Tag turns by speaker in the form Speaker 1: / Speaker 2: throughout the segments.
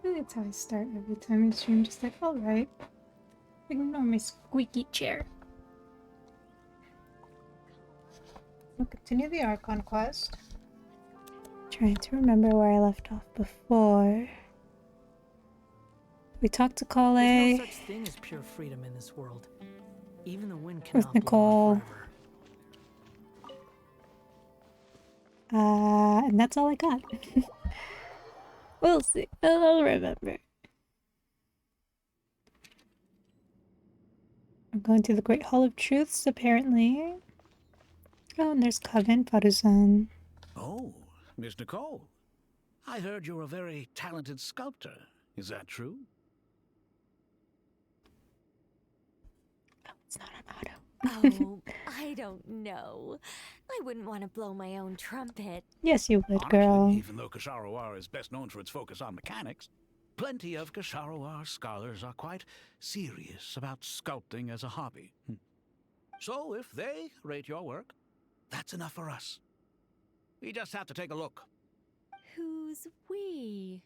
Speaker 1: That's how I start every time I stream, just like, alright. Ignore my squeaky chair. We'll continue the Archon quest. Trying to remember where I left off before. We talked to Kale.
Speaker 2: There's no such thing as pure freedom in this world. Even the wind
Speaker 1: With
Speaker 2: cannot
Speaker 1: Nicole.
Speaker 2: blow on forever.
Speaker 1: And that's all I got. We'll see. I'll remember. I'm going to the Great Hall of Truths, apparently. Oh, and there's Coven Faruzan.
Speaker 3: Oh, Miss Nicole. I heard you're a very talented sculptor. Is that true?
Speaker 1: Oh, it's not an auto.
Speaker 4: Oh, I don't know. I wouldn't want to blow my own trumpet.
Speaker 1: Yes, you would,
Speaker 3: Honestly,
Speaker 1: girl.
Speaker 3: even though Kasharawar is best known for its focus on mechanics, plenty of Kasharawar scholars are quite serious about sculpting as a hobby. So if they rate your work, that's enough for us. We just have to take a look.
Speaker 4: Who's we?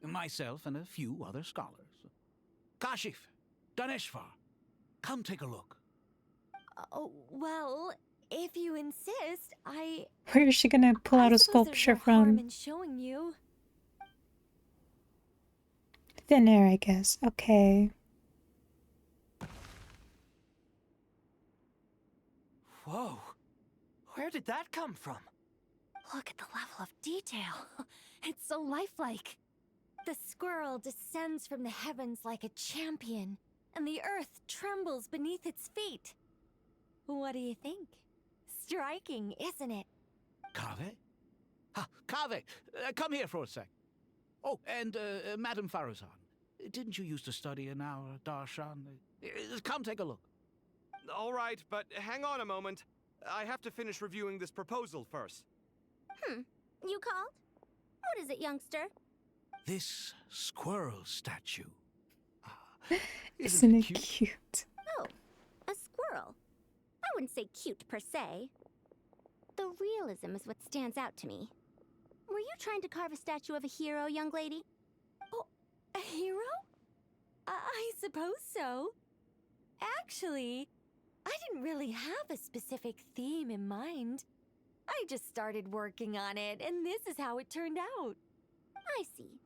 Speaker 3: Myself and a few other scholars. Kashif, Daneshvar, come take a look.
Speaker 4: Oh, well, if you insist,
Speaker 1: Where is she gonna pull out a
Speaker 4: suppose there's
Speaker 1: sculpture
Speaker 4: no harm
Speaker 1: from?
Speaker 4: in showing you.
Speaker 1: Thin air, I guess. Okay.
Speaker 2: Whoa! Where did that come from?
Speaker 4: Look at the level of detail. It's so lifelike. The squirrel descends from the heavens like a champion, and the earth trembles beneath its feet. What do you think? Striking, isn't it?
Speaker 3: Kave? Kave, come here for a sec. Oh, and Madame Faruzan, didn't you used to study in our darshan? Come take a look.
Speaker 5: All right, but hang on a moment. I have to finish reviewing this proposal first.
Speaker 6: You called? What is it, youngster?
Speaker 3: This squirrel statue.
Speaker 1: Isn't it cute?
Speaker 6: Oh, a squirrel. I wouldn't say cute per se. The realism is what stands out to me. Were you trying to carve a statue of a hero, young lady?
Speaker 4: Oh, a hero? I suppose so. Actually, I didn't really have a specific theme in mind. I just started working on it, and this is how it turned out.
Speaker 6: I see.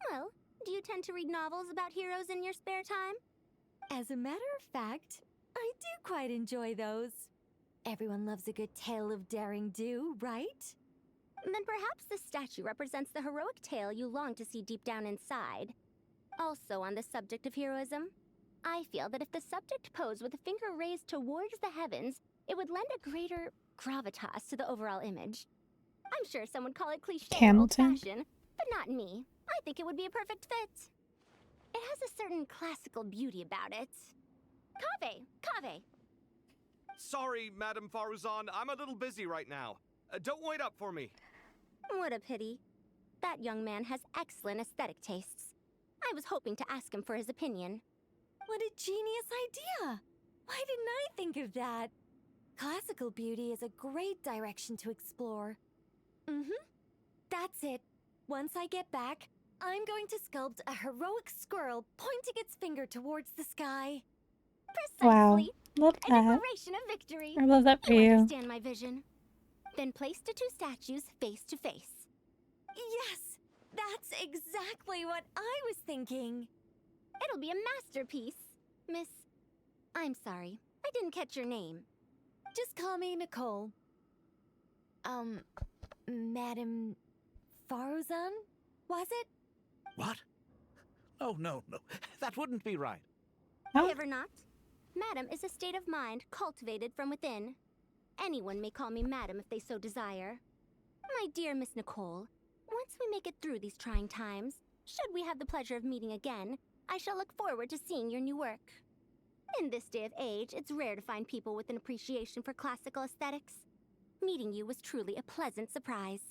Speaker 6: Well, do you tend to read novels about heroes in your spare time?
Speaker 4: As a matter of fact, I do quite enjoy those. Everyone loves a good tale of daring do, right?
Speaker 6: Then perhaps this statue represents the heroic tale you long to see deep down inside. Also on the subject of heroism, I feel that if the subject posed with a finger raised towards the heavens, it would lend a greater gravitas to the overall image. I'm sure some would call it cliché or
Speaker 1: Hamilton?
Speaker 6: old-fashioned, but not me. I think it would be a perfect fit. It has a certain classical beauty about it. Kave!
Speaker 5: Sorry, Madame Faruzan, I'm a little busy right now. Don't wait up for me.
Speaker 6: What a pity. That young man has excellent aesthetic tastes. I was hoping to ask him for his opinion.
Speaker 4: What a genius idea! Why didn't I think of that? Classical beauty is a great direction to explore. That's it. Once I get back, I'm going to sculpt a heroic squirrel pointing its finger towards the sky.
Speaker 1: Wow.
Speaker 6: Precisely.
Speaker 1: Love
Speaker 6: A
Speaker 1: that.
Speaker 6: declaration of victory.
Speaker 1: I love that for
Speaker 6: You
Speaker 1: you.
Speaker 6: understand my vision. Then place the two statues face to face.
Speaker 4: Yes! That's exactly what I was thinking.
Speaker 6: It'll be a masterpiece. Miss... I'm sorry. I didn't catch your name.
Speaker 4: Just call me Nicole. Madame Faruzan? Was it?
Speaker 3: What? Oh, no. That wouldn't be right.
Speaker 1: Oh.
Speaker 6: Ever not? Madam is a state of mind cultivated from within. Anyone may call me Madam if they so desire. My dear Miss Nicole, once we make it through these trying times, should we have the pleasure of meeting again, I shall look forward to seeing your new work. In this day of age, it's rare to find people with an appreciation for classical aesthetics. Meeting you was truly a pleasant surprise.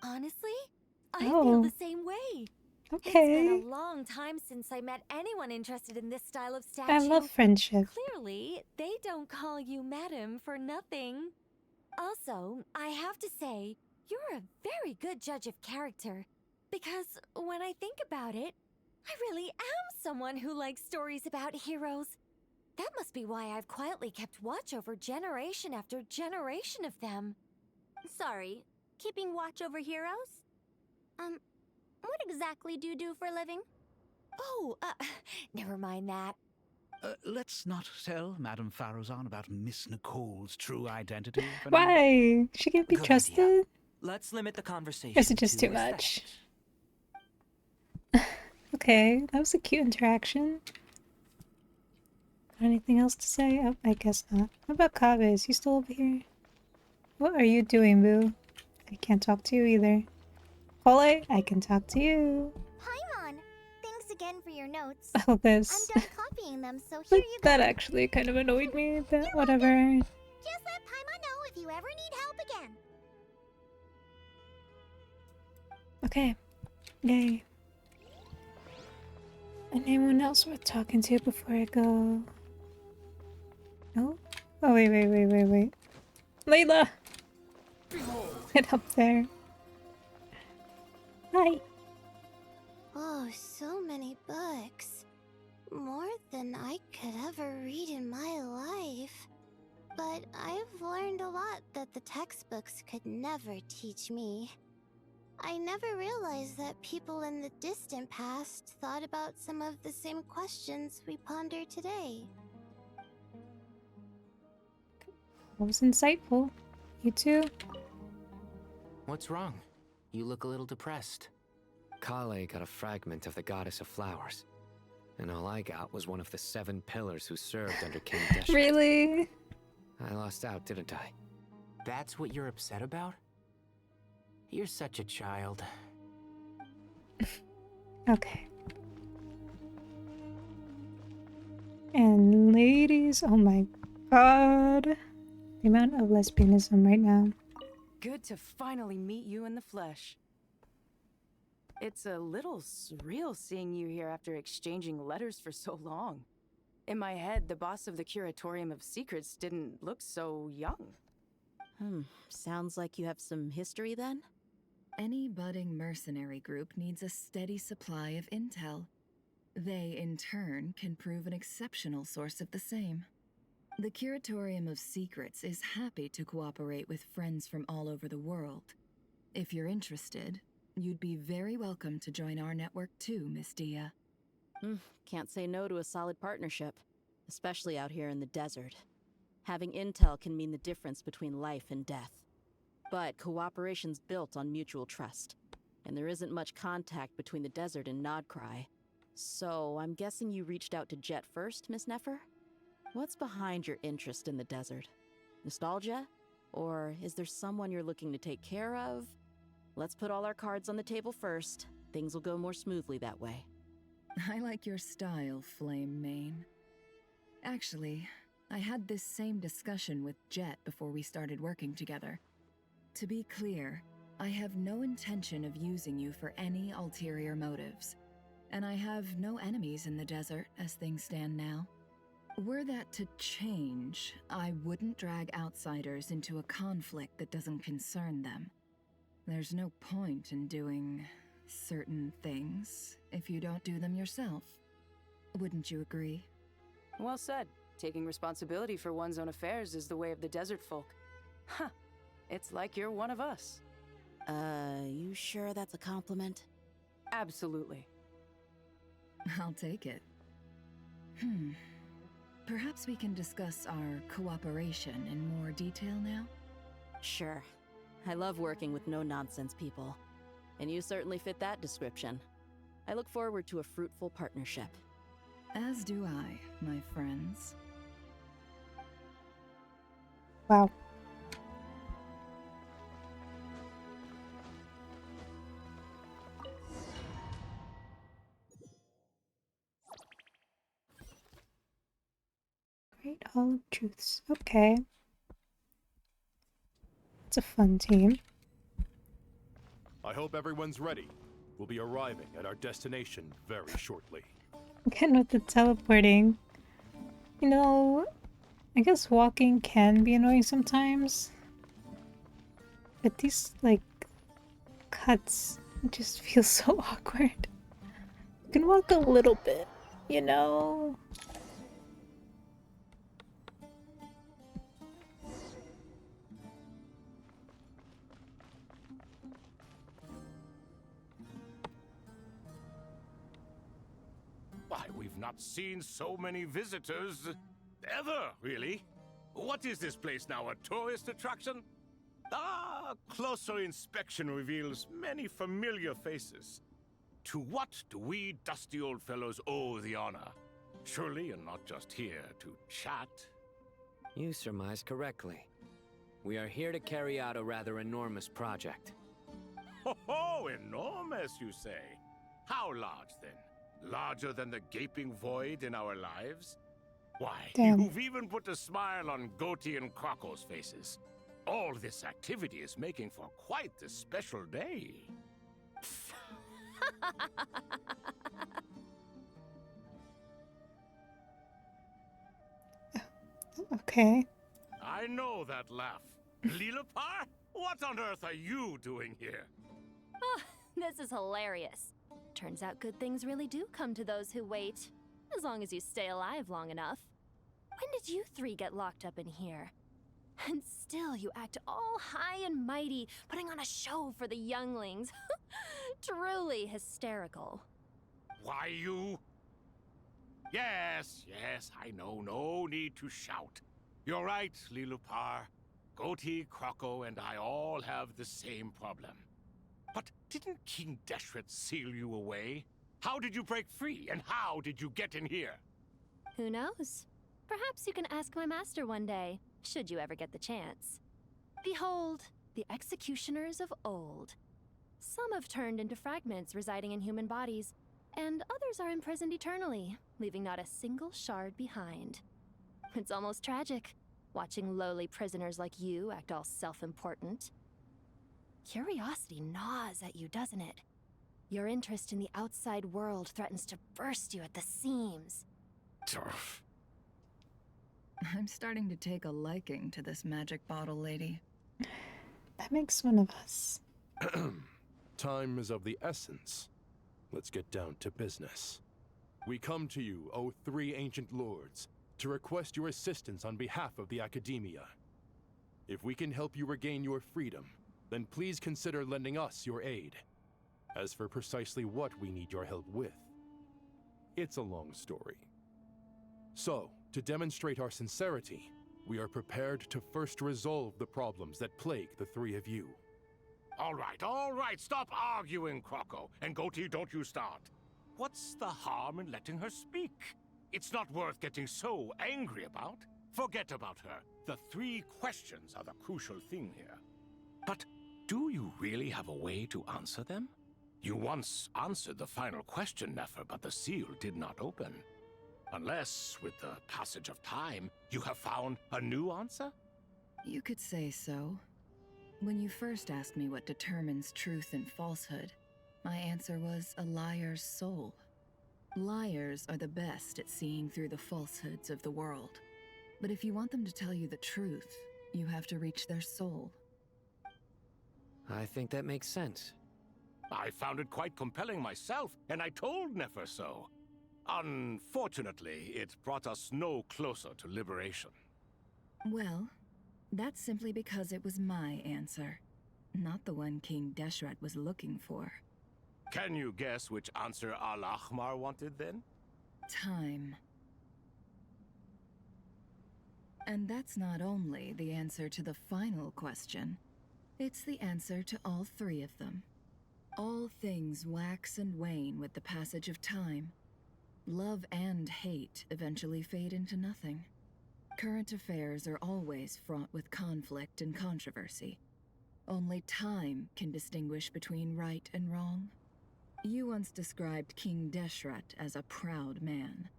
Speaker 4: Honestly, I
Speaker 1: Oh.
Speaker 4: feel the same way. It's
Speaker 1: Okay.
Speaker 4: been a long time since I met anyone interested in this style of statue.
Speaker 1: I love friendship.
Speaker 4: Clearly, they don't call you Madam for nothing. Also, I have to say, you're a very good judge of character. Because when I think about it, I really am someone who likes stories about heroes. That must be why I've quietly kept watch over generation after generation of them.
Speaker 6: Sorry, keeping watch over heroes? What exactly do you do for a living?
Speaker 4: Oh, never mind that.
Speaker 3: Let's not tell Madame Farrozan about Miss Nicole's true identity for now.
Speaker 1: Why? She can't be
Speaker 7: Good
Speaker 1: trusted?
Speaker 7: idea. Let's limit the conversation.
Speaker 1: Or is it just
Speaker 7: to
Speaker 1: too much?
Speaker 7: aesthetics.
Speaker 1: Okay, that was a cute interaction. Anything else to say? Oh, I guess not. What about Kaveh? Is he still over here? What are you doing, boo? I can't talk to you either. Cole, I can talk to you.
Speaker 6: Paimon! Thanks again for your notes.
Speaker 1: Oh, this.
Speaker 6: I'm done copying them, so here you go.
Speaker 1: That actually kind of annoyed me, but whatever.
Speaker 6: Just let Paimon know if you ever need help again.
Speaker 1: Okay. Yay. Anyone else worth talking to before I go? No? Oh, wait. Layla! Get up there. Hi.
Speaker 6: Oh, so many books. More than I could ever read in my life. But I've learned a lot that the textbooks could never teach me. I never realized that people in the distant past thought about some of the same questions we ponder today.
Speaker 1: That was insightful. You too?
Speaker 7: What's wrong? You look a little depressed.
Speaker 8: Kale got a fragment of the Goddess of Flowers, and all I got was one of the 7 pillars who served under King Deshret.
Speaker 1: Really?
Speaker 8: I lost out, didn't I?
Speaker 7: That's what you're upset about? You're such a child.
Speaker 1: Okay. And ladies, oh my god. The amount of lesbianism right now.
Speaker 9: Good to finally meet you in the flesh. It's a little surreal seeing you here after exchanging letters for so long. In my head, the boss of the Curatorium of Secrets didn't look so young.
Speaker 10: Sounds like you have some history then?
Speaker 11: Any budding mercenary group needs a steady supply of intel. They, in turn, can prove an exceptional source of the same. The Curatorium of Secrets is happy to cooperate with friends from all over the world. If you're interested, you'd be very welcome to join our network too, Miss Dia.
Speaker 10: Can't say no to a solid partnership, especially out here in the desert. Having intel can mean the difference between life and death. But cooperation's built on mutual trust, and there isn't much contact between the desert and Nodcry. So I'm guessing you reached out to Jet first, Miss Nefer? What's behind your interest in the desert? Nostalgia? Or is there someone you're looking to take care of? Let's put all our cards on the table first. Things will go more smoothly that way.
Speaker 11: I like your style, Flame Mane. Actually, I had this same discussion with Jet before we started working together. To be clear, I have no intention of using you for any ulterior motives, and I have no enemies in the desert as things stand now. Were that to change, I wouldn't drag outsiders into a conflict that doesn't concern them. There's no point in doing certain things if you don't do them yourself. Wouldn't you agree?
Speaker 9: Well said. Taking responsibility for one's own affairs is the way of the desert folk. Huh. It's like you're one of us.
Speaker 10: You sure that's a compliment?
Speaker 9: Absolutely.
Speaker 11: I'll take it. Perhaps we can discuss our cooperation in more detail now?
Speaker 10: Sure. I love working with no-nonsense people. And you certainly fit that description. I look forward to a fruitful partnership.
Speaker 11: As do I, my friends.
Speaker 1: Wow. Great Hall of Truths. Okay. It's a fun team.
Speaker 12: I hope everyone's ready. We'll be arriving at our destination very shortly.
Speaker 1: Again with the teleporting. You know, I guess walking can be annoying sometimes. But these, like, cuts It just feels so awkward. You can walk a little bit, you know?
Speaker 12: Why, we've not seen so many visitors ever, really. What is this place now, a tourist attraction? Ah, closer inspection reveals many familiar faces. To what do we dusty old fellows owe the honor? Surely you're not just here to chat.
Speaker 8: You surmise correctly. We are here to carry out a rather enormous project.
Speaker 12: Ho, enormous, you say? How large, then? Larger than the gaping void in our lives? Why,
Speaker 1: Damn.
Speaker 12: you've even put a smile on Goatee and Crocco's faces. All this activity is making for quite a special day.
Speaker 1: Okay.
Speaker 12: I know that laugh. Lilipar? What on earth are you doing here?
Speaker 4: Oh, this is hilarious. Turns out good things really do come to those who wait. As long as you stay alive long enough. When did you three get locked up in here? And still you act all high and mighty, putting on a show for the younglings. Truly hysterical.
Speaker 12: Why, you... Yes, I know. No need to shout. You're right, Lilipar. Goatee, Crocco, and I all have the same problem. But didn't King Deshret seal you away? How did you break free, and how did you get in here?
Speaker 4: Who knows? Perhaps you can ask my master one day, should you ever get the chance. Behold, the executioners of old. Some have turned into fragments residing in human bodies, and others are imprisoned eternally, leaving not a single shard behind. It's almost tragic, watching lowly prisoners like you act all self-important. Curiosity gnaws at you, doesn't it? Your interest in the outside world threatens to burst you at the seams.
Speaker 12: Turf.
Speaker 11: I'm starting to take a liking to this magic bottle lady.
Speaker 1: That makes one of us.
Speaker 12: Time is of the essence. Let's get down to business. We come to you, O three ancient lords, to request your assistance on behalf of the Academia. If we can help you regain your freedom, then please consider lending us your aid. As for precisely what we need your help with, it's a long story. So, to demonstrate our sincerity, we are prepared to first resolve the problems that plague the three of you. All right, stop arguing, Crocco. And Goatee, don't you start. What's the harm in letting her speak? It's not worth getting so angry about. Forget about her. The three questions are the crucial thing here. But do you really have a way to answer them? You once answered the final question, Nefer, but the seal did not open. Unless, with the passage of time, you have found a new answer?
Speaker 11: You could say so. When you first asked me what determines truth and falsehood, my answer was a liar's soul. Liars are the best at seeing through the falsehoods of the world. But if you want them to tell you the truth, you have to reach their soul.
Speaker 8: I think that makes sense.
Speaker 12: I found it quite compelling myself, and I told Nefer so. Unfortunately, it brought us no closer to liberation.
Speaker 11: Well, that's simply because it was my answer, not the one King Deshret was looking for.
Speaker 12: Can you guess which answer Al-Ahmar wanted then?
Speaker 11: Time. And that's not only the answer to the final question, it's the answer to all three of them. All things wax and wane with the passage of time. Love and hate eventually fade into nothing. Current affairs are always fraught with conflict and controversy. Only time can distinguish between right and wrong. You once described King Deshret as a proud man.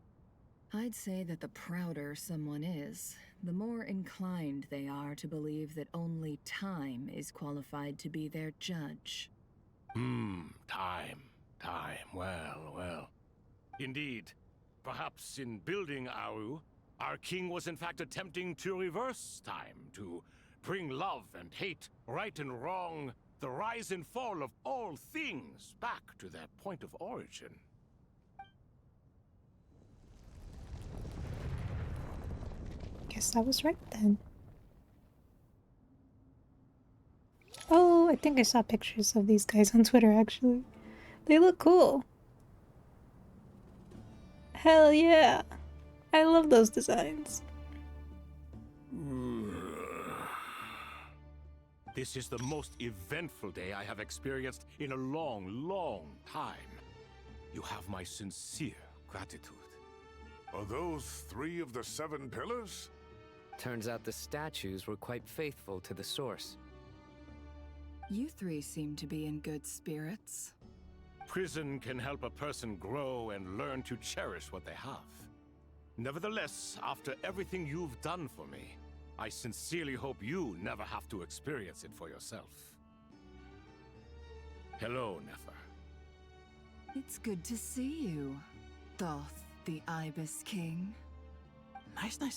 Speaker 11: I'd say that the prouder someone is, the more inclined they are to believe that only time is qualified to be their judge.
Speaker 12: Time. Well. Indeed. Perhaps in building Aru, our king was in fact attempting to reverse time, to bring love and hate, right and wrong,
Speaker 13: The rise and fall of all things back to their point of origin.
Speaker 1: Guess I was right then. Oh, I think I saw pictures of these guys on Twitter actually. They look cool. Hell yeah. I love those designs.
Speaker 13: This is the most eventful day I have experienced in a long, long time. You have my sincere gratitude.
Speaker 14: Are those 3 of the 7 pillars?
Speaker 8: Turns out the statues were quite faithful to the source.
Speaker 11: You 3 seem to be in good spirits.
Speaker 13: Prison can help a person grow and learn to cherish what they have. Nevertheless, after everything you've done for me, I sincerely hope you never have to experience it for yourself. Hello, Nefer.
Speaker 11: It's good to see you, Thoth, the Ibis King.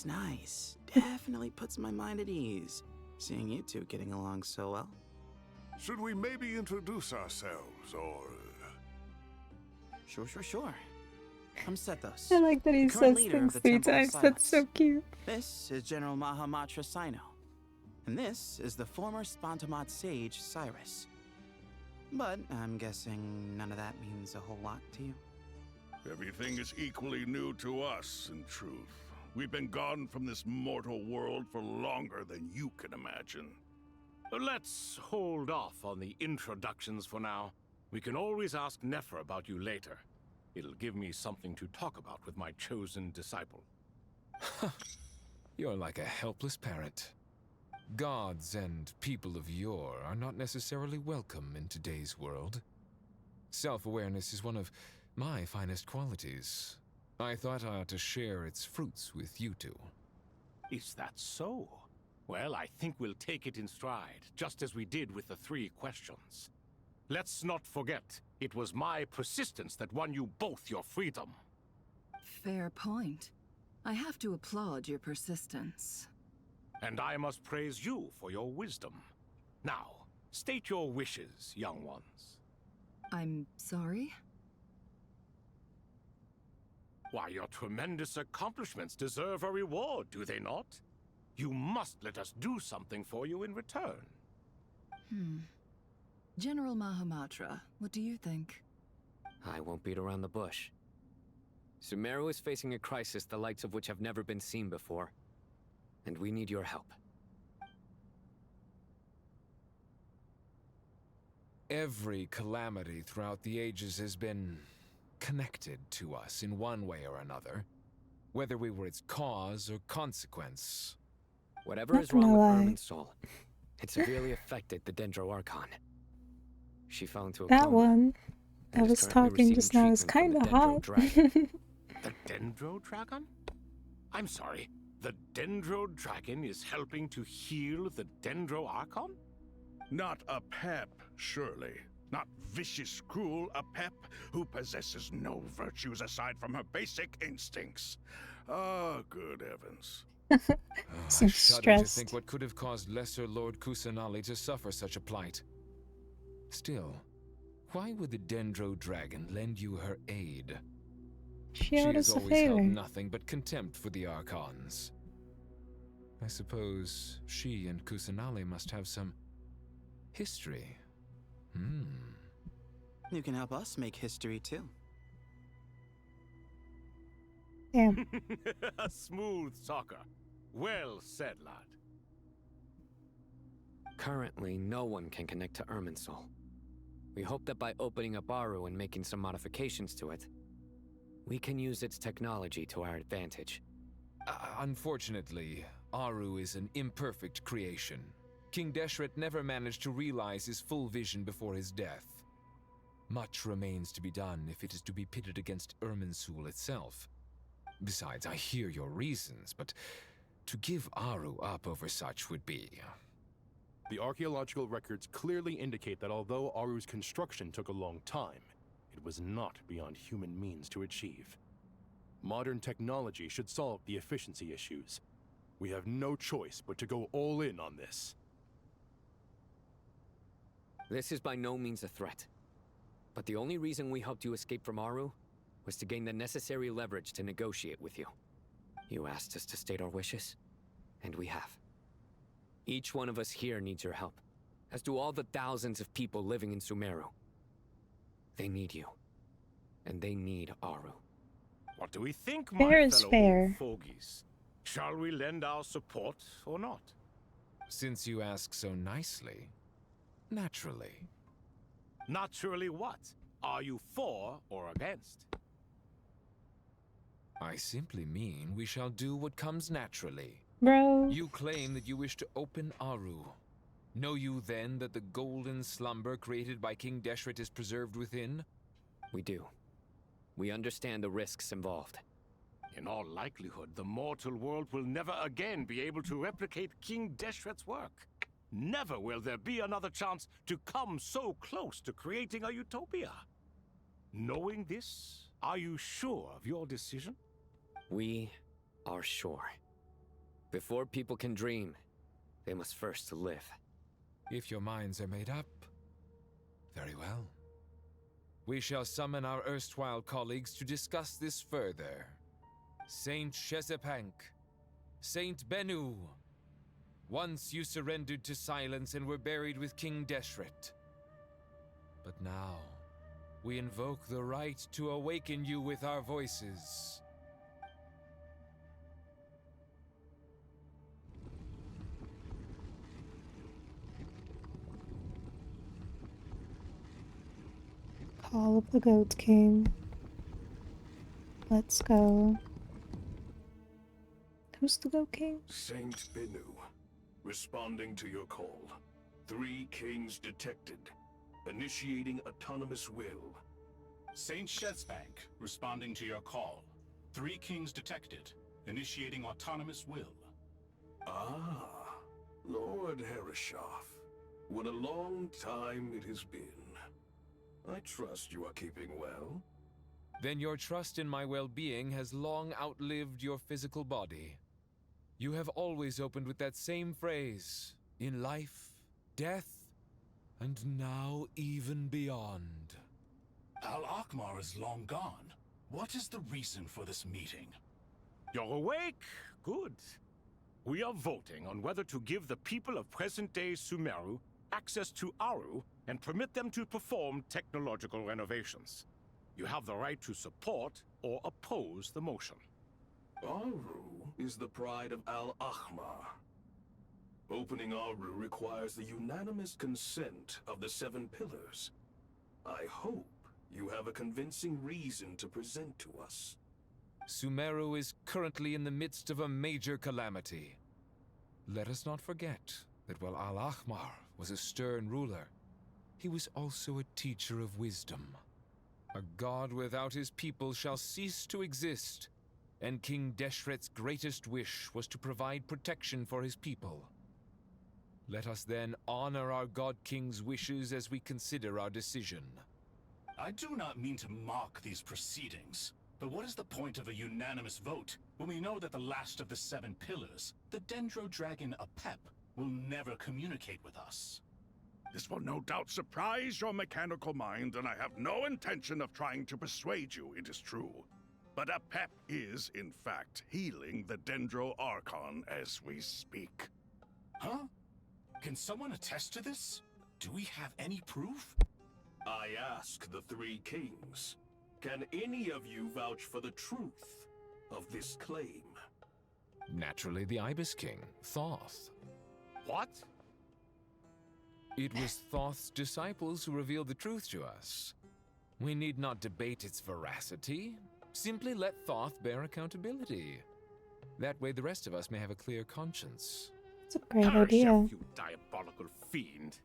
Speaker 15: Nice. Definitely puts my mind at ease, seeing you two getting along so well.
Speaker 14: Should we maybe introduce ourselves, or...
Speaker 15: Sure. I'm Sethos.
Speaker 1: I like that he
Speaker 15: current
Speaker 1: says
Speaker 15: leader
Speaker 1: things
Speaker 15: of the
Speaker 1: 3
Speaker 15: Temple of
Speaker 1: times. That's so
Speaker 15: Silence.
Speaker 1: cute.
Speaker 15: This is General Mahamatra Sino. And this is the former Spantamat sage, Cyrus. But I'm guessing none of that means a whole lot to you.
Speaker 14: Everything is equally new to us, in truth. We've been gone from this mortal world for longer than you can imagine.
Speaker 13: Let's hold off on the introductions for now. We can always ask Nefer about you later. It'll give me something to talk about with my chosen disciple.
Speaker 16: You're like a helpless parent. Gods and people of yore are not necessarily welcome in today's world. Self-awareness is one of my finest qualities. I thought I ought to share its fruits with you two.
Speaker 13: Is that so? Well, I think we'll take it in stride, just as we did with the 3 questions. Let's not forget, it was my persistence that won you both your freedom.
Speaker 11: Fair point. I have to applaud your persistence.
Speaker 13: And I must praise you for your wisdom. Now, state your wishes, young ones.
Speaker 11: I'm sorry?
Speaker 13: Why, your tremendous accomplishments deserve a reward, do they not? You must let us do something for you in return.
Speaker 11: General Mahamatra, what do you think?
Speaker 8: I won't beat around the bush. Sumeru is facing a crisis the likes of which have never been seen before. And we need your help.
Speaker 16: Every calamity throughout the ages has been connected to us in one way or another, whether we were its cause or consequence.
Speaker 8: Whatever
Speaker 1: Not
Speaker 8: is wrong
Speaker 1: gonna
Speaker 8: with
Speaker 1: lie.
Speaker 8: Irminsul, it severely affected the Dendro Archon. She fell into a
Speaker 1: That
Speaker 8: coma
Speaker 1: one that
Speaker 8: and is
Speaker 1: was
Speaker 8: currently
Speaker 1: talking just now
Speaker 8: receiving
Speaker 1: is
Speaker 8: treatment
Speaker 1: kind
Speaker 8: from
Speaker 1: of
Speaker 8: the
Speaker 1: hot.
Speaker 8: Dendro Dragon.
Speaker 13: The Dendro Dragon? I'm sorry, the Dendro Dragon is helping to heal the Dendro Archon?
Speaker 14: Not a pep, surely. Not vicious, cruel, a pep who possesses no virtues aside from her basic instincts. Ah, good heavens.
Speaker 16: I
Speaker 1: Seems
Speaker 16: shudder to
Speaker 1: stressed.
Speaker 16: think what could have caused Lesser Lord Kusanali to suffer such a plight. Still, why would the Dendro Dragon lend you her aid?
Speaker 1: She owed
Speaker 16: has
Speaker 1: us a
Speaker 16: always held
Speaker 1: favor.
Speaker 16: nothing but contempt for the Archons. I suppose she and Kusanali must have some history.
Speaker 15: You can help us make history too.
Speaker 1: Damn.
Speaker 13: A smooth talker. Well said, lad.
Speaker 8: Currently, no one can connect to Irminsul. We hope that by opening up Aru and making some modifications to it, we can use its technology to our advantage.
Speaker 16: Unfortunately, Aru is an imperfect creation. King Deshret never managed to realize his full vision before his death. Much remains to be done if it is to be pitted against Irminsul itself. Besides, I hear your reasons, but to give Aru up over such would be...
Speaker 12: The archaeological records clearly indicate that although Aru's construction took a long time, it was not beyond human means to achieve. Modern technology should solve the efficiency issues. We have no choice but to go all in on this.
Speaker 8: This is by no means a threat. But the only reason we helped you escape from Aru was to gain the necessary leverage to negotiate with you. You asked us to state our wishes, and we have. Each one of us here needs your help, as do all the thousands of people living in Sumeru. They need you, and they need Aru.
Speaker 13: What do we think,
Speaker 1: Fair
Speaker 13: my
Speaker 1: is
Speaker 13: fellow
Speaker 1: fair.
Speaker 13: old fogies? Shall we lend our support or not?
Speaker 16: Since you ask so nicely, naturally.
Speaker 13: Naturally what? Are you for or against?
Speaker 16: I simply mean we shall do what comes naturally.
Speaker 1: Bro.
Speaker 16: You claim that you wish to open Aru. Know you then that the golden slumber created by King Deshret is preserved within?
Speaker 8: We do. We understand the risks involved.
Speaker 13: In all likelihood, the mortal world will never again be able to replicate King Deshret's work. Never will there be another chance to come so close to creating a utopia. Knowing this, are you sure of your decision?
Speaker 8: We are sure. Before people can dream, they must first live.
Speaker 16: If your minds are made up, very well. We shall summon our erstwhile colleagues to discuss this further. Saint Shezepank, Saint Bennu. Once you surrendered to silence and were buried with King Deshret. But now, we invoke the right to awaken you with our voices.
Speaker 1: Call of the Goat King. Let's go. Who's the Goat King?
Speaker 14: Saint Bennu, responding to your call. 3 kings detected. Initiating autonomous will.
Speaker 17: Saint Shezbank, responding to your call. 3 kings detected. Initiating autonomous will.
Speaker 14: Ah, Lord Herreshoff. What a long time it has been. I trust you are keeping well.
Speaker 16: Then your trust in my well-being has long outlived your physical body. You have always opened with that same phrase, in life, death, and now even beyond.
Speaker 17: Al-Akmar is long gone. What is the reason for this meeting?
Speaker 13: You're awake? Good. We are voting on whether to give the people of present-day Sumeru access to Aru and permit them to perform technological renovations. You have the right to support or oppose the motion.
Speaker 14: Aru is the pride of Al-Ahmar. Opening Aru requires the unanimous consent of the 7 pillars. I hope you have a convincing reason to present to us.
Speaker 16: Sumeru is currently in the midst of a major calamity. Let us not forget that while Al-Ahmar was a stern ruler, he was also a teacher of wisdom. A god without his people shall cease to exist, and King Deshret's greatest wish was to provide protection for his people. Let us then honor our God King's wishes as we consider our decision.
Speaker 17: I do not mean to mock these proceedings, but what is the point of a unanimous vote when we know that the last of the 7 pillars, the Dendro Dragon Apep, will never communicate with us?
Speaker 14: This will no doubt surprise your mechanical mind, and I have no intention of trying to persuade you it is true. But Apep is, in fact, healing the Dendro Archon as we speak.
Speaker 17: Huh? Can someone attest to this? Do we have any proof?
Speaker 14: I ask the 3 kings, can any of you vouch for the truth of this claim?
Speaker 16: Naturally, the Ibis King, Thoth.
Speaker 13: What?
Speaker 16: It was Thoth's disciples who revealed the truth to us. We need not debate its veracity. Simply let Thoth bear accountability. That way the rest of us may have a clear conscience.
Speaker 1: It's a great idea.
Speaker 13: You diabolical fiend.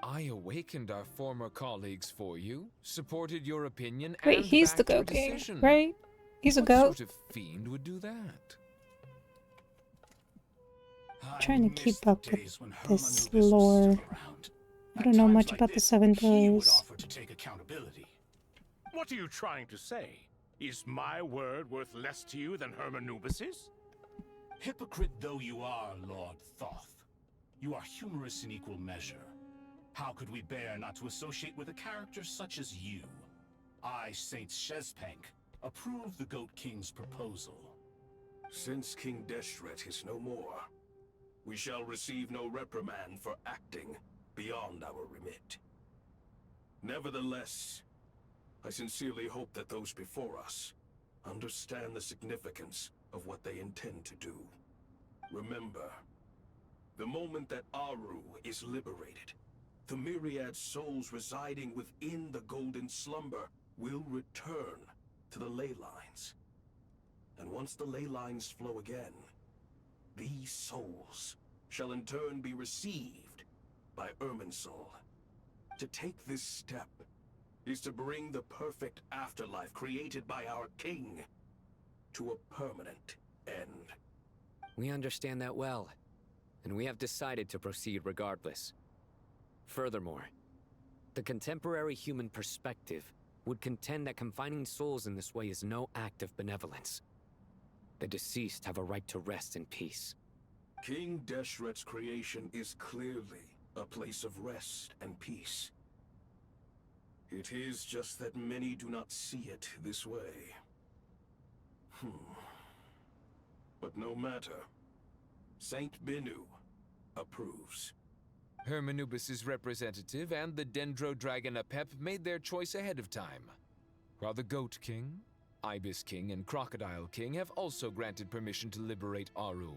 Speaker 16: I awakened our former colleagues for you, supported your opinion,
Speaker 1: Wait,
Speaker 16: and
Speaker 1: he's the
Speaker 16: backed your
Speaker 1: Goat King,
Speaker 16: decision.
Speaker 1: right? He's a
Speaker 16: What
Speaker 1: goat.
Speaker 16: sort of fiend would do that?
Speaker 1: Trying to keep up with this lore. I don't know much about the 7 pillars.
Speaker 17: To take accountability.
Speaker 13: What are you trying to say? Is my word worth less to you than Hermanubis's?
Speaker 17: Hypocrite though you are, Lord Thoth, you are humorous in equal measure. How could we bear not to associate with a character such as you? I, Saint Shezpank, approve the Goat King's proposal.
Speaker 14: Since King Deshret is no more, we shall receive no reprimand for acting beyond our remit. Nevertheless, I sincerely hope that those before us understand the significance of what they intend to do. Remember, the moment that Aru is liberated, the myriad souls residing within the Golden Slumber will return to the ley lines. And once the ley lines flow again, these souls shall in turn be received by Irminsul. To take this step is to bring the perfect afterlife created by our king to a permanent end.
Speaker 8: We understand that well, and we have decided to proceed regardless. Furthermore, the contemporary human perspective would contend that confining souls in this way is no act of benevolence. The deceased have a right to rest in peace.
Speaker 14: King Deshret's creation is clearly a place of rest and peace. It is just that many do not see it this way. But no matter. Saint Binu approves.
Speaker 16: Hermanubis' representative and the Dendro Dragon Apep made their choice ahead of time, while the Goat King, Ibis King, and Crocodile King have also granted permission to liberate Aru.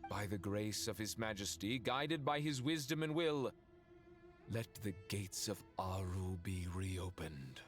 Speaker 16: By the grace of His Majesty, guided by his wisdom and will, let the gates of Aru be reopened.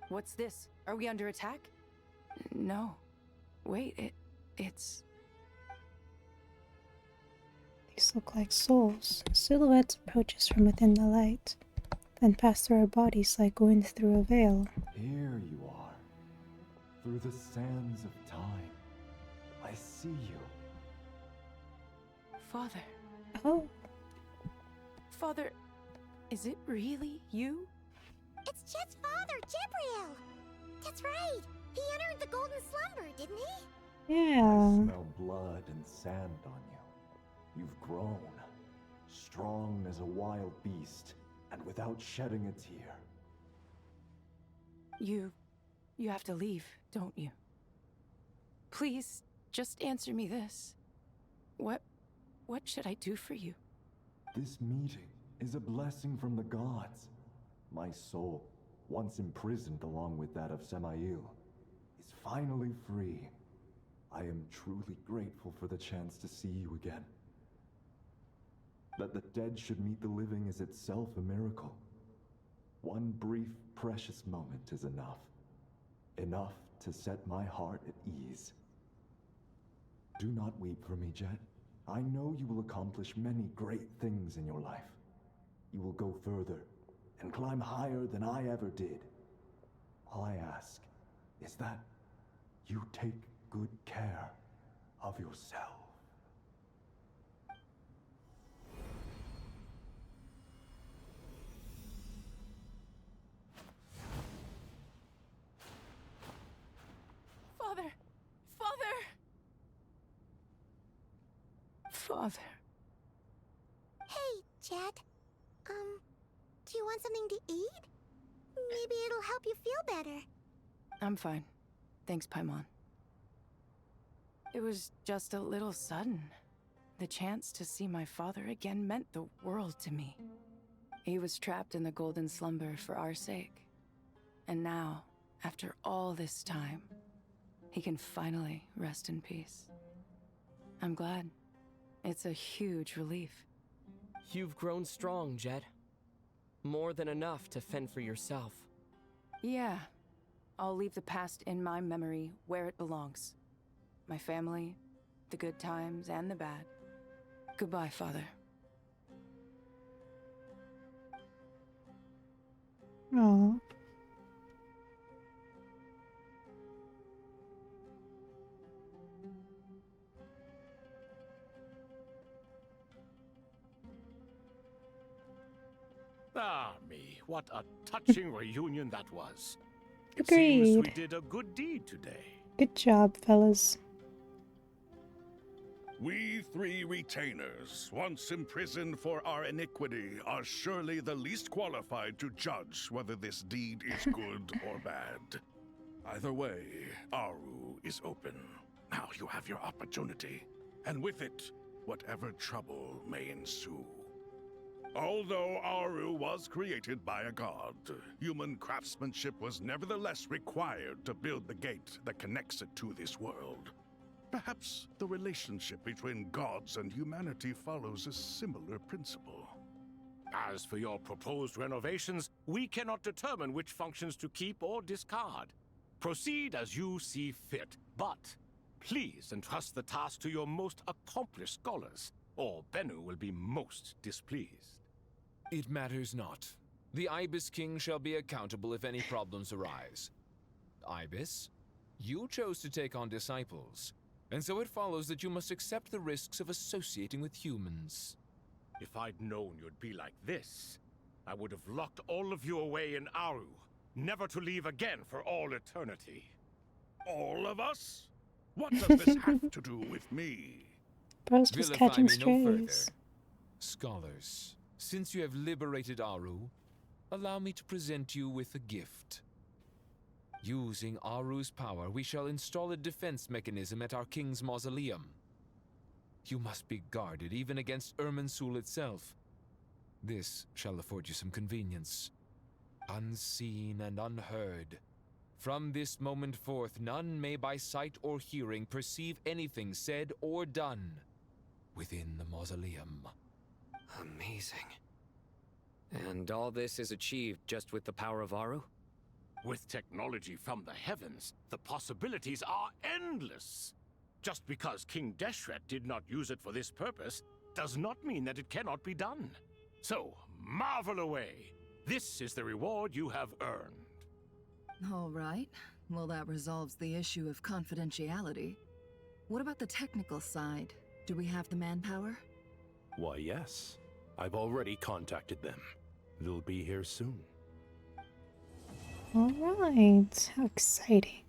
Speaker 9: What's this? Are we under attack? No. Wait, it's...
Speaker 1: These look like souls. Silhouettes approach us from within the light, then pass through our bodies like wind through a veil.
Speaker 18: Here you are. Through the sands of time. I see you.
Speaker 9: Father.
Speaker 1: Oh.
Speaker 9: Father, is it really you?
Speaker 6: It's Jet's father, Jibriel! That's right! He entered the Golden Slumber, didn't he?
Speaker 1: Yeah.
Speaker 18: I smell blood and sand on you. You've grown. Strong as a wild beast, and without shedding a tear.
Speaker 9: You have to leave, don't you? Please, just answer me this. What should I do for you?
Speaker 18: This meeting is a blessing from the gods. My soul, once imprisoned along with that of Samael, is finally free. I am truly grateful for the chance to see you again. That the dead should meet the living is itself a miracle. One brief, precious moment is enough. Enough to set my heart at ease. Do not weep for me, Jet. I know you will accomplish many great things in your life. You will go further and climb higher than I ever did. All I ask is that you take good care of yourself.
Speaker 9: Father! Father! Father.
Speaker 6: Hey, Jet. Do you want something to eat? Maybe it'll help you feel better.
Speaker 9: I'm fine. Thanks, Paimon. It was just a little sudden. The chance to see my father again meant the world to me. He was trapped in the Golden Slumber for our sake. And now, after all this time, he can finally rest in peace. I'm glad. It's a huge relief.
Speaker 19: You've grown strong, Jet. More than enough to fend for yourself.
Speaker 9: Yeah. I'll leave the past in my memory where it belongs. My family, the good times and the bad. Goodbye, Father.
Speaker 1: Oh.
Speaker 13: Ah, me, what a touching reunion that was. Seems we
Speaker 1: Agreed.
Speaker 13: did a good deed today.
Speaker 1: Good job, fellas.
Speaker 3: We three retainers, once imprisoned for our iniquity, are surely the least qualified to judge whether this deed is good or bad. Either way, Aru is open. Now you have your opportunity, and with it, whatever trouble may ensue. Although Aru was created by a god, human craftsmanship was nevertheless required to build the gate that connects it to this world. Perhaps the relationship between gods and humanity follows a similar principle.
Speaker 13: As for your proposed renovations, we cannot determine which functions to keep or discard. Proceed as you see fit, but please entrust the task to your most accomplished scholars, or Bennu will be most displeased.
Speaker 16: It matters not. The Ibis King shall be accountable if any problems arise. Ibis, you chose to take on disciples, and so it follows that you must accept the risks of associating with humans.
Speaker 13: If I'd known you'd be like this, I would have locked all of you away in Aru, never to leave again for all eternity.
Speaker 3: All of us? What does this have to do with me?
Speaker 1: Bro's just
Speaker 16: Vilify
Speaker 1: catching
Speaker 16: me no further.
Speaker 1: strays.
Speaker 16: Scholars, since you have liberated Aru, allow me to present you with a gift. Using Aru's power, we shall install a defense mechanism at our king's mausoleum. You must be guarded even against Irminsul itself. This shall afford you some convenience. Unseen and unheard. From this moment forth, none may by sight or hearing perceive anything said or done within the mausoleum.
Speaker 8: Amazing. And all this is achieved just with the power of Aru?
Speaker 13: With technology from the heavens, the possibilities are endless. Just because King Deshret did not use it for this purpose does not mean that it cannot be done. So, marvel away. This is the reward you have earned.
Speaker 11: All right. Well, that resolves the issue of confidentiality. What about the technical side? Do we have the manpower?
Speaker 12: Why, yes. I've already contacted them. They'll be here soon.
Speaker 1: All right. How exciting.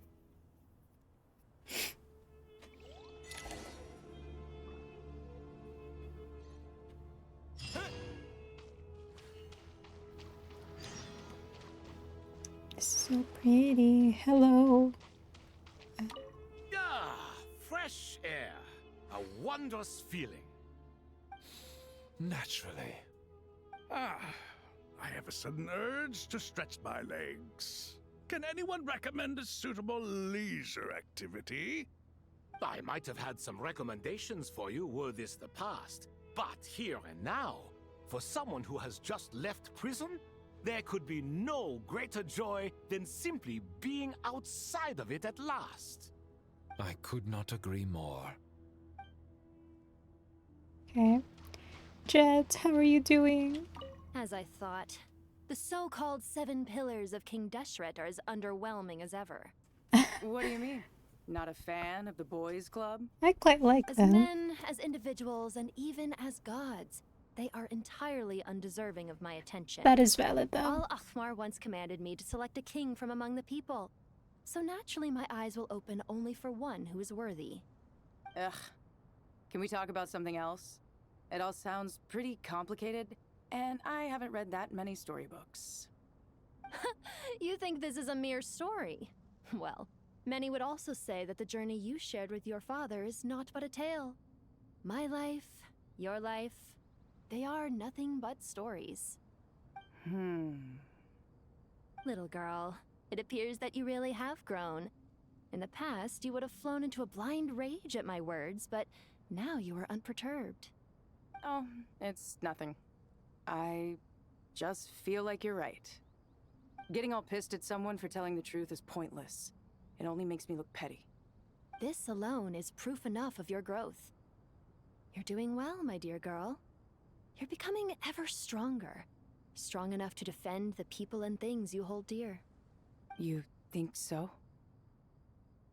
Speaker 1: So pretty. Hello.
Speaker 13: Ah, fresh air. A wondrous feeling.
Speaker 16: Naturally.
Speaker 3: Ah, I have a sudden urge to stretch my legs. Can anyone recommend a suitable leisure activity?
Speaker 13: I might have had some recommendations for you were this the past. But here and now, for someone who has just left prison, there could be no greater joy than simply being outside of it at last.
Speaker 16: I could not agree more.
Speaker 1: Okay. Jet, how are you doing?
Speaker 4: As I thought. The so-called 7 pillars of King Deshret are as underwhelming as ever.
Speaker 9: What do you mean? Not a fan of the boys' club?
Speaker 1: I quite like
Speaker 4: As
Speaker 1: them.
Speaker 4: men, as individuals, and even as gods, they are entirely undeserving of my attention.
Speaker 1: That is valid, though.
Speaker 4: Al-Akhmar once commanded me to select a king from among the people. So naturally my eyes will open only for one who is worthy.
Speaker 9: Ugh. Can we talk about something else? It all sounds pretty complicated, and I haven't read that many storybooks.
Speaker 4: You think this is a mere story? Well, many would also say that the journey you shared with your father is not but a tale. My life, your life, they are nothing but stories. Little girl, it appears that you really have grown. In the past, you would have flown into a blind rage at my words, but now you are unperturbed.
Speaker 9: Oh, it's nothing. I just feel like you're right. Getting all pissed at someone for telling the truth is pointless. It only makes me look petty.
Speaker 4: This alone is proof enough of your growth. You're doing well, my dear girl. You're becoming ever stronger. Strong enough to defend the people and things you hold dear.
Speaker 9: You think so?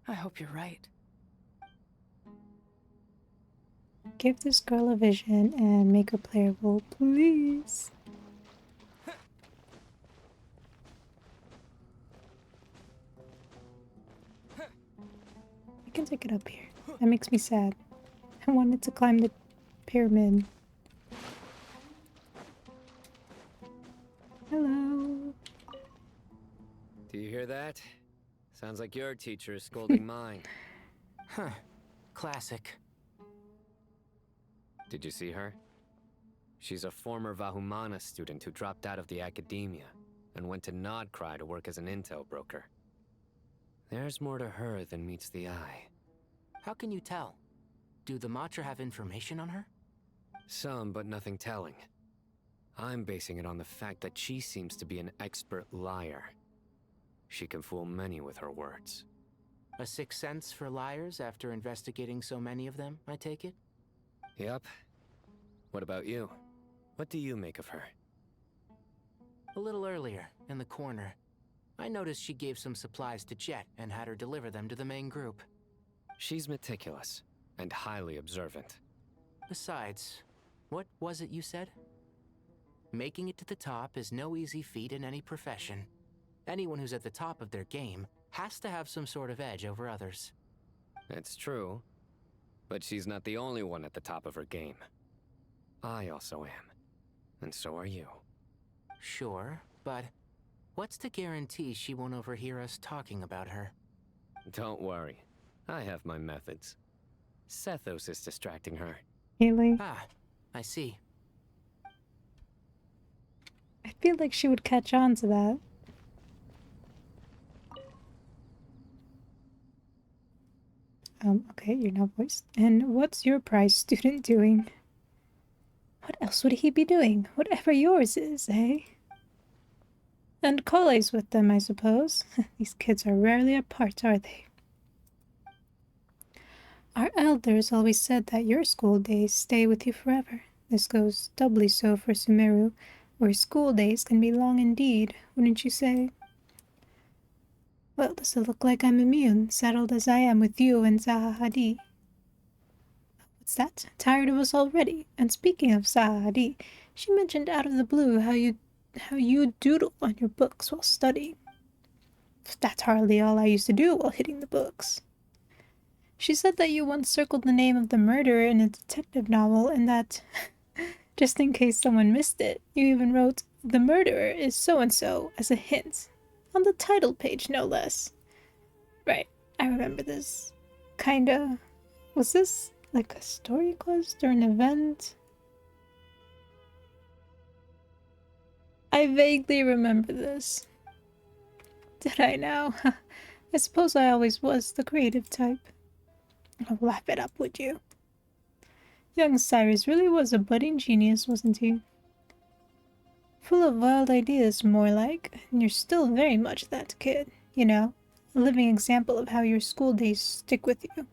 Speaker 9: I hope you're right.
Speaker 1: Give this girl a vision and make her playable, please. I can take it up here. That makes me sad. I wanted to climb the pyramid. Hello.
Speaker 8: Do you hear that? Sounds like your teacher is scolding mine.
Speaker 7: Huh. Classic.
Speaker 8: Did you see her? She's a former Vahumana student who dropped out of the academia and went to Nodcry to work as an intel broker. There's more to her than meets the eye.
Speaker 7: How can you tell? Do the Matra have information on her?
Speaker 8: Some, but nothing telling. I'm basing it on the fact that she seems to be an expert liar. She can fool many with her words.
Speaker 7: A sixth sense for liars after investigating so many of them, I take it?
Speaker 8: Yep. What about you? What do you make of her?
Speaker 7: A little earlier, in the corner, I noticed she gave some supplies to Jet and had her deliver them to the main group.
Speaker 8: She's meticulous and highly observant.
Speaker 7: Besides, what was it you said? Making it to the top is no easy feat in any profession. Anyone who's at the top of their game has to have some sort of edge over others.
Speaker 8: It's true, but she's not the only one at the top of her game. I also am, and so are you.
Speaker 7: Sure, but what's to guarantee she won't overhear us talking about her?
Speaker 8: Don't worry, I have my methods. Sethos is distracting her.
Speaker 1: Really?
Speaker 7: Ah, I see.
Speaker 1: I feel like she would catch on to that. Okay, you're not voiced. And what's your prize student doing? What else would he be doing? Whatever yours is, eh? And Cole's with them, I suppose. These kids are rarely apart, are they? Our elders always said that your school days stay with you forever. This goes doubly so for Sumeru, where school days can be long indeed, wouldn't you say? Well, does it look like I'm immune, settled as I am with you and Zaha Hadid? What's that? Tired of us already? And speaking of Zaha Hadid, she mentioned out of the blue how you doodle on your books while studying. That's hardly all I used to do while hitting the books. She said that you once circled the name of the murderer in a detective novel and that, just in case someone missed it, you even wrote, "The murderer is so-and-so" as a hint. On the title page, no less. Right, I remember this. Kinda. Was this like a story quest or an event? I vaguely remember this. Did I now? I suppose I always was the creative type. Oh, laugh it up, would you? Young Cyrus really was a budding genius, wasn't he? Full of wild ideas, more like, and you're still very much that kid, you know, a living example of how your school days stick with you.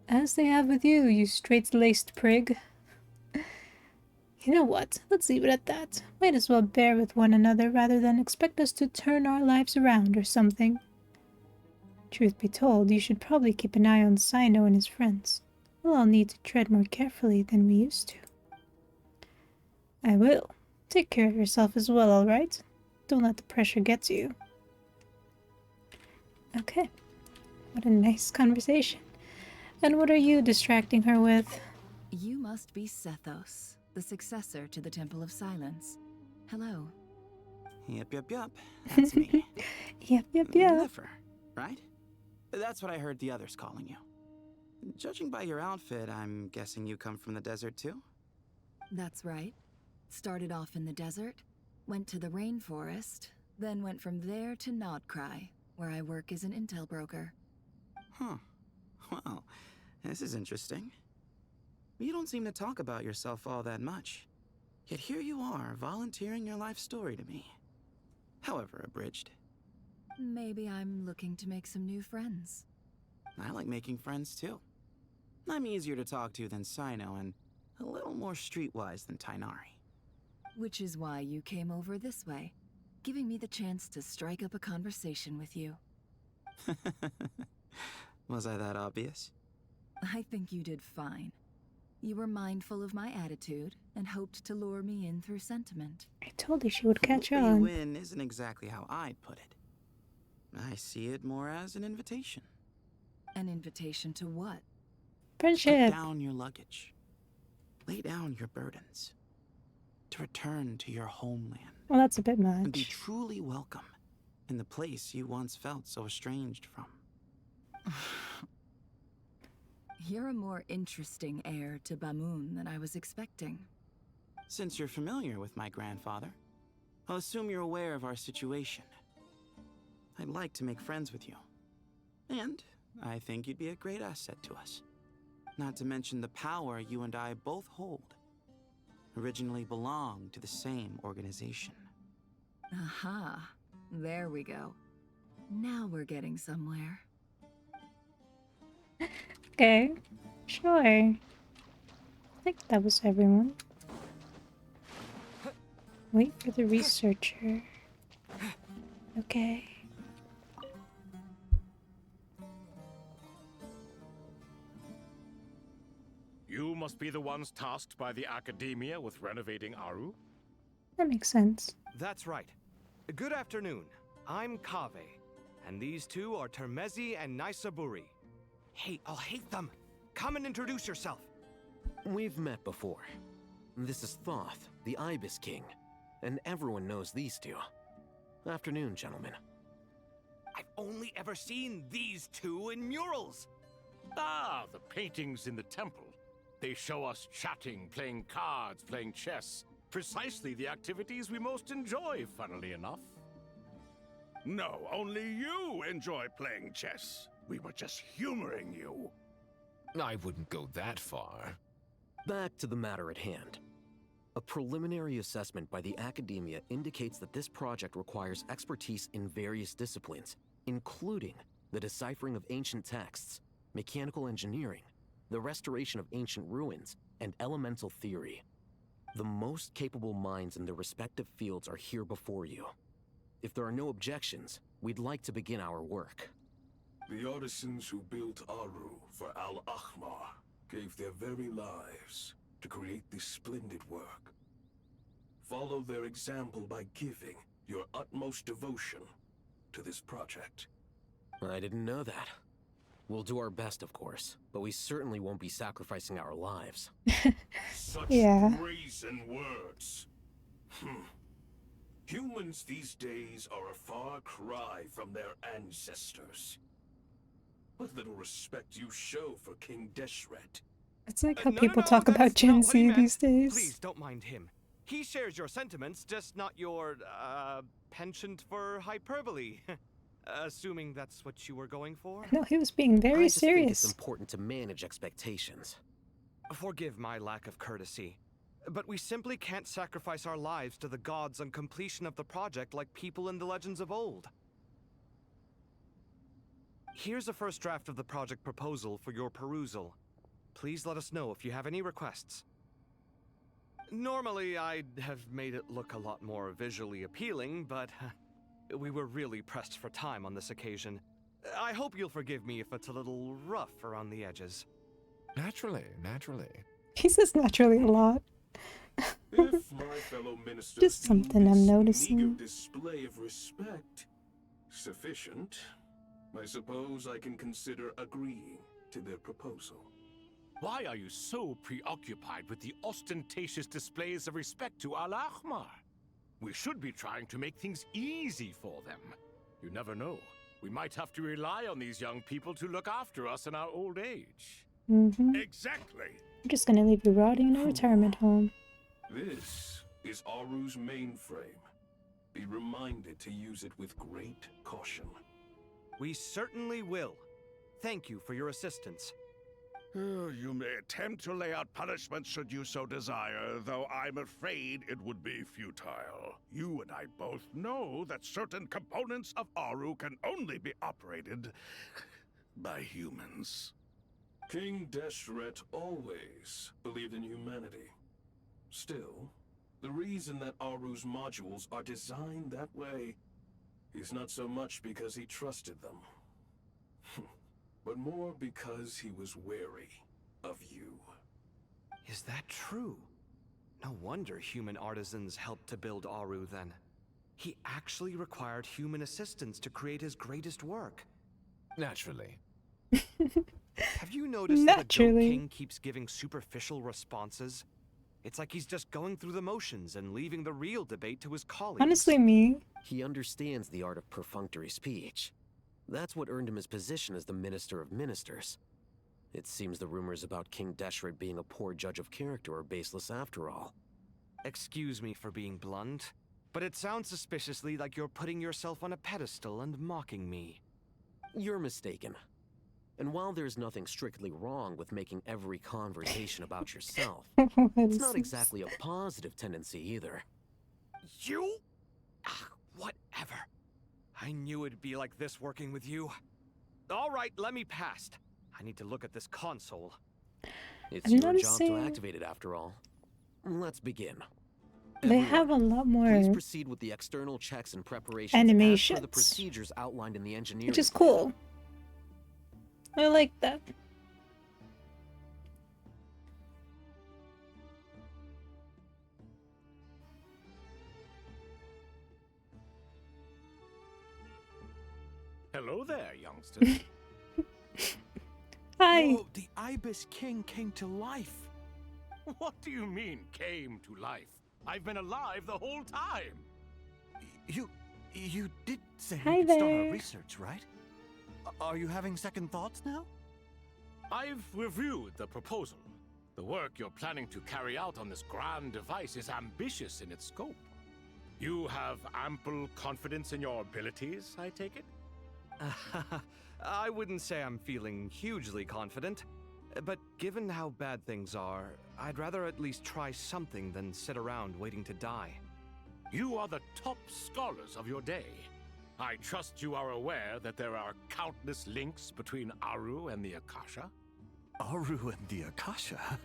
Speaker 1: As they have with you, you straight-laced prig. You know what, let's leave it at that. Might as well bear with one another rather than expect us to turn our lives around or something. Truth be told, you should probably keep an eye on Sino and his friends. We'll all need to tread more carefully than we used to. I will. Take care of yourself as well, alright? Don't let the pressure get to you. Okay. What a nice conversation. And what are you distracting her with?
Speaker 11: You must be Sethos, the successor to the Temple of Silence. Hello.
Speaker 15: Yep. That's me.
Speaker 1: Yep.
Speaker 15: Nefer, right? That's what I heard the others calling you. Judging by your outfit, I'm guessing you come from the desert too?
Speaker 11: That's right. Started off in the desert, went to the rainforest, then went from there to Nodcry, where I work as an intel broker.
Speaker 15: Huh. Well, this is interesting. You don't seem to talk about yourself all that much. Yet here you are, volunteering your life story to me. However abridged.
Speaker 11: Maybe I'm looking to make some new friends.
Speaker 15: I like making friends too. I'm easier to talk to than Sino and a little more streetwise than Tainari.
Speaker 11: Which is why you came over this way, giving me the chance to strike up a conversation with you.
Speaker 15: Was I that obvious?
Speaker 11: I think you did fine. You were mindful of my attitude and hoped to lure me in through sentiment.
Speaker 1: I told you she would catch
Speaker 15: Lure
Speaker 1: on.
Speaker 15: you in isn't exactly how I'd put it. I see it more as an invitation.
Speaker 11: An invitation to what?
Speaker 1: Friendship.
Speaker 15: Put down your luggage. Lay down your burdens. To return to your homeland.
Speaker 1: Well, that's a bit
Speaker 15: And be
Speaker 1: much.
Speaker 15: truly welcome in the place you once felt so estranged from.
Speaker 11: You're a more interesting heir to Bamun than I was expecting.
Speaker 15: Since you're familiar with my grandfather, I'll assume you're aware of our situation. I'd like to make friends with you. And I think you'd be a great asset to us. Not to mention the power you and I both hold. Originally belonged to the same organization.
Speaker 11: Aha, there we go. Now we're getting somewhere.
Speaker 1: Okay, sure. I think that was everyone. Wait for the researcher. Okay.
Speaker 13: You must be the ones tasked by the Academia with renovating Aru?
Speaker 1: That makes sense.
Speaker 5: That's right. Good afternoon. I'm Kaveh, and these two are Termezi and Naisaburi. Hey, I'll hate them. Come and introduce yourself.
Speaker 20: We've met before. This is Thoth, the Ibis King, and everyone knows these two. Afternoon, gentlemen.
Speaker 5: I've only ever seen these two in murals.
Speaker 13: Ah, the paintings in the temple. They show us chatting, playing cards, playing chess. Precisely the activities we most enjoy, funnily enough.
Speaker 3: No, only you enjoy playing chess. We were just humoring you.
Speaker 16: I wouldn't go that far.
Speaker 20: Back to the matter at hand. A preliminary assessment by the Academia indicates that this project requires expertise in various disciplines, including the deciphering of ancient texts, mechanical engineering, the restoration of ancient ruins, and elemental theory. The most capable minds in their respective fields are here before you. If there are no objections, we'd like to begin our work.
Speaker 14: The artisans who built Aru for Al-Ahmar gave their very lives to create this splendid work. Follow their example by giving your utmost devotion to this project.
Speaker 20: I didn't know that. We'll do our best, of course, but we certainly won't be sacrificing our lives.
Speaker 14: Such
Speaker 1: Yeah.
Speaker 14: brazen words. Humans these days are a far cry from their ancestors. What little respect you show for King Deshret.
Speaker 1: It's like how
Speaker 5: No,
Speaker 1: people
Speaker 5: no,
Speaker 1: talk
Speaker 5: that's
Speaker 1: about Gen
Speaker 5: not what he
Speaker 1: Z
Speaker 5: meant.
Speaker 1: these days.
Speaker 5: Please don't mind him. He shares your sentiments, just not your, penchant for hyperbole. Assuming that's what you were going for?
Speaker 1: No, he was being
Speaker 20: I
Speaker 1: very
Speaker 20: just think it's
Speaker 1: serious.
Speaker 20: important to manage expectations.
Speaker 5: Forgive my lack of courtesy, but we simply can't sacrifice our lives to the gods on completion of the project like people in the legends of old. Here's a first draft of the project proposal for your perusal. Please let us know if you have any requests. Normally, I'd have made it look a lot more visually appealing, but we were really pressed for time on this occasion. I hope you'll forgive me if it's a little rough around the edges.
Speaker 16: Naturally, naturally.
Speaker 1: He says naturally a lot.
Speaker 14: If my fellow ministers
Speaker 1: Just
Speaker 14: deem
Speaker 1: something I'm
Speaker 14: this
Speaker 1: noticing.
Speaker 14: meager display of respect sufficient, I suppose I can consider agreeing to their proposal.
Speaker 13: Why are you so preoccupied with the ostentatious displays of respect to Al-Ahmar? We should be trying to make things easy for them. You never know. We might have to rely on these young people to look after us in our old age.
Speaker 3: Exactly.
Speaker 1: I'm just gonna leave you rotting in a retirement home.
Speaker 14: This is Aru's mainframe. Be reminded to use it with great caution.
Speaker 5: We certainly will. Thank you for your assistance.
Speaker 3: You may attempt to lay out punishment should you so desire, though I'm afraid it would be futile. You and I both know that certain components of Aru can only be operated by humans.
Speaker 14: King Deshret always believed in humanity. Still, The reason that Aru's modules are designed that way is not so much because he trusted them, but more because he was wary of you.
Speaker 5: Is that true? No wonder human artisans helped to build Aru then. He actually required human assistance to create his greatest work.
Speaker 16: Naturally.
Speaker 5: Have you noticed that the Goat King keeps giving superficial responses? It's like he's just going through the motions and leaving the real debate to his colleagues.
Speaker 1: Honestly, me.
Speaker 20: He understands the art of perfunctory speech. That's what earned him his position as the Minister of Ministers. It seems the rumors about King Deshret being a poor judge of character are baseless after all.
Speaker 5: Excuse me for being blunt, but it sounds suspiciously like you're putting yourself on a pedestal and mocking me.
Speaker 20: You're mistaken. And while there's nothing strictly wrong with making every conversation about yourself, it's not exactly a positive tendency either.
Speaker 5: You? Whatever. I knew it'd be like this working with you. All right, let me past. I need to look at this console.
Speaker 20: It's your job to activate it after all. Let's begin.
Speaker 1: They have a lot more
Speaker 20: Please proceed with the external checks and preparations
Speaker 1: animations,
Speaker 20: as per the procedures outlined in the engineering,
Speaker 1: which is cool. I like that.
Speaker 13: Hello there, youngsters.
Speaker 1: Hi.
Speaker 13: Whoa, the Ibis King came to life. What do you mean, came to life? I've been alive the whole time.
Speaker 21: You did say
Speaker 1: Hi
Speaker 21: you could start
Speaker 1: there.
Speaker 21: our research, right? Are you having second thoughts now?
Speaker 13: I've reviewed the proposal. The work you're planning to carry out on this grand device is ambitious in its scope. You have ample confidence in your abilities, I take it?
Speaker 5: I wouldn't say I'm feeling hugely confident, but given how bad things are, I'd rather at least try something than sit around waiting to die.
Speaker 13: You are the top scholars of your day. I trust you are aware that there are countless links between Aru and the Akasha?
Speaker 21: Aru and the Akasha?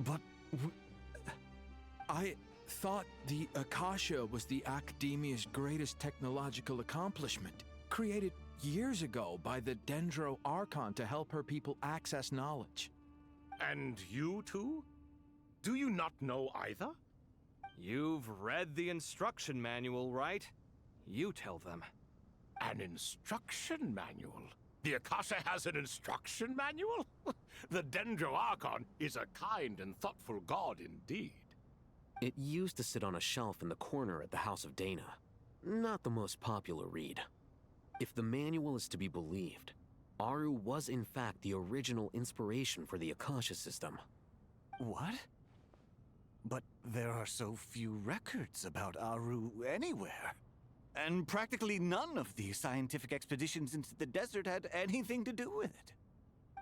Speaker 21: But...
Speaker 22: I thought the Akasha was the Academia's greatest technological accomplishment, created years ago by the Dendro Archon to help her people access knowledge.
Speaker 13: And you too? Do you not know either?
Speaker 5: You've read the instruction manual, right? You tell them.
Speaker 13: An instruction manual? The Akasha has an instruction manual? The Dendro Archon is a kind and thoughtful god indeed.
Speaker 20: It used to sit on a shelf in the corner at the House of Dana. Not the most popular read. If the manual is to be believed, Aru was in fact the original inspiration for the Akasha system.
Speaker 21: What? But there are so few records about Aru anywhere. And practically none of the scientific expeditions into the desert had anything to do with it.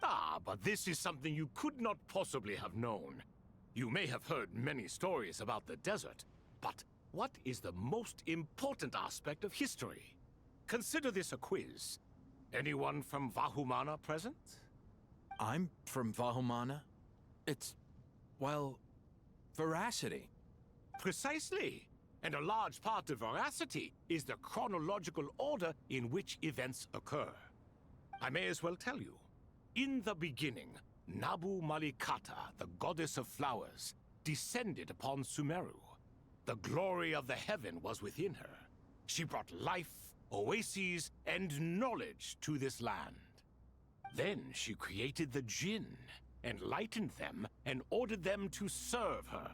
Speaker 13: Ah, but this is something you could not possibly have known. You may have heard many stories about the desert, but what is the most important aspect of history? Consider this a quiz. Anyone from Vahumana present?
Speaker 22: I'm from Vahumana. It's, well, veracity.
Speaker 13: Precisely. And a large part of veracity is the chronological order in which events occur. I may as well tell you. In the beginning, Nabu Malikata, the goddess of flowers, descended upon Sumeru. The glory of the heaven was within her. She brought life, oases, and knowledge to this land. Then she created the Jinn, enlightened them, and ordered them to serve her.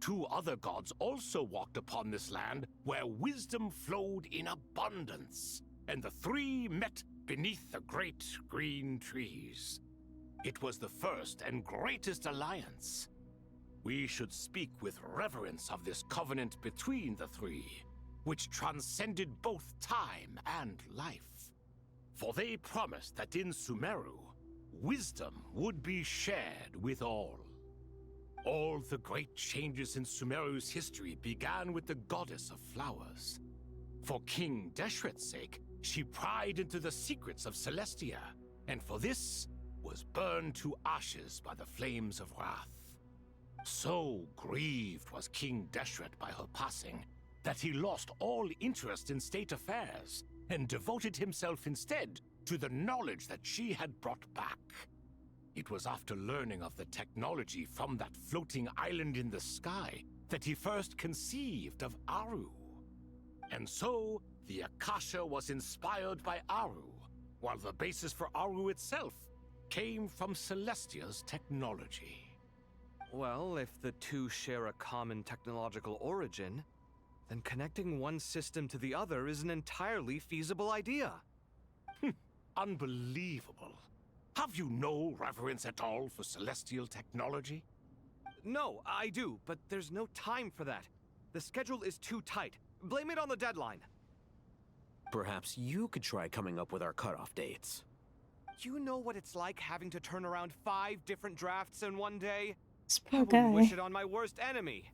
Speaker 13: Two other gods also walked upon this land where wisdom flowed in abundance, and the three met beneath the great green trees. It was the first and greatest alliance. We should speak with reverence of this covenant between the three, which transcended both time and life. For they promised that in Sumeru, wisdom would be shared with all. All the great changes in Sumeru's history began with the goddess of flowers. For King Deshret's sake, she pried into the secrets of Celestia, and for this was burned to ashes by the flames of wrath. So grieved was King Deshret by her passing that he lost all interest in state affairs and devoted himself instead to the knowledge that she had brought back. It was after learning of the technology from that floating island in the sky that he first conceived of Aru. And so, the Akasha was inspired by Aru, while the basis for Aru itself came from Celestia's technology.
Speaker 5: Well, if the two share a common technological origin, then connecting one system to the other is an entirely feasible idea.
Speaker 13: Unbelievable. Have you no reverence at all for celestial technology?
Speaker 5: No, I do, but there's no time for that. The schedule is too tight. Blame it on the deadline.
Speaker 20: Perhaps you could try coming up with our cutoff dates.
Speaker 5: You know what it's like having to turn around 5 different drafts in one day?
Speaker 1: This
Speaker 5: I
Speaker 1: poor
Speaker 5: wouldn't wish
Speaker 1: guy.
Speaker 5: it on my worst enemy.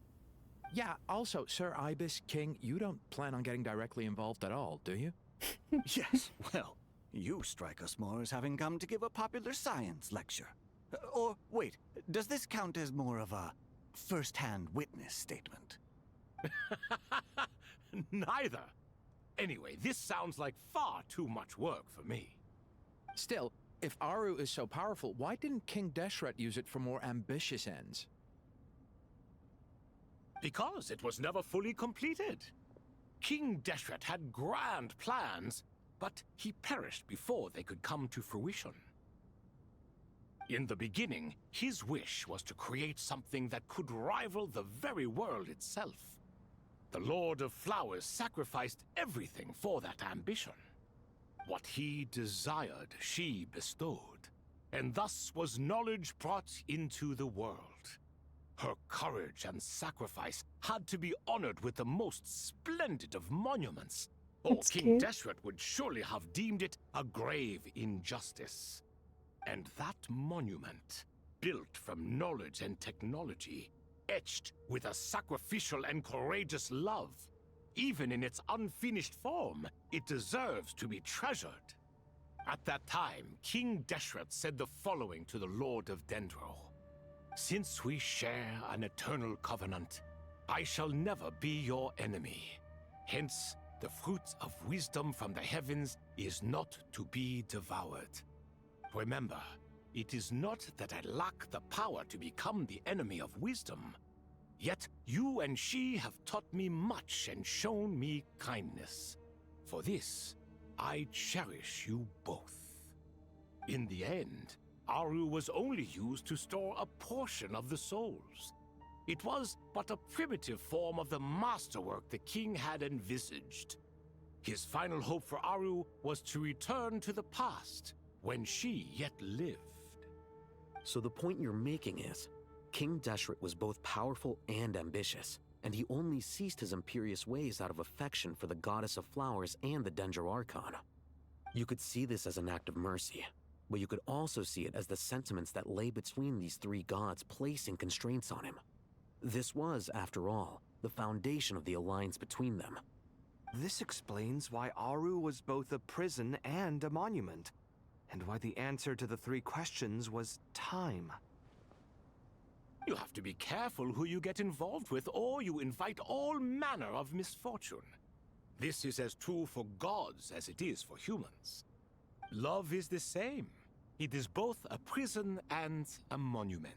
Speaker 22: Yeah, also, Sir Ibis King, you don't plan on getting directly involved at all, do you?
Speaker 21: Yes, well, you strike us more as having come to give a popular science lecture. Or, wait, does this count as more of a first-hand witness statement?
Speaker 13: Neither. Anyway, this sounds like far too much work for me.
Speaker 22: Still, if Aru is so powerful, why didn't King Deshret use it for more ambitious ends?
Speaker 13: Because it was never fully completed. King Deshret had grand plans, but he perished before they could come to fruition. In the beginning, his wish was to create something that could rival the very world itself. The Lord of Flowers sacrificed everything for that ambition. What he desired, she bestowed, and thus was knowledge brought into the world. Her courage and sacrifice had to be honored with the most splendid of monuments, or
Speaker 1: That's
Speaker 13: King
Speaker 1: cute.
Speaker 13: Deshret would surely have deemed it a grave injustice. And that monument, built from knowledge and technology, etched with a sacrificial and courageous love, even in its unfinished form, it deserves to be treasured. At that time, King Deshret said the following to the Lord of Dendro. Since we share an eternal covenant, I shall never be your enemy. Hence, the fruit of wisdom from the heavens is not to be devoured. Remember, it is not that I lack the power to become the enemy of wisdom. Yet you and she have taught me much and shown me kindness. For this, I cherish you both. In the end, Aru was only used to store a portion of the souls. It was but a primitive form of the masterwork the king had envisaged. His final hope for Aru was to return to the past, when she yet lived.
Speaker 20: So the point you're making is, King Deshret was both powerful and ambitious, and he only ceased his imperious ways out of affection for the Goddess of Flowers and the Dendro Archon. You could see this as an act of mercy, but you could also see it as the sentiments that lay between these three gods placing constraints on him. This was, after all, the foundation of the alliance between them.
Speaker 5: This explains why Aru was both a prison and a monument, and why the answer to the 3 questions was time.
Speaker 13: You have to be careful who you get involved with, or you invite all manner of misfortune. This is as true for gods as it is for humans. Love is the same. It is both a prison and a monument.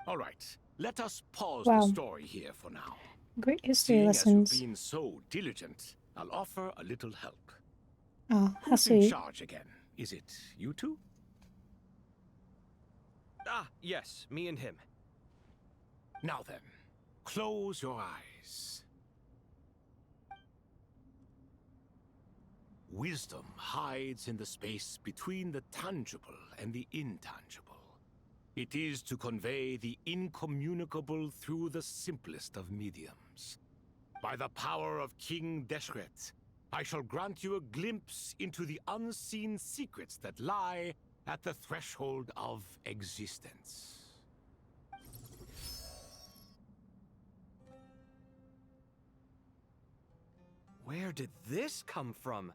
Speaker 13: All right, let us pause
Speaker 1: Wow.
Speaker 13: the story here for now.
Speaker 1: Great history
Speaker 13: Seeing
Speaker 1: lessons.
Speaker 13: as you've been so diligent, I'll offer a little help.
Speaker 1: Oh, how
Speaker 13: Who's in
Speaker 1: sweet.
Speaker 13: charge again? Is it you two?
Speaker 5: Ah, yes, me and him.
Speaker 13: Now then, close your eyes. Wisdom hides in the space between the tangible and the intangible. It is to convey the incommunicable through the simplest of mediums. By the power of King Deshret, I shall grant you a glimpse into the unseen secrets that lie at the threshold of existence.
Speaker 5: Where did this come from?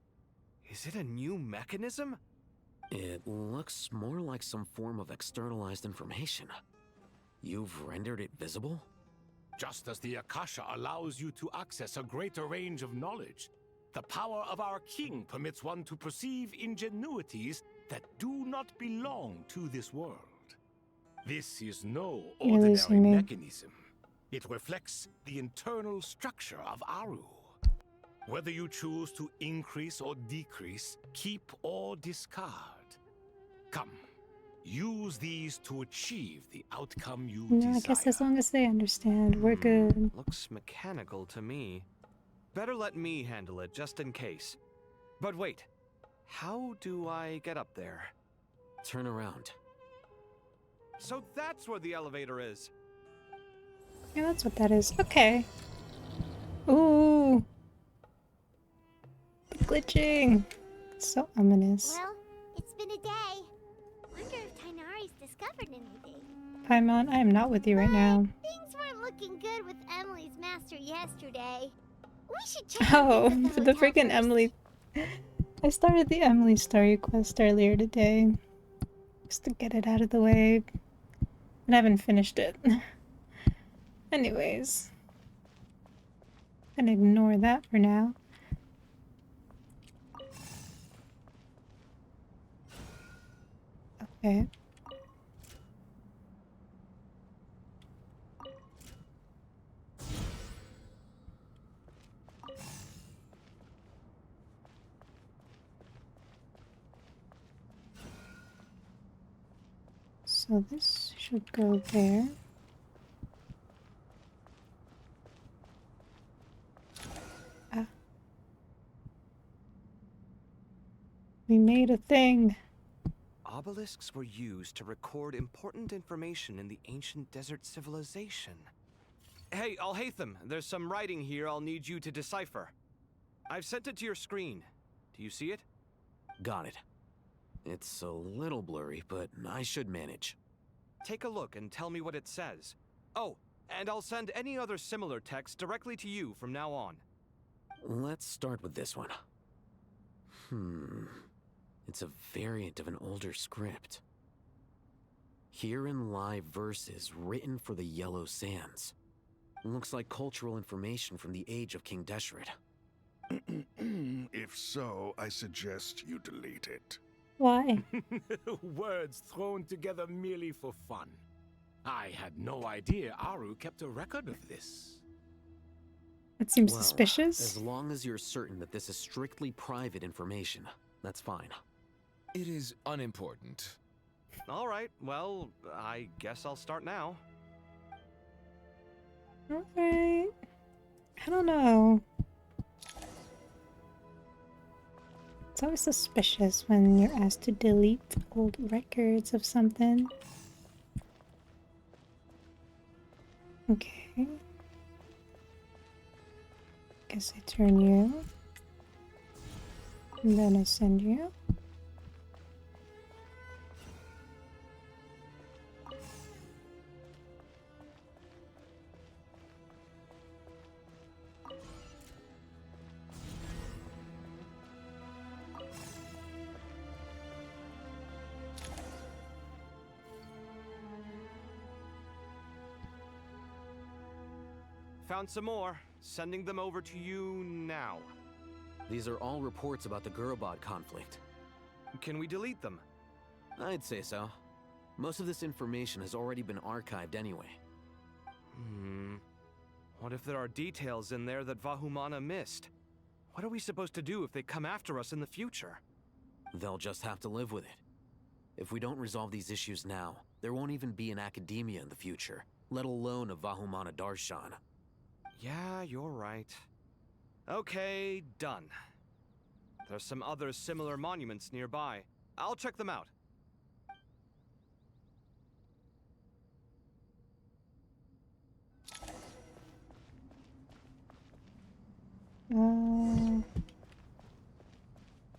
Speaker 5: Is it a new mechanism?
Speaker 20: It looks more like some form of externalized information. You've rendered it visible?
Speaker 13: Just as the Akasha allows you to access a greater range of knowledge, the power of our king permits one to perceive ingenuities that do not belong to this world. This is no
Speaker 1: You're
Speaker 13: ordinary
Speaker 1: losing me.
Speaker 13: mechanism. It reflects the internal structure of Aru. Whether you choose to increase or decrease, keep or discard. Come, use these to achieve the outcome you
Speaker 1: No, I
Speaker 13: desire.
Speaker 1: guess as long as they understand, we're good.
Speaker 5: Looks mechanical to me. Better let me handle it, just in case. But wait, how do I get up there?
Speaker 20: Turn around.
Speaker 5: So that's where the elevator is.
Speaker 1: Yeah, that's what that is. Okay. Ooh. The glitching. So ominous.
Speaker 6: Well, it's been a day. Wonder if Tainari's discovered anything.
Speaker 1: Paimon, I am not with you right now.
Speaker 6: Things weren't looking good with Emily's master yesterday. We should check
Speaker 1: Oh,
Speaker 6: in at
Speaker 1: the
Speaker 6: hotel
Speaker 1: freaking
Speaker 6: first.
Speaker 1: Emily. I started the Emily story quest earlier today. Just to get it out of the way. But I haven't finished it. Anyways. Gonna ignore that for now. Okay. So this should go there. Ah. We made a thing.
Speaker 5: Obelisks were used to record important information in the ancient desert civilization. Hey, Alhaitham, there's some writing here I'll need you to decipher. I've sent it to your screen. Do you see it?
Speaker 20: Got it. It's a little blurry, but I should manage.
Speaker 5: Take a look and tell me what it says. Oh, and I'll send any other similar text directly to you from now on.
Speaker 20: Let's start with this one. It's a variant of an older script. Herein lie verses written for the Yellow Sands. Looks like cultural information from the age of King Deshret.
Speaker 2: If so, I suggest you delete it.
Speaker 1: Why?
Speaker 13: Words thrown together merely for fun. I had no idea Aru kept a record of this.
Speaker 1: That seems
Speaker 20: Well,
Speaker 1: suspicious.
Speaker 20: As long as you're certain that this is strictly private information, that's fine.
Speaker 16: It is unimportant.
Speaker 5: All right, well, I guess I'll start now.
Speaker 1: Alright. I don't know. It's always suspicious when you're asked to delete old records of something. Okay. Guess I turn you. And then I send you.
Speaker 5: Found some more. Sending them over to you now.
Speaker 20: These are all reports about the Gurubad conflict.
Speaker 5: Can we delete them?
Speaker 20: I'd say so. Most of this information has already been archived anyway.
Speaker 5: What if there are details in there that Vahumana missed? What are we supposed to do if they come after us in the future?
Speaker 20: They'll just have to live with it. If we don't resolve these issues now, there won't even be an academia in the future, let alone a Vahumana Darshan.
Speaker 5: Yeah, you're right. Okay, done. There's some other similar monuments nearby. I'll check them out.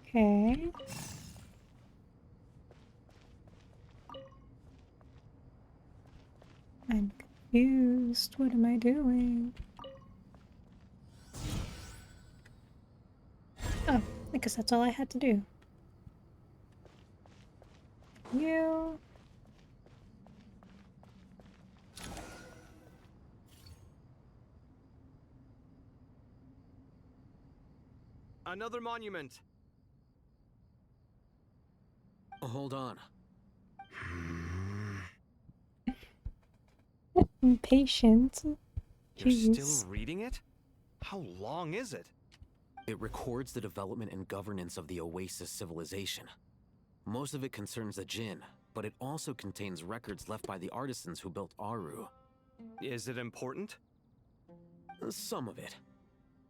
Speaker 1: Okay. I'm confused. What am I doing? Oh, I guess that's all I had to do. You.
Speaker 5: Another monument.
Speaker 20: Hold on.
Speaker 1: Impatient.
Speaker 5: You're
Speaker 1: Jeez.
Speaker 5: still reading it? How long is it?
Speaker 20: It records the development and governance of the Oasis civilization. Most of it concerns the Jinn, but it also contains records left by the artisans who built Aru.
Speaker 5: Is it important?
Speaker 20: Some of it.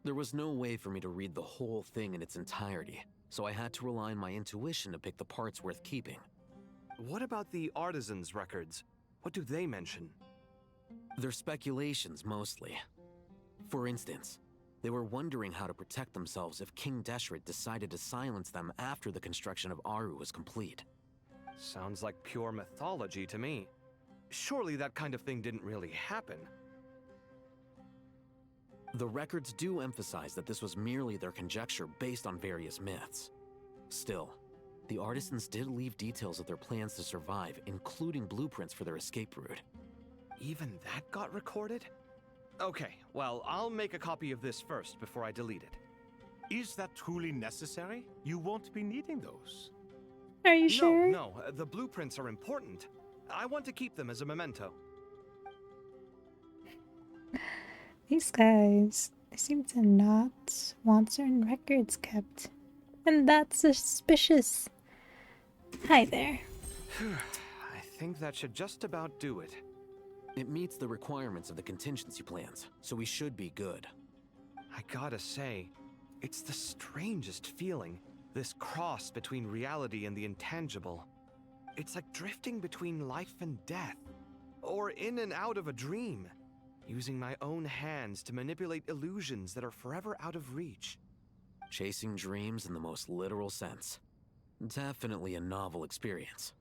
Speaker 20: There was no way for me to read the whole thing in its entirety, so I had to rely on my intuition to pick the parts worth keeping.
Speaker 5: What about the artisans' records? What do they mention?
Speaker 20: They're speculations, mostly. For instance, they were wondering how to protect themselves if King Deshret decided to silence them after the construction of Aru was complete.
Speaker 5: Sounds like pure mythology to me. Surely that kind of thing didn't really happen.
Speaker 20: The records do emphasize that this was merely their conjecture based on various myths. Still, the artisans did leave details of their plans to survive, including blueprints for their escape route.
Speaker 5: Even that got recorded? Okay, well, I'll make a copy of this first before I delete it.
Speaker 13: Is that truly necessary? You won't be needing those.
Speaker 1: Are you sure?
Speaker 5: No, the blueprints are important. I want to keep them as a memento.
Speaker 1: These guys, they seem to not want certain records kept. And that's suspicious. Hi there.
Speaker 5: I think that should just about do it.
Speaker 20: It meets the requirements of the contingency plans, so we should be good.
Speaker 5: I gotta say, it's the strangest feeling, this cross between reality and the intangible. It's like drifting between life and death, or in and out of a dream, using my own hands to manipulate illusions that are forever out of reach.
Speaker 20: Chasing dreams in the most literal sense. Definitely a novel experience.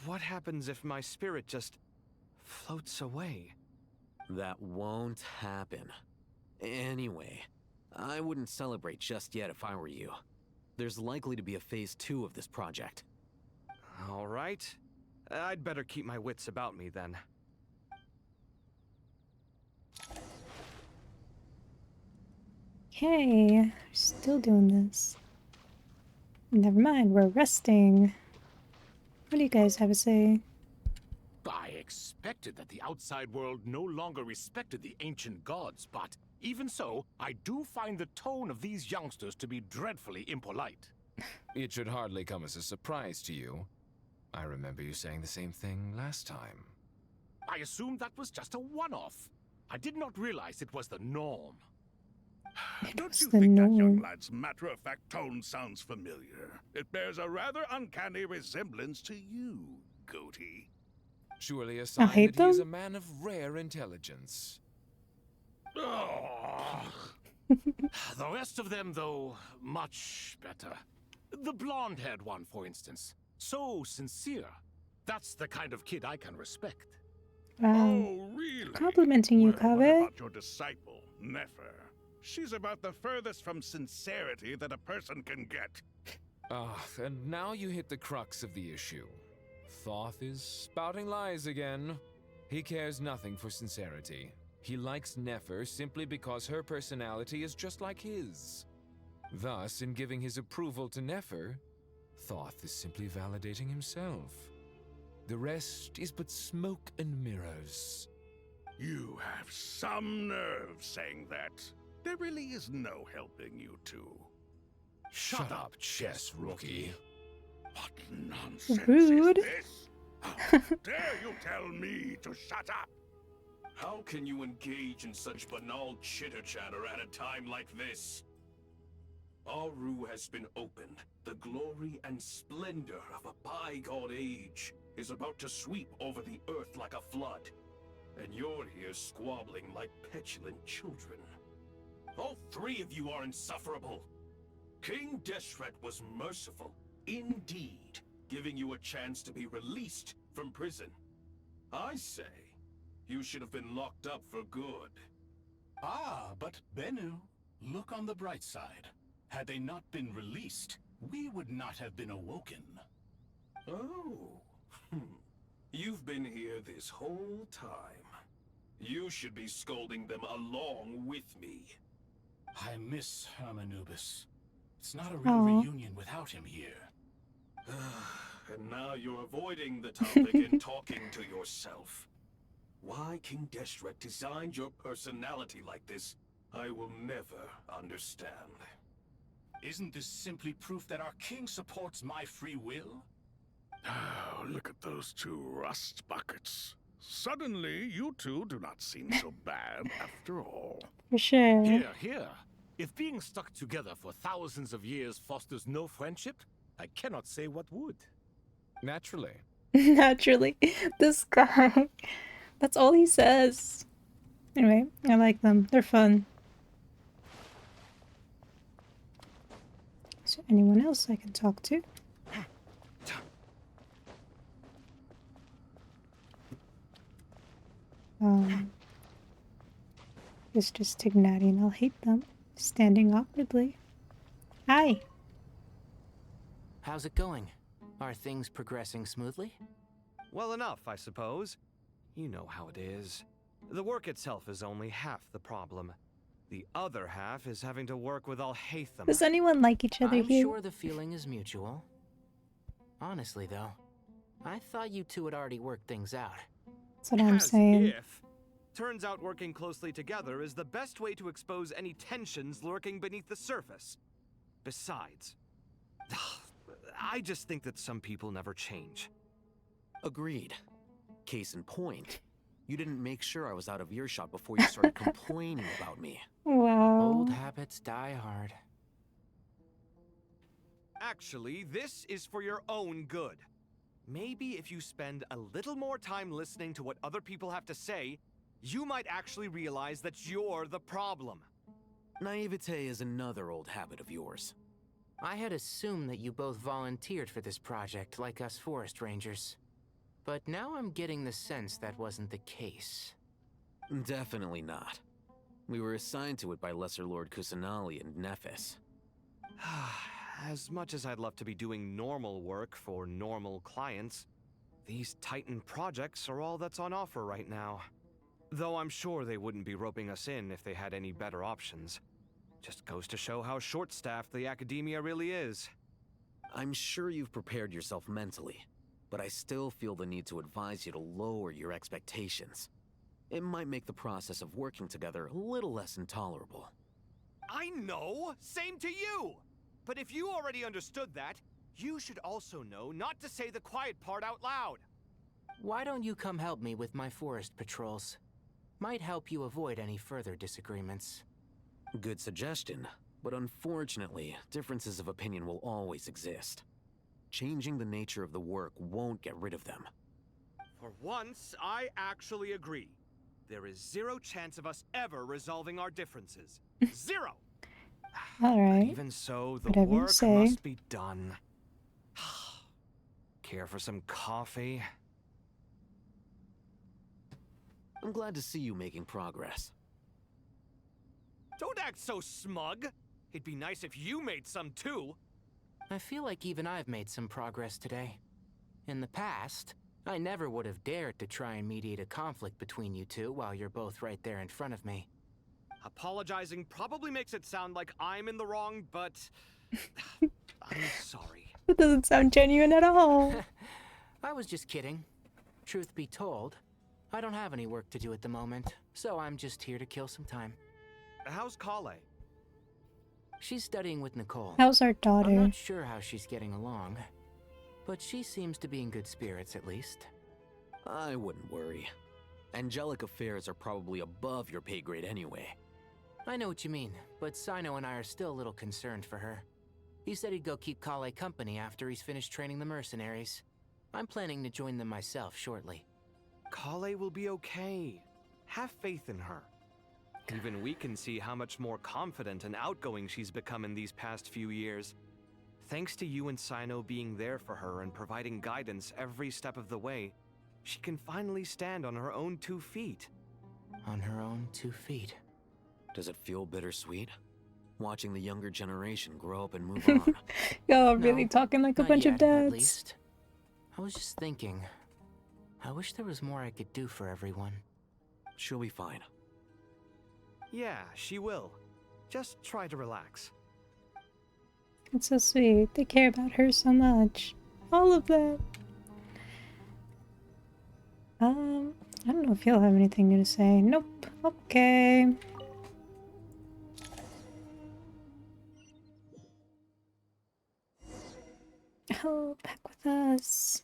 Speaker 5: What happens if my spirit just floats away?
Speaker 20: That won't happen. Anyway, I wouldn't celebrate just yet if I were you. There's likely to be a phase 2 of this project.
Speaker 5: All right. I'd better keep my wits about me then.
Speaker 1: Okay, we're still doing this. Never mind, we're resting. What do you guys have to say?
Speaker 13: I expected that the outside world no longer respected the ancient gods, but even so, I do find the tone of these youngsters to be dreadfully impolite.
Speaker 16: It should hardly come as a surprise to you. I remember you saying the same thing last time.
Speaker 13: I assumed that was just a one-off. I did not realize it was the norm.
Speaker 2: Don't you think that young lad's matter-of-fact tone sounds familiar? It bears a rather uncanny resemblance to you, Goatee.
Speaker 16: Surely a sign that he is a man of rare intelligence.
Speaker 13: The rest of them, though, much better. The blonde-haired one, for instance. So sincere. That's the kind of kid I can respect.
Speaker 2: Oh, really?
Speaker 1: Complimenting you,
Speaker 2: Well, what
Speaker 1: Kaveh.
Speaker 2: about your disciple, Nefer? She's about the furthest from sincerity that a person can get.
Speaker 16: Ah, and now you hit the crux of the issue. Thoth is spouting lies again. He cares nothing for sincerity. He likes Nefer simply because her personality is just like his. Thus, in giving his approval to Nefer, Thoth is simply validating himself. The rest is but smoke and mirrors.
Speaker 2: You have some nerve saying that. There really is no helping you two.
Speaker 13: Shut up, chess rookie.
Speaker 2: What nonsense
Speaker 1: Rude.
Speaker 2: is this? How dare you tell me to shut up?
Speaker 14: How can you engage in such banal chitter-chatter at a time like this? Aru has been opened. The glory and splendor of a bygone age is about to sweep over the earth like a flood. And you're here squabbling like petulant children. All three of you are insufferable. King Deshret was merciful, indeed, giving you a chance to be released from prison. I say, you should have been locked up for good.
Speaker 10: Ah, but Bennu, look on the bright side. Had they not been released, we would not have been awoken.
Speaker 14: Oh. You've been here this whole time. You should be scolding them along with me.
Speaker 10: I miss Hermanubis. It's not a real
Speaker 1: Aw.
Speaker 10: reunion without him here.
Speaker 14: And now you're avoiding the topic and talking to yourself. Why King Deshret designed your personality like this, I will never understand.
Speaker 10: Isn't this simply proof that our king supports my free will?
Speaker 2: Oh, look at those two rust buckets. Suddenly, you two do not seem so bad after all.
Speaker 1: For sure.
Speaker 13: Here, here. If being stuck together for thousands of years fosters no friendship, I cannot say what would.
Speaker 16: Naturally.
Speaker 1: Naturally. This guy. That's all he says. Anyway, I like them. They're fun. Is there anyone else I can talk to? It's just Tignati and I'll hate them. Standing awkwardly. Hi.
Speaker 7: How's it going? Are things progressing smoothly?
Speaker 5: Well enough, I suppose. You know how it is. The work itself is only half the problem. The other half is having to work with Al-Haytham.
Speaker 1: Does anyone like each other
Speaker 7: I'm
Speaker 1: here?
Speaker 7: sure the feeling is mutual. Honestly, though, I thought you two had already worked things out.
Speaker 1: That's what I'm saying.
Speaker 5: If. Turns out working closely together is the best way to expose any tensions lurking beneath the surface. Besides, I just think that some people never change.
Speaker 20: Agreed. Case in point, you didn't make sure I was out of earshot before you started complaining about me.
Speaker 1: Wow.
Speaker 7: Old habits die hard.
Speaker 5: Actually, this is for your own good. Maybe if you spend a little more time listening to what other people have to say, you might actually realize that you're the problem.
Speaker 20: Naivete is another old habit of yours.
Speaker 7: I had assumed that you both volunteered for this project like us forest rangers. But now I'm getting the sense that wasn't the case.
Speaker 20: Definitely not. We were assigned to it by Lesser Lord Kusanali and Nephis.
Speaker 5: As much as I'd love to be doing normal work for normal clients, these Titan projects are all that's on offer right now. Though I'm sure they wouldn't be roping us in if they had any better options. Just goes to show how short-staffed the academia really is.
Speaker 20: I'm sure you've prepared yourself mentally, but I still feel the need to advise you to lower your expectations. It might make the process of working together a little less intolerable.
Speaker 5: I know! Same to you! But if you already understood that, you should also know not to say the quiet part out loud.
Speaker 7: Why don't you come help me with my forest patrols? Might help you avoid any further disagreements.
Speaker 20: Good suggestion, but unfortunately, differences of opinion will always exist. Changing the nature of the work won't get rid of them.
Speaker 5: For once, I actually agree. There is zero chance of us ever resolving our differences. Zero!
Speaker 1: Alright.
Speaker 5: But even so, the
Speaker 1: Whatever you
Speaker 5: work
Speaker 1: say.
Speaker 5: must be done. Care for some coffee?
Speaker 20: I'm glad to see you making progress.
Speaker 5: Don't act so smug! It'd be nice if you made some too!
Speaker 7: I feel like even I've made some progress today. In the past, I never would have dared to try and mediate a conflict between you two while you're both right there in front of me.
Speaker 5: Apologizing probably makes it sound like I'm in the wrong, but I'm sorry.
Speaker 1: That doesn't sound genuine at all.
Speaker 7: I was just kidding. Truth be told, I don't have any work to do at the moment, so I'm just here to kill some time.
Speaker 5: How's Kale?
Speaker 7: She's studying with Nicole.
Speaker 1: How's our daughter?
Speaker 7: I'm not sure how she's getting along, but she seems to be in good spirits at least.
Speaker 20: I wouldn't worry. Angelic affairs are probably above your pay grade anyway.
Speaker 7: I know what you mean, but Sino and I are still a little concerned for her. He said he'd go keep Kale company after he's finished training the mercenaries. I'm planning to join them myself shortly.
Speaker 5: Kale will be okay. Have faith in her. Even we can see how much more confident and outgoing she's become in these past few years. Thanks to you and Sino being there for her and providing guidance every step of the way, she can finally stand on her own 2 feet.
Speaker 7: On her own 2 feet.
Speaker 20: Does it feel bittersweet? Watching the younger generation grow up and move on.
Speaker 1: Y'all really talking like a
Speaker 7: Not
Speaker 1: bunch
Speaker 7: yet,
Speaker 1: of dads.
Speaker 7: At least. I was just thinking, I wish there was more I could do for everyone.
Speaker 20: She'll be fine.
Speaker 5: Yeah, she will. Just try to relax.
Speaker 1: It's so sweet. They care about her so much. All of them. I don't know if he'll have anything new to say. Nope. Okay. Oh, back with us.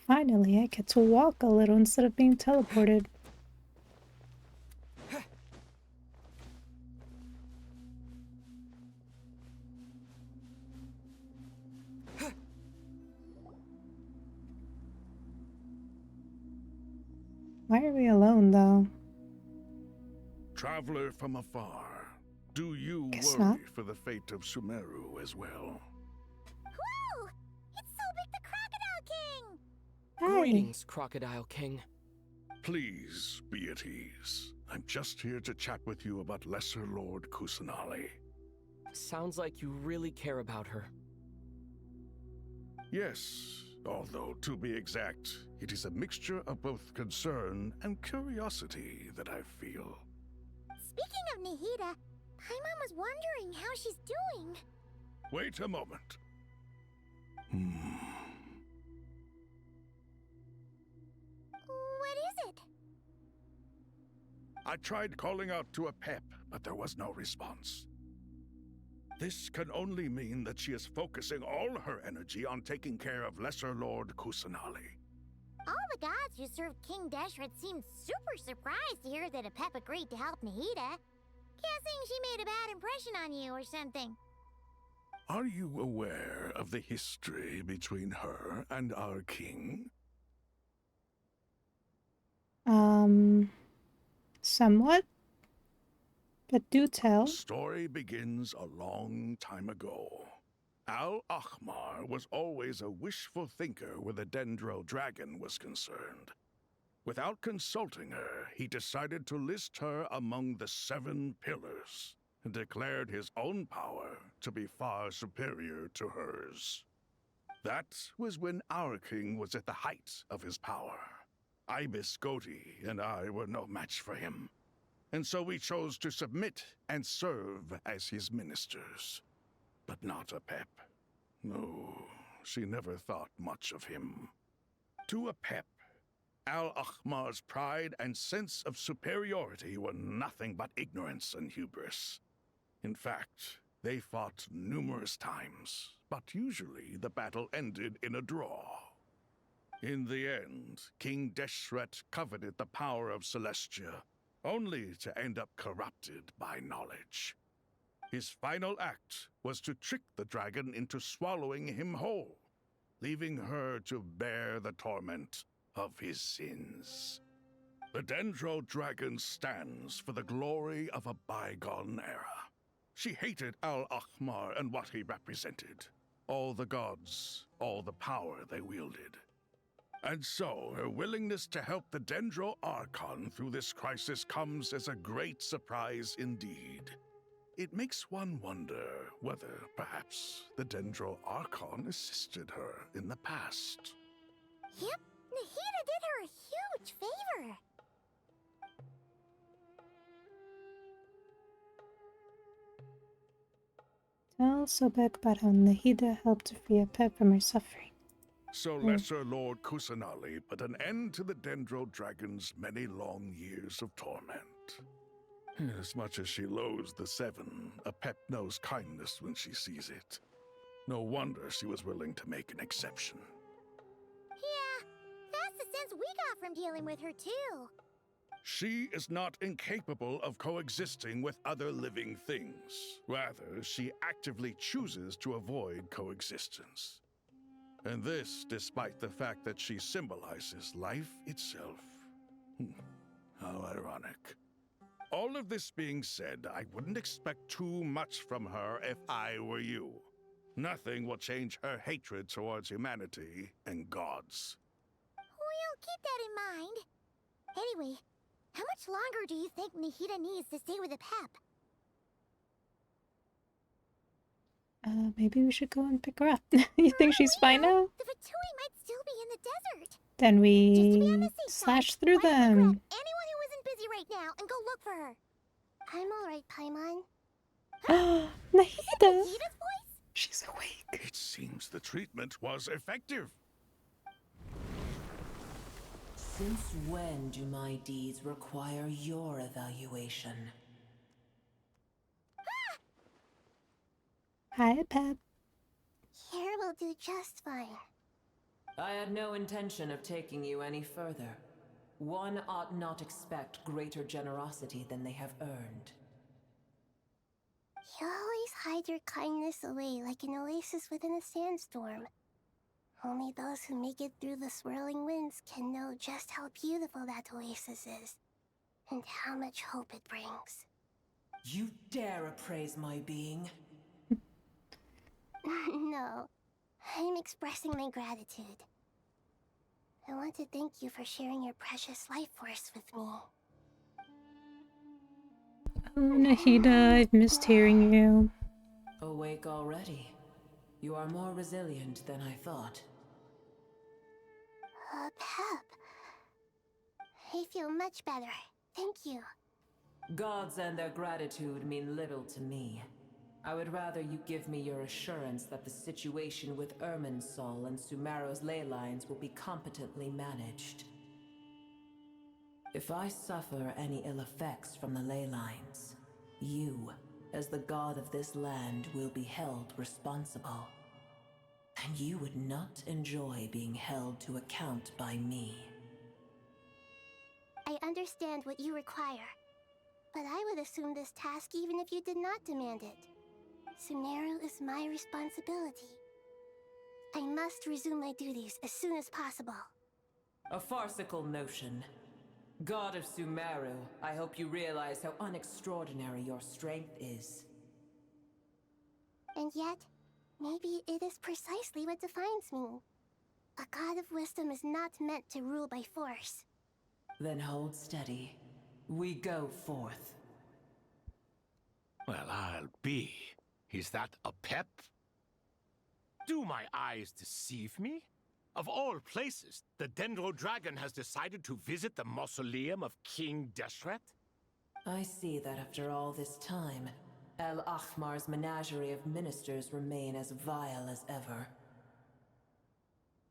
Speaker 1: Finally, I get to walk a little instead of being teleported. Why are we alone, though?
Speaker 2: Traveler from afar, do you
Speaker 1: Guess
Speaker 2: worry
Speaker 1: not.
Speaker 2: for the fate of Sumeru as well?
Speaker 4: Whoa! It's Sobek the Crocodile King!
Speaker 1: Hi.
Speaker 19: Greetings, Crocodile King.
Speaker 2: Please be at ease. I'm just here to chat with you about Lesser Lord Kusanali.
Speaker 19: Sounds like you really care about her.
Speaker 2: Yes, although to be exact, it is a mixture of both concern and curiosity that I feel.
Speaker 6: Speaking of Nahida, Paimon was wondering how she's doing.
Speaker 2: Wait a moment.
Speaker 6: What is it?
Speaker 2: I tried calling out to a pep, but there was no response. This can only mean that she is focusing all her energy on taking care of Lesser Lord Kusanali.
Speaker 6: All the gods who served King Deshret seemed super surprised to hear that a pep agreed to help Nahida. Guessing she made a bad impression on you or something.
Speaker 2: Are you aware of the history between her and our king?
Speaker 1: Somewhat. But do tell.
Speaker 2: The story begins a long time ago. Al-Ahmar was always a wishful thinker where the Dendro dragon was concerned. Without consulting her, he decided to list her among the 7 pillars and declared his own power to be far superior to hers. That was when our king was at the height of his power. Ibis Goti and I were no match for him, and so we chose to submit and serve as his ministers. But not a pep. No, she never thought much of him. To a pep, Al-Ahmar's pride and sense of superiority were nothing but ignorance and hubris. In fact, they fought numerous times, but usually the battle ended in a draw. In the end, King Deshret coveted the power of Celestia, only to end up corrupted by knowledge. His final act was to trick the dragon into swallowing him whole, leaving her to bear the torment of his sins. The Dendro dragon stands for the glory of a bygone era. She hated Al-Ahmar and what he represented. All the gods, all the power they wielded. And so, her willingness to help the Dendro Archon through this crisis comes as a great surprise indeed. It makes one wonder whether, perhaps, the Dendro Archon assisted her in the past.
Speaker 6: Yep, Nahida did her a huge favor.
Speaker 1: Tell Sobek about how Nahida helped to free a pet from her suffering.
Speaker 2: So Lesser Lord Kusanali put an end to the Dendro Dragon's many long years of torment. As much as she loathes the 7, a pep knows kindness when she sees it. No wonder she was willing to make an exception.
Speaker 6: Yeah, that's the sense we got from dealing with her too.
Speaker 2: She is not incapable of coexisting with other living things. Rather, she actively chooses to avoid coexistence. And this despite the fact that she symbolizes life itself. How ironic. All of this being said, I wouldn't expect too much from her if I were you. Nothing will change her hatred towards humanity and gods.
Speaker 6: We'll keep that in mind. Anyway, how much longer do you think Nahida needs to stay with the pep?
Speaker 1: Maybe we should go and pick her up. You think she's fine now?
Speaker 6: The Fatui might still be in the desert.
Speaker 1: Then we
Speaker 6: Just to be on the safe
Speaker 1: slash
Speaker 6: side,
Speaker 1: through
Speaker 6: why don't we
Speaker 1: them.
Speaker 6: grab anyone who isn't busy right now and go look for her? I'm alright, Paimon.
Speaker 1: Nahida!
Speaker 6: Nahida's voice?
Speaker 1: She's awake.
Speaker 2: It seems the treatment was effective.
Speaker 17: Since when do my deeds require your evaluation?
Speaker 1: Hi, Pep.
Speaker 6: Here will do just fine.
Speaker 17: I had no intention of taking you any further. One ought not expect greater generosity than they have earned.
Speaker 6: You always hide your kindness away like an oasis within a sandstorm. Only those who make it through the swirling winds can know just how beautiful that oasis is, and how much hope it brings.
Speaker 17: You dare appraise my being?
Speaker 6: No, I'm expressing my gratitude. I want to thank you for sharing your precious life force with me.
Speaker 1: Oh, Nahida, I've missed hearing you.
Speaker 17: Awake already. You are more resilient than I thought.
Speaker 6: Pep. I feel much better. Thank you.
Speaker 17: Gods and their gratitude mean little to me. I would rather you give me your assurance that the situation with Irminsul and Sumeru's ley lines will be competently managed. If I suffer any ill effects from the ley lines, you, as the god of this land, will be held responsible. And you would not enjoy being held to account by me.
Speaker 6: I understand what you require, but I would assume this task even if you did not demand it. Sumeru is my responsibility. I must resume my duties as soon as possible.
Speaker 17: A farcical notion. God of Sumeru, I hope you realize how unextraordinary your strength is.
Speaker 6: And yet, maybe it is precisely what defines me. A god of wisdom is not meant to rule by force.
Speaker 17: Then hold steady. We go forth.
Speaker 13: Well, I'll be. Is that a pep? Do my eyes deceive me? Of all places, the Dendro Dragon has decided to visit the mausoleum of King Deshret?
Speaker 17: I see that after all this time, El Ahmar's menagerie of ministers remain as vile as ever.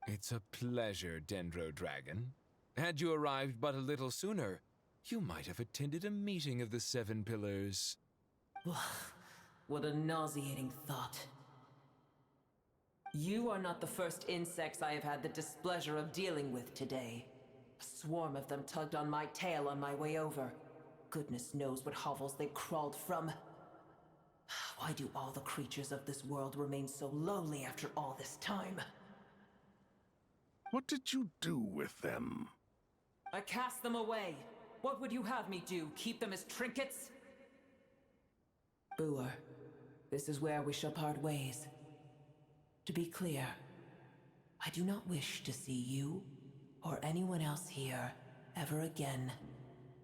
Speaker 16: It's a pleasure, Dendro Dragon. Had you arrived but a little sooner, you might have attended a meeting of the Seven Pillars.
Speaker 17: What a nauseating thought. You are not the first insects I have had the displeasure of dealing with today. A swarm of them tugged on my tail on my way over. Goodness knows what hovels they crawled from. Why do all the creatures of this world remain so lowly after all this time?
Speaker 2: What did you do with them?
Speaker 17: I cast them away. What would you have me do? Keep them as trinkets? Boer, this is where we shall part ways. To be clear, I do not wish to see you or anyone else here ever again,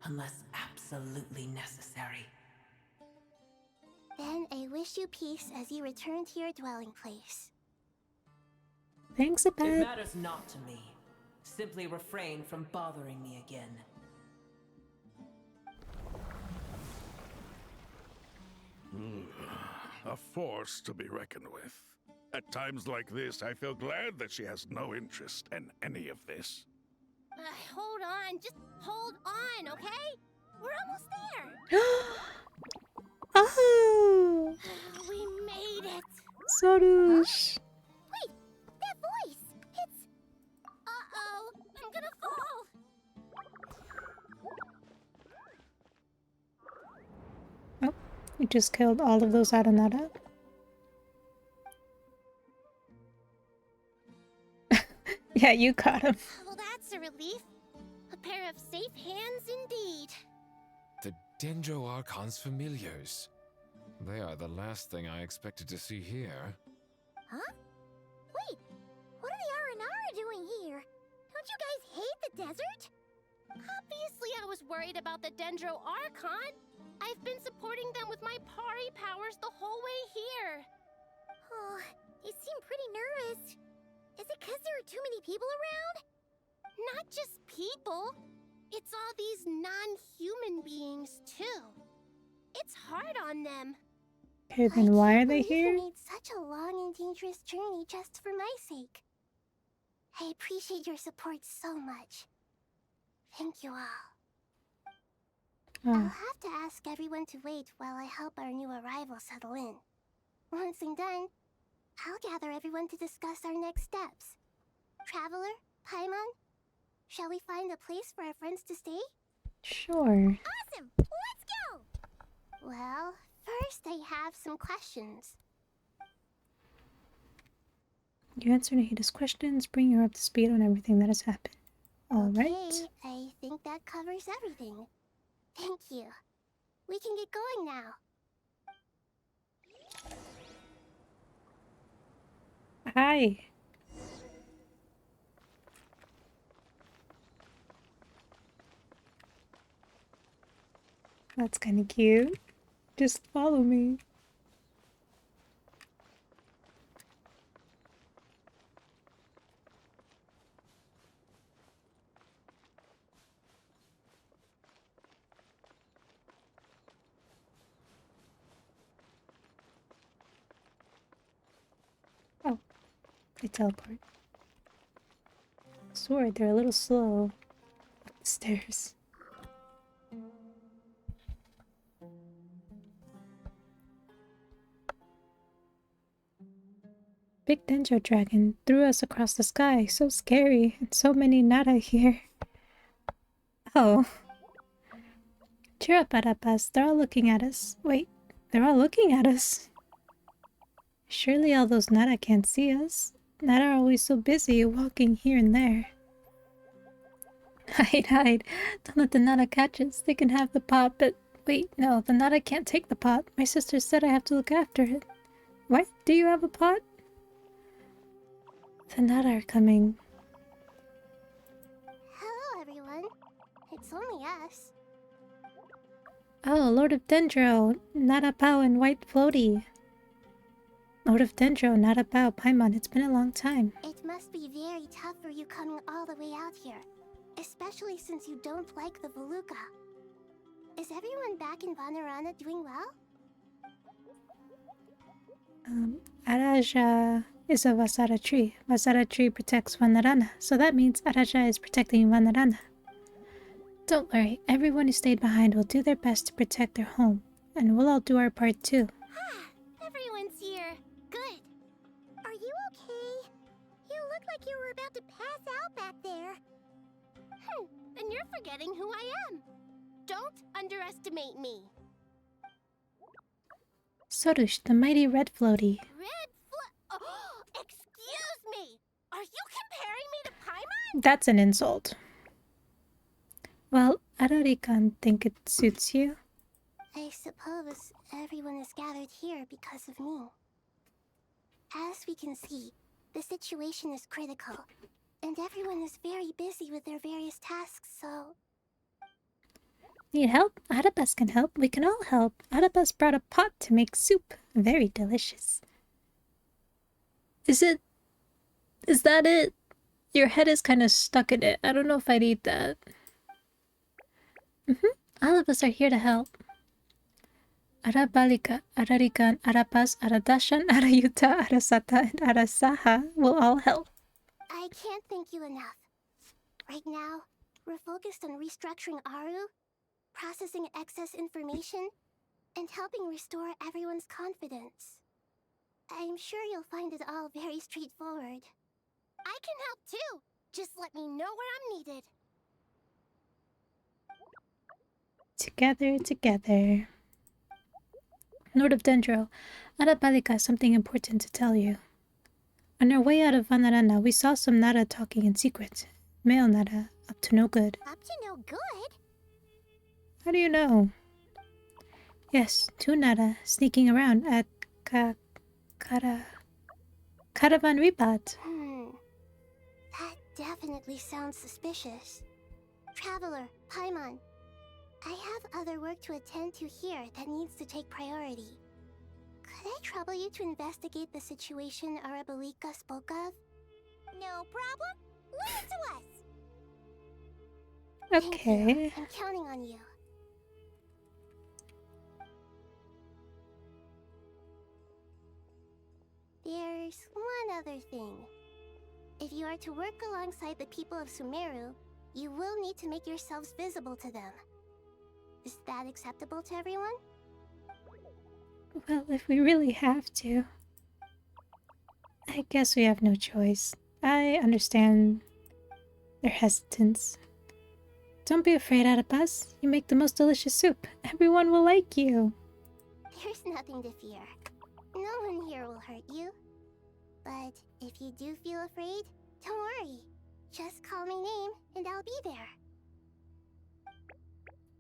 Speaker 17: unless absolutely necessary.
Speaker 6: Then I wish you peace as you return to your dwelling place.
Speaker 1: Thanks,
Speaker 17: It
Speaker 1: Pep.
Speaker 17: matters not to me. Simply refrain from bothering me again.
Speaker 2: A force to be reckoned with. At times like this, I feel glad that she has no interest in any of this.
Speaker 6: Hold on, just hold on, okay? We're almost there.
Speaker 1: Oh!
Speaker 6: We made it.
Speaker 1: Sorush.
Speaker 6: Wait, that voice. It's... Uh-oh, I'm gonna fall.
Speaker 1: Oh, we just killed all of those Aranara. Yeah, you caught him.
Speaker 6: Well, that's a relief. A pair of safe hands indeed.
Speaker 16: The Dendro Archon's familiars. They are the last thing I expected to see here.
Speaker 6: Huh? Wait, what are the Aranara doing here? Don't you guys hate the desert? Obviously, I was worried about the Dendro Archon. I've been supporting them with my Pari powers the whole way here. Oh, they seem pretty nervous. Is it because there are too many people around? Not just people. It's all these non-human beings, too. It's hard on them.
Speaker 1: Okay, then why are they
Speaker 6: You
Speaker 1: here?
Speaker 6: made such a long and dangerous journey just for my sake. I appreciate your support so much. Thank you all. I'll have to ask everyone to wait while I help our new arrival settle in. Once I'm done, I'll gather everyone to discuss our next steps. Traveler, Paimon, shall we find a place for our friends to stay?
Speaker 1: Sure.
Speaker 6: Awesome! Let's go! Well, first I have some questions.
Speaker 1: You answer Nahida's questions, bring her up to speed on everything that has happened. Alright.
Speaker 6: Okay, I think that covers everything. Thank you. We can get going now.
Speaker 1: Hi. That's kind of cute. Just follow me. Oh, they teleport. Sorry, they're a little slow up the stairs. Big Dendro Dragon threw us across the sky. So scary. And so many Nada here. Oh. Cheer up, Arapas. They're all looking at us. Wait, they're all looking at us. Surely all those Nada can't see us. Nada are always so busy walking here and there. Hide, hide. Don't let the Nada catch us. They can have the pot, but wait, no, the Nada can't take the pot. My sister said I have to look after it. What? Do you have a pot? The Nada are coming.
Speaker 6: Hello, everyone. It's only us.
Speaker 1: Oh, Lord of Dendro, Nada Pao and White Floaty. Lord of Dendro, Nada Pao, Paimon, it's been a long time.
Speaker 6: It must be very tough for you coming all the way out here, especially since you don't like the Voluka. Is everyone back in Vanarana doing well?
Speaker 1: Araja is a Vasara tree. Vasara tree protects Vanarana, so that means Araja is protecting Vanarana. Don't worry, everyone who stayed behind will do their best to protect their home, and we'll all do our part too.
Speaker 6: Everyone's here. Good. Are you okay? You look like you were about to pass out back there. And you're forgetting who I am. Don't underestimate me.
Speaker 1: Sorush, the mighty red floaty.
Speaker 6: Oh, excuse me! Are you comparing me to Paimon?
Speaker 1: That's an insult. Well, I don't even think it suits you.
Speaker 6: I suppose everyone is gathered here because of me. As we can see, the situation is critical, and everyone is very busy with their various tasks, so...
Speaker 1: Need help? Arabas can help. We can all help. Arabas brought a pot to make soup. Very delicious. Is that it? Your head is kind of stuck in it. I don't know if I'd eat that. All of us are here to help. Arabalika, Ararikan, Arapas, Aradashan, Arayuta, Arasata, and Arasaha will all help.
Speaker 6: I can't thank you enough. Right now, we're focused on restructuring Aru, processing excess information, and helping restore everyone's confidence. I'm sure you'll find it all very straightforward. I can help too! Just let me know where I'm needed.
Speaker 1: Together, together. Lord of Dendro, Arabalika has something important to tell you. On our way out of Vanarana, we saw some Nada talking in secret. Male Nada, up to no good.
Speaker 6: Up to no good?
Speaker 1: How do you know? Yes, two Nada sneaking around at Caravan Ribat.
Speaker 6: That definitely sounds suspicious. Traveler, Paimon, I have other work to attend to here that needs to take priority. Could I trouble you to investigate the situation Arabalika spoke of? No problem. Leave it to us.
Speaker 1: Okay.
Speaker 6: Thank you. I'm counting on you. there's one other thing. If you are to work alongside the people of Sumeru, you will need to make yourselves visible to them. Is that acceptable to everyone?
Speaker 1: Well, if we really have to, I guess we have no choice. I understand their hesitance. Don't be afraid, Adipus. You make the most delicious soup. Everyone will like you.
Speaker 6: There's nothing to fear. No one here will hurt you. But if you do feel afraid, don't worry. Just call my name and I'll be there.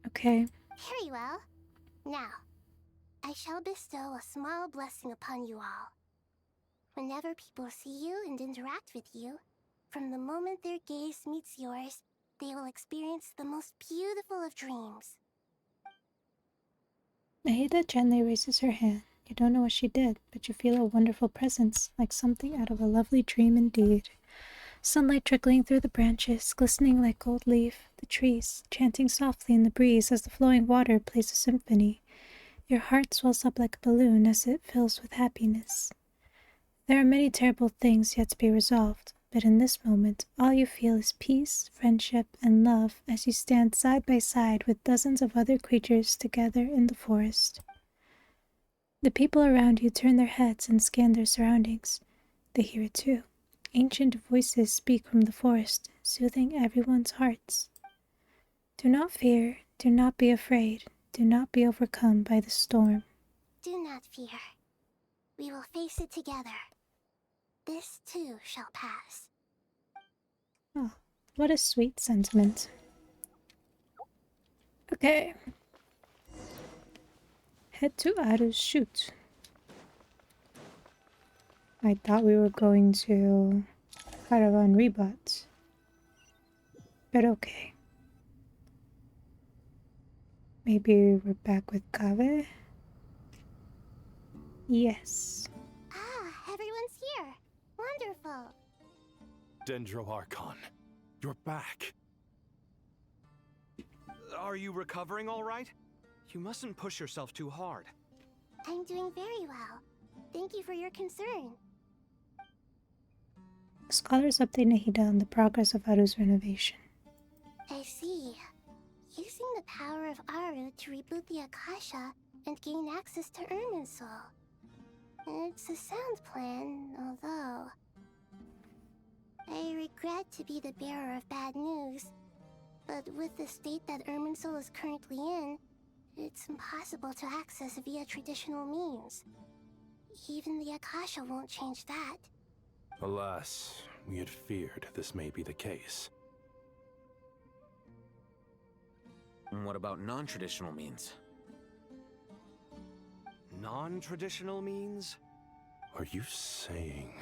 Speaker 1: Okay.
Speaker 6: Very well. Now, I shall bestow a small blessing upon you all. Whenever people see you and interact with you, from the moment their gaze meets yours, they will experience the most beautiful of dreams.
Speaker 1: Aida gently raises her hand. You don't know what she did, but you feel a wonderful presence, like something out of a lovely dream indeed. Sunlight trickling through the branches, glistening like gold leaf, the trees chanting softly in the breeze as the flowing water plays a symphony. Your heart swells up like a balloon as it fills with happiness. There are many terrible things yet to be resolved, but in this moment, all you feel is peace, friendship, and love as you stand side by side with dozens of other creatures together in the forest. The people around you turn their heads and scan their surroundings. They hear it too. Ancient voices speak from the forest, soothing everyone's hearts. Do not fear, do not be afraid, do not be overcome by the storm.
Speaker 6: Do not fear. We will face it together. This too shall pass.
Speaker 1: Oh, what a sweet sentiment. Okay. Head to Aru's shoot. I thought we were going to Caravan Rebut. But okay. Maybe we're back with Kave? Yes.
Speaker 6: Ah, everyone's here. Wonderful.
Speaker 21: Dendro Archon, you're back.
Speaker 5: Are you recovering all right? You mustn't push yourself too hard.
Speaker 6: I'm doing very well. Thank you for your concern.
Speaker 1: Scholars update Nahida on the progress of Aru's renovation.
Speaker 6: I see. Using the power of Aru to reboot the Akasha and gain access to Irminsul. It's a sound plan, although... I regret to be the bearer of bad news, but with the state that Irminsul is currently in, it's impossible to access via traditional means. Even the Akasha won't change that.
Speaker 21: Alas, we had feared this may be the case.
Speaker 20: And what about non-traditional means?
Speaker 5: Non-traditional means?
Speaker 21: Are you saying...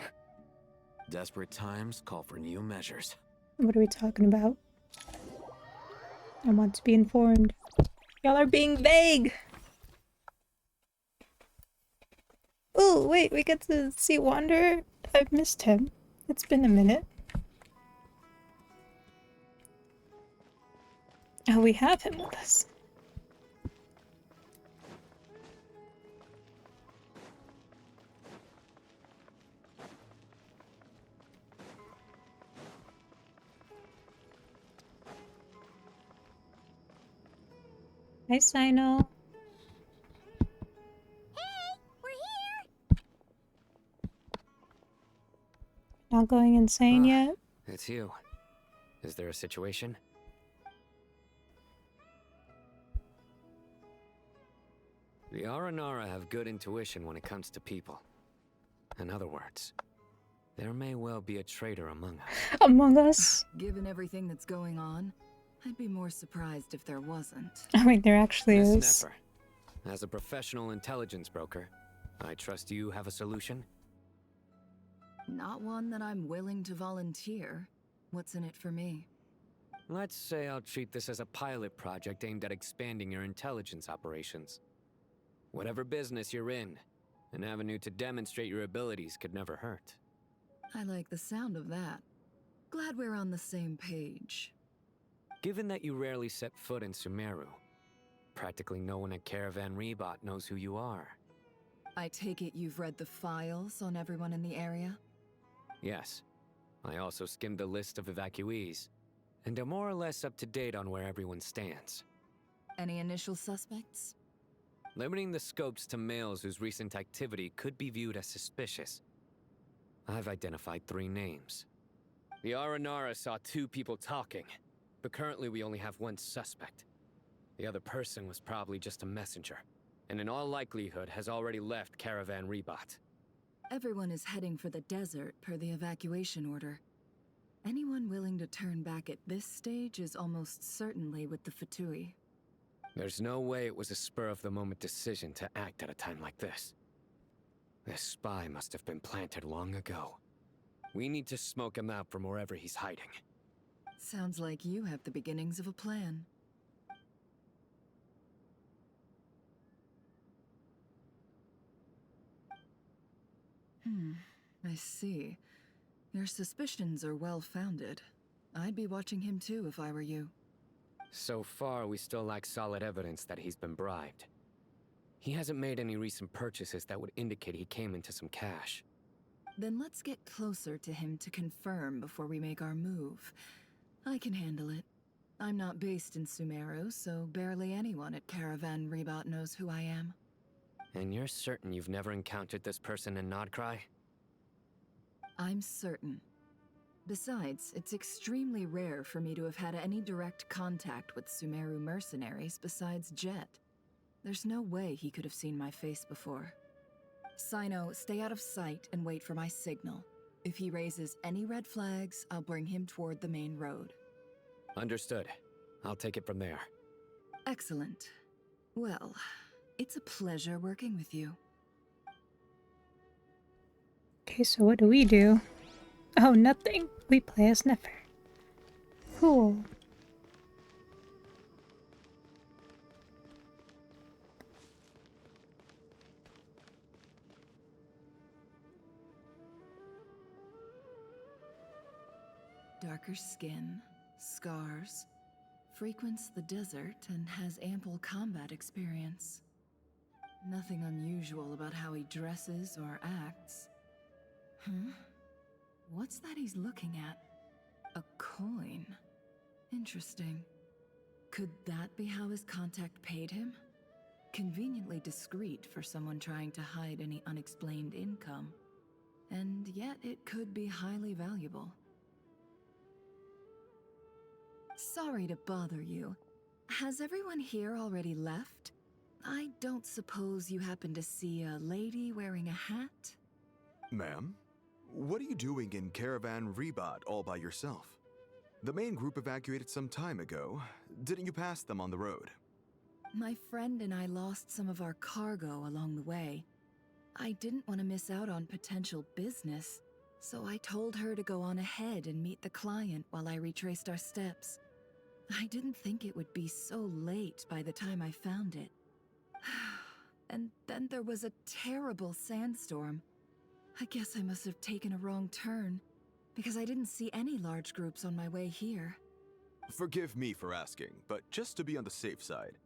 Speaker 20: Desperate times call for new measures.
Speaker 1: What are we talking about? I want to be informed. Y'all are being vague! Oh, wait, we get to see Wander? I've missed him. It's been a minute. Oh, we have him with us. Hi, Sino. Not going insane yet?
Speaker 8: It's you. Is there a situation? The Aranara have good intuition when it comes to people. In other words, there may well be a traitor among us.
Speaker 1: Among us?
Speaker 11: Given everything that's going on, I'd be more surprised if there wasn't.
Speaker 1: I mean, there actually
Speaker 8: Miss
Speaker 1: is.
Speaker 8: Snapper, as a professional intelligence broker, I trust you have a solution?
Speaker 11: Not one that I'm willing to volunteer. What's in it for me?
Speaker 8: Let's say I'll treat this as a pilot project aimed at expanding your intelligence operations. Whatever business you're in, an avenue to demonstrate your abilities could never hurt.
Speaker 11: I like the sound of that. Glad we're on the same page.
Speaker 8: Given that you rarely set foot in Sumeru, practically no one at Caravan Rebot knows who you are.
Speaker 11: I take it you've read the files on everyone in the area?
Speaker 8: Yes. I also skimmed the list of evacuees, and am more or less up to date on where everyone stands.
Speaker 11: Any initial suspects?
Speaker 8: Limiting the scopes to males whose recent activity could be viewed as suspicious. I've identified 3 names. The Aranara saw 2 people talking, but currently we only have 1 suspect. The other person was probably just a messenger, and in all likelihood has already left Caravan Rebat.
Speaker 11: Everyone is heading for the desert per the evacuation order. Anyone willing to turn back at this stage is almost certainly with the Fatui.
Speaker 8: There's no way it was a spur-of-the-moment decision to act at a time like this. This spy must have been planted long ago. We need to smoke him out from wherever he's hiding.
Speaker 11: Sounds like you have the beginnings of a plan. I see. Your suspicions are well-founded. I'd be watching him too if I were you.
Speaker 8: So far, we still lack solid evidence that he's been bribed. He hasn't made any recent purchases that would indicate he came into some cash.
Speaker 11: Then let's get closer to him to confirm before we make our move. I can handle it. I'm not based in Sumeru, so barely anyone at Caravan Rebat knows who I am.
Speaker 8: And you're certain you've never encountered this person in Nodcry?
Speaker 11: I'm certain. Besides, it's extremely rare for me to have had any direct contact with Sumeru mercenaries besides Jet. There's no way he could have seen my face before. Sino, stay out of sight and wait for my signal. If he raises any red flags, I'll bring him toward the main road.
Speaker 8: Understood. I'll take it from there.
Speaker 11: Excellent. Well, it's a pleasure working with you.
Speaker 1: Okay, so what do we do? Oh, nothing. We play as Nefer. Cool.
Speaker 11: Darker skin, scars, frequents the desert and has ample combat experience. Nothing unusual about how he dresses or acts. What's that he's looking at? A coin. Interesting. Could that be how his contact paid him? Conveniently discreet for someone trying to hide any unexplained income. And yet it could be highly valuable. Sorry to bother you. Has everyone here already left? I don't suppose you happen to see a lady wearing a hat?
Speaker 12: Ma'am? What are you doing in Caravan Rebat all by yourself? The main group evacuated some time ago. Didn't you pass them on the road?
Speaker 11: My friend and I lost some of our cargo along the way. I didn't want to miss out on potential business, so I told her to go on ahead and meet the client while I retraced our steps. I didn't think it would be so late by the time I found it. And then there was a terrible sandstorm. I guess I must have taken a wrong turn, because I didn't see any large groups on my way here.
Speaker 12: Forgive me for asking, but just to be on the safe side,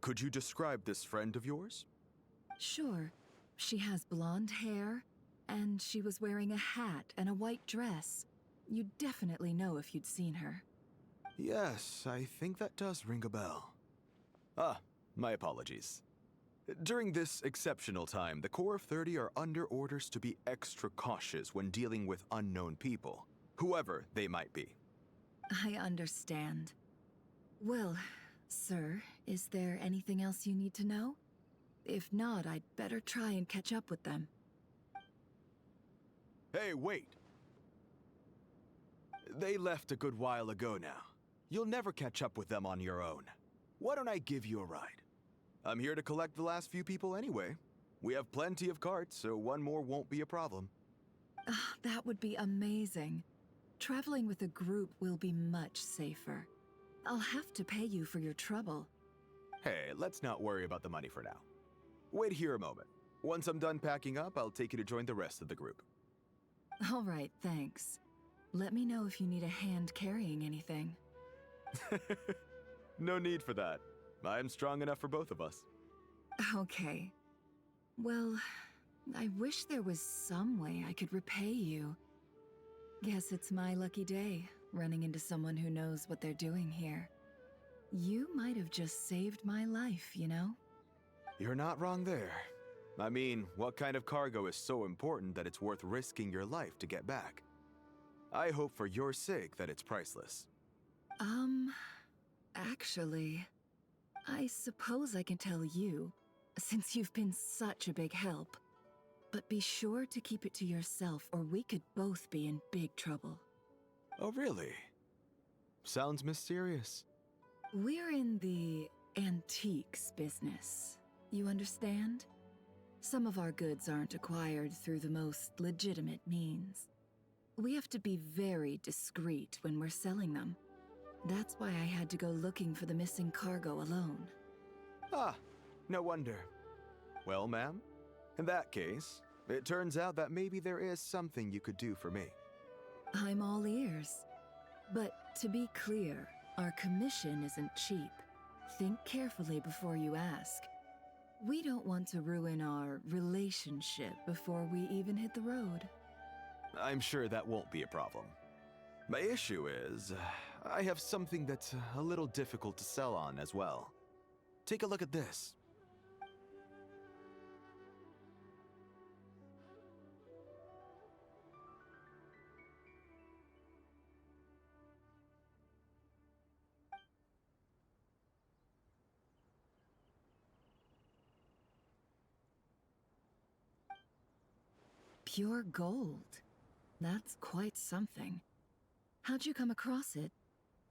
Speaker 12: could you describe this friend of yours?
Speaker 11: Sure. She has blonde hair, and she was wearing a hat and a white dress. You'd definitely know if you'd seen her.
Speaker 12: Yes, I think that does ring a bell. My apologies. During this exceptional time, the Corps of 30 are under orders to be extra cautious when dealing with unknown people, whoever they might be.
Speaker 11: I understand. Well, sir, is there anything else you need to know? If not, I'd better try and catch up with them.
Speaker 12: Hey, wait! They left a good while ago now. You'll never catch up with them on your own. Why don't I give you a ride? I'm here to collect the last few people anyway. We have plenty of carts, so one more won't be a problem.
Speaker 11: That would be amazing. Traveling with a group will be much safer. I'll have to pay you for your trouble.
Speaker 12: Hey, let's not worry about the money for now. Wait here a moment. Once I'm done packing up, I'll take you to join the rest of the group.
Speaker 11: All right, thanks. Let me know if you need a hand carrying anything.
Speaker 12: No need for that. I'm strong enough for both of us.
Speaker 11: Okay. Well, I wish there was some way I could repay you. Guess it's my lucky day, running into someone who knows what they're doing here. You might have just saved my life, you know?
Speaker 12: You're not wrong there. I mean, what kind of cargo is so important that it's worth risking your life to get back? I hope for your sake that it's priceless.
Speaker 11: Actually, I suppose I can tell you, since you've been such a big help. But be sure to keep it to yourself, or we could both be in big trouble.
Speaker 12: Oh, really? Sounds mysterious.
Speaker 11: We're in the antiques business. You understand? Some of our goods aren't acquired through the most legitimate means. We have to be very discreet when we're selling them. That's why I had to go looking for the missing cargo alone.
Speaker 12: Ah, no wonder. Well, ma'am, in that case, it turns out that maybe there is something you could do for me.
Speaker 11: I'm all ears. But to be clear, our commission isn't cheap. Think carefully before you ask. We don't want to ruin our relationship before we even hit the road.
Speaker 12: I'm sure that won't be a problem. My issue is, I have something that's a little difficult to sell on as well. Take a look at this.
Speaker 11: Pure gold. That's quite something. How'd you come across it?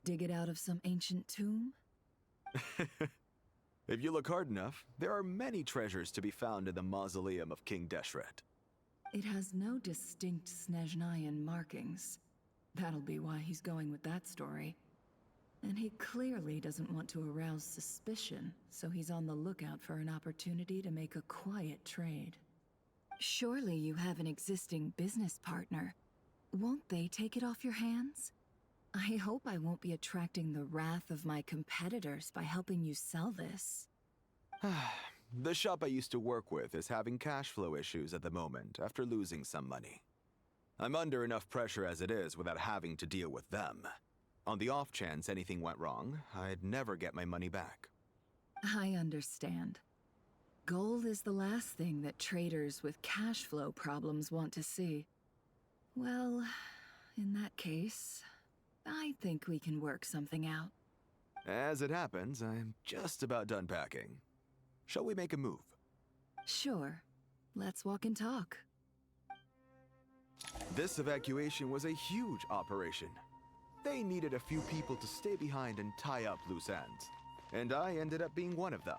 Speaker 11: Dig it out of some ancient tomb?
Speaker 12: If you look hard enough, there are many treasures to be found in the mausoleum of King Deshret.
Speaker 11: It has no distinct Snezhnayan markings. That'll be why he's going with that story. And he clearly doesn't want to arouse suspicion, so he's on the lookout for an opportunity to make a quiet trade. Surely you have an existing business partner. Won't they take it off your hands? I hope I won't be attracting the wrath of my competitors by helping you sell this.
Speaker 12: The shop I used to work with is having cash flow issues at the moment after losing some money. I'm under enough pressure as it is without having to deal with them. On the off chance anything went wrong, I'd never get my money back.
Speaker 11: I understand. Gold is the last thing that traders with cash flow problems want to see. Well, in that case, I think we can work something out.
Speaker 12: As it happens, I'm just about done packing. Shall we make a move?
Speaker 11: Sure. Let's walk and talk.
Speaker 12: This evacuation was a huge operation. They needed a few people to stay behind and tie up loose ends. And I ended up being one of them.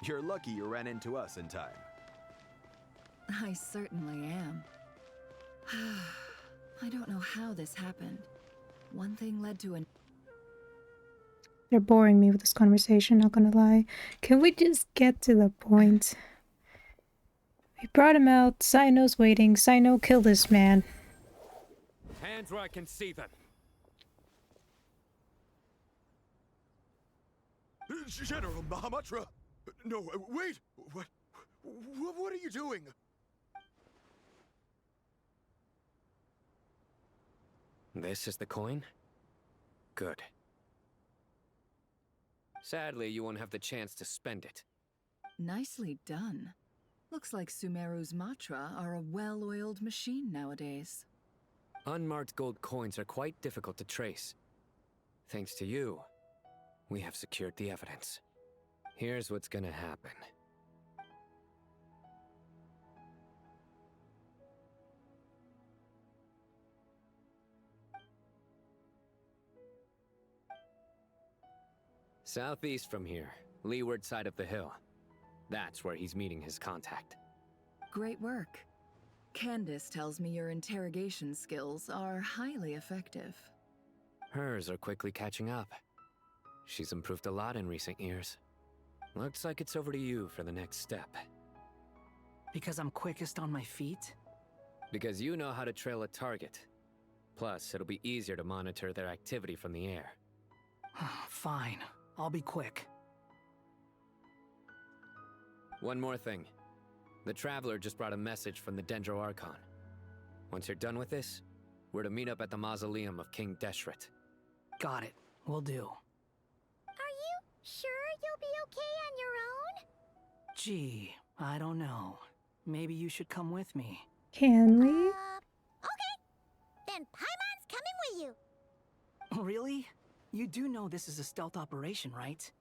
Speaker 12: You're lucky you ran into us in time.
Speaker 11: I certainly am. I don't know how this happened. One thing led to an...
Speaker 1: They're boring me with this conversation, not gonna lie. Can we just get to the point? We brought him out. Sino's waiting. Sino, kill this man.
Speaker 8: Hands where I can see them.
Speaker 12: General Mahamatra! No, wait! What are you doing?
Speaker 8: This is the coin? Good. Sadly, you won't have the chance to spend it.
Speaker 11: Nicely done. Looks like Sumeru's Matra are a well-oiled machine nowadays.
Speaker 8: Unmarked gold coins are quite difficult to trace. Thanks to you, we have secured the evidence. Here's what's gonna happen. Southeast from here, leeward side of the hill. That's where he's meeting his contact.
Speaker 11: Great work. Candace tells me your interrogation skills are highly effective.
Speaker 8: Hers are quickly catching up. She's improved a lot in recent years. Looks like it's over to you for the next step.
Speaker 9: Because I'm quickest on my feet?
Speaker 8: Because you know how to trail a target. Plus, it'll be easier to monitor their activity from the air.
Speaker 9: Fine. I'll be quick.
Speaker 8: One more thing. The Traveler just brought a message from the Dendro Archon. Once you're done with this, we're to meet up at the mausoleum of King Deshret.
Speaker 9: Got it. Will do.
Speaker 6: Are you sure you'll be okay on your own?
Speaker 9: Gee, I don't know. Maybe you should come with me.
Speaker 1: Can we?
Speaker 6: Okay. Then Paimon's coming with you.
Speaker 9: Really? You do know this is a stealth operation, right?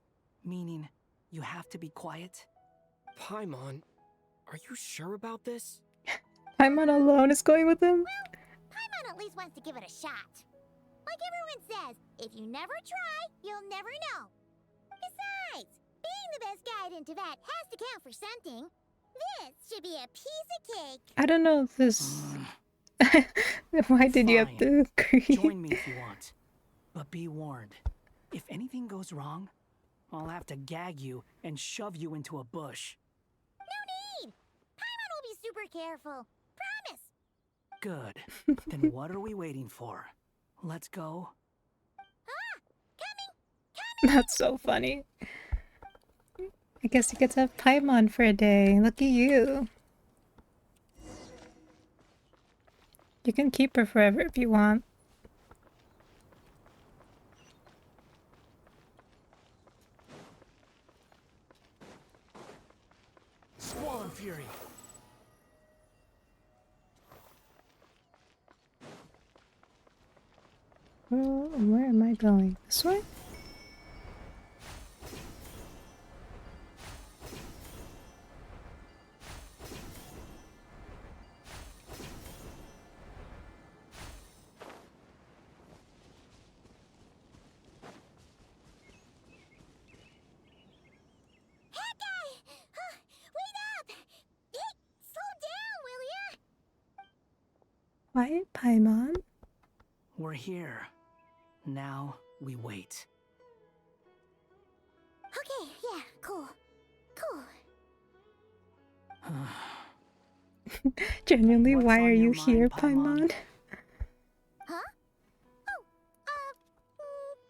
Speaker 9: Meaning, you have to be quiet?
Speaker 19: Paimon, are you sure about this?
Speaker 1: Paimon alone is going with him?
Speaker 6: Paimon at least wants to give it a shot. Like everyone says, if you never try, you'll never know. Besides, being the best guide into that has to count for something. This should be a piece of cake.
Speaker 1: I don't know if this... Why did you have to agree?
Speaker 9: Join me if you want. But be warned. If anything goes wrong, I'll have to gag you and shove you into a bush.
Speaker 6: No need! Paimon will be super careful. Promise!
Speaker 9: Good. Then what are we waiting for? Let's go.
Speaker 1: That's so funny. I guess you get to have Paimon for a day. Look at you. You can keep her forever if you want.
Speaker 9: Swollen Fury.
Speaker 1: Well, where am I going? This way? Quiet, Paimon.
Speaker 9: We're here. Now we wait.
Speaker 6: Okay, yeah, cool. Cool.
Speaker 1: Genuinely,
Speaker 9: What's
Speaker 1: why
Speaker 9: on
Speaker 1: are
Speaker 9: your
Speaker 1: you
Speaker 9: mind,
Speaker 1: here,
Speaker 9: Paimon?
Speaker 1: Paimon?
Speaker 6: Huh?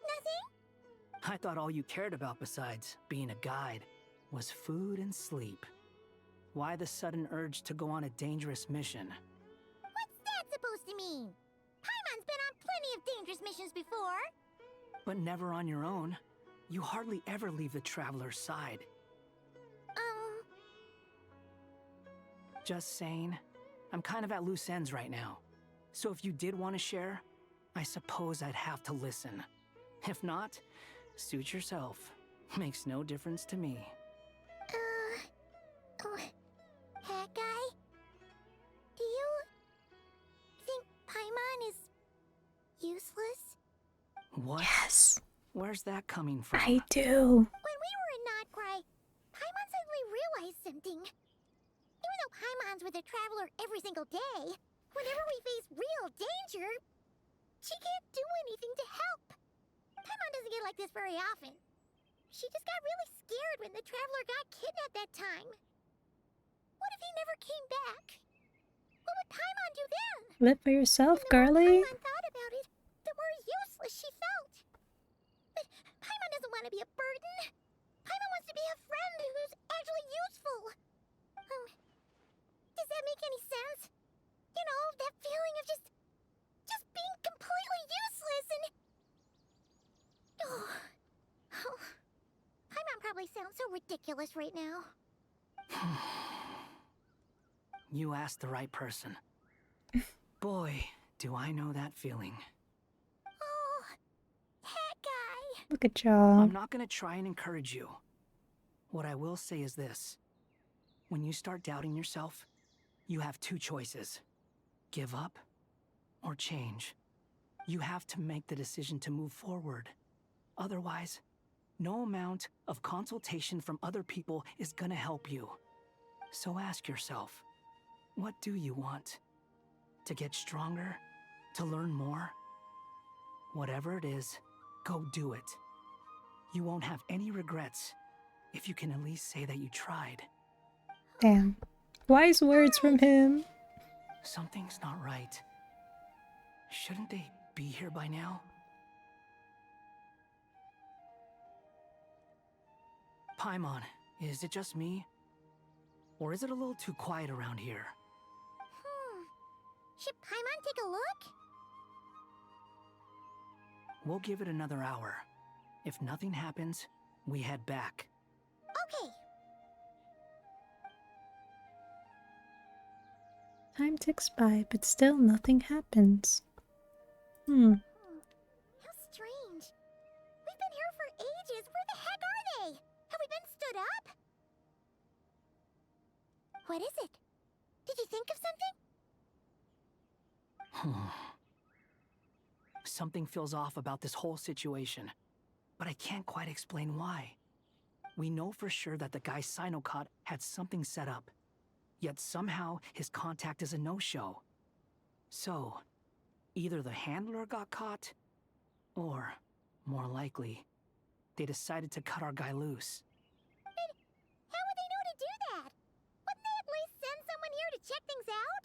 Speaker 6: Nothing?
Speaker 9: I thought all you cared about besides being a guide was food and sleep. Why the sudden urge to go on a dangerous mission?
Speaker 6: What's that supposed to mean? Paimon's been on plenty of dangerous missions before.
Speaker 9: But never on your own. You hardly ever leave the Traveler's side. Just saying, I'm kind of at loose ends right now. So if you did want to share, I suppose I'd have to listen. If not, suit yourself. Makes no difference to me.
Speaker 6: Hat guy? Do you think Paimon is useless?
Speaker 9: What?
Speaker 1: Yes.
Speaker 9: Where's that coming from?
Speaker 1: I do.
Speaker 6: When we were in Notcry, Paimon suddenly realized something. Even though Paimon's with the Traveler every single day, whenever we face real danger, she can't do anything to help. Paimon doesn't get like this very often. She just got really scared when the Traveler got kidnapped that time. What if he never came back? What would Paimon do then?
Speaker 1: Live for yourself,
Speaker 6: And the more
Speaker 1: girly.
Speaker 6: Paimon thought about it, the more useless she felt. But Paimon doesn't want to be a burden. Paimon wants to be a friend who's actually useful. Does that make any sense? You know, that feeling of just being completely useless and... Oh. Paimon probably sounds so ridiculous right now.
Speaker 9: You asked the right person. Boy, do I know that feeling.
Speaker 6: Oh, hat guy.
Speaker 1: Look at y'all.
Speaker 9: I'm not gonna try and encourage you. What I will say is this. When you start doubting yourself, you have two choices. Give up or change. You have to make the decision to move forward. Otherwise, no amount of consultation from other people is gonna help you. So ask yourself, what do you want? To get stronger? To learn more? Whatever it is, go do it. You won't have any regrets if you can at least say that you tried.
Speaker 1: Damn. Wise words from him.
Speaker 9: Something's not right. Shouldn't they be here by now? Paimon, is it just me? Or is it a little too quiet around here?
Speaker 6: Should Paimon take a look?
Speaker 9: We'll give it another hour. If nothing happens, we head back.
Speaker 6: Okay.
Speaker 1: Time ticks by, but still nothing happens.
Speaker 6: How strange. We've been here for ages. Where the heck are they? Have we been stood up? What is it? Did you think of something?
Speaker 9: Something feels off about this whole situation, but I can't quite explain why. We know for sure that the guy Sinocot had something set up, yet somehow his contact is a no-show. So, either the handler got caught, or, more likely, they decided to cut our guy loose.
Speaker 6: But how would they know to do that? Wouldn't they at least send someone here to check things out?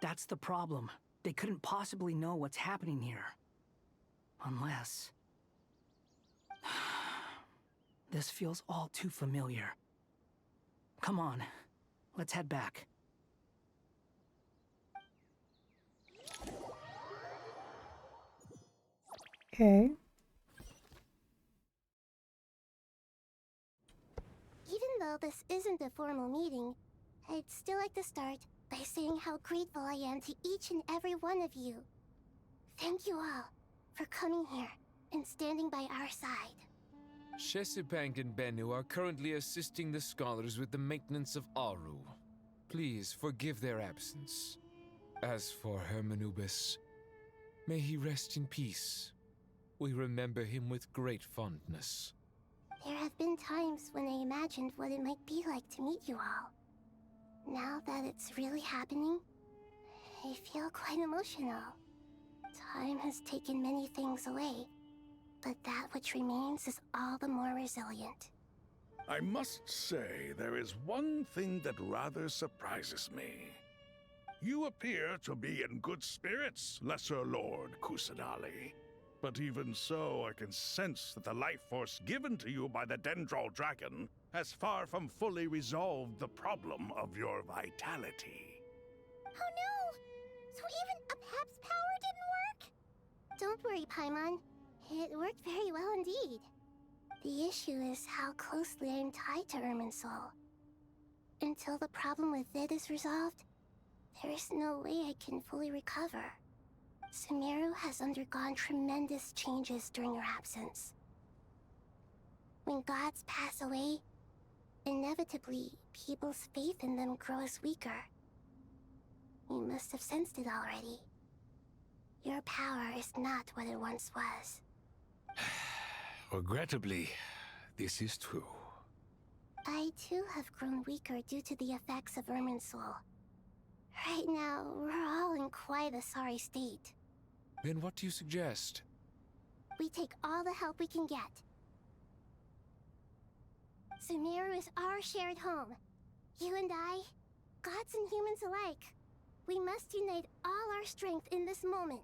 Speaker 9: That's the problem. They couldn't possibly know what's happening here. Unless... This feels all too familiar. Come on, let's head back.
Speaker 1: Okay.
Speaker 6: Even though this isn't a formal meeting, I'd still like to start by saying how grateful I am to each and every one of you. Thank you all for coming here and standing by our side.
Speaker 16: Shesipank and Bennu are currently assisting the scholars with the maintenance of Aru. Please forgive their absence. As for Hermanubis, may he rest in peace. We remember him with great fondness.
Speaker 6: There have been times when I imagined what it might be like to meet you all. Now that it's really happening, I feel quite emotional. Time has taken many things away, but that which remains is all the more resilient.
Speaker 2: I must say, there is one thing that rather surprises me. You appear to be in good spirits, Lesser Lord Kusanali. But even so, I can sense that the life force given to you by the Dendral Dragon has far from fully resolved the problem of your vitality.
Speaker 6: Oh no! So even Apep's power didn't work? Don't worry, Paimon. It worked very well indeed. The issue is how closely I'm tied to Irminsul. Until the problem with it is resolved, there is no way I can fully recover. Sumeru has undergone tremendous changes during your absence. When gods pass away, inevitably, people's faith in them grows weaker. You must have sensed it already. Your power is not what it once was.
Speaker 3: Regrettably, this is true.
Speaker 6: I too have grown weaker due to the effects of Irminsul. Right now, we're all in quite a sorry state.
Speaker 16: Then what do you suggest?
Speaker 6: We take all the help we can get. Sumeru is our shared home. You and I, gods and humans alike. We must unite all our strength in this moment.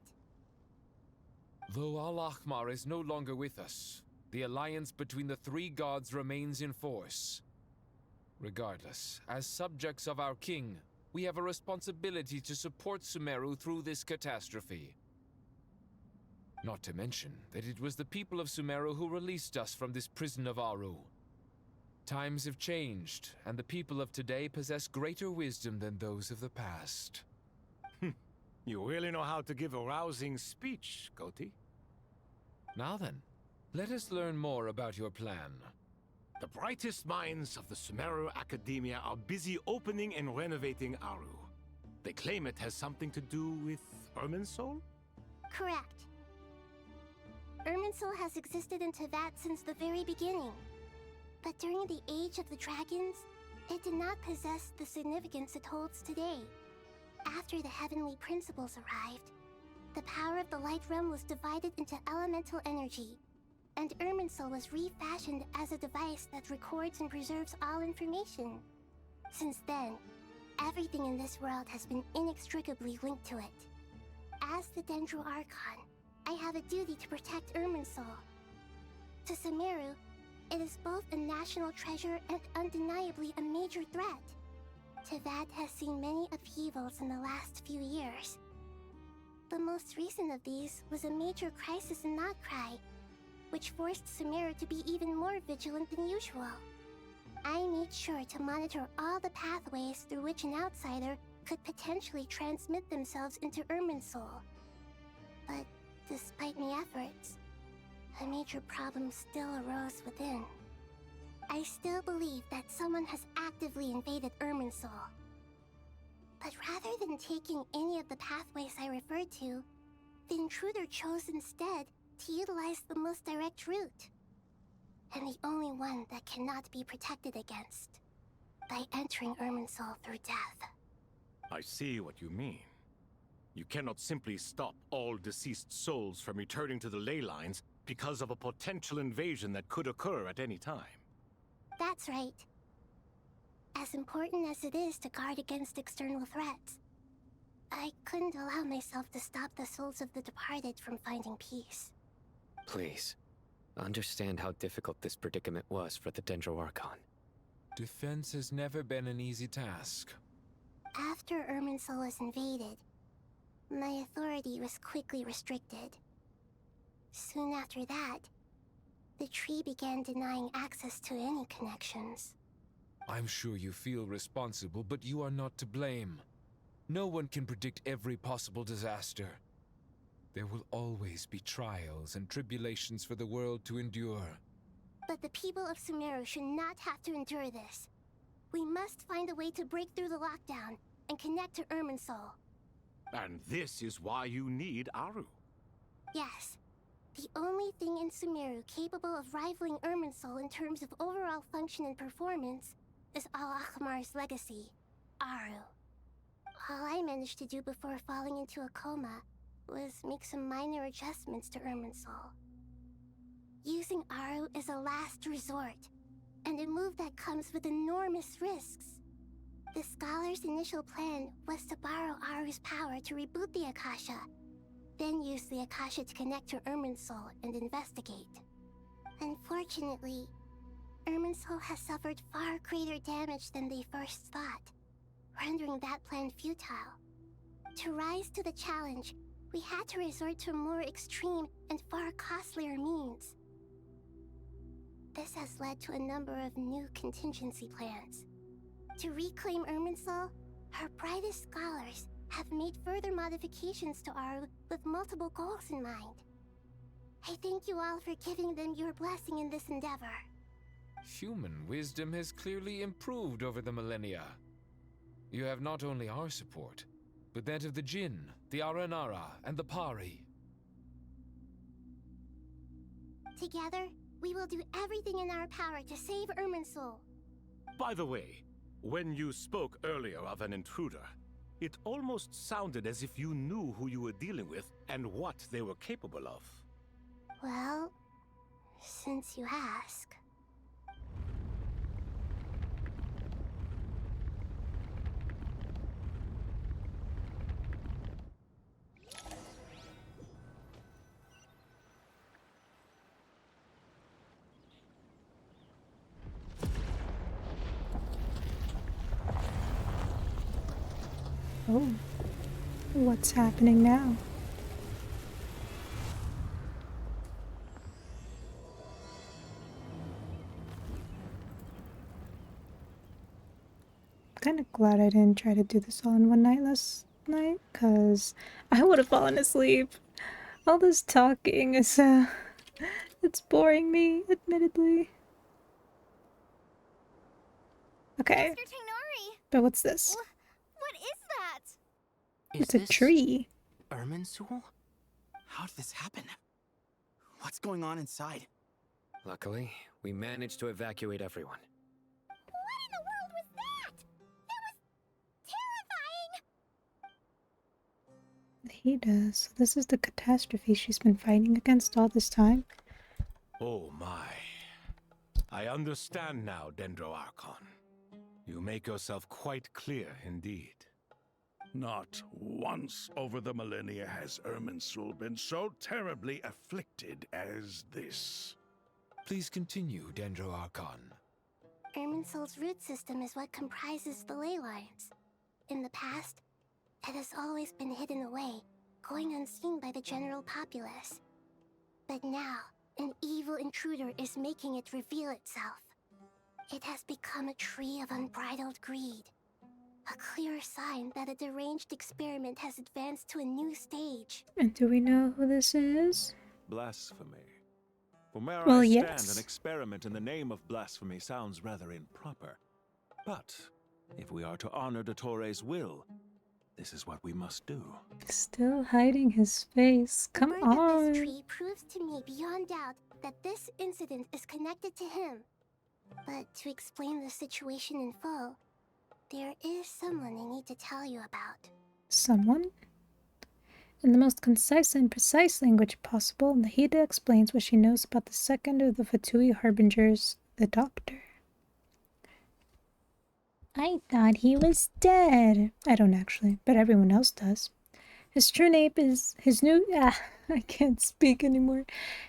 Speaker 16: Though Al-Ahmar is no longer with us, the alliance between the three gods remains in force. Regardless, as subjects of our king, we have a responsibility to support Sumeru through this catastrophe. Not to mention that it was the people of Sumeru who released us from this prison of Aru. Times have changed, and the people of today possess greater wisdom than those of the past.
Speaker 3: You really know how to give a rousing speech, Goti.
Speaker 16: Now then, let us learn more about your plan.
Speaker 3: The brightest minds of the Sumeru Academia are busy opening and renovating Aru. They claim it has something to do with Irminsul?
Speaker 6: Correct. Irminsul has existed in Teyvat since the very beginning. But during the Age of the Dragons, it did not possess the significance it holds today. After the heavenly principles arrived, the power of the Light Realm was divided into elemental energy, and Irminsul was refashioned as a device that records and preserves all information. Since then, everything in this world has been inextricably linked to it. As the Dendral Archon, I have a duty to protect Irminsul. To Sumeru,
Speaker 15: It is both a national treasure and undeniably a major threat. Teyvat has seen many upheavals in the last few years. The most recent of these was a major crisis in Notcry, which forced Sumeru to be even more vigilant than usual. I made sure to monitor all the pathways through which an outsider could potentially transmit themselves into Irminsul. But despite my efforts, a major problem still arose within. I still believe that someone has actively invaded Irminsul. But rather than taking any of the pathways I referred to, the intruder chose instead to utilize the most direct route, and the only one that cannot be protected against, by entering Irminsul through death.
Speaker 13: I see what you mean. You cannot simply stop all deceased souls from returning to the ley lines because of a potential invasion that could occur at any time.
Speaker 15: That's right. As important as it is to guard against external threats, I couldn't allow myself to stop the souls of the departed from finding peace.
Speaker 8: Please, understand how difficult this predicament was for the Dendro Archon.
Speaker 16: Defense has never been an easy task.
Speaker 15: After Irminsul was invaded, my authority was quickly restricted. Soon after that, the tree began denying access to any connections.
Speaker 16: I'm sure you feel responsible, but you are not to blame. No one can predict every possible disaster. There will always be trials and tribulations for the world to endure.
Speaker 15: But the people of Sumeru should not have to endure this. We must find a way to break through the lockdown and connect to Irminsul.
Speaker 13: And this is why you need Aru.
Speaker 15: Yes. The only thing in Sumeru capable of rivaling Irminsul in terms of overall function and performance is Al-Akhmar's legacy, Aru. All I managed to do before falling into a coma was make some minor adjustments to Irminsul. Using Aru is a last resort, and a move that comes with enormous risks. The Scholar's initial plan was to borrow Aru's power to reboot the Akasha, then use the Akasha to connect to Irminsul and investigate. Unfortunately, Irminsul has suffered far greater damage than they first thought, rendering that plan futile. To rise to the challenge, we had to resort to more extreme and far costlier means. This has led to a number of new contingency plans. To reclaim Irminsul, our brightest scholars have made further modifications to Aru with multiple goals in mind. I thank you all for giving them your blessing in this endeavor.
Speaker 16: Human wisdom has clearly improved over the millennia. You have not only our support, but that of the Jinn, the Aranara, and the Pari.
Speaker 15: Together, we will do everything in our power to save Irminsul.
Speaker 13: By the way, when you spoke earlier of an intruder, it almost sounded as if you knew who you were dealing with and what they were capable of.
Speaker 15: Well, since you ask.
Speaker 1: Oh, what's happening now? Kind of glad I didn't try to do this all in one night last night, cause I would have fallen asleep. All this talking is it's boring me, admittedly. Okay.
Speaker 6: Mr. Tignori!
Speaker 1: But what's this?
Speaker 6: What is that?
Speaker 1: It's a tree.
Speaker 7: Irminsul?
Speaker 21: How did this happen? What's going on inside?
Speaker 8: Luckily, we managed to evacuate everyone.
Speaker 6: What in the world was that? That was terrifying!
Speaker 1: He does. So this is the catastrophe she's been fighting against all this time.
Speaker 13: Oh my. I understand now, Dendro Archon. You make yourself quite clear indeed.
Speaker 2: Not once over the millennia has Irminsul been so terribly afflicted as this.
Speaker 16: Please continue, Dendro Archon.
Speaker 15: Irminsul's root system is what comprises the ley lines. In the past, it has always been hidden away, going unseen by the general populace. But now, an evil intruder is making it reveal itself. It has become a tree of unbridled greed. A clear sign that a deranged experiment has advanced to a new stage.
Speaker 1: And do we know who this is?
Speaker 18: Blasphemy. From where
Speaker 1: Well,
Speaker 18: I stand,
Speaker 1: yes.
Speaker 18: an experiment in the name of blasphemy sounds rather improper. But if we are to honor Dottores' will, this is what we must do.
Speaker 1: Still hiding his face. Come
Speaker 15: The birth of
Speaker 1: on.
Speaker 15: this tree proves to me beyond doubt that this incident is connected to him. But to explain the situation in full, there is someone I need to tell you about.
Speaker 1: Someone? In the most concise and precise language possible, Nahida explains what she knows about the second of the Fatui Harbingers, the Doctor. I thought he was dead. I don't actually, but everyone else does. His true name is... I can't speak anymore.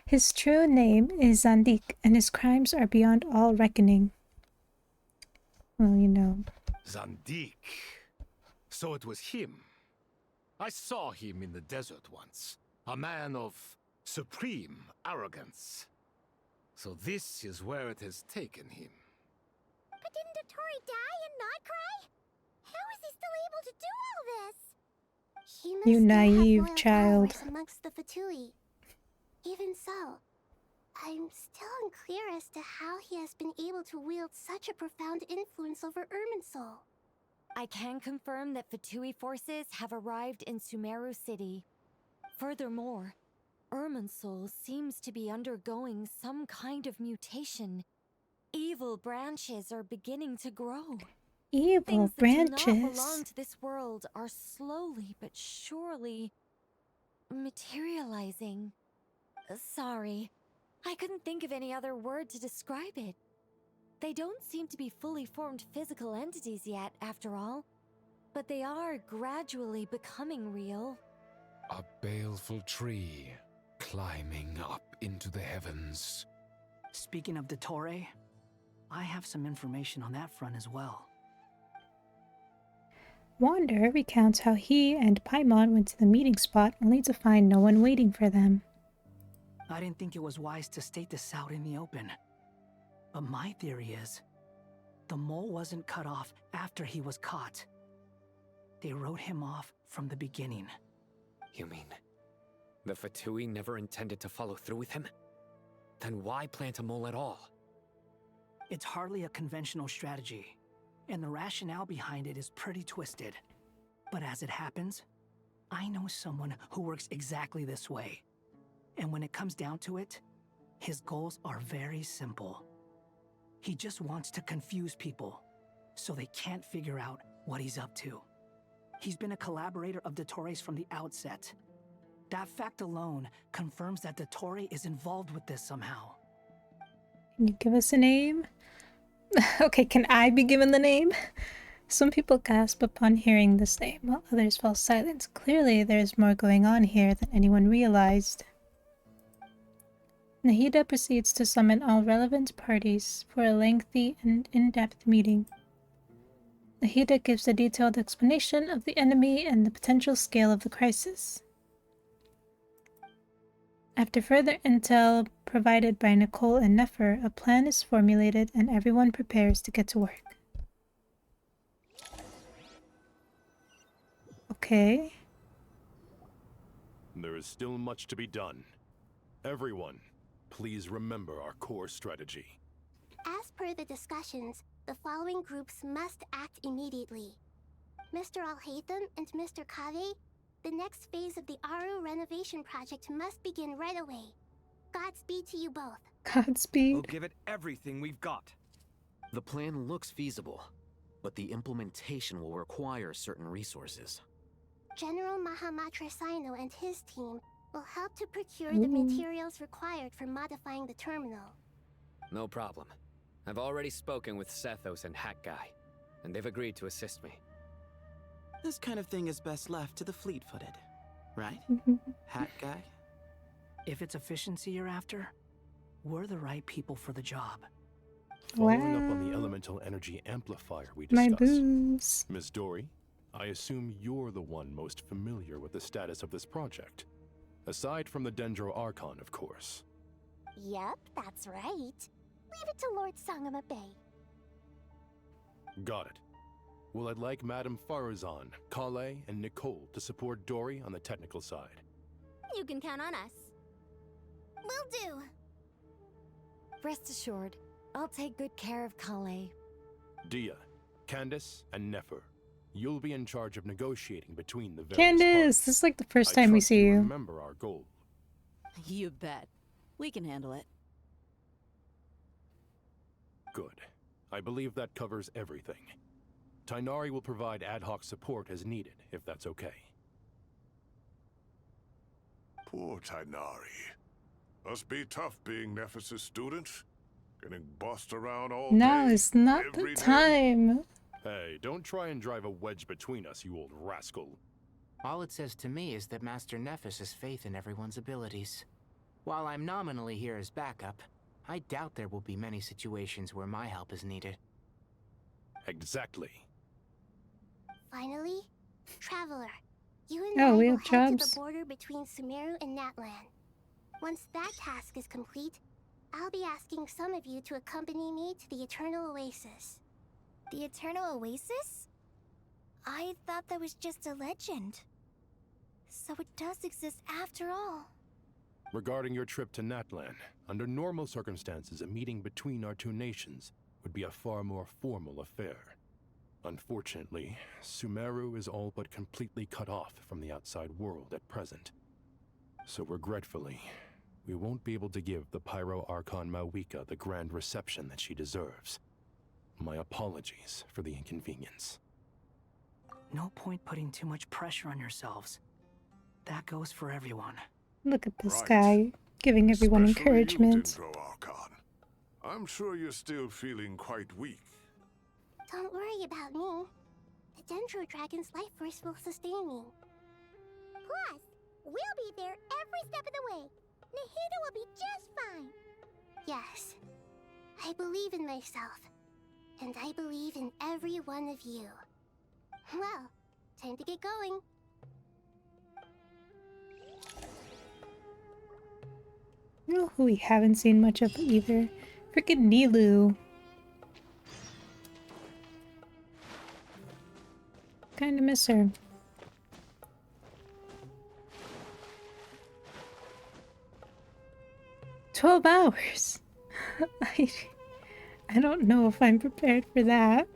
Speaker 1: His true name is Zandik, and his crimes are beyond all reckoning. Well, you know.
Speaker 13: Zandik. So it was him. I saw him in the desert once. A man of supreme arrogance. So this is where it has taken him.
Speaker 15: But didn't Dottore die and not cry? How is he still able to do all this? He must
Speaker 1: You
Speaker 15: still have
Speaker 1: naive
Speaker 15: loyal
Speaker 1: child.
Speaker 15: followers amongst the Fatui. Even so, I'm still unclear as to how he has been able to wield such a profound influence over Irminsul.
Speaker 4: I can confirm that Fatui forces have arrived in Sumeru City. Furthermore, Irminsul seems to be undergoing some kind of mutation. Evil branches are beginning to grow.
Speaker 1: Evil
Speaker 4: Things
Speaker 1: branches.
Speaker 4: that do not belong to this world are slowly but surely materializing. Sorry, I couldn't think of any other word to describe it. They don't seem to be fully formed physical entities yet, after all, but they are gradually becoming real.
Speaker 16: A baleful tree climbing up into the heavens.
Speaker 9: Speaking of Dottore, I have some information on that front as well.
Speaker 1: Wander recounts how he and Paimon went to the meeting spot only to find no one waiting for them.
Speaker 9: I didn't think it was wise to state this out in the open. But my theory is, the mole wasn't cut off after he was caught. They wrote him off from the beginning.
Speaker 8: You mean, the Fatui never intended to follow through with him? Then why plant a mole at all?
Speaker 9: It's hardly a conventional strategy, and the rationale behind it is pretty twisted. But as it happens, I know someone who works exactly this way. And when it comes down to it, his goals are very simple. He just wants to confuse people, so they can't figure out what he's up to. He's been a collaborator of Dottore's from the outset. That fact alone confirms that Dottore is involved with this somehow.
Speaker 1: Can you give us a name? Okay, can I be given the name? Some people gasp upon hearing this name, while others fall silent. Clearly, there is more going on here than anyone realized. Nahida proceeds to summon all relevant parties for a lengthy and in-depth meeting. Nahida gives a detailed explanation of the enemy and the potential scale of the crisis. After further intel provided by Nicole and Nefer, a plan is formulated and everyone prepares to get to work. Okay.
Speaker 13: There is still much to be done. Everyone, please remember our core strategy.
Speaker 15: As per the discussions, the following groups must act immediately. Mr. Alhaitham and Mr. Kave, the next phase of the Aru renovation project must begin right away. Godspeed to you both.
Speaker 1: Godspeed.
Speaker 5: We'll give it everything we've got.
Speaker 20: The plan looks feasible, but the implementation will require certain resources.
Speaker 15: General Mahamatra Sino and his team will help to procure the materials required for modifying the terminal.
Speaker 8: No problem. I've already spoken with Sethos and Hat Guy, and they've agreed to assist me.
Speaker 22: This kind of thing is best left to the fleet-footed, right? Hat Guy?
Speaker 9: If it's efficiency you're after, we're the right people for the job.
Speaker 10: Following up on the elemental energy amplifier we
Speaker 1: My
Speaker 10: discussed,
Speaker 1: boobs.
Speaker 10: Miss Dory, I assume you're the one most familiar with the status of this project. Aside from the Dendro Archon, of course.
Speaker 15: Yep, that's right. Leave it to Lord Sangama Bay.
Speaker 10: Got it. Well, I'd like Madame Farazan, Kale, and Nicole to support Dory on the technical side.
Speaker 6: You can count on us.
Speaker 4: Will do. Rest assured, I'll take good care of Kale.
Speaker 10: Dia, Candace, and Nefer, you'll be in charge of negotiating between the various
Speaker 1: Candace, this is like the first time we
Speaker 10: trust
Speaker 1: see you.
Speaker 10: Remember our goal.
Speaker 14: You bet. We can handle it.
Speaker 10: Good. I believe that covers everything. Tainari will provide ad hoc support as needed, if that's okay.
Speaker 2: Poor Tainari. Must be tough being Nephis' student. Getting bossed around all
Speaker 1: No,
Speaker 2: day.
Speaker 1: it's not the
Speaker 2: every day.
Speaker 1: time.
Speaker 10: Hey, don't try and drive a wedge between us, you old rascal.
Speaker 7: All it says to me is that Master Nephis has faith in everyone's abilities. While I'm nominally here as backup, I doubt there will be many situations where my help is needed.
Speaker 10: Exactly.
Speaker 15: Finally, Traveler, you and
Speaker 1: Oh,
Speaker 15: I
Speaker 1: we
Speaker 15: will
Speaker 1: have
Speaker 15: head to
Speaker 1: jobs.
Speaker 15: the border between Sumeru and Natlan. Once that task is complete, I'll be asking some of you to accompany me to the Eternal Oasis.
Speaker 4: The Eternal Oasis? I thought that was just a legend. So it does exist after all.
Speaker 10: Regarding your trip to Natlan, under normal circumstances, a meeting between our two nations would be a far more formal affair. Unfortunately, Sumeru is all but completely cut off from the outside world at present. So regretfully, we won't be able to give the Pyro Archon Mawika the grand reception that she deserves. My apologies for the inconvenience.
Speaker 9: No point putting too much pressure on yourselves. That goes for everyone.
Speaker 1: Look at this
Speaker 2: Right.
Speaker 1: guy giving everyone
Speaker 2: Especially
Speaker 1: encouragement.
Speaker 2: You, Dendro Archon. I'm sure you're still feeling quite weak.
Speaker 15: Don't worry about me. The Dendro Dragon's life force will sustain me.
Speaker 6: Plus, we'll be there every step of the way. Nahida will be just fine.
Speaker 15: Yes, I believe in myself. And I believe in every one of you. Well, time to get going.
Speaker 1: You know who we haven't seen much of either? Freaking Nilu. Kinda miss her. "12 hours. I don't know if I'm prepared for that.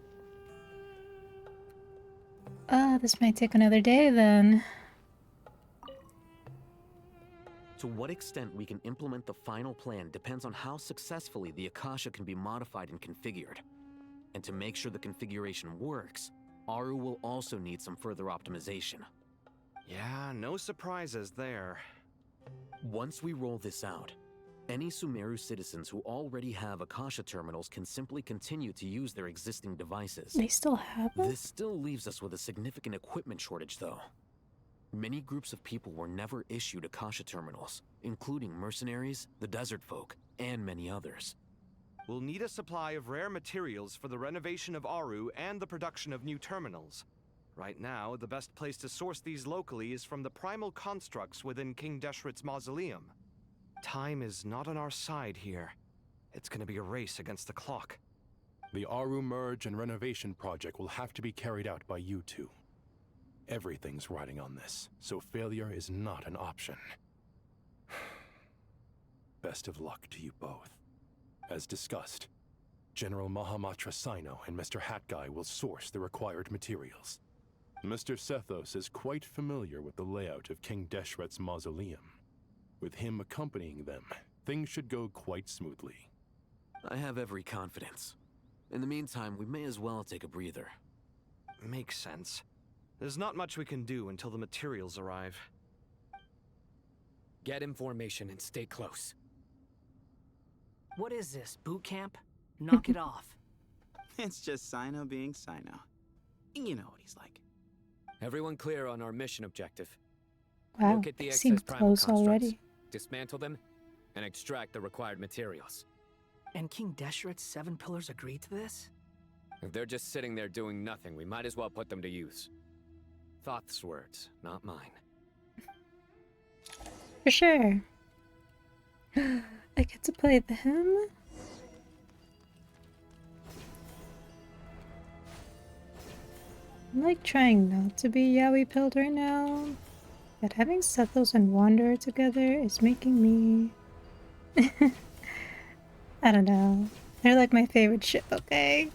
Speaker 1: This might take another day then.
Speaker 20: To what extent we can implement the final plan depends on how successfully the Akasha can be modified and configured. And to make sure the configuration works, Aru will also need some further optimization.
Speaker 5: Yeah, no surprises there.
Speaker 20: Once we roll this out, any Sumeru citizens who already have Akasha terminals can simply continue to use their existing devices.
Speaker 1: They still have them?
Speaker 20: This still leaves us with a significant equipment shortage, though. Many groups of people were never issued Akasha terminals, including mercenaries, the desert folk, and many others.
Speaker 5: We'll need a supply of rare materials for the renovation of Aru and the production of new terminals. Right now, the best place to source these locally is from the primal constructs within King Deshret's mausoleum. Time is not on our side here. It's gonna be a race against the clock.
Speaker 10: The Aru merge and renovation project will have to be carried out by you two. Everything's riding on this, so failure is not an option. Best of luck to you both. As discussed, General Mahamatra Sino and Mr. Hatguy will source the required materials. Mr. Sethos is quite familiar with the layout of King Deshret's mausoleum. With him accompanying them, things should go quite smoothly.
Speaker 20: I have every confidence. In the meantime, we may as well take a breather.
Speaker 5: Makes sense. There's not much we can do until the materials arrive.
Speaker 8: Get information and stay close.
Speaker 9: What is this, boot camp? Knock it off.
Speaker 22: It's just Sino being Sino. You know what he's like.
Speaker 8: Everyone clear on our mission objective.
Speaker 1: Wow,
Speaker 8: Locate the
Speaker 1: they
Speaker 8: excess
Speaker 1: seem
Speaker 8: primal
Speaker 1: close
Speaker 8: constructs,
Speaker 1: already.
Speaker 8: dismantle them, and extract the required materials.
Speaker 9: And King Deshret's 7 pillars agreed to this?
Speaker 8: If they're just sitting there doing nothing, we might as well put them to use. Thoth's words, not mine.
Speaker 1: For sure. I get to play them? I'm like trying not to be yaoi pilled right now, but having Sethos and Wanderer together is making me... I don't know. They're like my favorite ship, okay?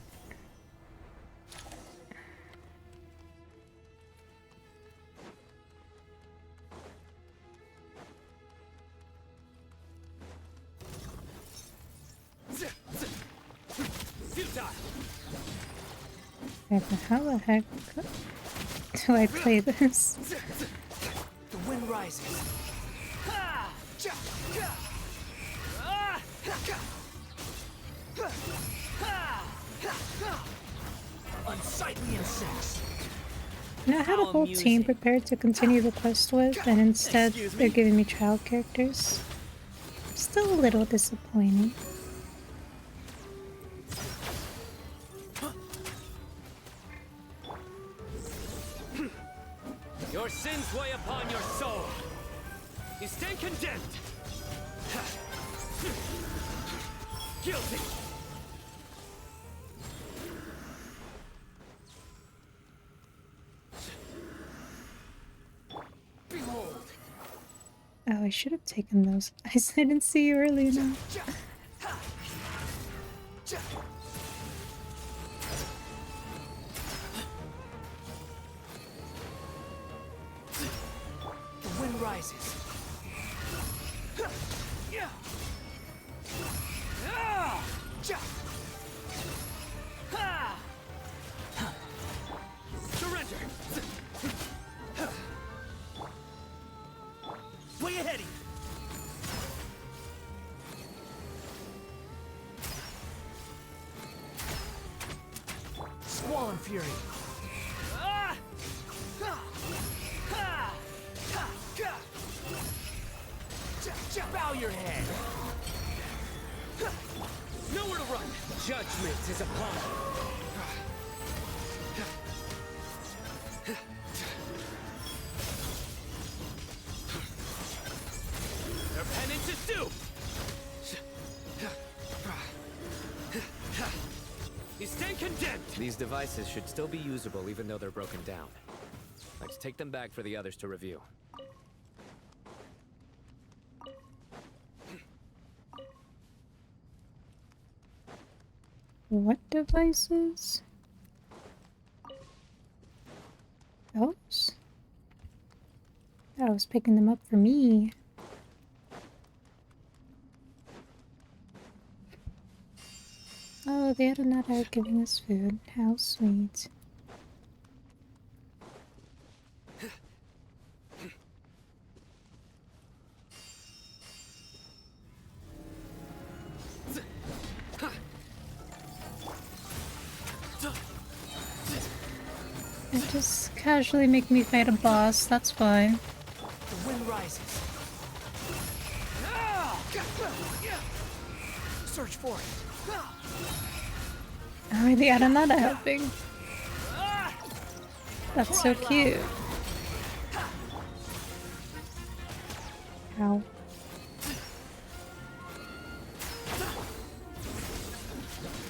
Speaker 1: Okay, but how the heck do I play this?
Speaker 9: The wind rises. Unsightly insects.
Speaker 1: You know, I had a whole team prepared to continue the quest with, and instead they're giving me child characters. Still a little disappointing.
Speaker 19: Your sins weigh upon your soul. You stand condemned. Guilty. Behold.
Speaker 1: Oh, I should have taken those. I didn't see you early enough.
Speaker 9: The wind rises.
Speaker 19: Surrender. Way ahead of you.
Speaker 9: Squall and fury. Bow your head.
Speaker 19: Nowhere to run. Judgment is upon you. Their penance is due. You stand condemned.
Speaker 8: These devices should still be usable even though they're broken down. Let's take them back for the others to review.
Speaker 1: What devices? Those? I was picking them up for me. Oh, the other night are giving us food. How sweet. And just casually make me fight a boss, that's fine.
Speaker 9: The wind rises. Search for it.
Speaker 1: Oh, the Aranada helping. That's so cute. Ow.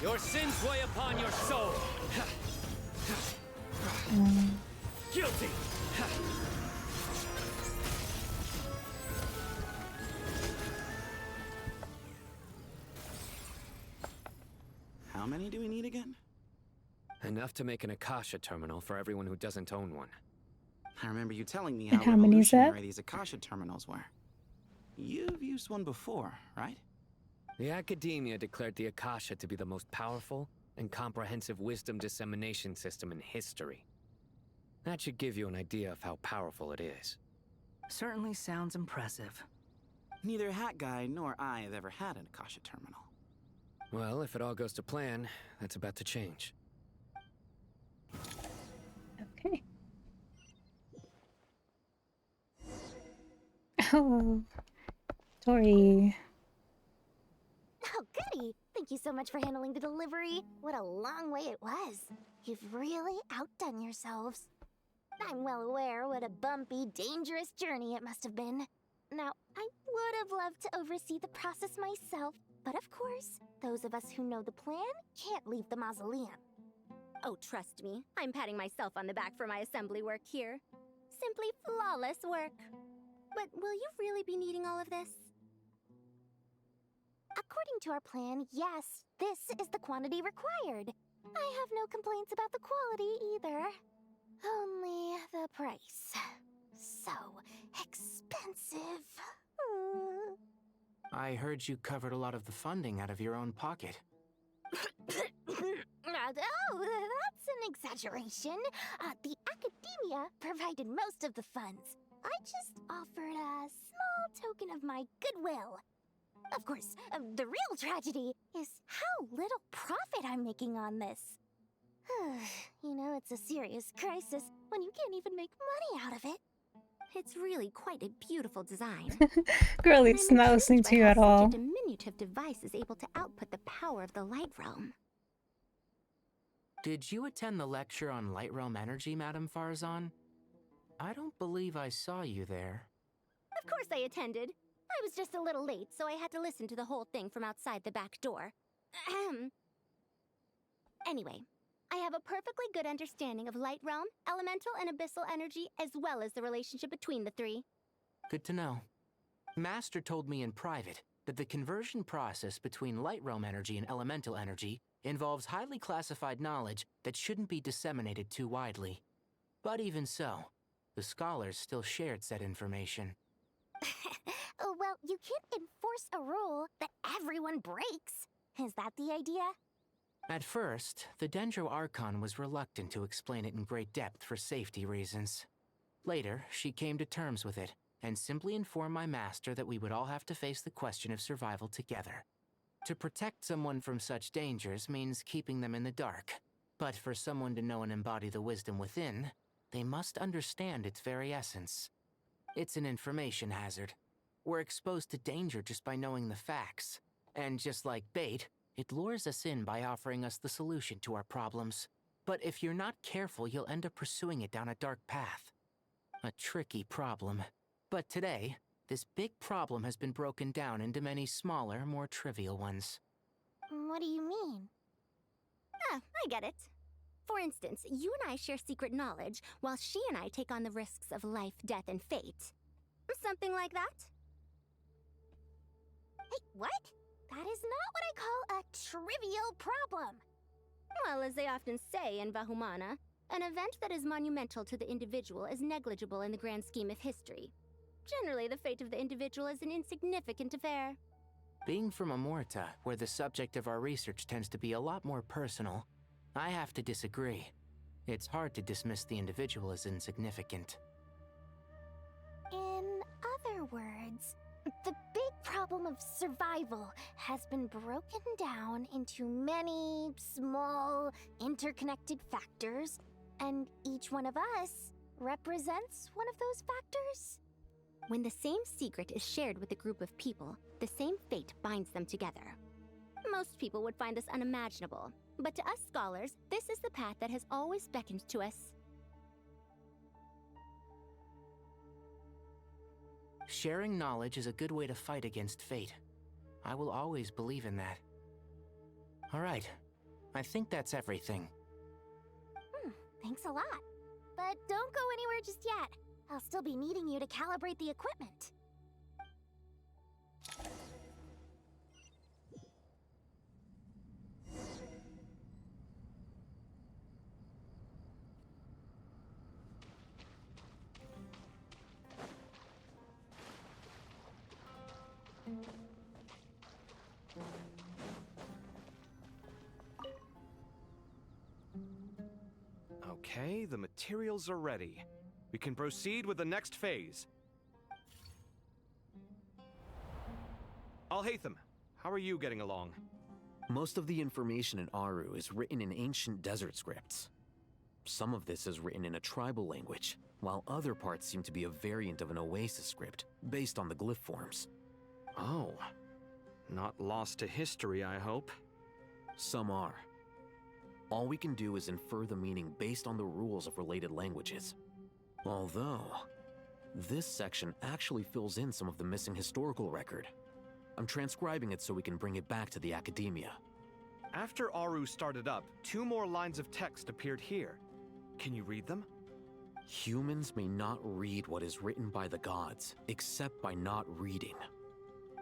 Speaker 19: Your sins weigh upon your soul. Guilty.
Speaker 22: How many do we need again?
Speaker 8: Enough to make an Akasha terminal for everyone who doesn't own one.
Speaker 22: I remember you telling me
Speaker 1: And
Speaker 22: how
Speaker 1: how many is that?
Speaker 22: revolutionary these Akasha terminals were. You've used one before, right?
Speaker 8: The Academia declared the Akasha to be the most powerful and comprehensive wisdom dissemination system in history. That should give you an idea of how powerful it is.
Speaker 9: Certainly sounds impressive.
Speaker 22: Neither Hat Guy nor I have ever had an Akasha terminal.
Speaker 8: Well, if it all goes to plan, that's about to change.
Speaker 1: Okay. Oh, Tori.
Speaker 15: Thank you so much for handling the delivery. What a long way it was. You've really outdone yourselves. I'm well aware what a bumpy, dangerous journey it must have been. Now, I would have loved to oversee the process myself, but of course, those of us who know the plan can't leave the mausoleum.
Speaker 6: Oh, trust me, I'm patting myself on the back for my assembly work here. Simply flawless work. But will you really be needing all of this?
Speaker 15: According to our plan, yes, this is the quantity required. I have no complaints about the quality either. Only the price. So expensive.
Speaker 7: I heard you covered a lot of the funding out of your own pocket.
Speaker 15: Oh, that's an exaggeration. The academia provided most of the funds. I just offered a small token of my goodwill. Of course, the real tragedy is how little profit I'm making on this. You know, it's a serious crisis when you can't even make money out of it.
Speaker 6: It's really quite a beautiful design.
Speaker 1: Girlie's not listening to you at all.
Speaker 6: Such a diminutive device is able to output the power of the light realm.
Speaker 7: Did you attend the lecture on light realm energy, Madame Farzan? I don't believe I saw you there.
Speaker 6: Of course I attended. I was just a little late, so I had to listen to the whole thing from outside the back door. Ahem. Anyway, I have a perfectly good understanding of light realm, elemental, and abyssal energy, as well as the relationship between the three.
Speaker 7: Good to know. Master told me in private that the conversion process between light realm energy and elemental energy involves highly classified knowledge that shouldn't be disseminated too widely. But even so, the scholars still shared said information.
Speaker 15: Well, you can't enforce a rule that everyone breaks. Is that the idea?
Speaker 7: At first, the Dendro Archon was reluctant to explain it in great depth for safety reasons. Later, she came to terms with it, and simply informed my master that we would all have to face the question of survival together. To protect someone from such dangers means keeping them in the dark. But for someone to know and embody the wisdom within, they must understand its very essence. It's an information hazard. We're exposed to danger just by knowing the facts. And just like bait, it lures us in by offering us the solution to our problems. But if you're not careful, you'll end up pursuing it down a dark path. A tricky problem. But today, this big problem has been broken down into many smaller, more trivial ones.
Speaker 15: What do you mean?
Speaker 6: Ah, I get it. For instance, you and I share secret knowledge, while she and I take on the risks of life, death, and fate. Something like that?
Speaker 15: Hey, what? That is not what I call a trivial problem.
Speaker 6: Well, as they often say in Vahumana, an event that is monumental to the individual is negligible in the grand scheme of history. Generally, the fate of the individual is an insignificant affair.
Speaker 7: Being from Amorta, where the subject of our research tends to be a lot more personal, I have to disagree. It's hard to dismiss the individual as insignificant.
Speaker 15: In other words, the big problem of survival has been broken down into many small, interconnected factors, and each one of us represents one of those factors.
Speaker 6: When the same secret is shared with a group of people, the same fate binds them together. Most people would find this unimaginable, but to us scholars, this is the path that has always beckoned to us.
Speaker 7: Sharing knowledge is a good way to fight against fate. I will always believe in that. All right, I think that's everything.
Speaker 15: Thanks a lot. But don't go anywhere just yet. I'll still be needing you to calibrate the equipment.
Speaker 5: Okay, the materials are ready. We can proceed with the next phase. Al-Haytham, how are you getting along?
Speaker 20: Most of the information in Aru is written in ancient desert scripts. Some of this is written in a tribal language, while other parts seem to be a variant of an Oasis script, based on the glyph forms.
Speaker 5: Oh. Not lost to history, I hope.
Speaker 20: Some are. All we can do is infer the meaning based on the rules of related languages. Although, this section actually fills in some of the missing historical record. I'm transcribing it so we can bring it back to the academia.
Speaker 5: After Aru started up, 2 more lines of text appeared here. Can you read them?
Speaker 20: Humans may not read what is written by the gods, except by not reading.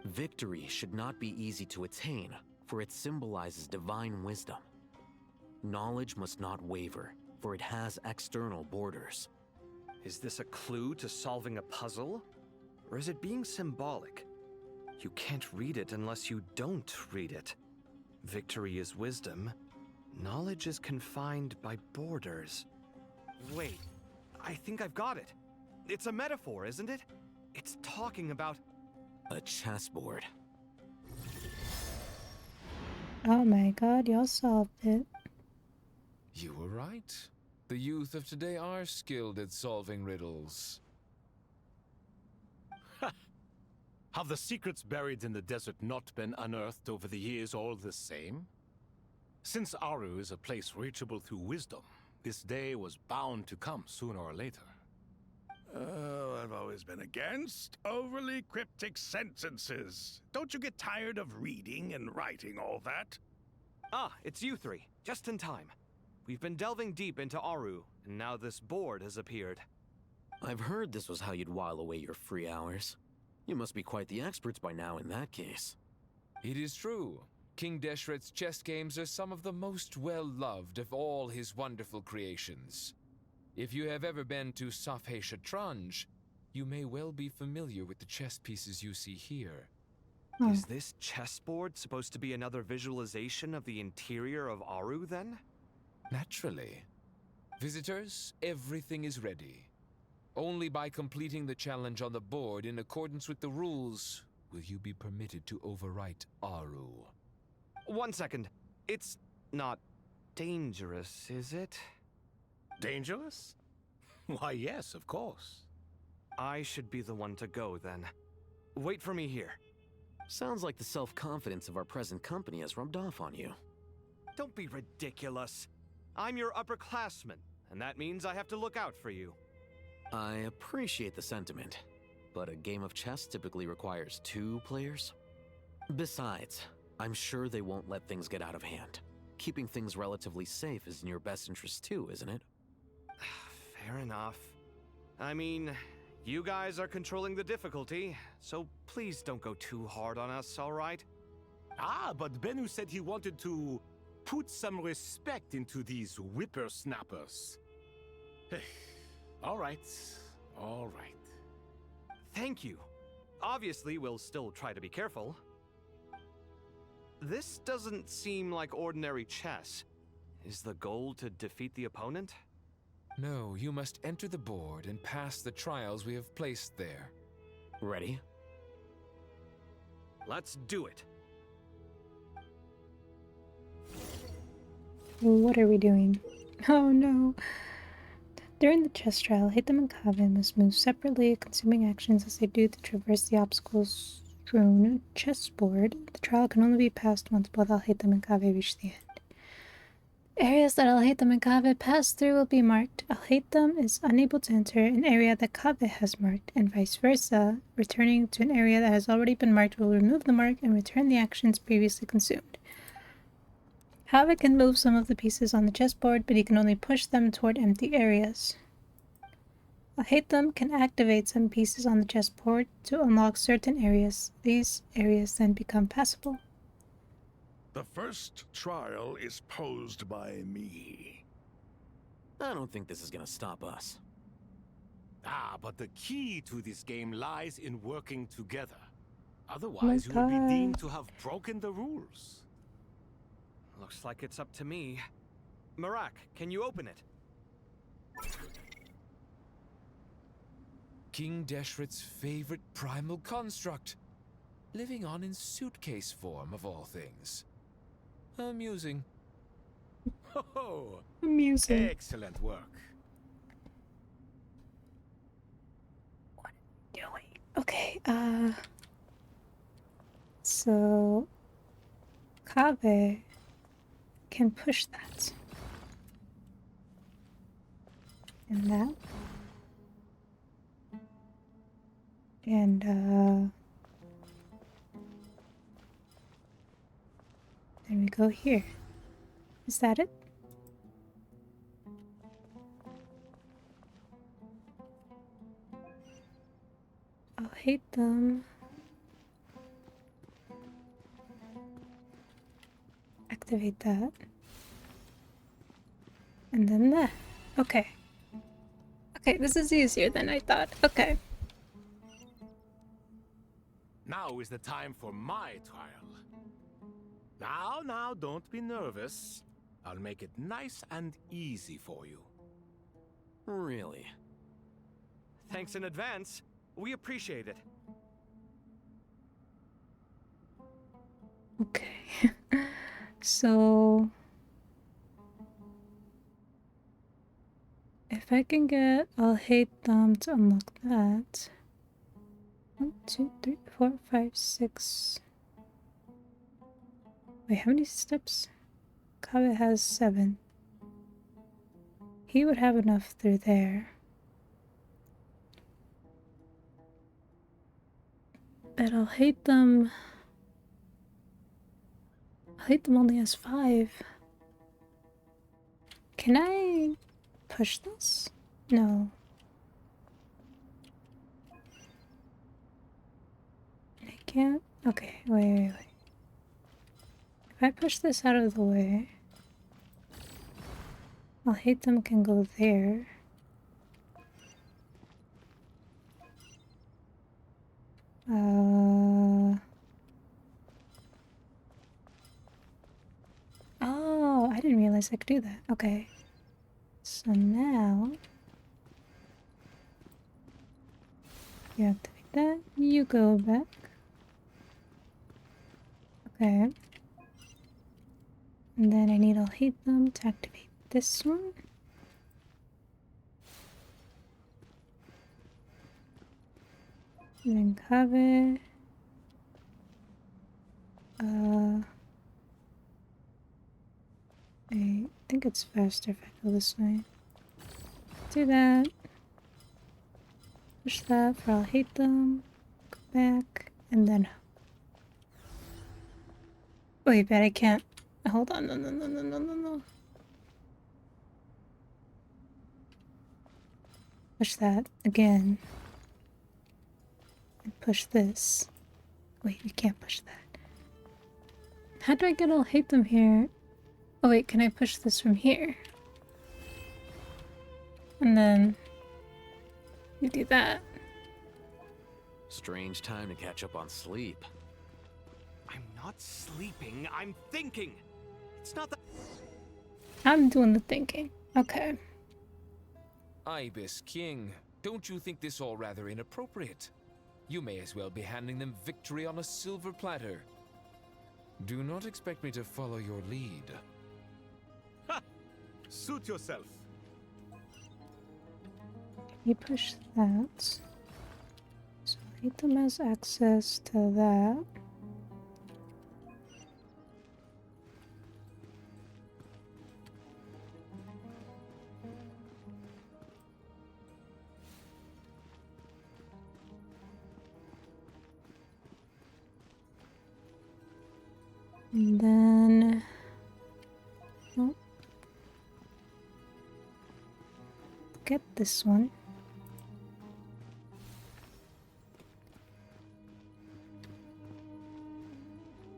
Speaker 20: Victory should not be easy to attain, for it symbolizes divine wisdom. Knowledge must not waver, for it has external borders.
Speaker 5: Is this a clue to solving a puzzle? Or is it being symbolic? You can't read it unless you don't read it. Victory is wisdom. Knowledge is confined by borders. Wait, I think I've got it. It's a metaphor, isn't it? It's talking about...
Speaker 20: a chessboard.
Speaker 1: Oh my god, y'all solved it.
Speaker 16: You were right. The youth of today are skilled at solving riddles.
Speaker 13: Have the secrets buried in the desert not been unearthed over the years all the same? Since Aru is a place reachable through wisdom, this day was bound to come sooner or later.
Speaker 2: Oh, I've always been against overly cryptic sentences. Don't you get tired of reading and writing all that?
Speaker 5: Ah, it's you 3. Just in time. We've been delving deep into Aru, and now this board has appeared.
Speaker 20: I've heard this was how you'd while away your free hours. You must be quite the experts by now in that case.
Speaker 16: It is true. King Deshret's chess games are some of the most well-loved of all his wonderful creations. If you have ever been to Safhe Shatranj, you may well be familiar with the chess pieces you see here.
Speaker 5: Is this chessboard supposed to be another visualization of the interior of Aru, then?
Speaker 16: Naturally. Visitors, everything is ready. Only by completing the challenge on the board in accordance with the rules will you be permitted to overwrite Aru.
Speaker 5: 1 second. It's not dangerous, is it?
Speaker 13: Dangerous? Why, yes, of course.
Speaker 5: I should be the one to go, then. Wait for me here.
Speaker 20: Sounds like the self-confidence of our present company has rubbed off on you.
Speaker 5: Don't be ridiculous. I'm your upperclassman, and that means I have to look out for you.
Speaker 20: I appreciate the sentiment, but a game of chess typically requires 2 players. Besides, I'm sure they won't let things get out of hand. Keeping things relatively safe is in your best interest too, isn't it?
Speaker 5: Fair enough. I mean, you guys are controlling the difficulty, so please don't go too hard on us, all right?
Speaker 13: Ah, but Bennu said he wanted to put some respect into these whippersnappers. All right, all right.
Speaker 5: Thank you. Obviously, we'll still try to be careful. This doesn't seem like ordinary chess. Is the goal to defeat the opponent?
Speaker 16: No, you must enter the board and pass the trials we have placed there.
Speaker 20: Ready?
Speaker 5: Let's do it.
Speaker 1: What are we doing? Oh no. During the chess trial, Hatham and Kaveh must move separately, consuming actions as they do to traverse the obstacles-strewn chessboard. The trial can only be passed once both Al-Hatham and Kaveh reach the end. Areas that Al-Hatham and Kaveh pass through will be marked. Al-Hatham is unable to enter an area that Kaveh has marked, and vice versa. Returning to an area that has already been marked will remove the mark and return the actions previously consumed. Kaveh can move some of the pieces on the chessboard, but he can only push them toward empty areas. Al-Hatham can activate some pieces on the chessboard to unlock certain areas. These areas then become passable.
Speaker 2: The first trial is posed by me.
Speaker 20: I don't think this is gonna stop us.
Speaker 13: Ah, but the key to this game lies in working together. Otherwise, you
Speaker 1: my
Speaker 13: will be
Speaker 1: God.
Speaker 13: deemed to have broken the rules.
Speaker 5: Looks like it's up to me. Marak, can you open it?
Speaker 16: King Deshret's favorite primal construct. Living on in suitcase form, of all things. Amusing.
Speaker 13: Oh,
Speaker 1: Amusing.
Speaker 13: excellent work.
Speaker 1: Okay, so Kaveh can push that. And that. And, then we go here. Is that it? I'll hate them. Activate that. And then that. Okay. Okay, this is easier than I thought. Okay.
Speaker 13: Now is the time for my trial. Now, don't be nervous. I'll make it nice and easy for you.
Speaker 5: Really? Thanks in advance. We appreciate it.
Speaker 1: Okay. So if I can get, I'll hate them to unlock that. 1, 2, 3, 4, 5, 6. Wait, how many steps? Kaveh has 7. He would have enough through there. But I'll hate them. I'll hate them only as 5. Can I push this? No. I can't? Okay, wait. If I push this out of the way, I'll hate them can go there. Oh, I didn't realize I could do that. Okay. So now you activate that, you go back. Okay. And then I need I'll hate them to activate this one. And then cover. I think it's faster if I go this way. Do that. Push that for I'll hate them. Go back. And then. Wait, but I can't. Hold on. No. Push that again. And push this. Wait, you can't push that. How do I get I'll hate them here? Oh wait, can I push this from here? And then you do that.
Speaker 20: Strange time to catch up on sleep.
Speaker 5: I'm not sleeping, I'm thinking. It's not that.
Speaker 1: I'm doing the thinking. Okay.
Speaker 16: Ibis King, don't you think this all rather inappropriate? You may as well be handing them victory on a silver platter. Do not expect me to follow your lead.
Speaker 13: Ha! Suit yourself.
Speaker 1: You push that. So Latham has access to that. And then oh, get this one.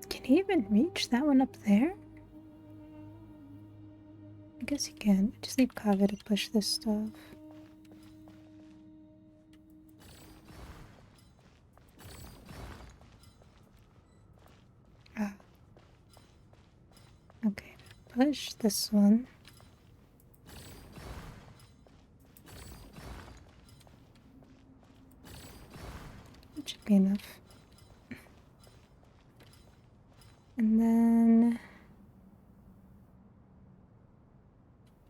Speaker 1: Can he even reach that one up there? I guess he can. I just need Kaveh to push this stuff. Ah. Okay, push this one. That should be enough. And then...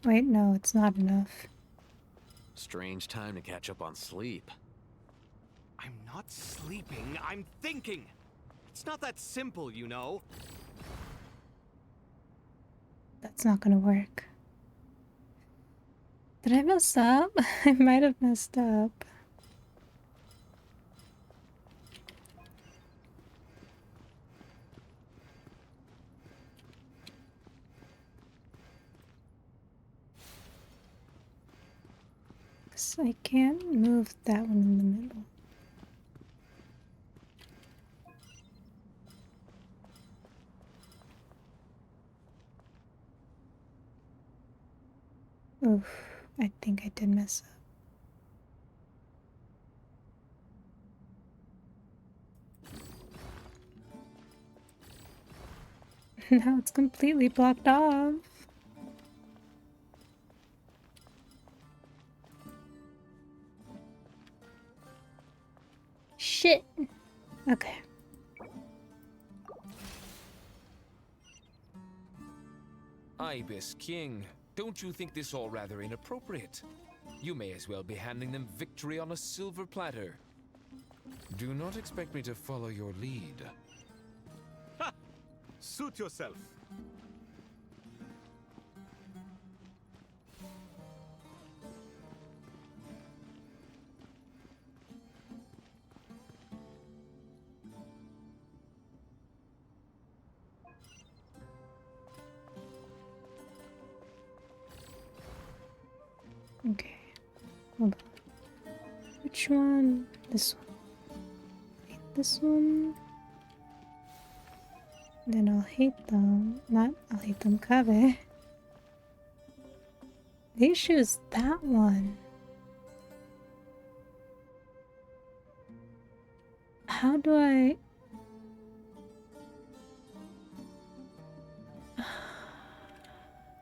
Speaker 1: Wait, no, it's not enough.
Speaker 20: Strange time to catch up on sleep.
Speaker 5: I'm not sleeping, I'm thinking. It's not that simple, you know.
Speaker 1: That's not gonna work. Did I mess up? I might have messed up. I can't move that one in the middle. Oof, I think I did mess up. Now it's completely blocked off. Shit. Okay.
Speaker 16: Ibis King, don't you think this all rather inappropriate? You may as well be handing them victory on a silver platter. Do not expect me to follow your lead.
Speaker 13: Ha! Suit yourself.
Speaker 1: Okay. Hold on. Which one? This one. This one. Then I'll hate them. I'll hate them Kabe. The issue is that one. How do I...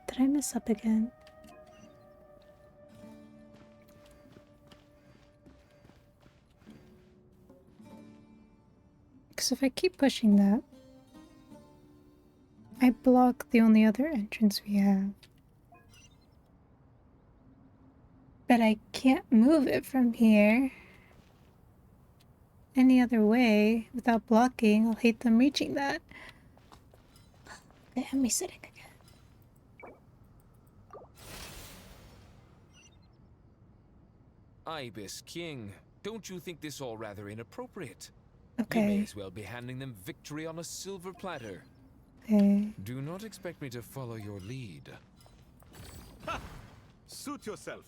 Speaker 1: Did I mess up again? Because if I keep pushing that, I block the only other entrance we have. But I can't move it from here any other way without blocking. I'll hate them reaching that. They have me sitting again.
Speaker 16: Ibis King, don't you think this all rather inappropriate?
Speaker 1: Okay.
Speaker 16: You may as well be handing them victory on a silver platter.
Speaker 1: Okay.
Speaker 16: Do not expect me to follow your lead.
Speaker 13: Ha! Suit yourself.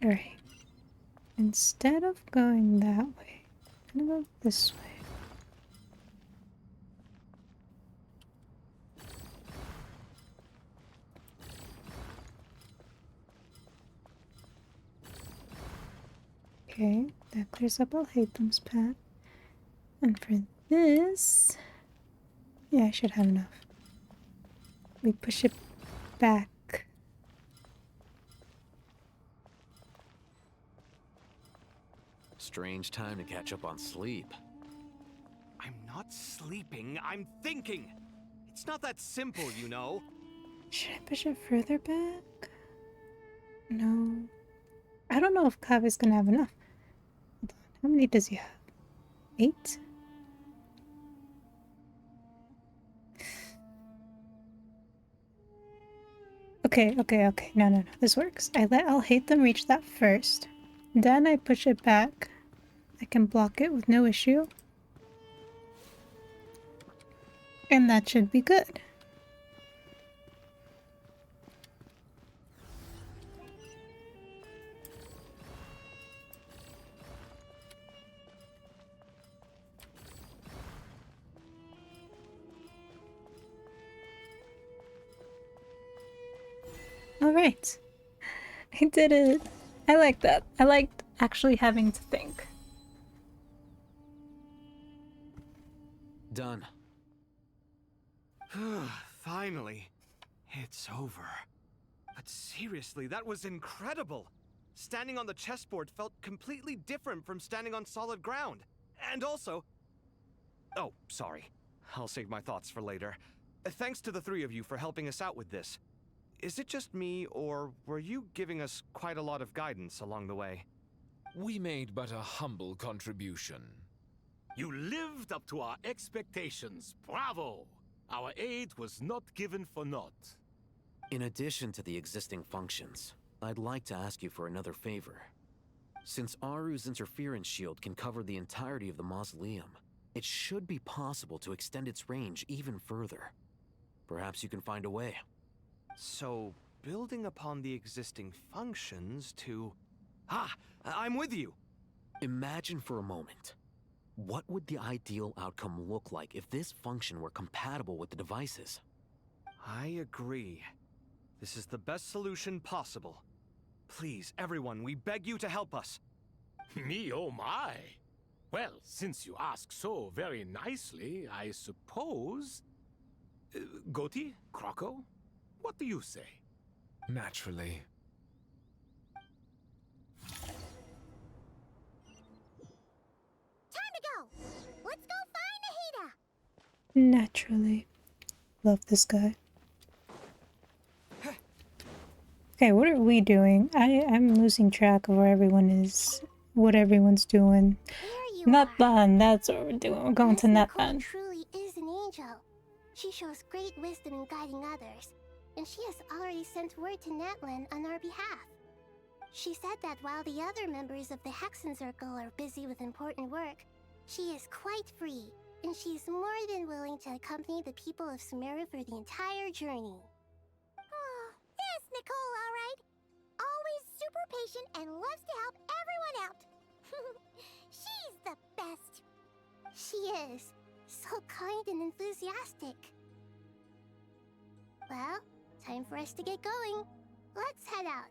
Speaker 1: Alright. Instead of going that way, I'm gonna go this way. Okay, that clears up Al-Haytham's path. And for this... Yeah, I should have enough. We push it back.
Speaker 20: Strange time to catch up on sleep.
Speaker 5: I'm not sleeping, I'm thinking! It's not that simple, you know.
Speaker 1: Should I push it further back? No. I don't know if Kave's gonna have enough. Hold on. How many does he have? 8? Okay. No. This works. I let Al-Haytham reach that first. Then I push it back. I can block it with no issue. And that should be good. Alright. I did it. I like that. I liked actually having to think.
Speaker 20: Done.
Speaker 5: Finally. It's over. But seriously, that was incredible. Standing on the chessboard felt completely different from standing on solid ground. And also... Oh, sorry. I'll save my thoughts for later. Thanks to the three of you for helping us out with this. Is it just me, or were you giving us quite a lot of guidance along the way?
Speaker 16: We made but a humble contribution.
Speaker 13: You lived up to our expectations. Bravo! Our aid was not given for naught.
Speaker 20: In addition to the existing functions, I'd like to ask you for another favor. Since Aru's interference shield can cover the entirety of the mausoleum, it should be possible to extend its range even further. Perhaps you can find a way.
Speaker 5: So, building upon the existing functions to... I'm with you!
Speaker 20: Imagine for a moment. What would the ideal outcome look like if this function were compatible with the devices?
Speaker 5: I agree. This is the best solution possible. Please, everyone, we beg you to help us.
Speaker 13: Me, oh my! Well, since you ask so very nicely, I suppose... Goti? Kroko? What do you say?
Speaker 16: Naturally.
Speaker 15: Time to go! Let's go find Nahida!
Speaker 1: Naturally. Love this guy. Okay, what are we doing? I'm losing track of where everyone is, what everyone's doing. Natlan, that's what we're doing. We're going to Natlan.
Speaker 15: Truly is an angel. She shows great wisdom in guiding others, and she has already sent word to Natlan on our behalf. She said that while the other members of the Hexen Circle are busy with important work, she is quite free, and she is more than willing to accompany the people of Sumeru for the entire journey. Oh, yes, Nicole, all right. Always super patient and loves to help everyone out. She's the best. She is. So kind and enthusiastic. Well, time for us to get going. Let's head out.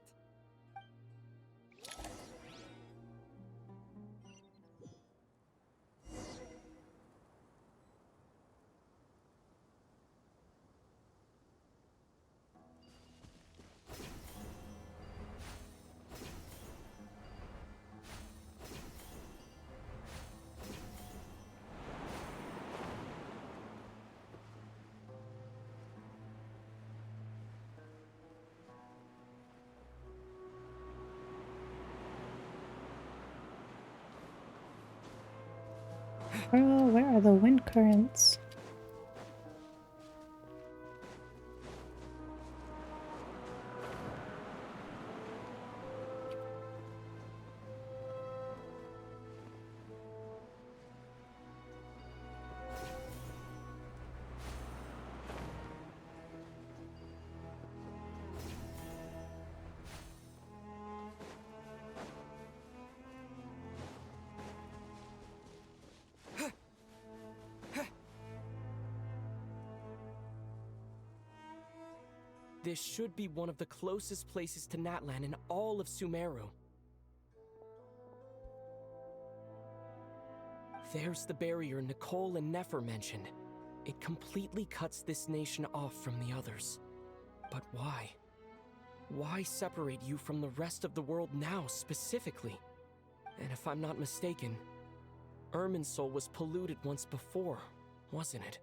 Speaker 1: Girl, where are the wind currents?
Speaker 19: This should be one of the closest places to Natlan in all of Sumeru. There's the barrier Nicole and Nefer mentioned. It completely cuts this nation off from the others. But why? Why separate you from the rest of the world now, specifically? And if I'm not mistaken, Irminsul was polluted once before, wasn't it?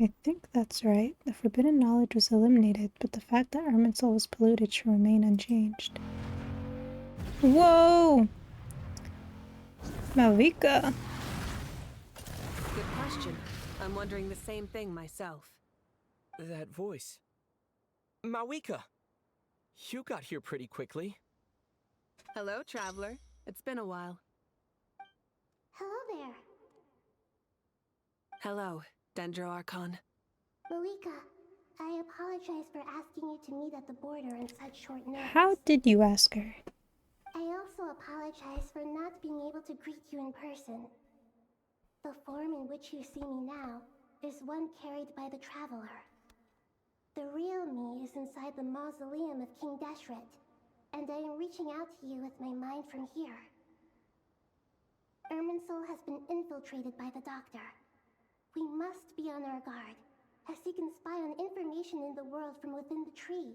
Speaker 1: I think that's right. The forbidden knowledge was eliminated, but the fact that Irminsul was polluted should remain unchanged. Whoa! Malvika.
Speaker 12: Good question. I'm wondering the same thing myself.
Speaker 19: That voice. Mawika! You got here pretty quickly.
Speaker 12: Hello, traveler. It's been a while.
Speaker 15: Hello there.
Speaker 12: Hello, Dendro Archon.
Speaker 15: Malika, I apologize for asking you to meet at the border on such short notice.
Speaker 1: How did you ask her?
Speaker 15: I also apologize for not being able to greet you in person. The form in which you see me now is one carried by the Traveler. The real me is inside the mausoleum of King Deshret, and I am reaching out to you with my mind from here. Irminsul has been infiltrated by the Doctor. We must be on our guard, as he can spy on information in the world from within the tree.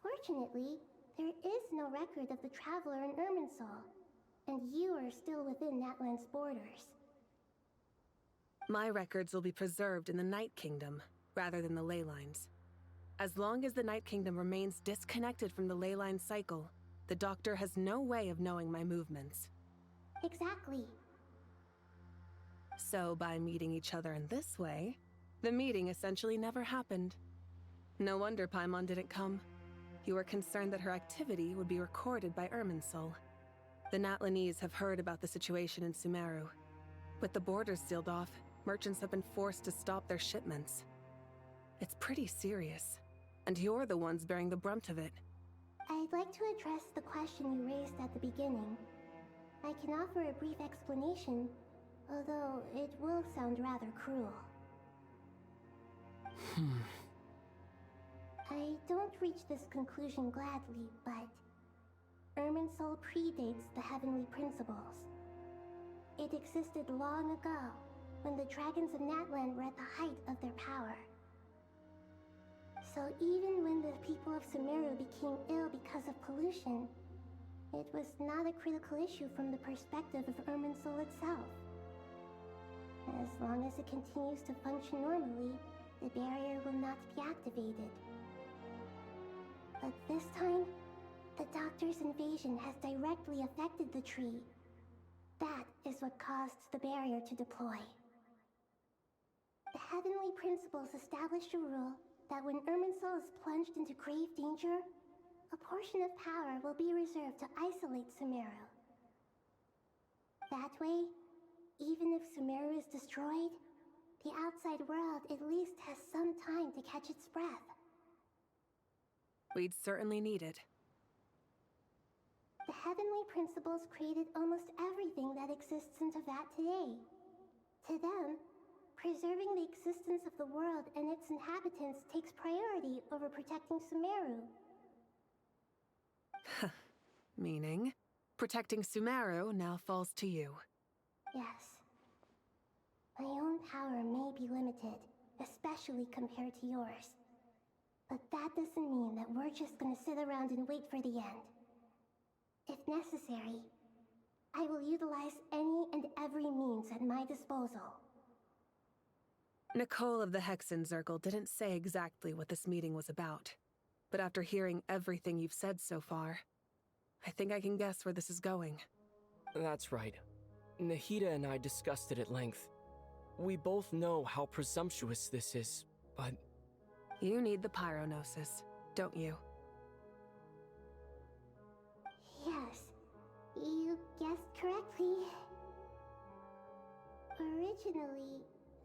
Speaker 15: Fortunately, There is no record of the Traveler in Irminsul, and you are still within Natland's borders.
Speaker 12: My records will be preserved in the Night Kingdom, rather than the ley lines. As long as the Night Kingdom remains disconnected from the ley line cycle, the Doctor has no way of knowing my movements.
Speaker 15: Exactly.
Speaker 12: So by meeting each other in this way, the meeting essentially never happened. No wonder Paimon didn't come. You were concerned that her activity would be recorded by Irminsul. The Natlanese have heard about the situation in Sumeru. With the borders sealed off, merchants have been forced to stop their shipments. It's pretty serious, and you're the ones bearing the brunt of it.
Speaker 15: I'd like to address the question you raised at the beginning. I can offer a brief explanation, although it will sound rather cruel. I don't reach this conclusion gladly, but Irminsul predates the Heavenly Principles. It existed long ago, when the dragons of Natland were at the height of their power. So even when the people of Sumeru became ill because of pollution, it was not a critical issue from the perspective of Irminsul itself. As long as it continues to function normally, the barrier will not be activated. But this time, the Doctor's invasion has directly affected the tree. That is what caused the barrier to deploy. The Heavenly Principles established a rule that when Irminsul is plunged into grave danger, a portion of power will be reserved to isolate Sumeru. That way, even if Sumeru is destroyed, the outside world at least has some time to catch its breath.
Speaker 12: We'd certainly need it.
Speaker 15: The Heavenly Principles created almost everything that exists in Teyvat today. To them, preserving the existence of the world and its inhabitants takes priority over protecting Sumeru.
Speaker 12: Meaning, protecting Sumeru now falls to you.
Speaker 15: Yes. My own power may be limited, especially compared to yours. But that doesn't mean that we're just gonna sit around and wait for the end. If necessary, I will utilize any and every means at my disposal.
Speaker 12: Nicole of the Hexen Circle didn't say exactly what this meeting was about, but after hearing everything you've said so far, I think I can guess where this is going.
Speaker 19: That's right. Nahida and I discussed it at length. We both know how presumptuous this is, but...
Speaker 12: You need the Pyronosis, don't you?
Speaker 15: Yes, you guessed correctly. Originally,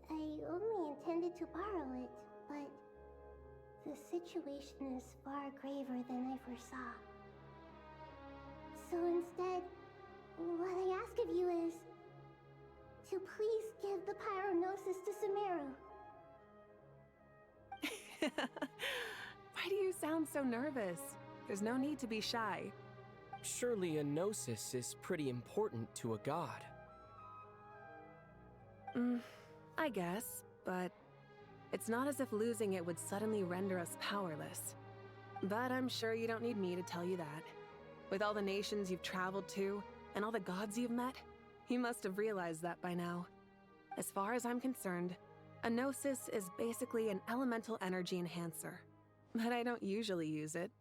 Speaker 15: I only intended to borrow it, but the situation is far graver than I foresaw. So instead, what I ask of you is to please give the Pyronosis to Sumeru.
Speaker 12: Why do you sound so nervous? There's no need to be shy.
Speaker 19: Surely a gnosis is pretty important to a god.
Speaker 12: I guess, but it's not as if losing it would suddenly render us powerless. But I'm sure you don't need me to tell you that. With all the nations you've traveled to, and all the gods you've met, you must have realized that by now. As far as I'm concerned, a gnosis is basically an elemental energy enhancer. But I don't usually use it.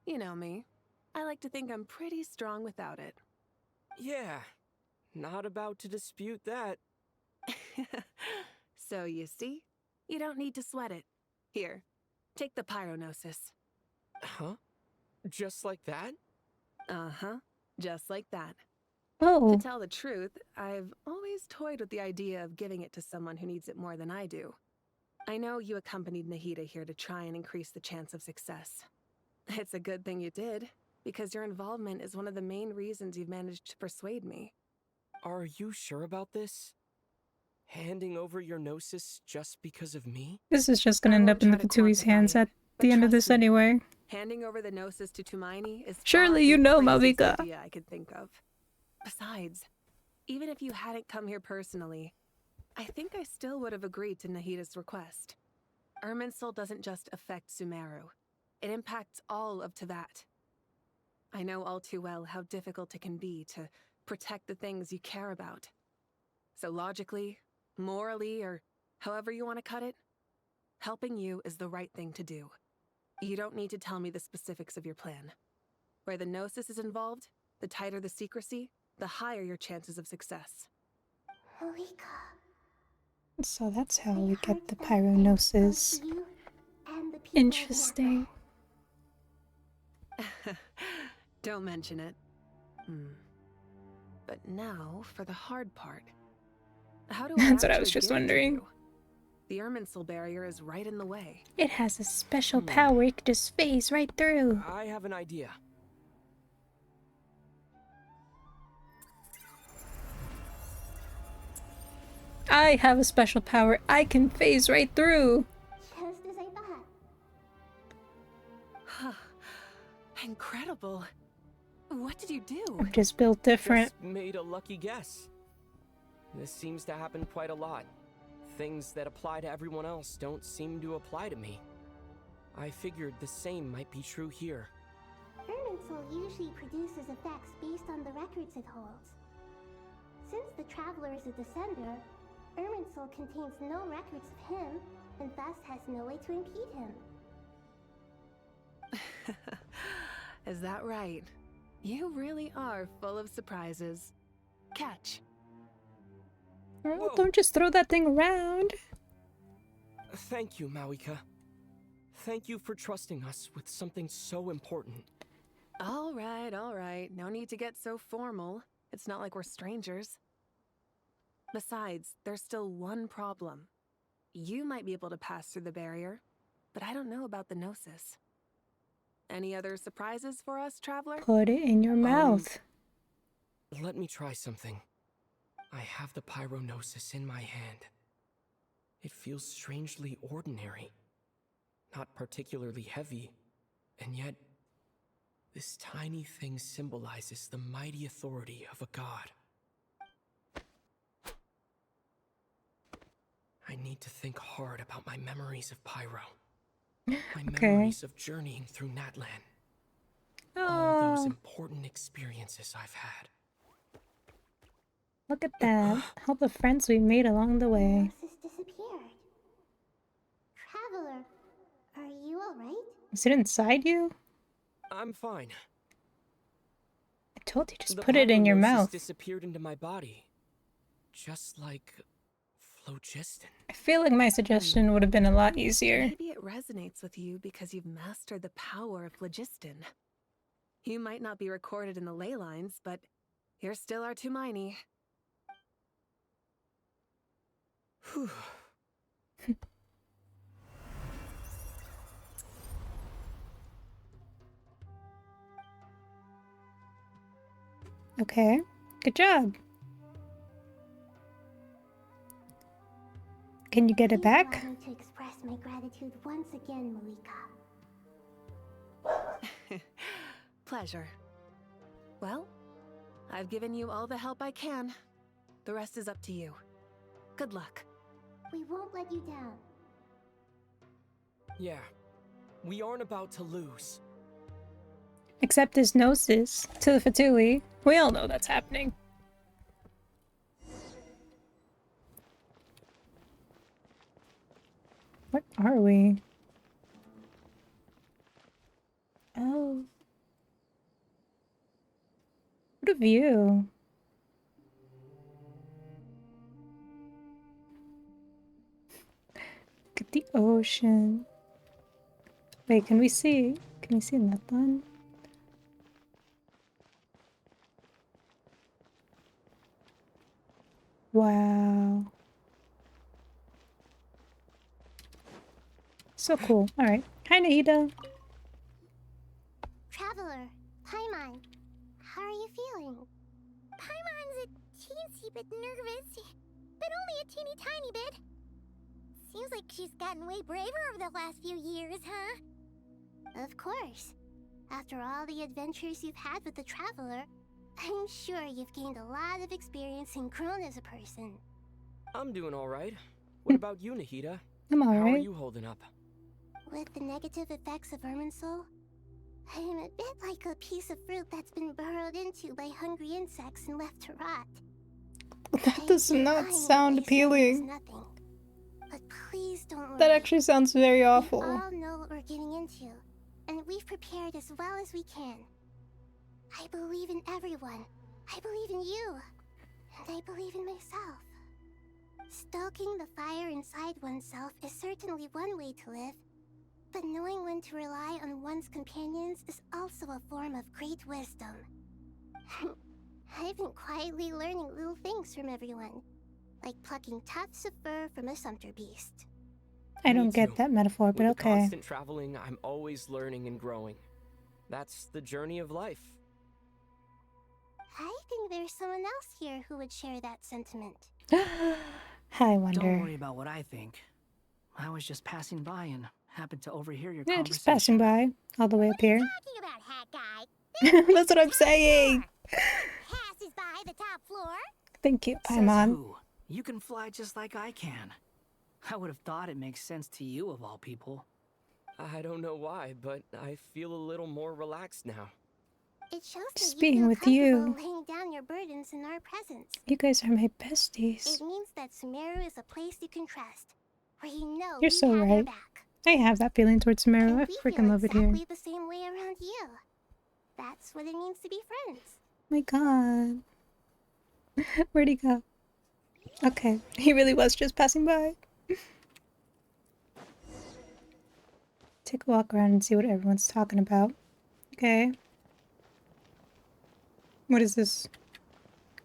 Speaker 12: You know me. I like to think I'm pretty strong without it.
Speaker 19: Yeah, not about to dispute that.
Speaker 12: So you see, you don't need to sweat it. Here, take the Pyronosis.
Speaker 19: Huh? Just like that?
Speaker 12: Uh-huh, just like that.
Speaker 1: Oh.
Speaker 12: To tell the truth, I've always toyed with the idea of giving it to someone who needs it more than I do. I know you accompanied Nahida here to try and increase the chance of success. It's a good thing you did, because your involvement is one of the main reasons you've managed to persuade me.
Speaker 19: Are you sure about this? Handing over your gnosis just because of me?
Speaker 1: This is just gonna end up in the Katui's hands at the end of this anyway.
Speaker 12: Handing over the gnosis to Tumaini is
Speaker 1: Surely you know,
Speaker 12: the craziest
Speaker 1: Malvika.
Speaker 12: idea I could think of. Besides, even if you hadn't come here personally, I think I still would have agreed to Nahida's request. Irminsul doesn't just affect Sumeru. It impacts all of Teyvat. I know all too well how difficult it can be to protect the things you care about. So logically, morally, or however you want to cut it, helping you is the right thing to do. You don't need to tell me the specifics of your plan. Where the Gnosis is involved, the tighter the secrecy, the higher your chances of success.
Speaker 1: So that's how we get the Pyronosis. Interesting.
Speaker 12: Don't mention it. But now for the hard part. How do I
Speaker 1: That's what I
Speaker 12: actually
Speaker 1: was just
Speaker 12: give it to
Speaker 1: wondering.
Speaker 12: you? The Irminsul barrier is right in the way.
Speaker 1: It has a special power it could just phase right through.
Speaker 19: I have an idea.
Speaker 1: I have a special power I can phase right through.
Speaker 15: Just as I thought.
Speaker 12: Incredible. What did you do?
Speaker 1: We're just built different.
Speaker 19: Just made a lucky guess. This seems to happen quite a lot. Things that apply to everyone else don't seem to apply to me. I figured the same might be true here.
Speaker 15: Irminsul usually produces effects based on the records it holds. Since the Traveler is a descender, Irminsul contains no records of him, and thus has no way to impede him.
Speaker 12: Is that right? You really are full of surprises. Catch.
Speaker 1: Oh, don't just throw that thing around.
Speaker 19: Thank you, Mawika. Thank you for trusting us with something so important.
Speaker 12: All right. No need to get so formal. It's not like we're strangers. Besides, there's still one problem. You might be able to pass through the barrier, but I don't know about the Gnosis. Any other surprises for us, Traveler?
Speaker 1: Put it in your mouth.
Speaker 19: Let me try something. I have the Pyronosis in my hand. It feels strangely ordinary. Not particularly heavy, and yet this tiny thing symbolizes the mighty authority of a god. I need to think hard about my memories of Pyro. My memories of journeying through Natlan. All those important experiences I've had.
Speaker 1: Look at that. All the friends we made along the way.
Speaker 15: Gnosis disappeared. Traveler, are you alright?
Speaker 1: Is it inside you?
Speaker 19: I'm fine.
Speaker 1: I told you, just
Speaker 19: The
Speaker 1: put it in your
Speaker 19: Pyronosis
Speaker 1: mouth.
Speaker 19: disappeared into my body. Just like phlogiston.
Speaker 1: I feel like my suggestion would have been a lot easier.
Speaker 12: Maybe it resonates with you because you've mastered the power of phlogiston. You might not be recorded in the ley lines, but you're still our Tumaini.
Speaker 19: Whew.
Speaker 1: Okay, good job. Can you get it back?
Speaker 15: Allow me to express my gratitude once again, Malika.
Speaker 12: Pleasure. Well, I've given you all the help I can. The rest is up to you. Good luck.
Speaker 15: We won't let you down.
Speaker 19: Yeah, we aren't about to lose.
Speaker 1: Except his Gnosis to the Fatui. We all know that's happening. What are we? Oh. What a view. Look at the ocean. Wait, can we see? Can we see Natlan? Wow. So cool. Alright. Hi, Nahida.
Speaker 15: Traveler, Paimon, how are you feeling? Paimon's a teensy bit nervous, but only a teeny tiny bit. Seems like she's gotten way braver over the last few years, huh? Of course. After all the adventures you've had with the Traveler, I'm sure you've gained a lot of experience and grown as a person.
Speaker 19: I'm doing alright. What about you, Nahida?
Speaker 1: I'm
Speaker 19: How are
Speaker 1: alright.
Speaker 19: you holding up?
Speaker 15: With the negative effects of Irminsul, I'm a bit like a piece of fruit that's been burrowed into by hungry insects and left to rot.
Speaker 1: That does not sound appealing.
Speaker 15: Nothing. But please don't worry.
Speaker 1: That actually sounds very awful.
Speaker 15: We all know what we're getting into, and we've prepared as well as we can. I believe in everyone. I believe in you. And I believe in myself. Stoking the fire inside oneself is certainly one way to live, but knowing when to rely on one's companions is also a form of great wisdom. I've been quietly learning little things from everyone, like plucking tufts of fur from a sumpter beast.
Speaker 1: I
Speaker 19: Me
Speaker 1: don't get
Speaker 19: too.
Speaker 1: that metaphor, but
Speaker 19: With the
Speaker 1: okay.
Speaker 19: constant traveling, I'm always learning and growing. That's the journey of life.
Speaker 15: I think there's someone else here who would share that sentiment.
Speaker 1: I wonder.
Speaker 9: Don't worry about what I think. I was just passing by and happened to overhear your
Speaker 1: Yeah,
Speaker 9: conversation.
Speaker 1: just passing by, all the way up here.
Speaker 15: Talking about, hat guy.
Speaker 1: That's what I'm saying.
Speaker 15: Passes by the top floor.
Speaker 1: Thank you,
Speaker 9: Says
Speaker 1: Paimon.
Speaker 9: who? You can fly just like I can. I would have thought it makes sense to you of all people.
Speaker 19: I don't know why, but I feel a little more relaxed now.
Speaker 15: It shows
Speaker 1: Just
Speaker 15: that you
Speaker 1: being
Speaker 15: feel
Speaker 1: with you.
Speaker 15: comfortable laying down your burdens in our presence.
Speaker 1: You guys are my besties.
Speaker 15: It means that Sumeru is a place you can trust, where you know
Speaker 1: You're
Speaker 15: we
Speaker 1: so
Speaker 15: have your
Speaker 1: right.
Speaker 15: back.
Speaker 1: I have that feeling towards Sumeru. I
Speaker 15: We
Speaker 1: freaking
Speaker 15: feel
Speaker 1: love it here.
Speaker 15: exactly the same way around you. That's what it means to be friends.
Speaker 1: My god. Where'd he go? Okay, he really was just passing by. Take a walk around and see what everyone's talking about. Okay. What is this?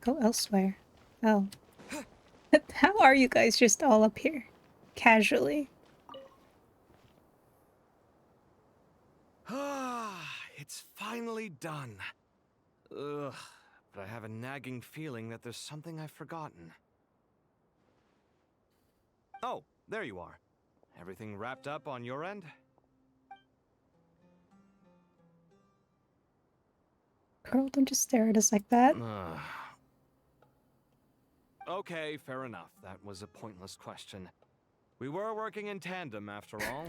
Speaker 1: Go elsewhere. Oh. How are you guys just all up here? Casually.
Speaker 5: It's finally done. Ugh, but I have a nagging feeling that there's something I've forgotten. Oh, there you are. Everything wrapped up on your end?
Speaker 1: Girl, don't just stare at us like that.
Speaker 5: Okay, fair enough. That was a pointless question. We were working in tandem, after all.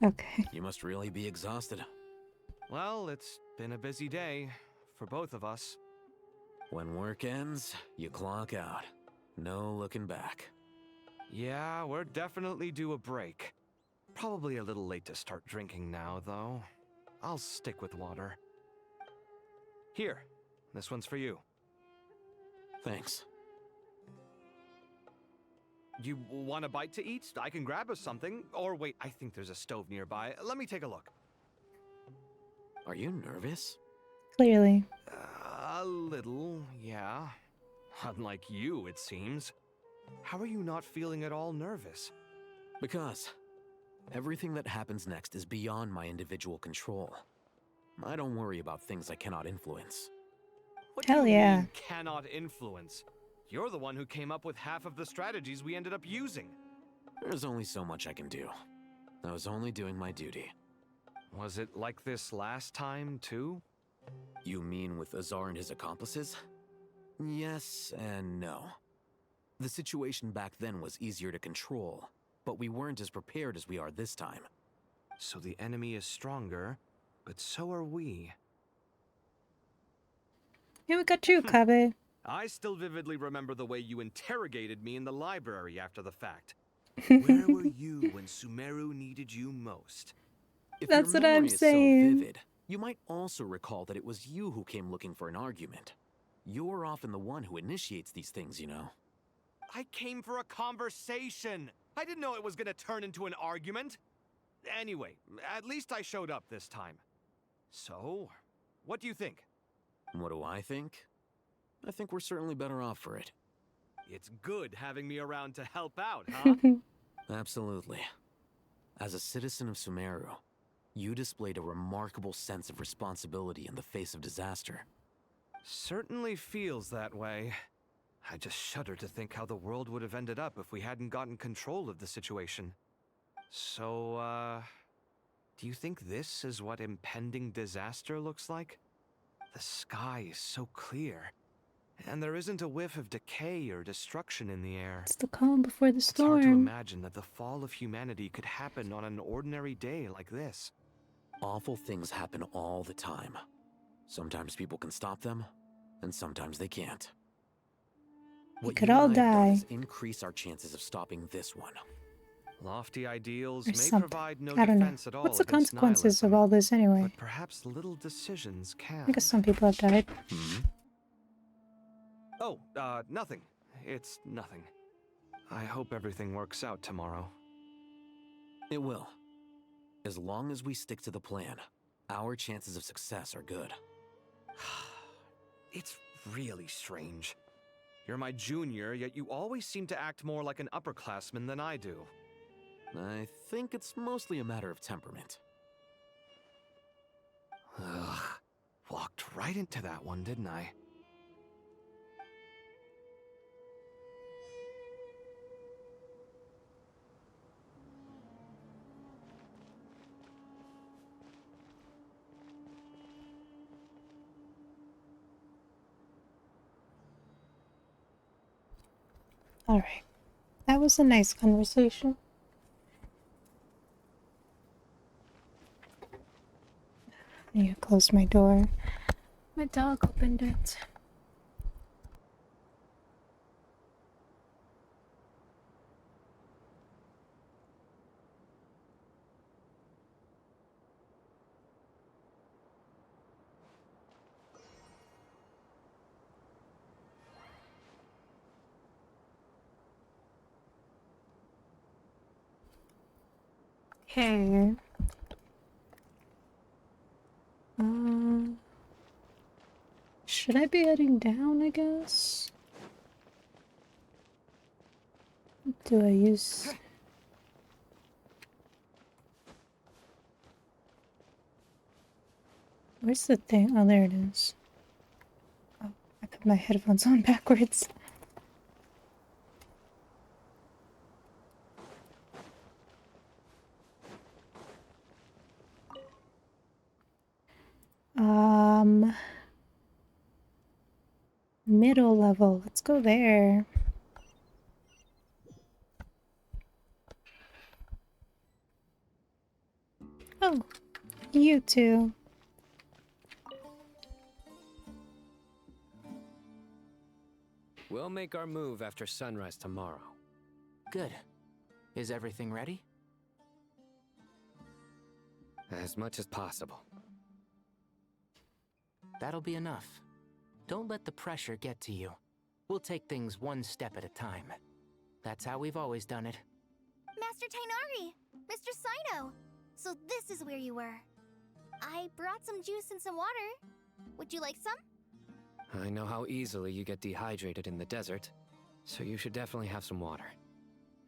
Speaker 1: Okay.
Speaker 20: You must really be exhausted.
Speaker 5: Well, it's been a busy day for both of us.
Speaker 20: When work ends, you clock out. No looking back.
Speaker 5: Yeah, we're definitely due a break. Probably a little late to start drinking now, though. I'll stick with water. Here, this one's for you.
Speaker 20: Thanks.
Speaker 5: You want a bite to eat? I can grab us something. Or wait, I think there's a stove nearby. Let me take a look.
Speaker 20: Are you nervous?
Speaker 1: Clearly.
Speaker 5: A little, yeah. Unlike you, it seems. How are you not feeling at all nervous?
Speaker 20: Because everything that happens next is beyond my individual control. I don't worry about things I cannot influence.
Speaker 5: What
Speaker 1: Hell
Speaker 5: do you
Speaker 1: yeah.
Speaker 5: mean, cannot influence? You're the one who came up with half of the strategies we ended up using.
Speaker 20: There's only so much I can do. I was only doing my duty.
Speaker 5: Was it like this last time, too?
Speaker 20: You mean with Azar and his accomplices? Yes and no. The situation back then was easier to control, but we weren't as prepared as we are this time.
Speaker 5: So the enemy is stronger, but so are we.
Speaker 1: Hey, we got you, Kabe.
Speaker 5: I still vividly remember the way you interrogated me in the library after the fact. Where were you when Sumeru needed you most?
Speaker 20: If
Speaker 1: That's
Speaker 20: your
Speaker 1: what I'm
Speaker 20: memory is
Speaker 1: saying.
Speaker 20: so vivid, you might also recall that it was you who came looking for an argument. You're often the one who initiates these things, you know.
Speaker 5: I came for a conversation. I didn't know it was gonna turn into an argument. Anyway, at least I showed up this time. So, what do you think?
Speaker 20: What do I think? I think we're certainly better off for it.
Speaker 5: It's good having me around to help out, huh?
Speaker 20: Absolutely. As a citizen of Sumeru, you displayed a remarkable sense of responsibility in the face of disaster.
Speaker 5: Certainly feels that way. I just shudder to think how the world would have ended up if we hadn't gotten control of the situation. So, do you think this is what impending disaster looks like? The sky is so clear, and there isn't a whiff of decay or destruction in the air.
Speaker 1: It's the calm before the
Speaker 5: It's hard to
Speaker 1: storm.
Speaker 5: imagine that the fall of humanity could happen on an ordinary day like this.
Speaker 20: Awful things happen all the time. Sometimes people can stop them, and sometimes they can't.
Speaker 1: We could all die.
Speaker 20: Is increase our chances of stopping this one.
Speaker 5: Lofty ideals
Speaker 1: Or
Speaker 5: may
Speaker 1: something.
Speaker 5: provide no
Speaker 1: I don't know.
Speaker 5: defense at all
Speaker 1: What's the
Speaker 5: against
Speaker 1: consequences of
Speaker 5: nihilism,
Speaker 1: all this anyway?
Speaker 5: but perhaps little decisions can.
Speaker 1: I guess some people have died.
Speaker 5: Oh, nothing. It's nothing. I hope everything works out tomorrow.
Speaker 20: It will. As long as we stick to the plan, our chances of success are good.
Speaker 5: It's really strange. You're my junior, yet you always seem to act more like an upperclassman than I do.
Speaker 20: I think it's mostly a matter of temperament.
Speaker 5: Ugh. Walked right into that one, didn't I?
Speaker 1: Alright. That was a nice conversation. I need to close my door. My dog opened it. Okay. Should I be heading down, I guess? What do I use? Where's the thing? Oh, there it is. Oh, I put my headphones on backwards. Middle level. Let's go there. Oh, you too.
Speaker 8: We'll make our move after sunrise tomorrow.
Speaker 7: Good. Is everything ready?
Speaker 8: As much as possible.
Speaker 7: That'll be enough. Don't let the pressure get to you. We'll take things one step at a time. That's how we've always done it.
Speaker 6: Master Tainari! Mr. Sino! So this is where you were. I brought some juice and some water. Would you like some?
Speaker 8: I know how easily you get dehydrated in the desert, so you should definitely have some water.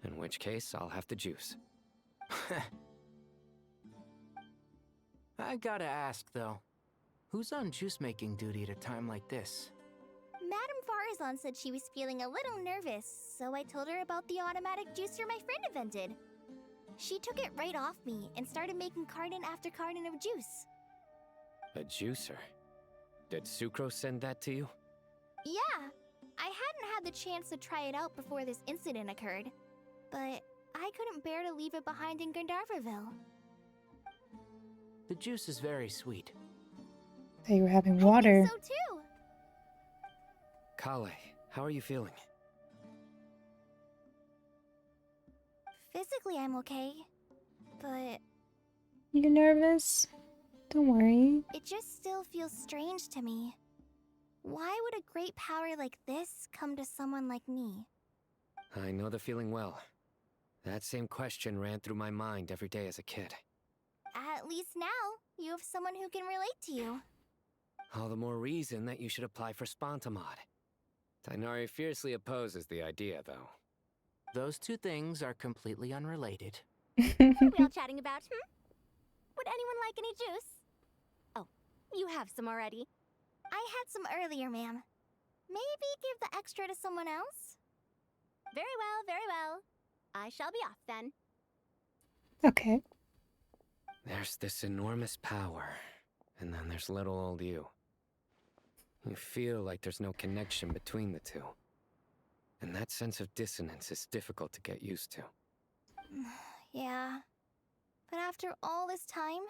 Speaker 8: In which case, I'll have the juice.
Speaker 7: I gotta ask, though. Who's on juice-making duty at a time like this?
Speaker 6: Madame Farazan said she was feeling a little nervous, so I told her about the automatic juicer my friend invented. She took it right off me and started making carton after carton of juice.
Speaker 8: A juicer? Did Sucrose send that to you?
Speaker 6: Yeah, I hadn't had the chance to try it out before this incident occurred, but I couldn't bear to leave it behind in Gandharville.
Speaker 7: The juice is very sweet.
Speaker 1: They were having water.
Speaker 6: I think so too.
Speaker 8: Kale, how are you feeling?
Speaker 6: Physically, I'm okay, but
Speaker 1: You nervous? Don't worry.
Speaker 6: it just still feels strange to me. Why would a great power like this come to someone like me?
Speaker 8: I know the feeling well. That same question ran through my mind every day as a kid.
Speaker 6: At least now, you have someone who can relate to you.
Speaker 8: All the more reason that you should apply for Spontamod. Tainari fiercely opposes the idea, though.
Speaker 7: Those two things are completely unrelated.
Speaker 6: What are we all chatting about, Would anyone like any juice? Oh, you have some already. I had some earlier, ma'am. Maybe give the extra to someone else? Very well, very well. I shall be off then.
Speaker 1: Okay.
Speaker 8: There's this enormous power, and then there's little old you. You feel like there's no connection between the two. And that sense of dissonance is difficult to get used to.
Speaker 6: Yeah. But after all this time,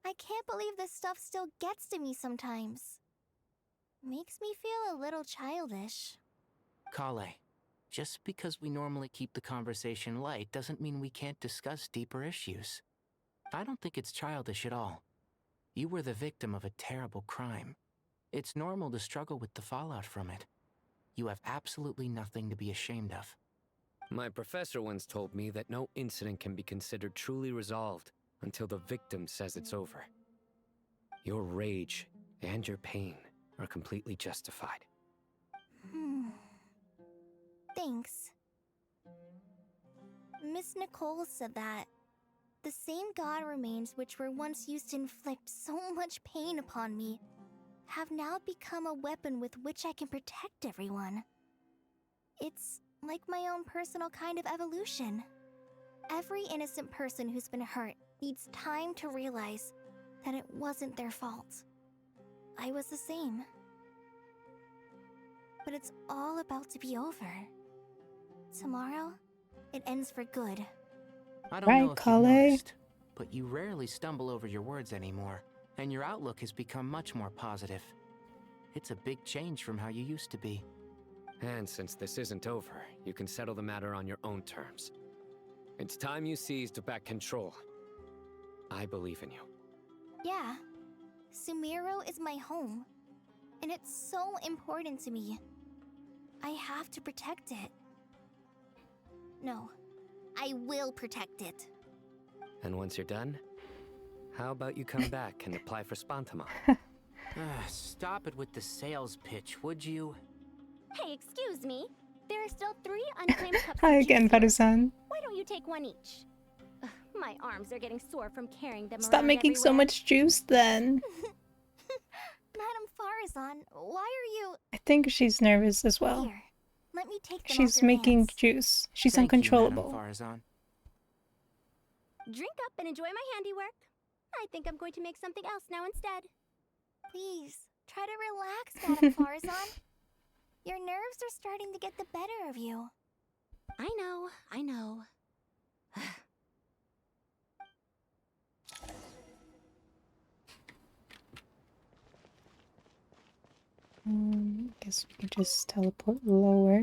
Speaker 15: I can't believe this stuff still gets to me sometimes. Makes me feel a little childish.
Speaker 7: Kale, just because we normally keep the conversation light doesn't mean we can't discuss deeper issues. I don't think it's childish at all. You were the victim of a terrible crime. It's normal to struggle with the fallout from it. You have absolutely nothing to be ashamed of.
Speaker 8: My professor once told me that no incident can be considered truly resolved until the victim says it's over. Your rage and your pain are completely justified.
Speaker 15: Thanks. Miss Nicole said that the same god remains which were once used to inflict so much pain upon me have now become a weapon with which I can protect everyone. It's like my own personal kind of evolution. Every innocent person who's been hurt needs time to realize that it wasn't their fault. I was the same. But it's all about to be over. Tomorrow, it ends for good.
Speaker 7: I don't know if you've noticed, but you rarely stumble over your words anymore, and your outlook has become much more positive. It's a big change from how you used to be.
Speaker 8: And since this isn't over, you can settle the matter on your own terms. It's time you seized back control. I believe in you.
Speaker 15: Yeah, Sumeru is my home, and it's so important to me. I have to protect it. No, I will protect it.
Speaker 8: And once you're done, how about you come back and apply for Spantamon?
Speaker 7: Stop it with the sales pitch, would you?
Speaker 6: Hey, excuse me. There are still 3 unclaimed cups
Speaker 1: Hi
Speaker 6: of
Speaker 1: again,
Speaker 6: juice here.
Speaker 1: Paru-san.
Speaker 6: Why don't you take one each? Ugh, my arms are getting sore from carrying them
Speaker 1: Stop
Speaker 6: around
Speaker 1: making so
Speaker 6: everywhere.
Speaker 1: much juice then.
Speaker 15: Madam Farazan, why are you...
Speaker 1: I think she's nervous as well.
Speaker 15: Here, let me take them
Speaker 1: She's
Speaker 15: off your
Speaker 1: making
Speaker 15: hands.
Speaker 1: juice. She's
Speaker 7: Thank you,
Speaker 1: uncontrollable.
Speaker 7: Madame Farazan.
Speaker 6: Drink up and enjoy my handiwork. I think I'm going to make something else now instead.
Speaker 15: Please, try to relax, Madam Farazan. Your nerves are starting to get the better of you.
Speaker 6: I know, I know.
Speaker 1: Guess we can just teleport lower.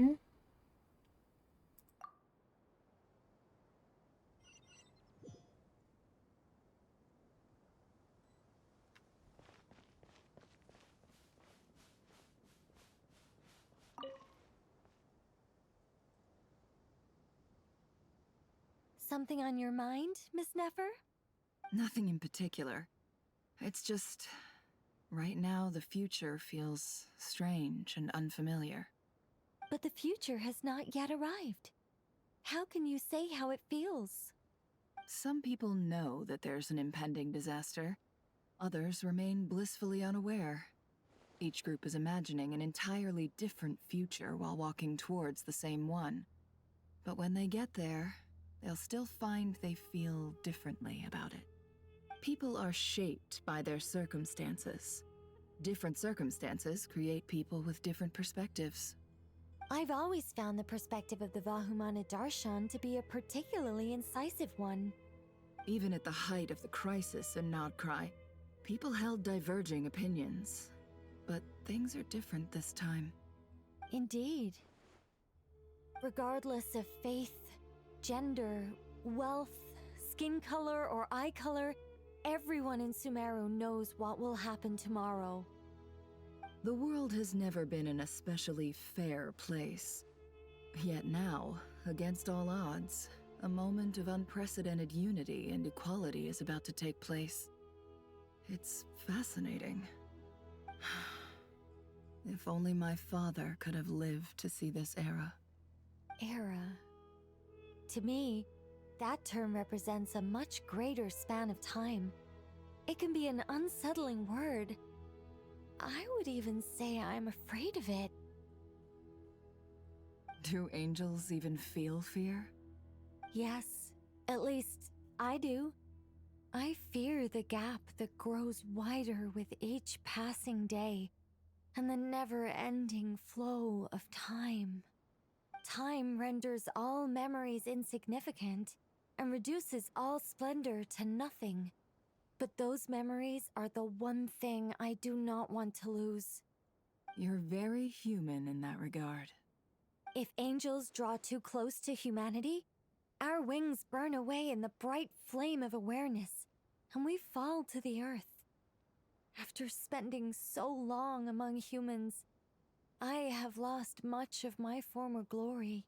Speaker 4: Something on your mind, Miss Nefer?
Speaker 11: Nothing in particular. It's just... right now, the future feels strange and unfamiliar.
Speaker 4: But the future has not yet arrived. How can you say how it feels?
Speaker 11: Some people know that there's an impending disaster. Others remain blissfully unaware. Each group is imagining an entirely different future while walking towards the same one. But when they get there, they'll still find they feel differently about it. People are shaped by their circumstances. Different circumstances create people with different perspectives.
Speaker 4: I've always found the perspective of the Vahumana Darshan to be a particularly incisive one.
Speaker 11: Even at the height of the crisis in Nodcry, people held diverging opinions. But things are different this time.
Speaker 4: Indeed. Regardless of faith, gender, wealth, skin color, or eye color, everyone in Sumeru knows what will happen tomorrow.
Speaker 11: The world has never been an especially fair place. Yet now, against all odds, a moment of unprecedented unity and equality is about to take place. It's fascinating. If only my father could have lived to see this era.
Speaker 4: Era. To me, that term represents a much greater span of time. It can be an unsettling word. I would even say I'm afraid of it.
Speaker 11: Do angels even feel fear?
Speaker 4: Yes, at least I do. I fear the gap that grows wider with each passing day, and the never-ending flow of time. Time renders all memories insignificant, and reduces all splendor to nothing. But those memories are the one thing I do not want to lose.
Speaker 11: You're very human in that regard.
Speaker 4: If angels draw too close to humanity, our wings burn away in the bright flame of awareness, and we fall to the earth. After spending so long among humans, I have lost much of my former glory.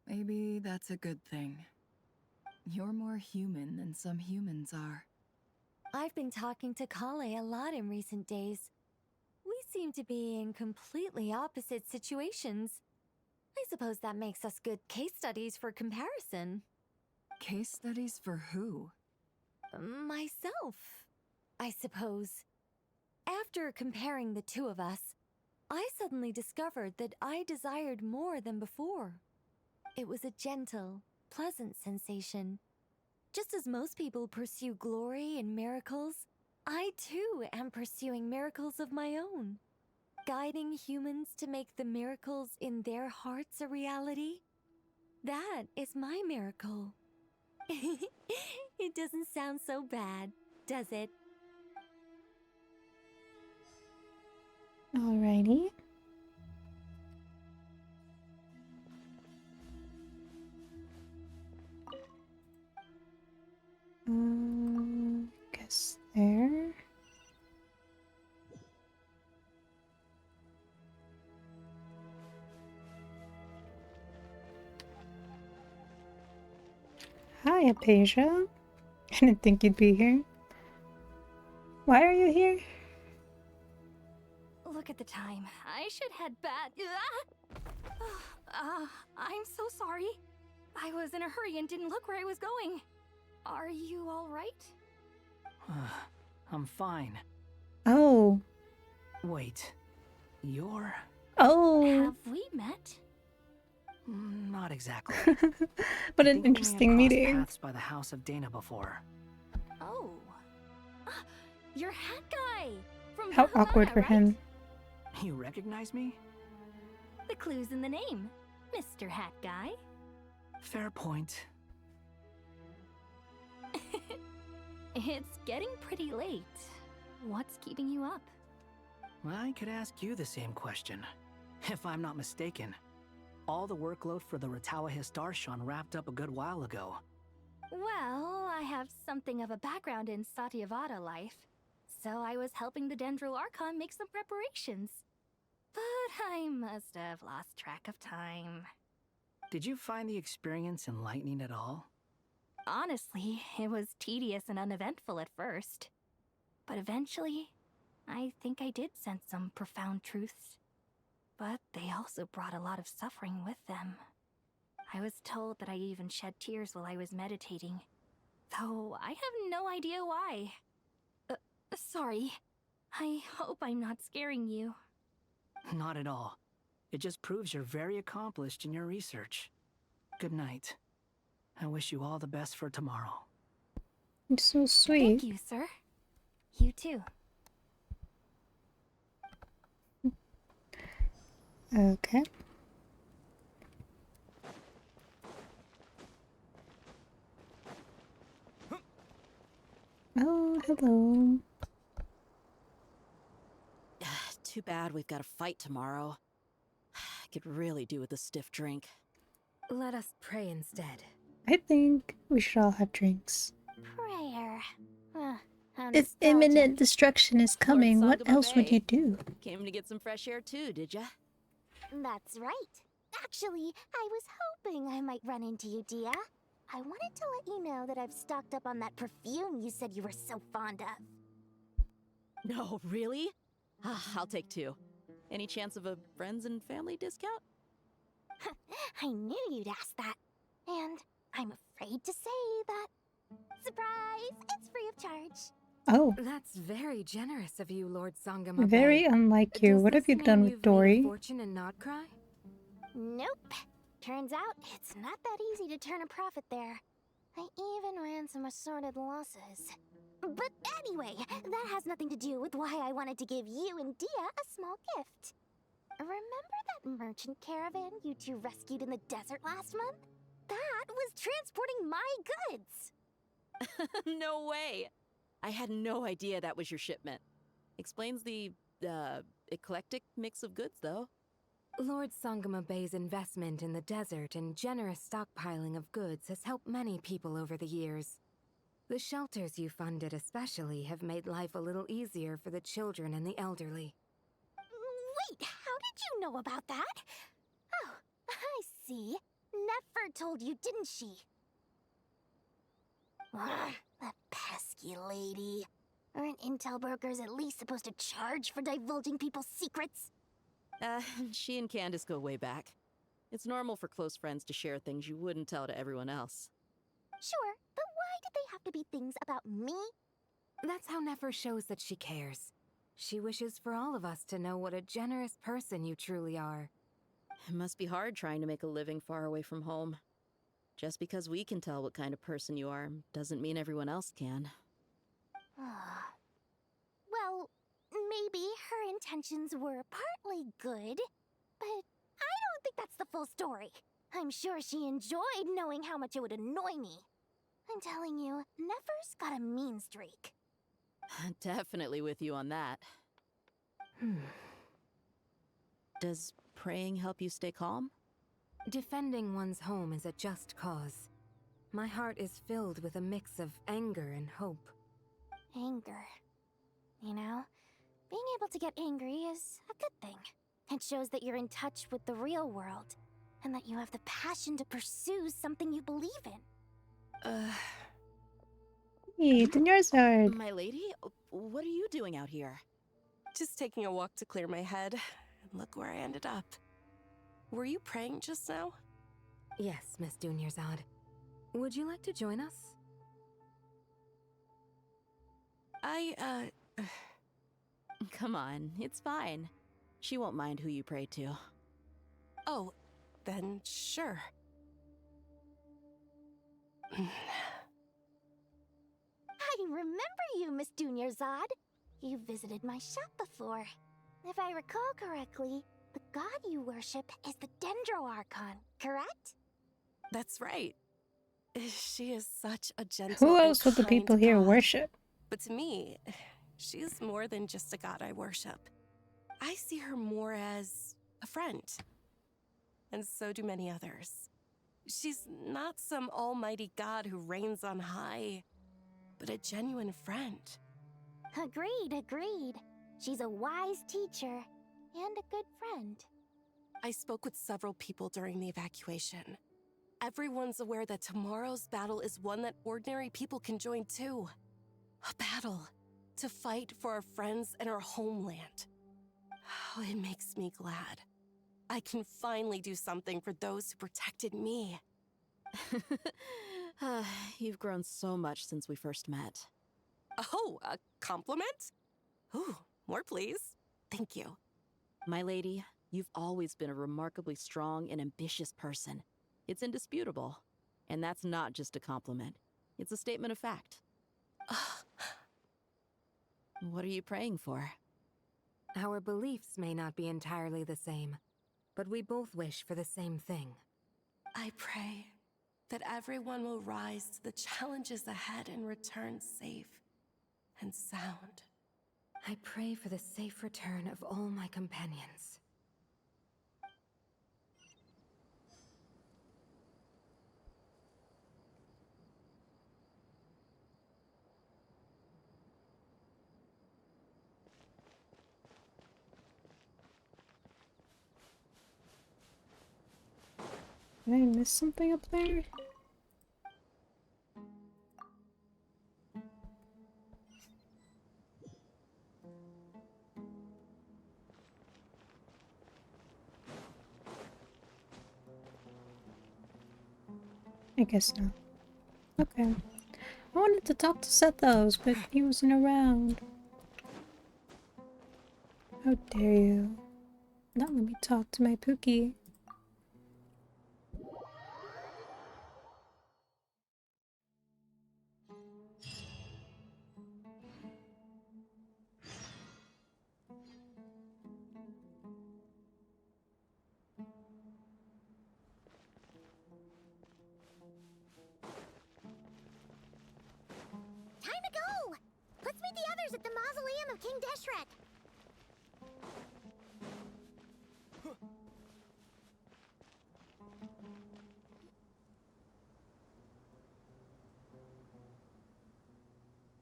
Speaker 11: Maybe that's a good thing. You're more human than some humans are.
Speaker 4: I've been talking to Kale a lot in recent days. We seem to be in completely opposite situations. I suppose that makes us good case studies for comparison.
Speaker 11: Case studies for who?
Speaker 4: Myself, I suppose. After comparing the two of us, I suddenly discovered that I desired more than before. It was a gentle, pleasant sensation. Just as most people pursue glory and miracles, I too am pursuing miracles of my own. Guiding humans to make the miracles in their hearts a reality. That is my miracle. It doesn't sound so bad, does it?
Speaker 1: Alrighty. Guess there. Hi, Apasia. I didn't think you'd be here. Why are you here?
Speaker 4: Look at the time. I should head back. I'm so sorry. I was in a hurry and didn't look where I was going. Are you all right?
Speaker 9: I'm fine.
Speaker 1: Oh.
Speaker 9: Wait. You're...
Speaker 1: Oh.
Speaker 4: Have we met?
Speaker 9: Not exactly.
Speaker 1: What
Speaker 9: I
Speaker 1: an
Speaker 9: think we may have
Speaker 1: interesting
Speaker 9: crossed
Speaker 1: meeting.
Speaker 9: paths by the house of Dana before.
Speaker 4: Oh. You're Hat Guy! From
Speaker 1: How
Speaker 4: Havana,
Speaker 1: awkward for
Speaker 4: right?
Speaker 1: him.
Speaker 9: You recognize me?
Speaker 4: The clue's in the name, Mr. Hat Guy.
Speaker 9: Fair point.
Speaker 4: It's getting pretty late. What's keeping you up?
Speaker 9: I could ask you the same question. If I'm not mistaken, all the workload for the Ratawa Archon wrapped up a good while ago.
Speaker 4: Well, I have something of a background in Satyavada life, so I was helping the Dendro Archon make some preparations. But I must have lost track of time.
Speaker 9: Did you find the experience enlightening at all?
Speaker 4: Honestly, it was tedious and uneventful at first. But eventually, I think I did sense some profound truths. But they also brought a lot of suffering with them. I was told that I even shed tears while I was meditating, though I have no idea why. Sorry. I hope I'm not scaring you.
Speaker 9: Not at all. It just proves you're very accomplished in your research. Good night. I wish you all the best for tomorrow.
Speaker 1: It's so sweet.
Speaker 4: Thank you, sir. You too.
Speaker 1: Okay. Oh, hello.
Speaker 14: Too bad we've got a fight tomorrow. I could really do with a stiff drink.
Speaker 4: Let us pray instead.
Speaker 1: I think we should all have drinks.
Speaker 15: Prayer. How
Speaker 1: If
Speaker 15: nostalgic.
Speaker 1: imminent destruction is coming, what
Speaker 14: Sangha
Speaker 1: else would
Speaker 14: Buffet.
Speaker 1: you do?
Speaker 14: Came to get some fresh air too, did ya?
Speaker 15: That's right. Actually, I was hoping I might run into you, Dia. I wanted to let you know that I've stocked up on that perfume you said you were so fond of.
Speaker 14: No, really? I'll take 2. Any chance of a friends and family discount?
Speaker 15: I knew you'd ask that. And I'm afraid to say that. Surprise! It's free of charge.
Speaker 1: Oh.
Speaker 4: That's very generous of you, Lord Sangamabe.
Speaker 1: Very unlike you. What have you done with Dory?
Speaker 4: Fortune and not cry?
Speaker 15: Nope. Turns out it's not that easy to turn a profit there. I even ran some assorted losses. But anyway, that has nothing to do with why I wanted to give you and Dia a small gift. Remember that merchant caravan you two rescued in the desert last month? That was transporting my goods!
Speaker 14: No way! I had no idea that was your shipment. Explains the, eclectic mix of goods, though.
Speaker 3: Lord Sangama Bay's investment in the desert and generous stockpiling of goods has helped many people over the years. The shelters you funded especially have made life a little easier for the children and the elderly.
Speaker 6: Wait, how did you know about that? Oh, I see. Nefer told you, didn't she? Ugh, that pesky lady. Aren't intel brokers at least supposed to charge for divulging people's secrets?
Speaker 14: She and Candace go way back. It's normal for close friends to share things you wouldn't tell to everyone else.
Speaker 6: Sure, but why did they have to be things about me?
Speaker 3: That's how Nefer shows that she cares. She wishes for all of us to know what a generous person you truly are.
Speaker 14: It must be hard trying to make a living far away from home. Just because we can tell what kind of person you are doesn't mean everyone else can.
Speaker 6: Well, maybe her intentions were partly good, but I don't think that's the full story. I'm sure she enjoyed knowing how much it would annoy me. I'm telling you, Nefer's got a mean streak.
Speaker 14: Definitely with you on that. Does praying help you stay calm?
Speaker 3: Defending one's home is a just cause. My heart is filled with a mix of anger and hope.
Speaker 6: Anger. You know, being able to get angry is a good thing. It shows that you're in touch with the real world, and that you have the passion to pursue something you believe in.
Speaker 1: Hey, Dinyarzad.
Speaker 14: My lady, what are you doing out here?
Speaker 17: Just taking a walk to clear my head. And look where I ended up. Were you praying just now?
Speaker 3: Yes, Miss Dunyarzad. Would you like to join us?
Speaker 14: Come on, it's fine. She won't mind who you pray to.
Speaker 17: Oh, then sure.
Speaker 6: I remember you, Miss Dunyarzad. You visited my shop before. If I recall correctly, the god you worship is the Archon, correct?
Speaker 17: That's right. She is such a gentle
Speaker 1: Who
Speaker 17: and
Speaker 1: else would the
Speaker 17: kind
Speaker 1: people here
Speaker 17: god.
Speaker 1: worship?
Speaker 17: But to me, she's more than just a god I worship. I see her more as a friend. And so do many others. She's not some almighty god who reigns on high, but a genuine friend.
Speaker 6: Agreed. She's a wise teacher and a good friend.
Speaker 17: I spoke with several people during the evacuation. Everyone's aware that tomorrow's battle is one that ordinary people can join too. A battle to fight for our friends and our homeland. Oh, it makes me glad. I can finally do something for those who protected me.
Speaker 14: You've grown so much since we first met.
Speaker 17: Oh, a compliment? Ooh, more please. Thank you.
Speaker 14: My lady, you've always been a remarkably strong and ambitious person. It's indisputable. And that's not just a compliment. It's a statement of fact. What are you praying for?
Speaker 3: Our beliefs may not be entirely the same, but we both wish for the same thing.
Speaker 17: I pray that everyone will rise to the challenges ahead and return safe and sound.
Speaker 3: I pray for the safe return of all my companions.
Speaker 1: Did I miss something up there? I guess not. Okay. I wanted to talk to Sethos, but he wasn't around. How dare you? Not let me talk to my Pookie.
Speaker 15: of King Deshret!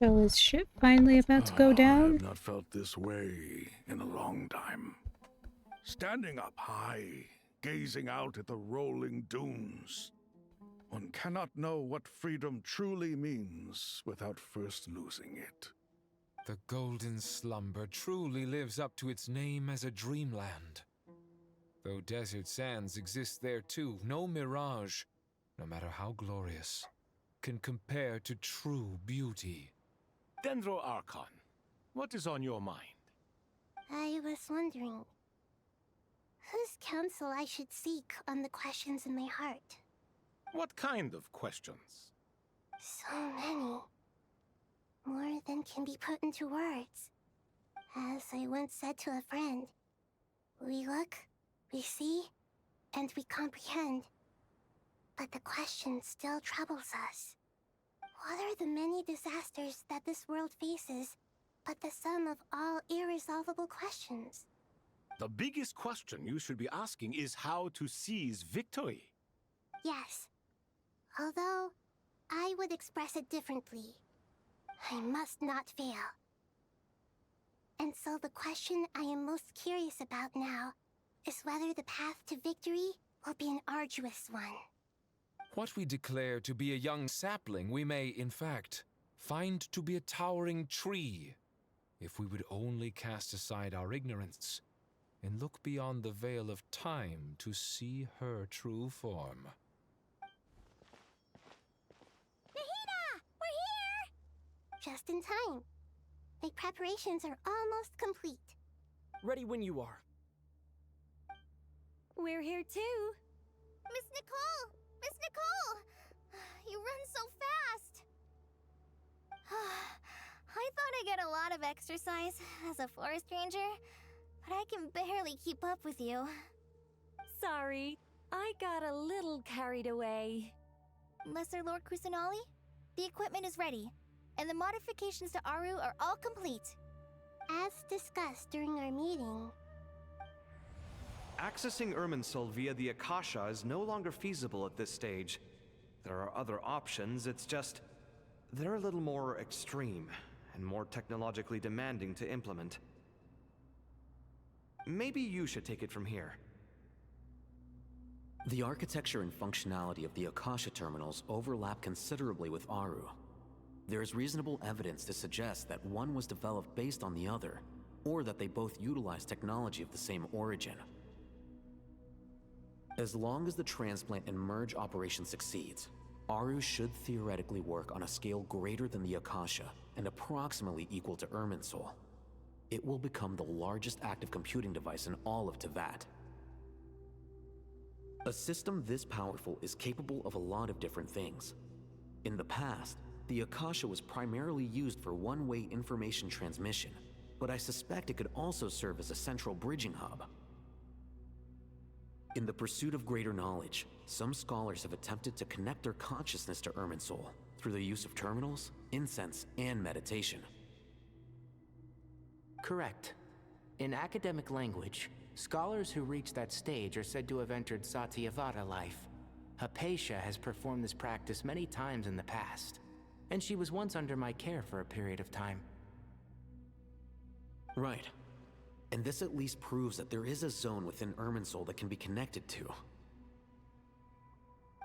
Speaker 1: So is ship finally about to go
Speaker 2: I
Speaker 1: down?
Speaker 2: have not felt this way in a long time. Standing up high, gazing out at the rolling dunes. One cannot know what freedom truly means without first losing it.
Speaker 16: The golden slumber truly lives up to its name as a dreamland. Though desert sands exist there too, no mirage, no matter how glorious, can compare to true beauty.
Speaker 13: Dendro Archon, what is on your mind?
Speaker 15: I was wondering whose counsel I should seek on the questions in my heart.
Speaker 13: What kind of questions?
Speaker 15: So many. More than can be put into words. As I once said to a friend, we look, we see, and we comprehend. But the question still troubles us. What are the many disasters that this world faces, but the sum of all irresolvable questions?
Speaker 13: The biggest question you should be asking is how to seize victory.
Speaker 15: Yes. Although, I would express it differently. I must not fail. And so the question I am most curious about now is whether the path to victory will be an arduous one.
Speaker 16: What we declare to be a young sapling, we may, in fact, find to be a towering tree, if we would only cast aside our ignorance and look beyond the veil of time to see her true form.
Speaker 15: Nahida! We're here! Just in time. My preparations are almost complete.
Speaker 19: Ready when you are.
Speaker 4: We're here too.
Speaker 15: Miss Nicole! Miss Nicole! You run so fast! I thought I'd get a lot of exercise as a forest ranger, but I can barely keep up with you.
Speaker 4: Sorry, I got a little carried away.
Speaker 15: Lesser Lord Kusanali, the equipment is ready, and the modifications to Aru are all complete. As discussed during our meeting,
Speaker 5: Accessing Irminsul via the Akasha is no longer feasible at this stage. There are other options, it's just... they're a little more extreme, and more technologically demanding to implement. Maybe you should take it from here.
Speaker 20: The architecture and functionality of the Akasha terminals overlap considerably with Aru. There is reasonable evidence to suggest that one was developed based on the other, or that they both utilize technology of the same origin. As long as the transplant and merge operation succeeds, Aru should theoretically work on a scale greater than the Akasha and approximately equal to Irminsul. It will become the largest active computing device in all of Teyvat. A system this powerful is capable of a lot of different things. In the past, the Akasha was primarily used for one-way information transmission, but I suspect it could also serve as a central bridging hub. In the pursuit of greater knowledge, some scholars have attempted to connect their consciousness to Irminsul through the use of terminals, incense, and meditation.
Speaker 7: Correct. In academic language, scholars who reach that stage are said to have entered Satyavada life. Hypatia has performed this practice many times in the past, and she was once under my care for a period of time.
Speaker 20: Right. And this at least proves that there is a zone within Irminsul that can be connected to.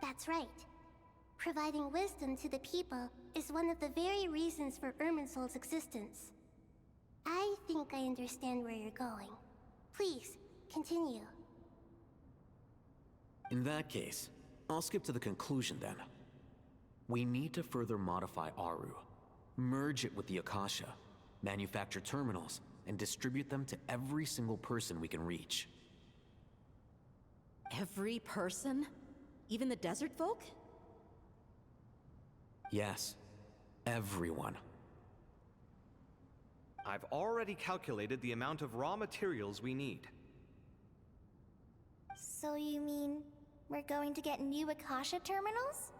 Speaker 15: that's right. Providing wisdom to the people is one of the very reasons for Irminsul's existence. I think I understand where you're going. Please, continue.
Speaker 20: In that case, I'll skip to the conclusion then. We need to further modify Aru, merge it with the Akasha, manufacture terminals, and distribute them to every single person we can reach.
Speaker 14: Every person? Even the desert folk?
Speaker 20: Yes, everyone.
Speaker 5: I've already calculated the amount of raw materials we need.
Speaker 15: So you mean we're going to get new Akasha terminals?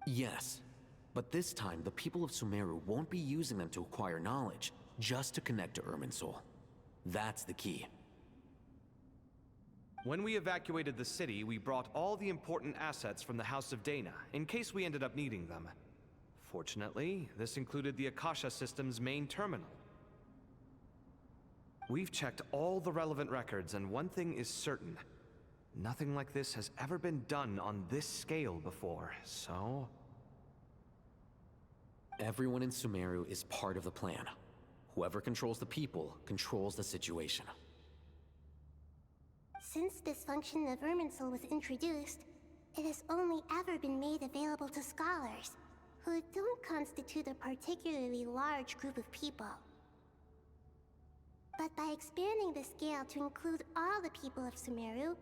Speaker 20: Yes. But this time, the people of Sumeru won't be using them to acquire knowledge, just to connect to Irminsul. That's the key.
Speaker 5: When we evacuated the city, we brought all the important assets from the House of Dana, in case we ended up needing them. Fortunately, this included the Akasha system's main terminal. We've checked all the relevant records, and one thing is certain. Nothing like this has ever been done on this scale before, so...
Speaker 20: Everyone in Sumeru is part of the plan. Whoever controls the people controls the situation.
Speaker 15: Since this function of Irminsul was introduced, it has only ever been made available to scholars, who don't constitute a particularly large group of people. But by expanding the scale to include all the people of Sumeru,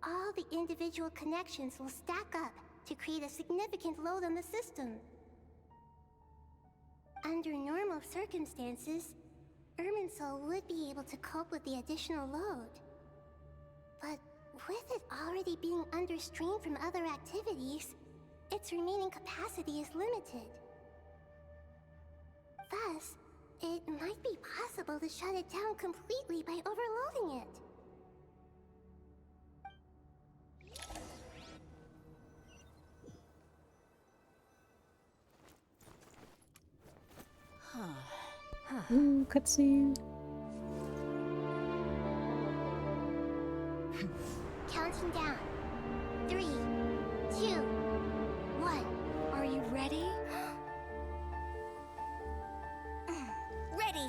Speaker 15: all the individual connections will stack up to create a significant load on the system. Under normal circumstances, Irminsul would be able to cope with the additional load. But with it already being under strain from other activities, its remaining capacity is limited. Thus, it might be possible to shut it down completely by overloading it.
Speaker 1: Ooh, cutscene.
Speaker 15: Counting down. 3, 2, 1.
Speaker 4: Are you ready?
Speaker 15: Ready!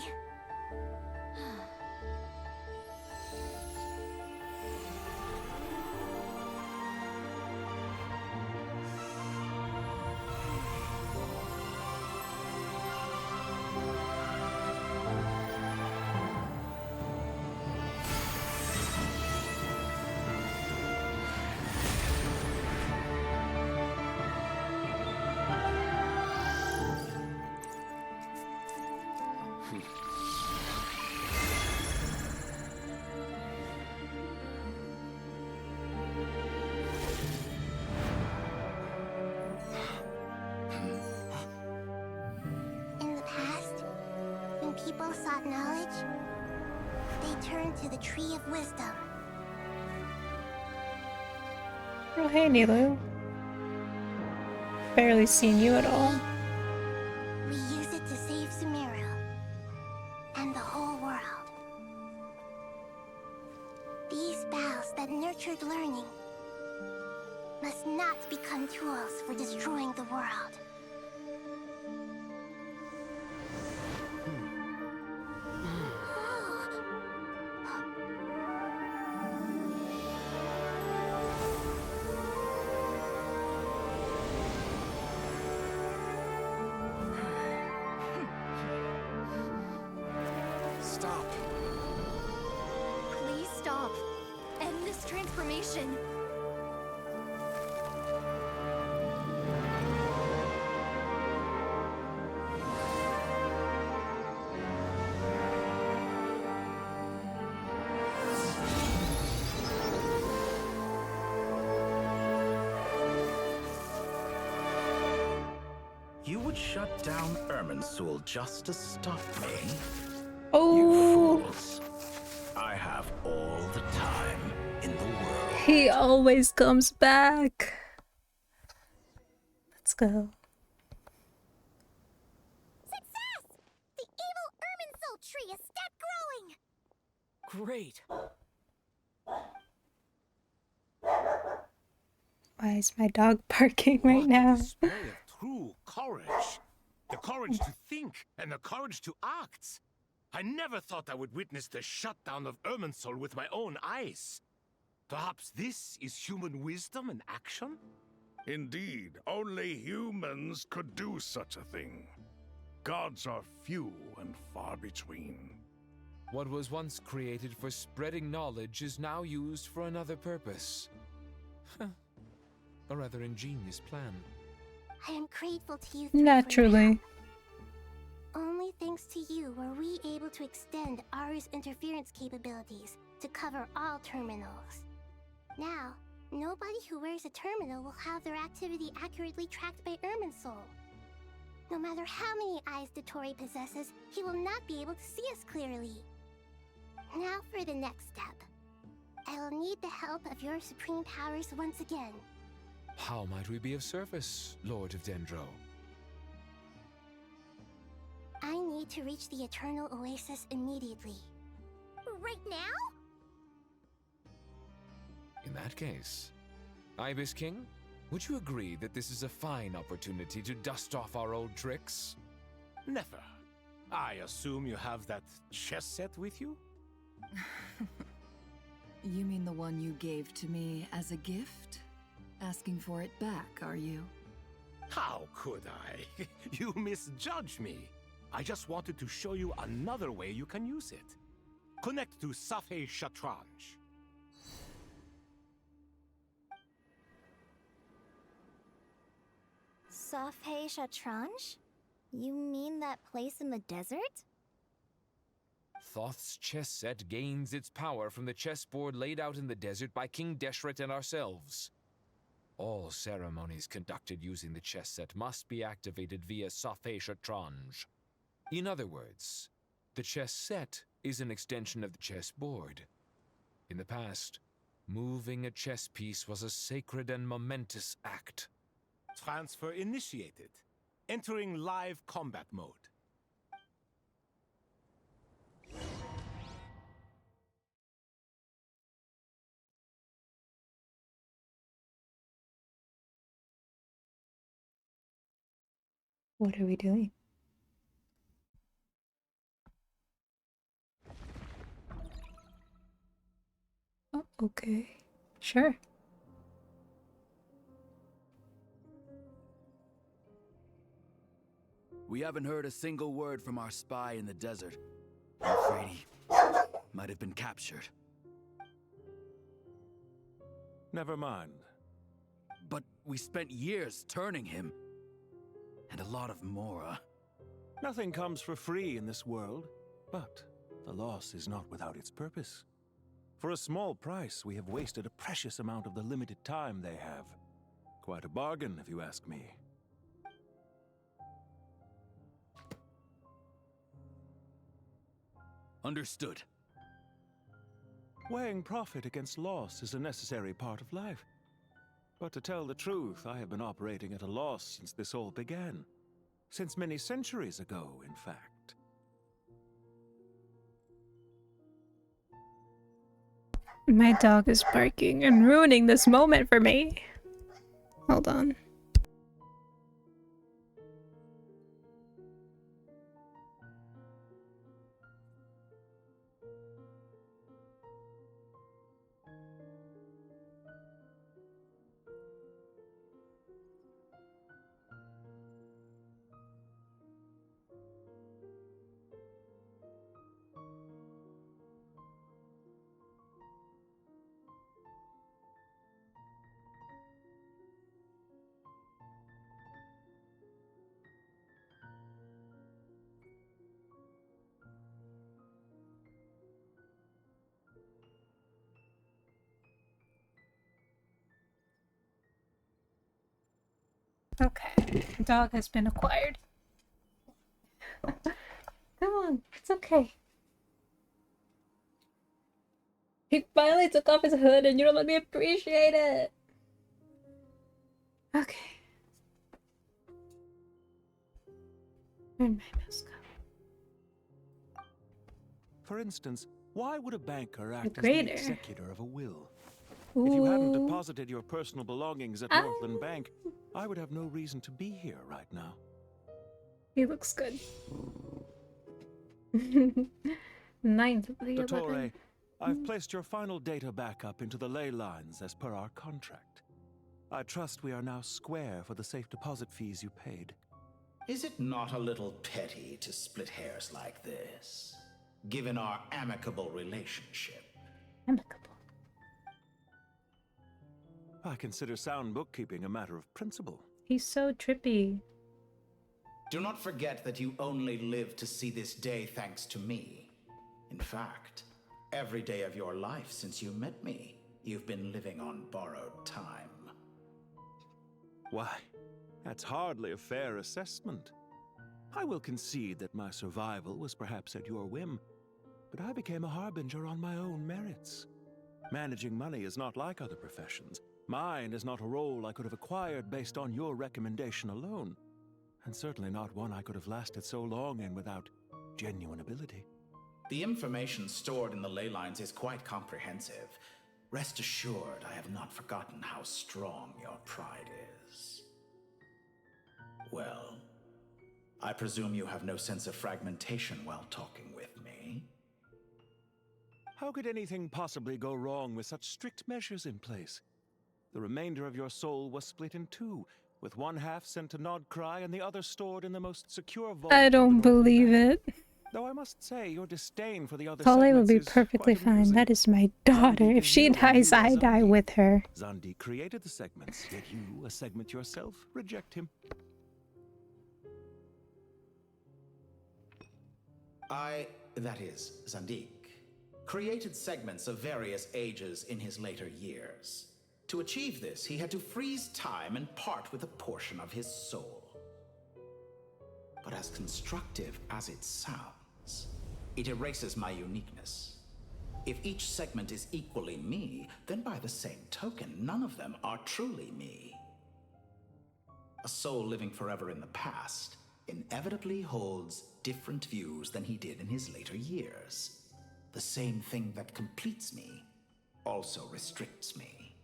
Speaker 15: People sought knowledge, they turned to the Tree of Wisdom.
Speaker 1: Oh, hey, Nilu. Barely seen you at all.
Speaker 15: We use it to save Sumeru and the whole world. These boughs that nurtured learning must not become tools for destroying the world.
Speaker 4: Stop. Please stop. End this transformation.
Speaker 18: You would shut down Irminsul just to stop me?
Speaker 1: Oh.
Speaker 18: You fools. I have all the time in the world.
Speaker 1: He always comes back. Let's go.
Speaker 15: Success! The evil Irminsul tree is still growing!
Speaker 19: Great.
Speaker 1: Why is my dog barking right now?
Speaker 13: Display of true courage. The courage to think and the courage to act. I never thought I would witness the shutdown of Irminsul with my own eyes. Perhaps this is human wisdom in action?
Speaker 2: Indeed, only humans could do such a thing. Gods are few and far between.
Speaker 16: What was once created for spreading knowledge is now used for another purpose. A rather ingenious plan.
Speaker 15: I am grateful to you three.
Speaker 1: Naturally.
Speaker 15: Only thanks to you were we able to extend Aru's interference capabilities to cover all terminals. Now, nobody who wears a terminal will have their activity accurately tracked by Irminsul. No matter how many eyes Dottore possesses, he will not be able to see us clearly. Now for the next step. I will need the help of your supreme powers once again.
Speaker 16: How might we be of service, Lord of Dendro?
Speaker 15: I need to reach the Eternal Oasis immediately.
Speaker 6: Right now?
Speaker 16: In that case, Ibis King, would you agree that this is a fine opportunity to dust off our old tricks?
Speaker 13: Never. I assume you have that chess set with you?
Speaker 11: You mean the one you gave to me as a gift? Asking for it back, are you?
Speaker 13: How could I? You misjudge me. I just wanted to show you another way you can use it. Connect to Safei Shatranj.
Speaker 6: Safei Shatranj? You mean that place in the desert?
Speaker 16: Thoth's chess set gains its power from the chessboard laid out in the desert by King Deshret and ourselves. All ceremonies conducted using the chess set must be activated via Safei Shatranj. In other words, the chess set is an extension of the chessboard. In the past, moving a chess piece was a sacred and momentous act.
Speaker 13: Transfer initiated. Entering live combat mode.
Speaker 1: What are we doing? Oh, okay. Sure.
Speaker 10: We haven't heard a single word from our spy in the desert. I'm afraid he might have been captured.
Speaker 13: Never mind.
Speaker 10: But we spent years turning him. And a lot of Mora.
Speaker 2: Nothing comes for free in this world, but the loss is not without its purpose. For a small price, we have wasted a precious amount of the limited time they have. Quite a bargain, if you ask me.
Speaker 10: Understood.
Speaker 2: Weighing profit against loss is a necessary part of life. But to tell the truth, I have been operating at a loss since this all began. Since many centuries ago, in fact.
Speaker 1: My dog is barking and ruining this moment for me. Hold on. Okay, the dog has been acquired. Come on, it's okay. He finally took off his hood and you don't let me appreciate it. Okay. Where'd my mouse go?
Speaker 2: For instance, why would a banker act as the
Speaker 1: grader.
Speaker 2: executor of a will?
Speaker 1: Ooh.
Speaker 2: If you hadn't deposited your personal belongings at Northland Bank, I would have no reason to be here right now.
Speaker 1: He looks good. 9th of the 11th.
Speaker 2: Dottore, I've placed your final data backup into the ley lines as per our contract. I trust we are now square for the safe deposit fees you paid.
Speaker 18: Is it not a little petty to split hairs like this, given our amicable relationship?
Speaker 1: Amicable.
Speaker 2: I consider sound bookkeeping a matter of principle.
Speaker 1: He's so trippy.
Speaker 18: Do not forget that you only live to see this day thanks to me. In fact, every day of your life since you met me, you've been living on borrowed time.
Speaker 2: Why, that's hardly a fair assessment. I will concede that my survival was perhaps at your whim, but I became a harbinger on my own merits. Managing money is not like other professions. Mine is not a role I could have acquired based on your recommendation alone, and certainly not one I could have lasted so long in without genuine ability.
Speaker 18: The information stored in the ley lines is quite comprehensive. Rest assured, I have not forgotten how strong your pride is. Well, I presume you have no sense of fragmentation while talking with me.
Speaker 2: How could anything possibly go wrong with such strict measures in place? The remainder of your soul was split in two, with one half sent to Nodcry and the other stored in the most secure vault.
Speaker 1: I don't believe it.
Speaker 2: Though I must say, your disdain for the other
Speaker 1: Tole will
Speaker 2: segments
Speaker 1: be
Speaker 2: is
Speaker 1: perfectly
Speaker 2: quite
Speaker 1: fine.
Speaker 2: amusing.
Speaker 1: That is my daughter. If she dies, I die with her.
Speaker 2: Zandi created the segments, yet you, a segment yourself, reject him.
Speaker 18: That is, Zandik, created segments of various ages in his later years. To achieve this, he had to freeze time and part with a portion of his soul. But as constructive as it sounds, it erases my uniqueness. If each segment is equally me, then by the same token, none of them are truly me. A soul living forever in the past inevitably holds different views than he did in his later years. The same thing that completes me also restricts me.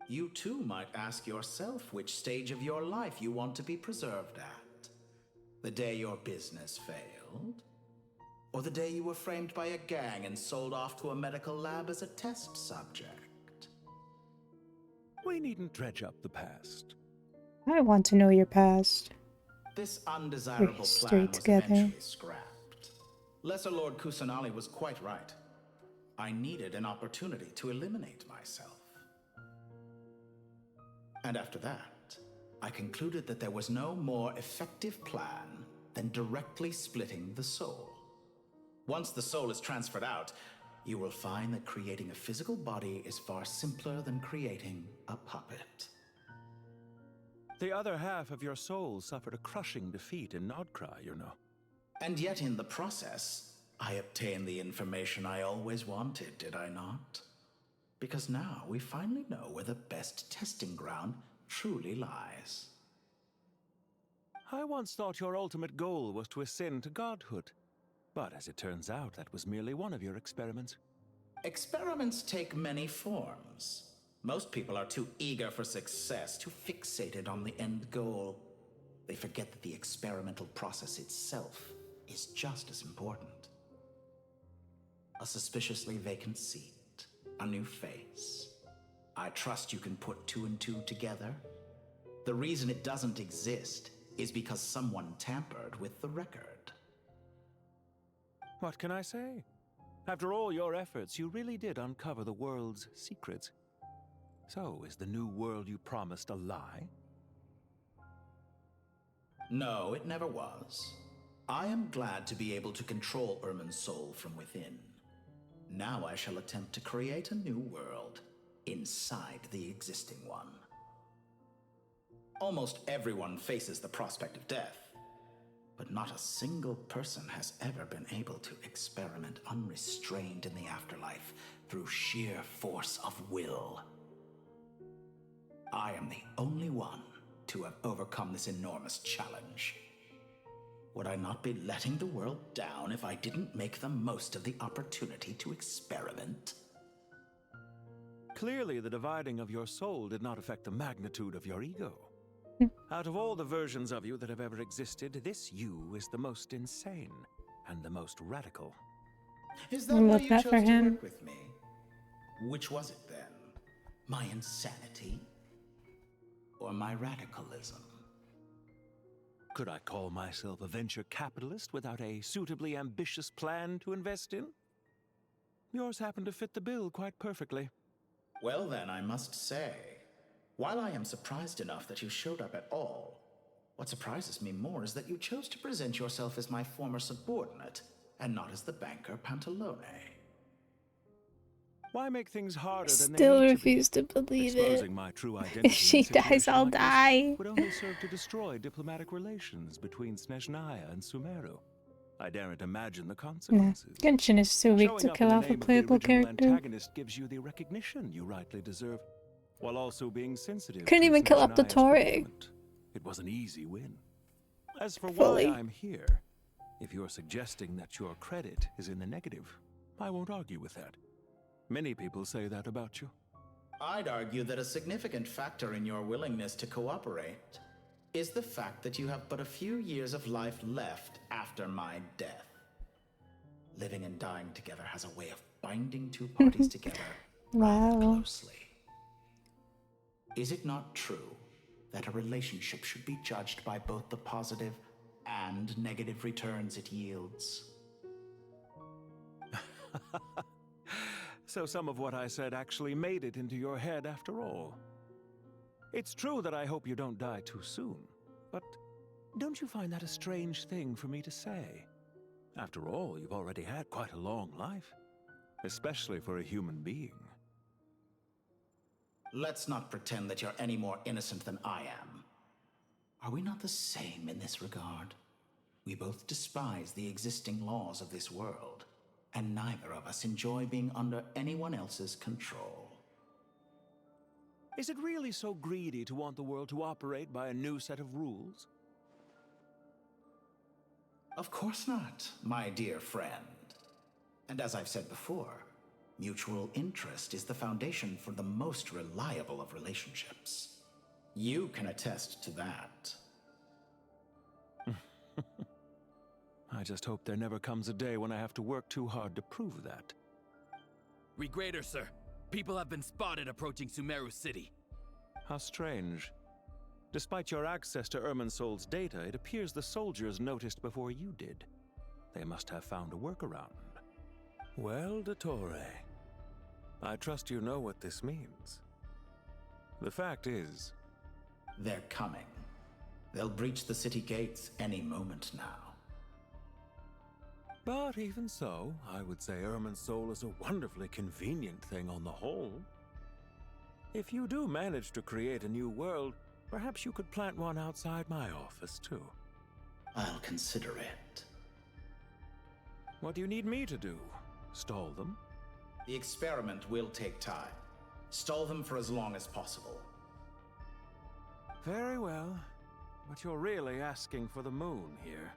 Speaker 18: You too might ask yourself which stage of your life you want to be preserved at. The day your business failed? Or the day you were framed by a gang and sold off to a medical lab as a test subject?
Speaker 2: We needn't dredge up the past.
Speaker 1: I want to know your past.
Speaker 18: This undesirable
Speaker 1: history
Speaker 18: plan was
Speaker 1: together.
Speaker 18: eventually scrapped. Lesser Lord Kusanali was quite right. I needed an opportunity to eliminate myself. And after that, I concluded that there was no more effective plan than directly splitting the soul. Once the soul is transferred out, you will find that creating a physical body is far simpler than creating a puppet.
Speaker 2: The other half of your soul suffered a crushing defeat in Nodcry, you know.
Speaker 18: And yet in the process, I obtained the information I always wanted, did I not? Because now we finally know where the best testing ground truly lies.
Speaker 2: I once thought your ultimate goal was to ascend to godhood. But as it turns out, that was merely one of your experiments.
Speaker 18: Experiments take many forms. Most people are too eager for success, too fixated on the end goal. They forget that the experimental process itself is just as important. A suspiciously vacant seat, a new face. I trust you can put two and two together. The reason it doesn't exist is because someone tampered with the record.
Speaker 2: What can I say? After all your efforts, you really did uncover the world's secrets. So, is the new world you promised a lie?
Speaker 18: No, it never was. I am glad to be able to control Irmin's soul from within. Now I shall attempt to create a new world inside the existing one. Almost everyone faces the prospect of death, but not a single person has ever been able to experiment unrestrained in the afterlife through sheer force of will. I am the only one to have overcome this enormous challenge. Would I not be letting the world down if I didn't make the most of the opportunity to experiment?
Speaker 2: Clearly, the dividing of your soul did not affect the magnitude of your ego. Out of all the versions of you that have ever existed, this you is the most insane and the most radical.
Speaker 18: Is that why you chose to work with me? Which was it then? My insanity? Or my radicalism?
Speaker 2: Could I call myself a venture capitalist without a suitably ambitious plan to invest in? Yours happened to fit the bill quite perfectly.
Speaker 18: Well then, I must say, while I am surprised enough that you showed up at all, what surprises me more is that you chose to present yourself as my former subordinate, and not as the banker Pantalone.
Speaker 2: Why make things harder than they
Speaker 1: Still
Speaker 2: need to be?
Speaker 1: refuse to believe it.
Speaker 2: Exposing my true identity
Speaker 1: If she
Speaker 2: in a
Speaker 1: dies,
Speaker 2: situation
Speaker 1: I'll
Speaker 2: like this
Speaker 1: die.
Speaker 2: would only serve to destroy diplomatic relations between Snezhnaya and Sumeru. I daren't imagine the
Speaker 1: Nah,
Speaker 2: consequences.
Speaker 1: Genshin is too weak to
Speaker 2: Showing up
Speaker 1: kill
Speaker 2: in the
Speaker 1: off a
Speaker 2: name of the
Speaker 1: playable
Speaker 2: original
Speaker 1: character.
Speaker 2: antagonist gives you the recognition you rightly deserve, while also being sensitive
Speaker 1: Couldn't
Speaker 2: to
Speaker 1: even kill up the
Speaker 2: Snezhnaya's
Speaker 1: Torre.
Speaker 2: predicament. It was an easy win. As for
Speaker 1: Fully.
Speaker 2: why I'm here, if you're suggesting that your credit is in the negative, I won't argue with that. Many people say that about you.
Speaker 18: I'd argue that a significant factor in your willingness to cooperate is the fact that you have but a few years of life left after my death. Living and dying together has a way of binding two parties together
Speaker 1: Wow.
Speaker 18: closely. Is it not true that a relationship should be judged by both the positive and negative returns it yields?
Speaker 2: So some of what I said actually made it into your head after all. It's true that I hope you don't die too soon, but don't you find that a strange thing for me to say? After all, you've already had quite a long life, especially for a human being.
Speaker 18: Let's not pretend that you're any more innocent than I am. Are we not the same in this regard? We both despise the existing laws of this world, and neither of us enjoy being under anyone else's control.
Speaker 2: Is it really so greedy to want the world to operate by a new set of rules?
Speaker 18: Of course not, my dear friend. And as I've said before, mutual interest is the foundation for the most reliable of relationships. You can attest to that.
Speaker 2: I just hope there never comes a day when I have to work too hard to prove that.
Speaker 10: Regrader, sir. People have been spotted approaching Sumeru City.
Speaker 2: How strange. Despite your access to Irminsol's data, it appears the soldiers noticed before you did. They must have found a workaround. Well, Dottore, I trust you know what this means. The fact is...
Speaker 18: They're coming. They'll breach the city gates any moment now.
Speaker 2: But even so, I would say Irminsol is a wonderfully convenient thing on the whole. If you do manage to create a new world, perhaps you could plant one outside my office, too.
Speaker 18: I'll consider it.
Speaker 2: What do you need me to do? Stall them?
Speaker 18: The experiment will take time. Stall them for as long as possible.
Speaker 2: Very well. But you're really asking for the moon here.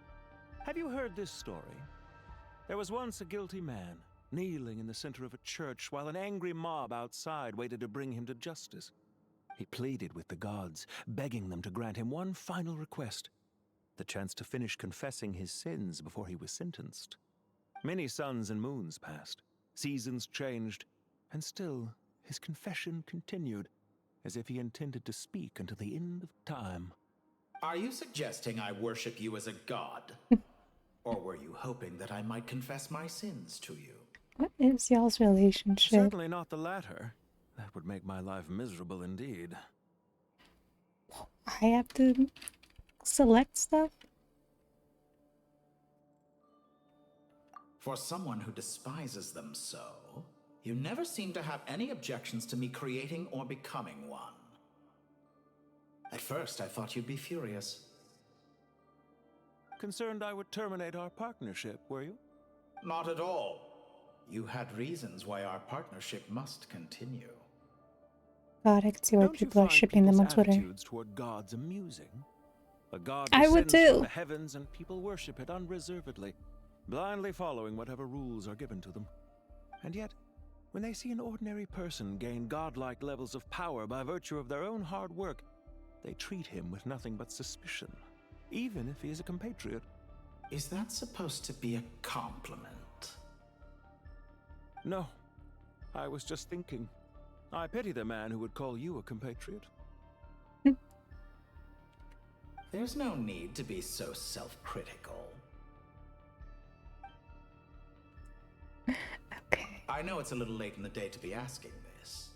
Speaker 2: Have you heard this story? There was once a guilty man, kneeling in the center of a church while an angry mob outside waited to bring him to justice. He pleaded with the gods, begging them to grant him one final request, the chance to finish confessing his sins before he was sentenced. Many suns and moons passed, seasons changed, and still his confession continued, as if he intended to speak until the end of time.
Speaker 18: Are you suggesting I worship you as a god? Or were you hoping that I might confess my sins to you?
Speaker 1: What is y'all's relationship?
Speaker 2: Certainly not the latter. That would make my life miserable indeed.
Speaker 1: I have to select stuff?
Speaker 18: For someone who despises them so, you never seem to have any objections to me creating or becoming one. At first, I thought you'd be furious.
Speaker 2: Concerned I would terminate our partnership, were you?
Speaker 18: Not at all. You had reasons why our partnership must continue.
Speaker 1: God, I can see why people are shipping them on Twitter.
Speaker 2: Attitudes toward gods amusing? A god
Speaker 1: I would
Speaker 2: descends from
Speaker 1: too.
Speaker 2: the heavens and people worship it unreservedly, blindly following whatever rules are given to them. And yet, when they see an ordinary person gain godlike levels of power by virtue of their own hard work, they treat him with nothing but suspicion, even if he is a compatriot.
Speaker 18: Is that supposed to be a compliment?
Speaker 2: No. I was just thinking. I pity the man who would call you a compatriot.
Speaker 18: There's no need to be so self-critical.
Speaker 1: Okay.
Speaker 18: I know it's a little late in the day to be asking this,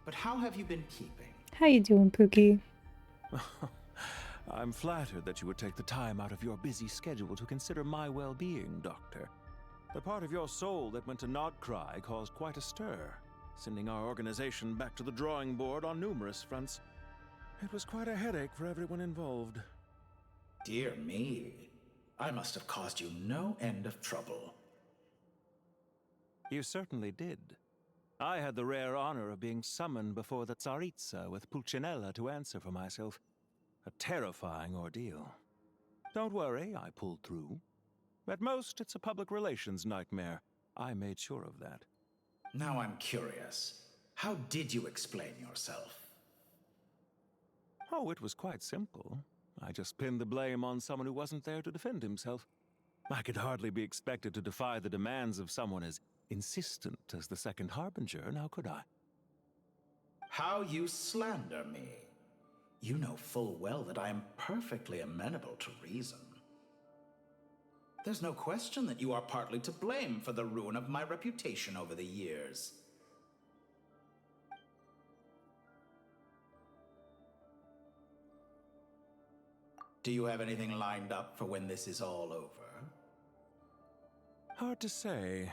Speaker 18: but how have you been keeping?
Speaker 1: How you doing, Pookie?
Speaker 2: I'm flattered that you would take the time out of your busy schedule to consider my well-being, Doctor. The part of your soul that went to Nodcry caused quite a stir.
Speaker 21: sending our organization back to the drawing board on numerous fronts. It was quite a headache for everyone involved.
Speaker 18: Dear me. I must have caused you no end of trouble.
Speaker 21: You certainly did. I had the rare honor of being summoned before the Tsaritsa with Pulcinella to answer for myself. A terrifying ordeal. Don't worry, I pulled through. At most, it's a public relations nightmare. I made sure of that.
Speaker 18: Now I'm curious. How did you explain yourself?
Speaker 21: Oh, it was quite simple. I just pinned the blame on someone who wasn't there to defend himself. I could hardly be expected to defy the demands of someone as insistent as the Second Harbinger, now could I?
Speaker 18: How you slander me. You know full well that I am perfectly amenable to reason. There's no question that you are partly to blame for the ruin of my reputation over the years. Do you have anything lined up for when this is all over?
Speaker 21: Hard to say.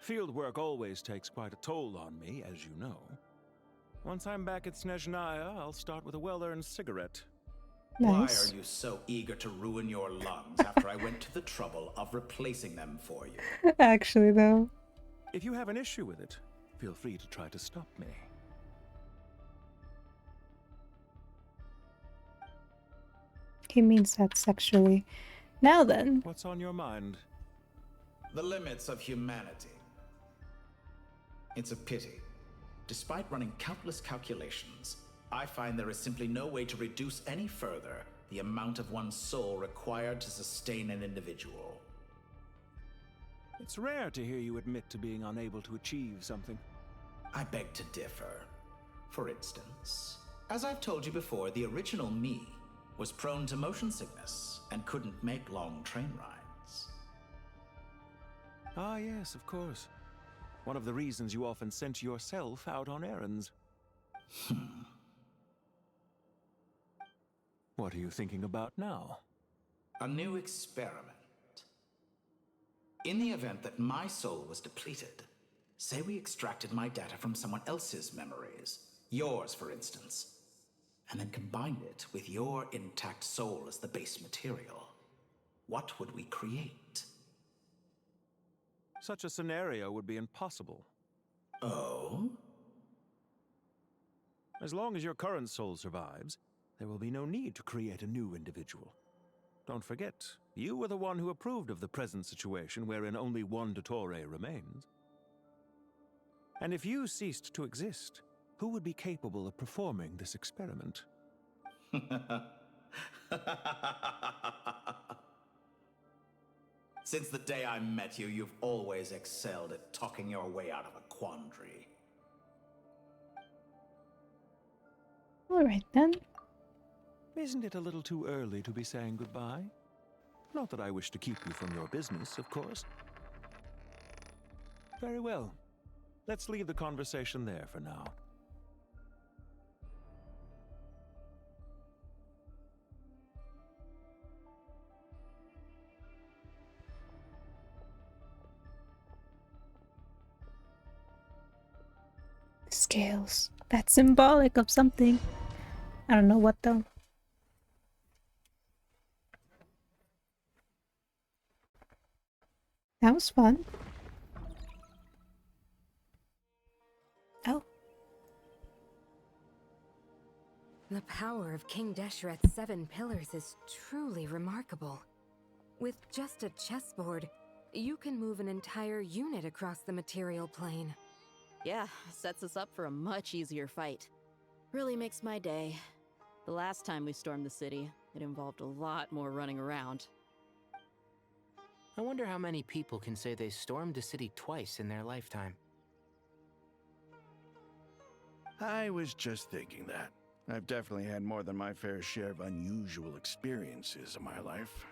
Speaker 21: Field work always takes quite a toll on me, as you know. Once I'm back at Snezhnaya, I'll start with a well-earned cigarette.
Speaker 18: Nice. Why are you so eager to ruin your lungs after I went to the trouble of replacing them for you?
Speaker 1: Actually, though.
Speaker 21: If you have an issue with it, feel free to try to stop me.
Speaker 1: He means that sexually. Now then.
Speaker 21: What's on your mind?
Speaker 18: The limits of humanity. It's a pity. Despite running countless calculations, I find there is simply no way to reduce any further the amount of one's soul required to sustain an individual.
Speaker 21: It's rare to hear you admit to being unable to achieve something.
Speaker 18: I beg to differ. For instance, as I've told you before, the original me was prone to motion sickness and couldn't make long train rides.
Speaker 21: Ah, yes, of course. One of the reasons you often sent yourself out on errands. What are you thinking about now?
Speaker 18: A new experiment. In the event that my soul was depleted, say we extracted my data from someone else's memories, yours for instance, and then combined it with your intact soul as the base material, what would we create?
Speaker 21: Such a scenario would be impossible.
Speaker 18: Oh?
Speaker 21: As long as your current soul survives, there will be no need to create a new individual. Don't forget, you were the one who approved of the present situation wherein only one Dottore remains. And if you ceased to exist, who would be capable of performing this experiment?
Speaker 18: Since the day I met you, you've always excelled at talking your way out of a quandary.
Speaker 1: Alright then.
Speaker 21: Isn't it a little too early to be saying goodbye? Not that I wish to keep you from your business, of course. Very well. Let's leave the conversation there for now.
Speaker 1: Scales. That's symbolic of something. I don't know what though. That was fun. Oh.
Speaker 3: The power of King Deshret's 7 pillars is truly remarkable. With just a chessboard, you can move an entire unit across the material plane.
Speaker 14: Yeah, sets us up for a much easier fight. Really makes my day. The last time we stormed the city, it involved a lot more running around.
Speaker 7: I wonder how many people can say they stormed a city twice in their lifetime.
Speaker 2: I was just thinking that. I've definitely had more than my fair share of unusual experiences in my life.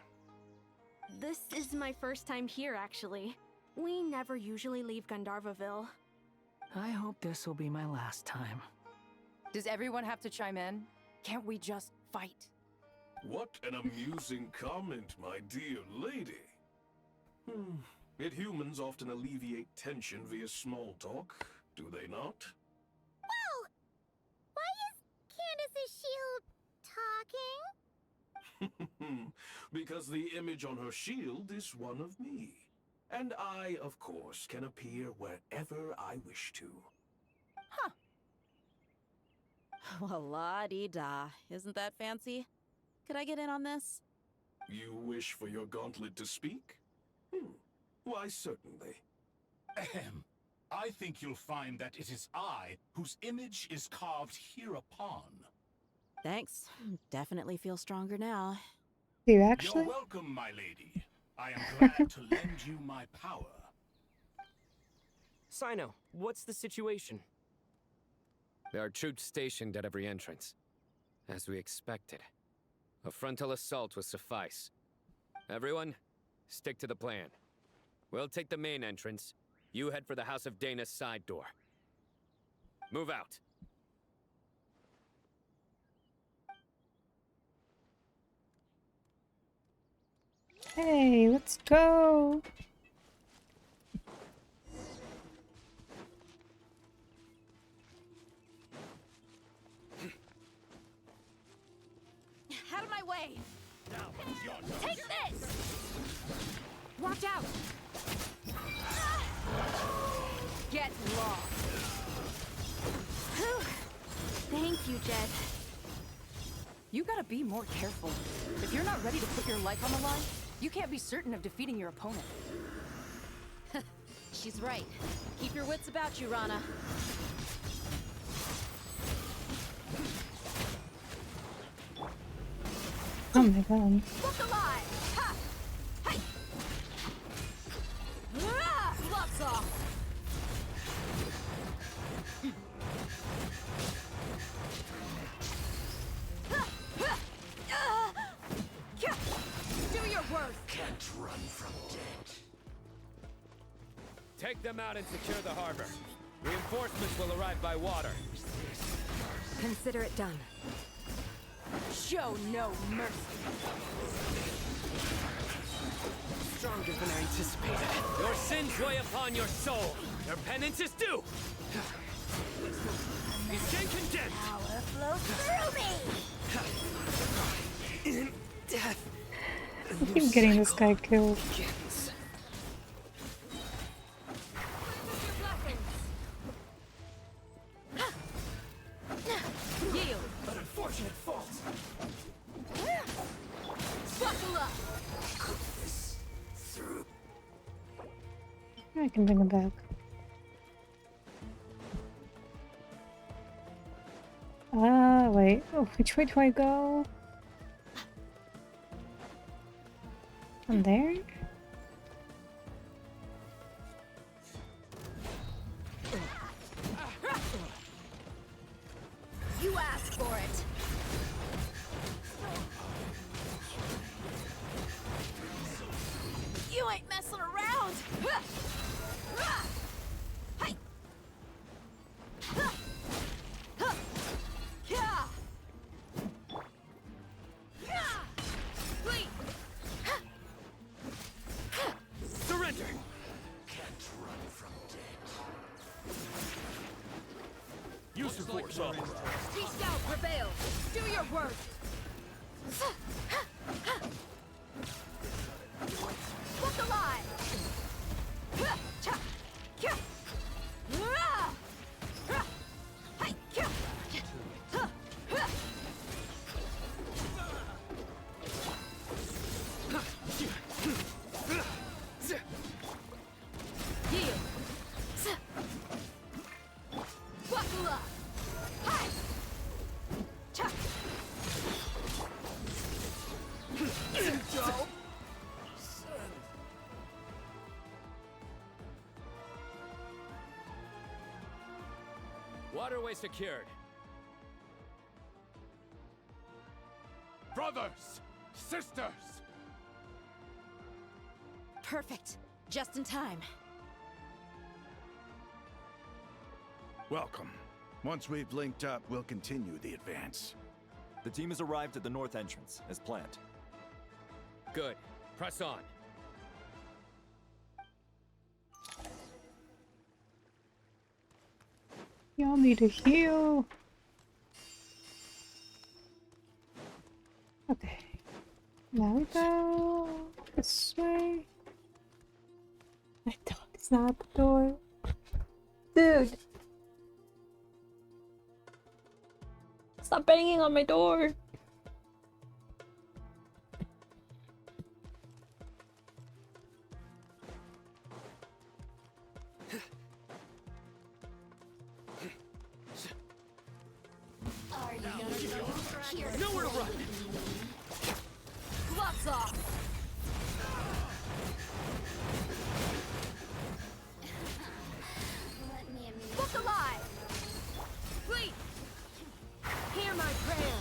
Speaker 22: This is my first time here, actually. We never usually leave Gandharvaville.
Speaker 9: I hope this will be my last time.
Speaker 23: Does everyone have to chime in? Can't we just fight?
Speaker 13: What an amusing comment, my dear lady. Yet humans often alleviate tension via small talk.
Speaker 2: do they not?
Speaker 15: Whoa! Why is Candace's shield talking?
Speaker 2: Because the image on her shield is one of me. And I, of course, can appear wherever I wish to.
Speaker 14: Well, la-di-da. Isn't that fancy? Could I get in on this?
Speaker 2: You wish for your gauntlet to speak? Why, certainly.
Speaker 8: Ahem. I think you'll find that it is I whose image is carved hereupon.
Speaker 14: Thanks. Definitely feel stronger now.
Speaker 1: Do you
Speaker 8: You're
Speaker 1: actually?
Speaker 8: welcome, my lady. I am glad to lend you my power.
Speaker 19: Sino, what's the situation?
Speaker 12: There are troops stationed at every entrance. As we expected. A frontal assault will suffice. Everyone, stick to the plan. We'll take the main entrance. You head for the House of Dana's side door. Move out.
Speaker 1: Hey, let's go.
Speaker 22: Out of my way! Take this! Watch out! Get lost!
Speaker 4: Whew. Thank you, Jed.
Speaker 22: You gotta be more careful. If you're not ready to put your life on the line, you can't be certain of defeating your opponent.
Speaker 14: She's right. Keep your wits about you, Rana.
Speaker 1: Oh my god.
Speaker 22: Look alive! Ha! Hey! Ah! Gloves off! Do your worst!
Speaker 8: Can't run from death.
Speaker 12: Take them out and secure the harbor. Reinforcements will arrive by water.
Speaker 3: Consider it done.
Speaker 22: Show no mercy.
Speaker 12: Stronger than I anticipated. Your sins weigh upon your soul. Your penance is due. He's getting condemned.
Speaker 15: Power flows through me!
Speaker 12: In death.
Speaker 1: I keep getting this guy killed.
Speaker 22: Yield. An unfortunate fault. Buckle up.
Speaker 1: I can bring him back. Wait. Oh, which way do I go? From there?
Speaker 22: You asked for it. You ain't messing around. Hey.
Speaker 12: Surrender.
Speaker 8: Can't run from death.
Speaker 12: Use your force, officer.
Speaker 22: Beast out prevails. Do your worst. Look alive. Yield. Buckle up. Hi. Chuck. Joe.
Speaker 12: Waterway secured.
Speaker 8: Brothers! Sisters!
Speaker 14: Perfect. Just in time.
Speaker 2: Welcome. Once we've linked up, we'll continue the advance.
Speaker 17: The team has arrived at the north entrance, as planned.
Speaker 12: Good. Press on.
Speaker 1: Y'all need to heal. Okay. Now we go this way. My dog is not at the door. Dude! Stop banging on my door!
Speaker 5: Nowhere to run!
Speaker 23: Gloves off! Look alive! Wait! Hear my prayer!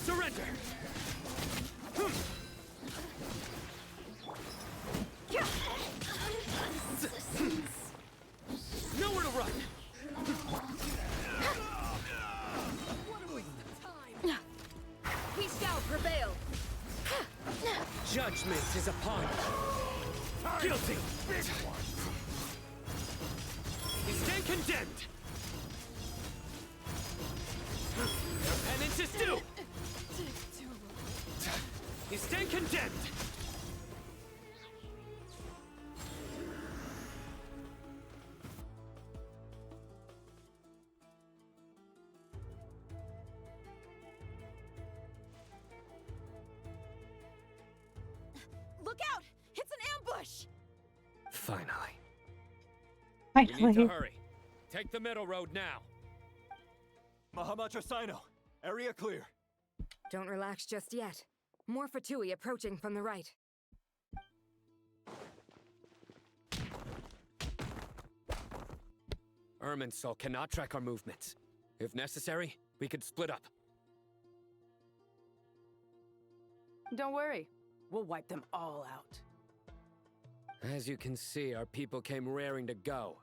Speaker 5: Surrender! Nowhere to run!
Speaker 23: We shall prevail!
Speaker 5: Judgment is upon you! Guilty! You stand condemned! Your penance is due! You stand condemned!
Speaker 23: Look out! It's an ambush!
Speaker 12: Finally.
Speaker 1: I
Speaker 12: We need to hurry. Take the middle road now.
Speaker 17: Mahamacha Sino, area clear.
Speaker 3: Don't relax just yet. More Fatui approaching from the right.
Speaker 12: Irminsul cannot track our movements. If necessary, we could split up.
Speaker 23: Don't worry. We'll wipe them all out.
Speaker 12: As you can see, our people came raring to go.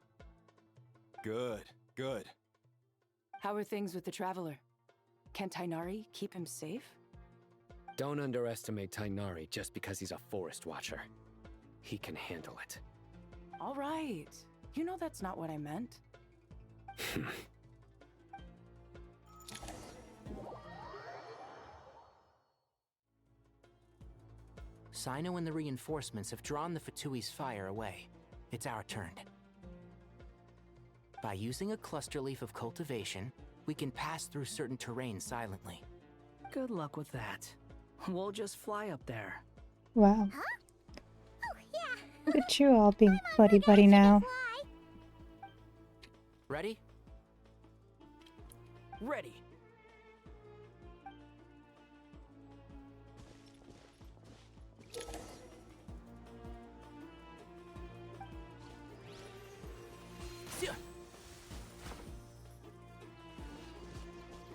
Speaker 17: Good, good.
Speaker 23: How are things with the Traveler? Can Tainari keep him safe?
Speaker 12: Don't underestimate Tainari just because he's a forest watcher. He can handle it.
Speaker 23: All right. You know that's not what I meant.
Speaker 7: Sino and the reinforcements have drawn the Fatui's fire away. It's our turn. By using a cluster leaf of cultivation, we can pass through certain terrain silently.
Speaker 9: Good luck with that. We'll just fly up there.
Speaker 1: Wow. Look at you all being buddy-buddy now.
Speaker 7: Ready?
Speaker 19: Ready.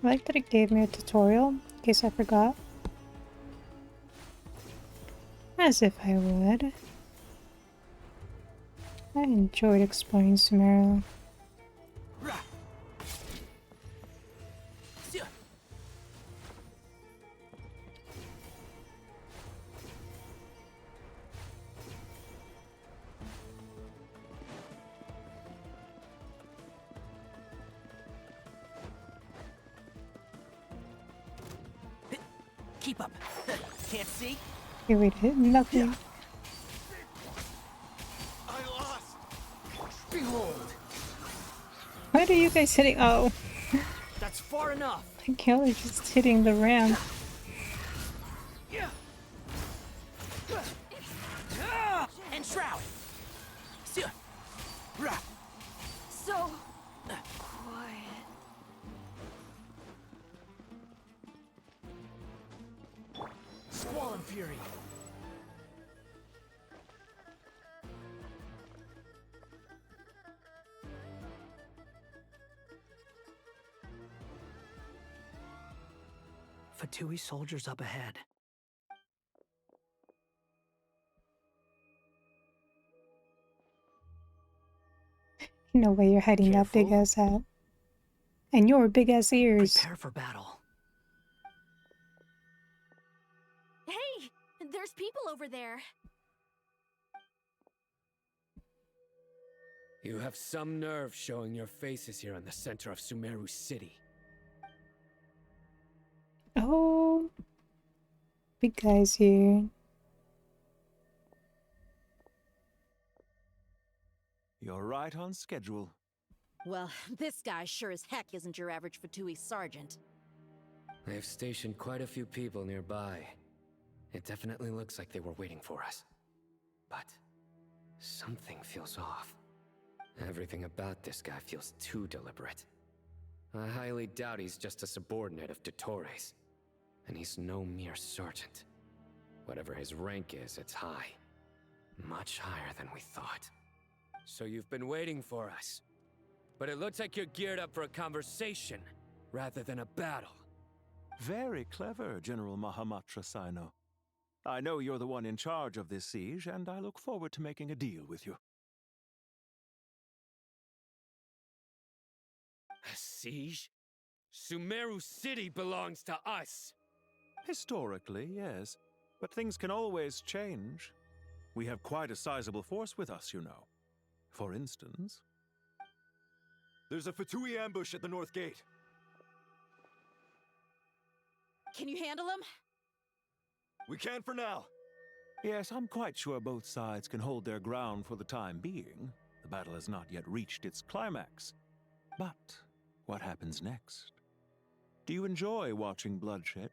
Speaker 1: I like that it gave me a tutorial, in case I forgot. As if I would. I enjoyed exploring Sumeru.
Speaker 19: Keep up. Can't see?
Speaker 1: Okay, we did nothing.
Speaker 19: I lost. Behold.
Speaker 1: Why are you guys hitting? Oh.
Speaker 19: That's far enough.
Speaker 1: I think y'all are just hitting the ramp.
Speaker 19: And shroud.
Speaker 23: So quiet.
Speaker 19: Squall and fury.
Speaker 9: Fatui soldiers up ahead.
Speaker 1: No way you're hiding that big ass hat. And your big ass ears.
Speaker 9: Prepare for battle.
Speaker 22: Hey! There's people over there.
Speaker 12: You have some nerve showing your faces here in the center of Sumeru City.
Speaker 1: Oh, big guys here.
Speaker 21: You're right on schedule.
Speaker 14: Well, this guy sure as heck isn't your average Fatui sergeant.
Speaker 12: They've stationed quite a few people nearby. It definitely looks like they were waiting for us. But something feels off. Everything about this guy feels too deliberate. I highly doubt he's just a subordinate of Dottores. And he's no mere sergeant. Whatever his rank is, it's high. Much higher than we thought. So you've been waiting for us. But it looks like you're geared up for a conversation, rather than a battle.
Speaker 21: Very clever, General Mahamatra Sino. I know you're the one in charge of this siege, and I look forward to making a deal with you.
Speaker 12: A siege? Sumeru City belongs to us!
Speaker 21: Historically, yes. But things can always change. We have quite a sizable force with us, you know. For instance...
Speaker 17: There's a Fatui ambush at the north gate.
Speaker 14: Can you handle him?
Speaker 17: We can for now.
Speaker 21: Yes, I'm quite sure both sides can hold their ground for the time being. The battle has not yet reached its climax. But what happens next? Do you enjoy watching bloodshed?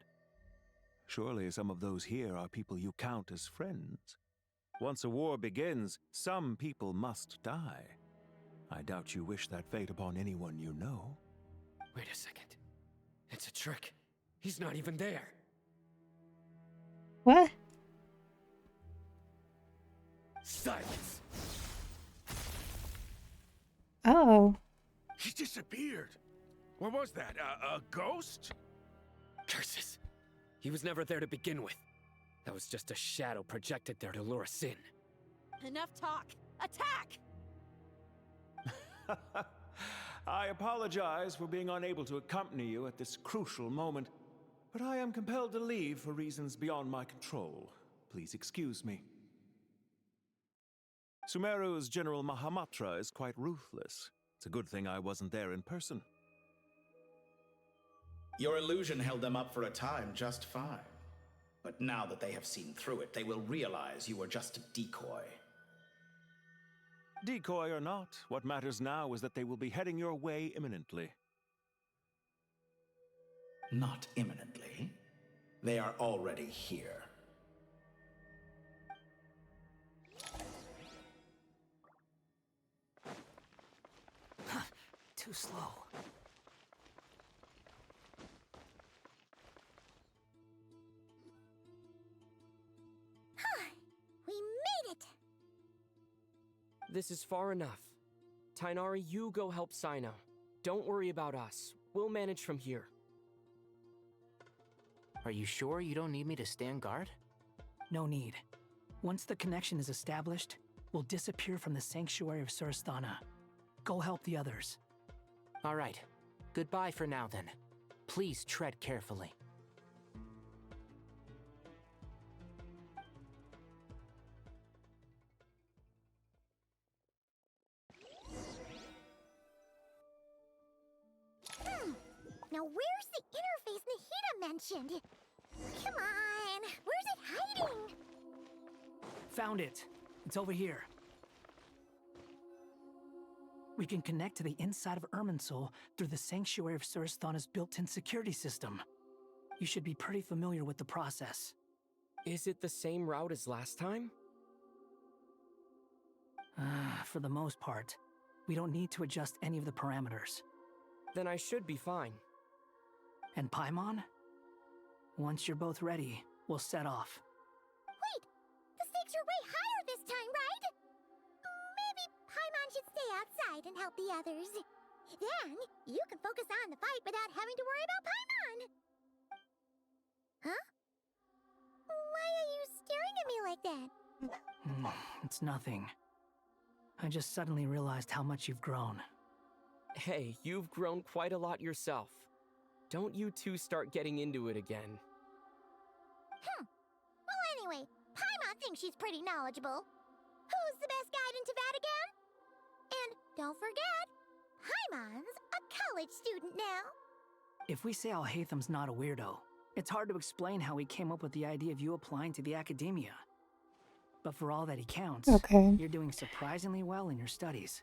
Speaker 21: Surely some of those here are people you count as friends. Once a war begins, some people must die. I doubt you wish that fate upon anyone you know.
Speaker 12: Wait a second. It's a trick. He's not even there.
Speaker 1: What?
Speaker 2: Silence!
Speaker 1: Oh.
Speaker 2: He disappeared. What was that? A ghost?
Speaker 12: Curses. He was never there to begin with. That was just a shadow projected there to lure us in.
Speaker 14: Enough talk. Attack!
Speaker 21: I apologize for being unable to accompany you at this crucial moment, but I am compelled to leave for reasons beyond my control. Please excuse me. Sumeru's General Mahamatra is quite ruthless. It's a good thing I wasn't there in person.
Speaker 18: Your illusion held them up for a time just fine. But now that they have seen through it, they will realize you were just a decoy.
Speaker 21: Decoy or not, what matters now is that they will be heading your way imminently.
Speaker 18: Not imminently. They are already here.
Speaker 9: Too slow.
Speaker 15: We made it!
Speaker 19: This is far enough. Tainari, you go help Sino. Don't worry about us. We'll manage from here.
Speaker 7: Are you sure you don't need me to stand guard?
Speaker 9: No need. Once the connection is established, we'll disappear from the sanctuary of Surasthana. Go help the others.
Speaker 7: All right. Goodbye for now, then. Please tread carefully.
Speaker 15: Now where's the interface Nahida mentioned? Come on, where's it hiding?
Speaker 9: Found it. It's over here. We can connect to the inside of Irminsul through the Sanctuary of Surasthana's built-in security system. You should be pretty familiar with the process.
Speaker 19: Is it the same route as last time?
Speaker 9: For the most part. We don't need to adjust any of the parameters.
Speaker 19: Then I should be fine.
Speaker 9: And Paimon? Once you're both ready, we'll set off.
Speaker 15: Wait! The stakes are way higher this time, right? Maybe Paimon should stay outside and help the others. Then, you can focus on the fight without having to worry about Paimon. Huh? Why are you staring at me like that?
Speaker 9: It's nothing. I just suddenly realized how much you've grown.
Speaker 19: Hey, you've grown quite a lot yourself. Don't you two start getting into it again.
Speaker 15: Well, anyway, Paimon thinks she's pretty knowledgeable. Who's the best guide in Teyvat again? And Don't forget, Paimon's a college student now.
Speaker 9: If we say Alhatham's not a weirdo, it's hard to explain how he came up with the idea of you applying to the academia. But for all that he counts,
Speaker 1: Okay.
Speaker 9: you're doing surprisingly well in your studies.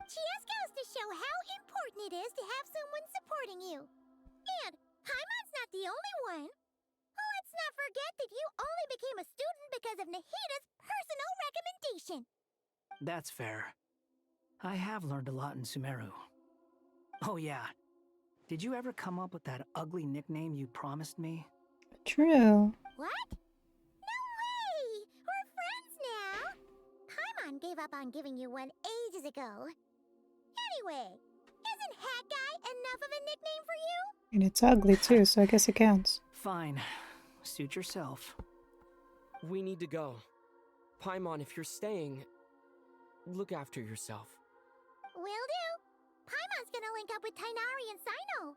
Speaker 15: Just goes to show how important it is to have someone supporting you. And Paimon's not the only one. Let's not forget that you only became a student because of Nahida's personal recommendation.
Speaker 9: That's fair. I have learned a lot in Sumeru. Oh yeah. Did you ever come up with that ugly nickname you promised me?
Speaker 1: True.
Speaker 15: What? No way! We're friends now! Paimon gave up on giving you one ages ago. Anyway, isn't Hat Guy enough of a nickname for you?
Speaker 1: And it's ugly too, so I guess it counts.
Speaker 9: Fine. Suit yourself.
Speaker 19: We need to go. Paimon, if you're staying, look after yourself.
Speaker 15: Will do. Paimon's gonna link up with Tainari and Sino.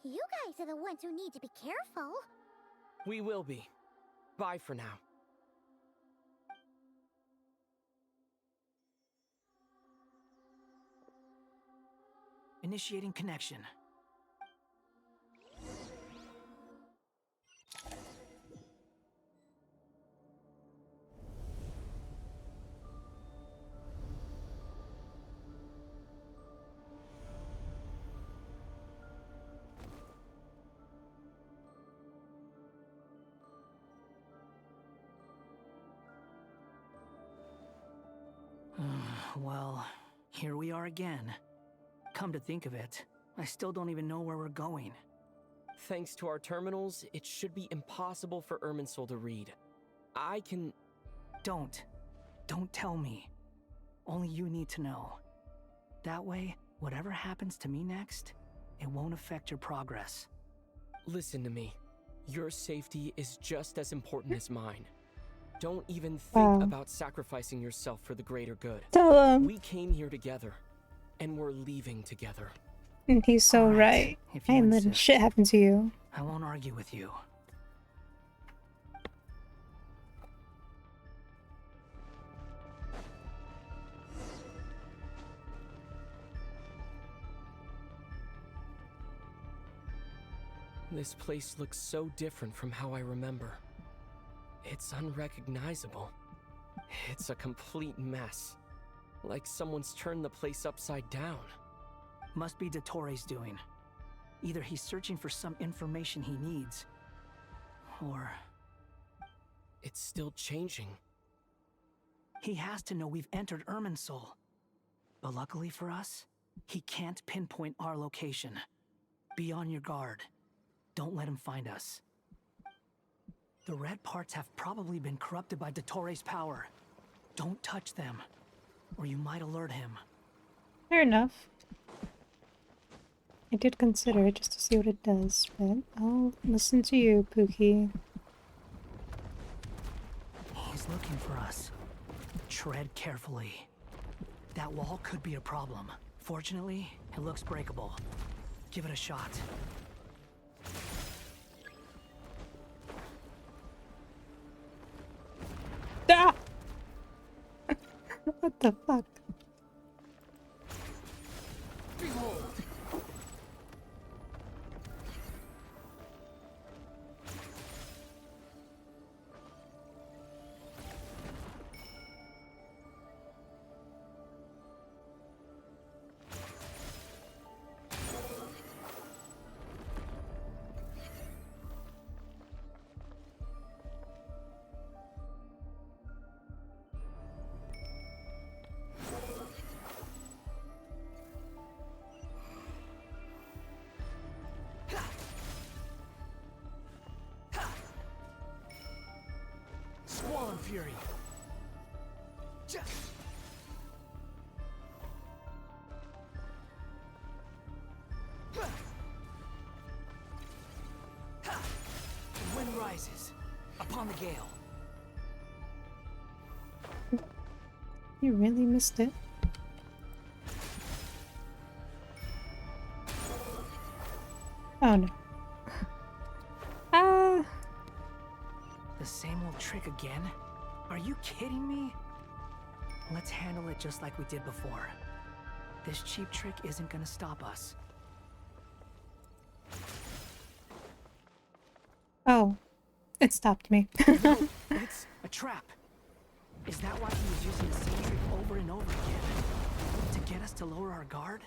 Speaker 15: You guys are the ones who need to be careful.
Speaker 19: We will be. Bye for now.
Speaker 9: Initiating connection. Well, here we are again. Come to think of it, I still don't even know where we're going.
Speaker 19: Thanks to our terminals, it should be impossible for Irminsul to read. I can...
Speaker 9: Don't tell me. Only you need to know. That way, whatever happens to me next, it won't affect your progress.
Speaker 19: Listen to me. Your safety is just as important as mine. Don't even think
Speaker 1: Wow.
Speaker 19: about sacrificing yourself for the greater good.
Speaker 1: Tell him.
Speaker 19: We came here together, and we're leaving together.
Speaker 1: And he's so
Speaker 9: All
Speaker 1: right.
Speaker 9: if you
Speaker 1: Ain't letting
Speaker 9: insist.
Speaker 1: shit happen to you.
Speaker 9: I won't argue with you.
Speaker 19: This place looks so different from how I remember. It's unrecognizable. It's a complete mess. Like someone's turned the place upside down.
Speaker 9: Must be Dottoro's doing. Either he's searching for some information he needs, or...
Speaker 19: It's still changing.
Speaker 9: He has to know we've entered Irminsul. But luckily for us, he can't pinpoint our location. Be on your guard. Don't let him find us. The red parts have probably been corrupted by Dottoro's power. Don't touch them, or you might alert him.
Speaker 1: Fair enough. I did consider it just to see what it does, but I'll listen to you, Pookie.
Speaker 9: He's looking for us. Tread carefully. That wall could be a problem. Fortunately, it looks breakable. Give it a shot.
Speaker 1: Ah! What the fuck?
Speaker 8: Behold!
Speaker 9: Squall and Fury. The wind rises upon the gale.
Speaker 1: You really missed it. Oh no. Ah!
Speaker 9: The same old trick again? Are you kidding me? Let's handle it just like we did before. This cheap trick isn't gonna stop us.
Speaker 1: Oh, it stopped me.
Speaker 9: No, it's a trap. Is that why he was using the same trick over and over again? To get us to lower our guard?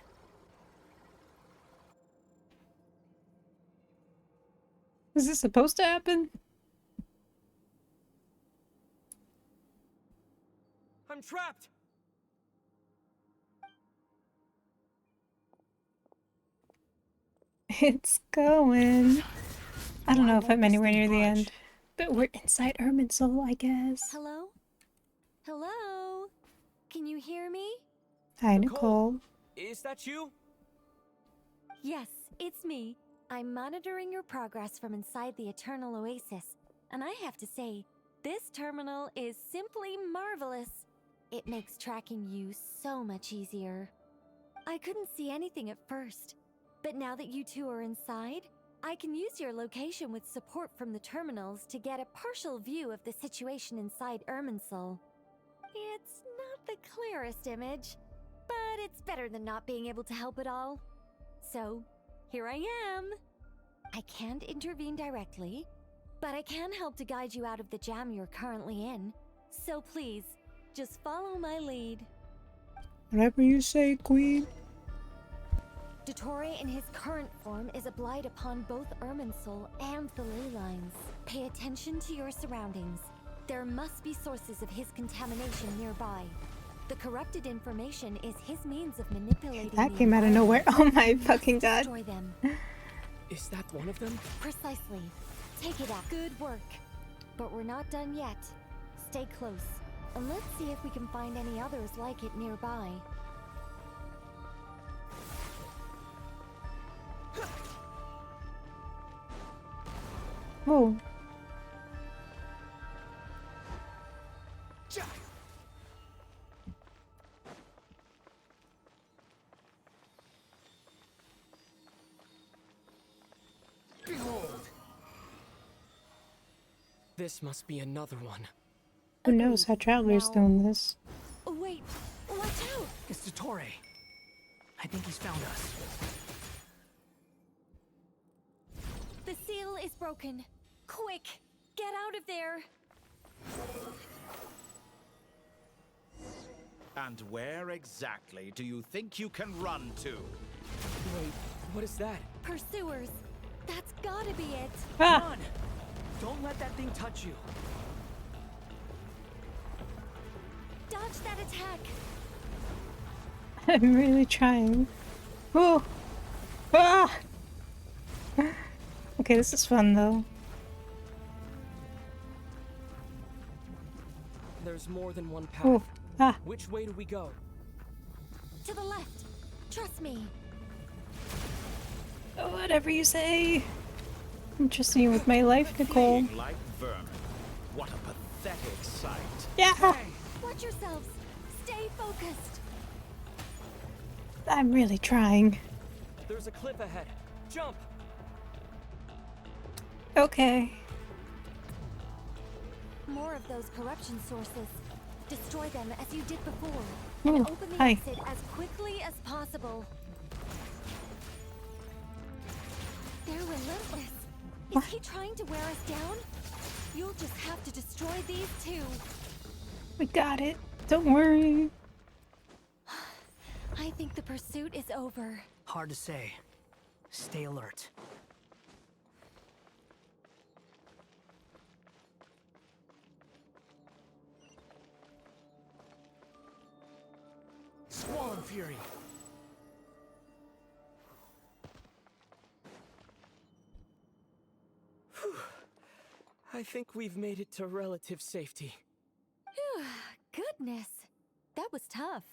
Speaker 1: Is this supposed to happen?
Speaker 19: I'm trapped!
Speaker 1: It's going. I don't know if I'm anywhere near the end. But we're inside Irminsul, I guess.
Speaker 4: Hello? Hello? Can you hear me?
Speaker 1: Hi, Nicole.
Speaker 19: Is that you?
Speaker 4: Yes, it's me. I'm monitoring your progress from inside the Eternal Oasis, and I have to say, this terminal is simply marvelous. It makes tracking you so much easier. I couldn't see anything at first, but now that you two are inside, I can use your location with support from the terminals to get a partial view of the situation inside Irminsul. It's not the clearest image, but it's better than not being able to help at all. So, here I am. I can't intervene directly, but I can help to guide you out of the jam you're currently in. So please, just follow my lead.
Speaker 1: Whatever you say, Queen.
Speaker 4: Dottore in his current form is a blight upon both Irminsul and the ley lines. Pay attention to your surroundings. There must be sources of his contamination nearby. The corrupted information is his means of manipulating
Speaker 1: That came out of nowhere. Oh my fucking god.
Speaker 4: Destroy them.
Speaker 19: Is that one of them?
Speaker 4: Precisely. Take it out. Good work. But we're not done yet. Stay close, and let's see if we can find any others like it nearby.
Speaker 1: Oh.
Speaker 19: Behold! This must be another one.
Speaker 1: Who knows how Traveler's doing this?
Speaker 4: Wait, watch out!
Speaker 9: It's Dottore. I think he's found us.
Speaker 4: The seal is broken. Quick, get out of there!
Speaker 18: And where exactly do you think you can run to?
Speaker 19: Wait, what is that?
Speaker 4: Pursuers! That's gotta be it!
Speaker 1: Ah.
Speaker 9: Run! Don't let that thing touch you.
Speaker 4: Dodge that attack!
Speaker 1: I'm really trying. Oh! Ah! Okay, this is fun though.
Speaker 19: There's more than one path.
Speaker 1: Oh. Ah.
Speaker 19: Which way do we go?
Speaker 4: To the left! Trust me!
Speaker 1: Whatever you say. I'm trusting you with my life, Nicole.
Speaker 18: Fleeing like vermin. What a pathetic sight.
Speaker 1: Yeah!
Speaker 4: Watch yourselves! Stay focused!
Speaker 1: I'm really trying.
Speaker 19: There's a cliff ahead. Jump!
Speaker 1: Okay.
Speaker 4: More of those corruption sources. Destroy them as you did before.
Speaker 1: Ooh,
Speaker 4: And open the
Speaker 1: hi.
Speaker 4: exit as quickly as possible. They're relentless. Is he trying to wear us down? You'll just have to destroy these two.
Speaker 1: We got it. Don't worry.
Speaker 4: I think the pursuit is over.
Speaker 9: Hard to say. Stay alert.
Speaker 19: Squall Fury! Whew. I think we've made it to relative safety.
Speaker 4: Phew, goodness. That was tough.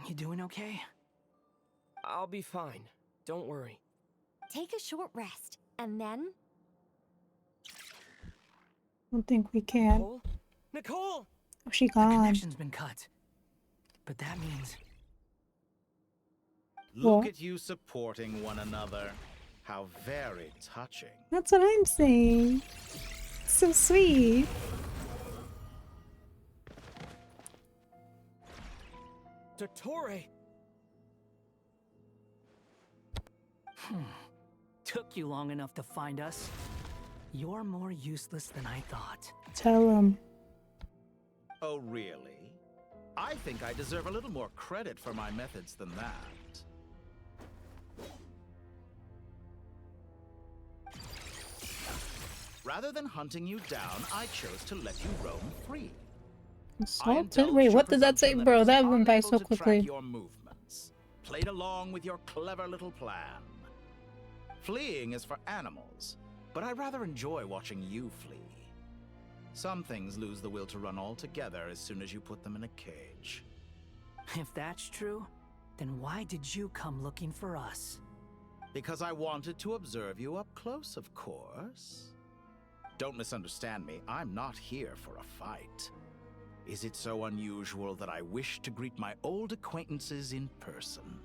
Speaker 9: You doing okay?
Speaker 19: I'll be fine. Don't worry.
Speaker 4: Take a short rest, and then...
Speaker 1: I don't think we can.
Speaker 19: Nicole? Nicole!
Speaker 1: Oh, she
Speaker 9: The
Speaker 1: gone.
Speaker 9: connection's been cut. But that means...
Speaker 18: Look
Speaker 1: What?
Speaker 18: at you supporting one another. How very touching.
Speaker 1: That's what I'm saying. So sweet.
Speaker 19: Dottore!
Speaker 9: Took you long enough to find us. You're more useless than I thought.
Speaker 1: Tell him.
Speaker 18: Oh, really? I think I deserve a little more credit for my methods than that. Rather than hunting you down, I chose to let you roam free.
Speaker 1: Insulted? Wait, what did that say, bro? That went by so quickly.
Speaker 18: Your movements, played along with your clever little plan. Fleeing is for animals, but I rather enjoy watching you flee. Some things lose the will to run altogether as soon as you put them in a cage.
Speaker 9: If that's true, then why did you come looking for us?
Speaker 18: Because I wanted to observe you up close, of course. Don't misunderstand me, I'm not here for a fight. Is it so unusual that I wish to greet my old acquaintances in person?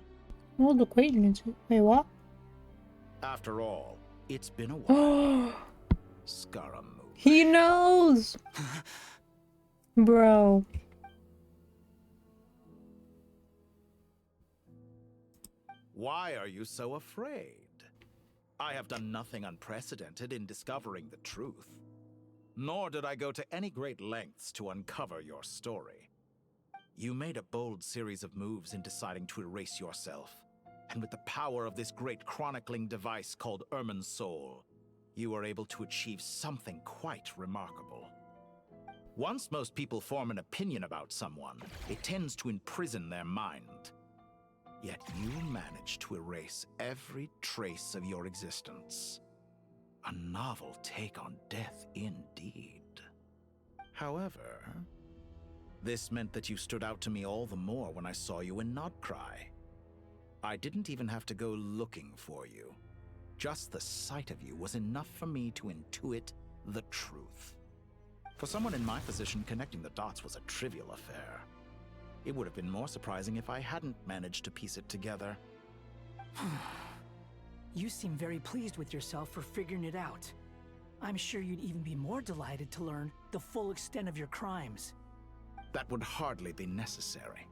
Speaker 1: Old acquaintances? Wait, what?
Speaker 18: After all, it's been a while. Scaramouche.
Speaker 1: He knows! Bro.
Speaker 18: Why are you so afraid? I have done nothing unprecedented in discovering the truth. Nor did I go to any great lengths to uncover your story. You made a bold series of moves in deciding to erase yourself. And with the power of this great chronicling device called Ermin's Soul, you were able to achieve something quite remarkable. Once most people form an opinion about someone, it tends to imprison their mind. Yet you managed to erase every trace of your existence. A novel take on death indeed. However, this meant that you stood out to me all the more when I saw you in Nodcry. I didn't even have to go looking for you. Just the sight of you was enough for me to intuit the truth. For someone in my position, connecting the dots was a trivial affair. It would have been more surprising if I hadn't managed to piece it together.
Speaker 9: You seem very pleased with yourself for figuring it out. I'm sure you'd even be more delighted to learn the full extent of your crimes.
Speaker 18: That would hardly be necessary.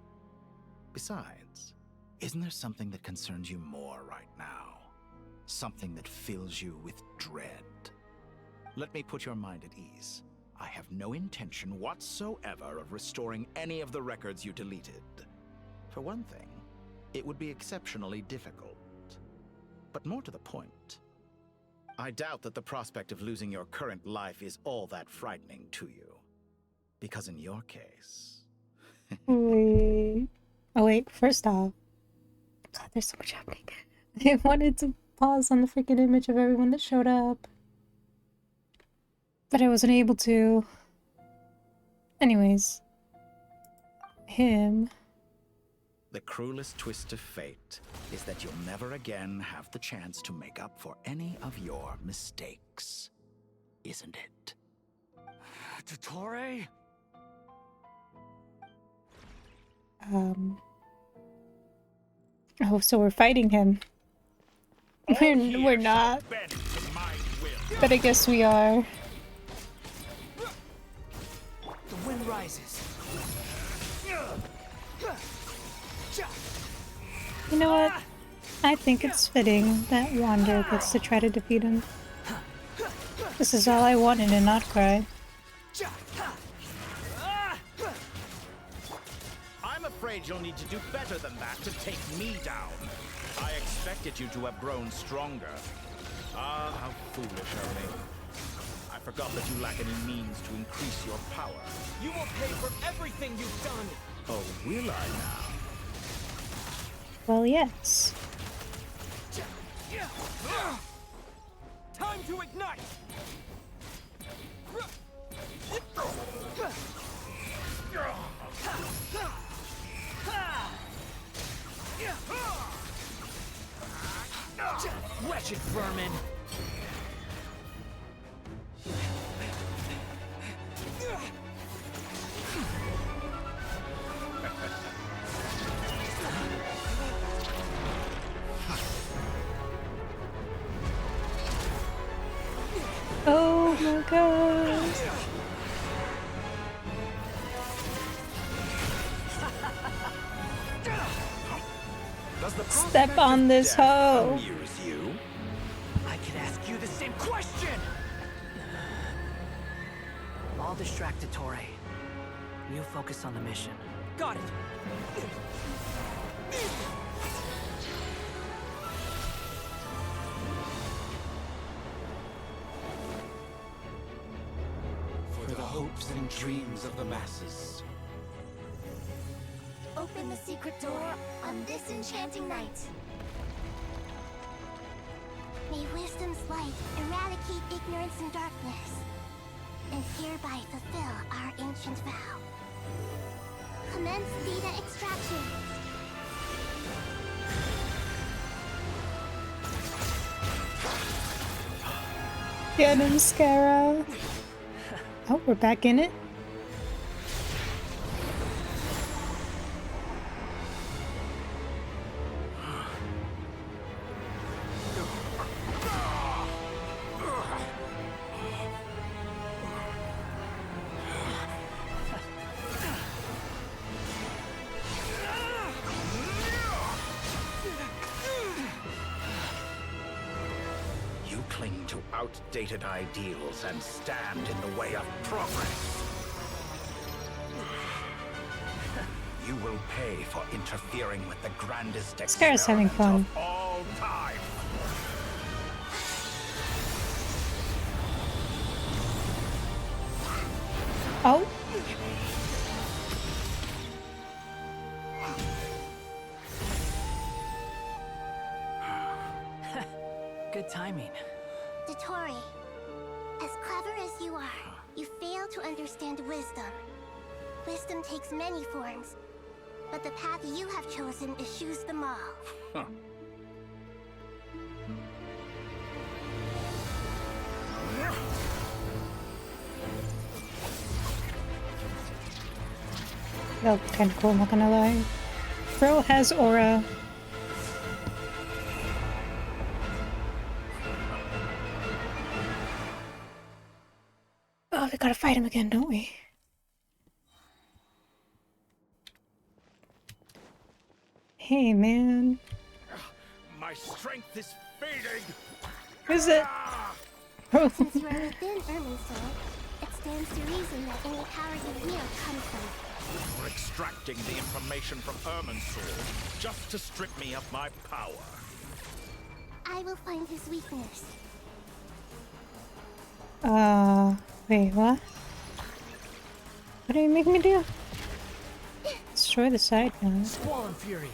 Speaker 18: Besides, isn't there something that concerns you more right now? Something that fills you with dread? Let me put your mind at ease. I have no intention whatsoever of restoring any of the records you deleted. For one thing, it would be exceptionally difficult. But more to the point, I doubt that the prospect of losing your current life is all that frightening to you. Because in your case...
Speaker 1: Wait. Oh wait, first off, God, there's so much happening. I wanted to pause on the freaking image of everyone that showed up, but I wasn't able to. Anyways, him.
Speaker 18: The cruelest twist of fate is that you'll never again have the chance to make up for any of your mistakes. Isn't it?
Speaker 9: Dottore?
Speaker 1: Oh, so we're fighting him. We're not. But I guess we are.
Speaker 9: The wind rises.
Speaker 1: You know what? I think it's fitting that Wander gets to try to defeat him. This is all I wanted and not cry.
Speaker 18: I'm afraid you'll need to do better than that to take me down. I expected you to have grown stronger. Ah, how foolish of me. I forgot that you lack any means to increase your power.
Speaker 5: You will pay for everything you've done!
Speaker 18: Oh, will I now?
Speaker 1: Well, yes.
Speaker 5: Time to ignite!
Speaker 9: Wretched vermin!
Speaker 1: Oh my god. Step on this hoe.
Speaker 18: Amuse you?
Speaker 9: distract Dottore. You focus on the mission.
Speaker 19: Got it!
Speaker 18: For the hopes and dreams of the masses.
Speaker 15: Open the secret door on this enchanting night. May wisdom's light eradicate ignorance and darkness, and hereby fulfill our ancient vow. Commence data extraction.
Speaker 1: Get him, Scara. Oh, we're back in it.
Speaker 18: You cling to outdated ideals and stand in the way of progress. You will pay for interfering with the grandest
Speaker 1: Scara's having
Speaker 18: experiment
Speaker 1: fun.
Speaker 18: of all time.
Speaker 1: Oh.
Speaker 9: Good timing.
Speaker 15: Dottore, as clever as you are, you fail to understand wisdom. Wisdom takes many forms, but the path you have chosen eschews them all.
Speaker 18: Huh.
Speaker 1: That was kind of cool, not gonna lie. Bro has aura. Oh, we gotta fight him again, don't we? Hey, man.
Speaker 2: My strength is fading.
Speaker 1: Is it?
Speaker 15: Since you are within Irminsul, it stands to reason that any power you wield comes from it.
Speaker 18: For extracting the information from Irminsul, just to strip me of my power.
Speaker 15: I will find his weakness.
Speaker 1: Wait, what? What are you making me do? Destroy the side node.
Speaker 9: Swollen Fury.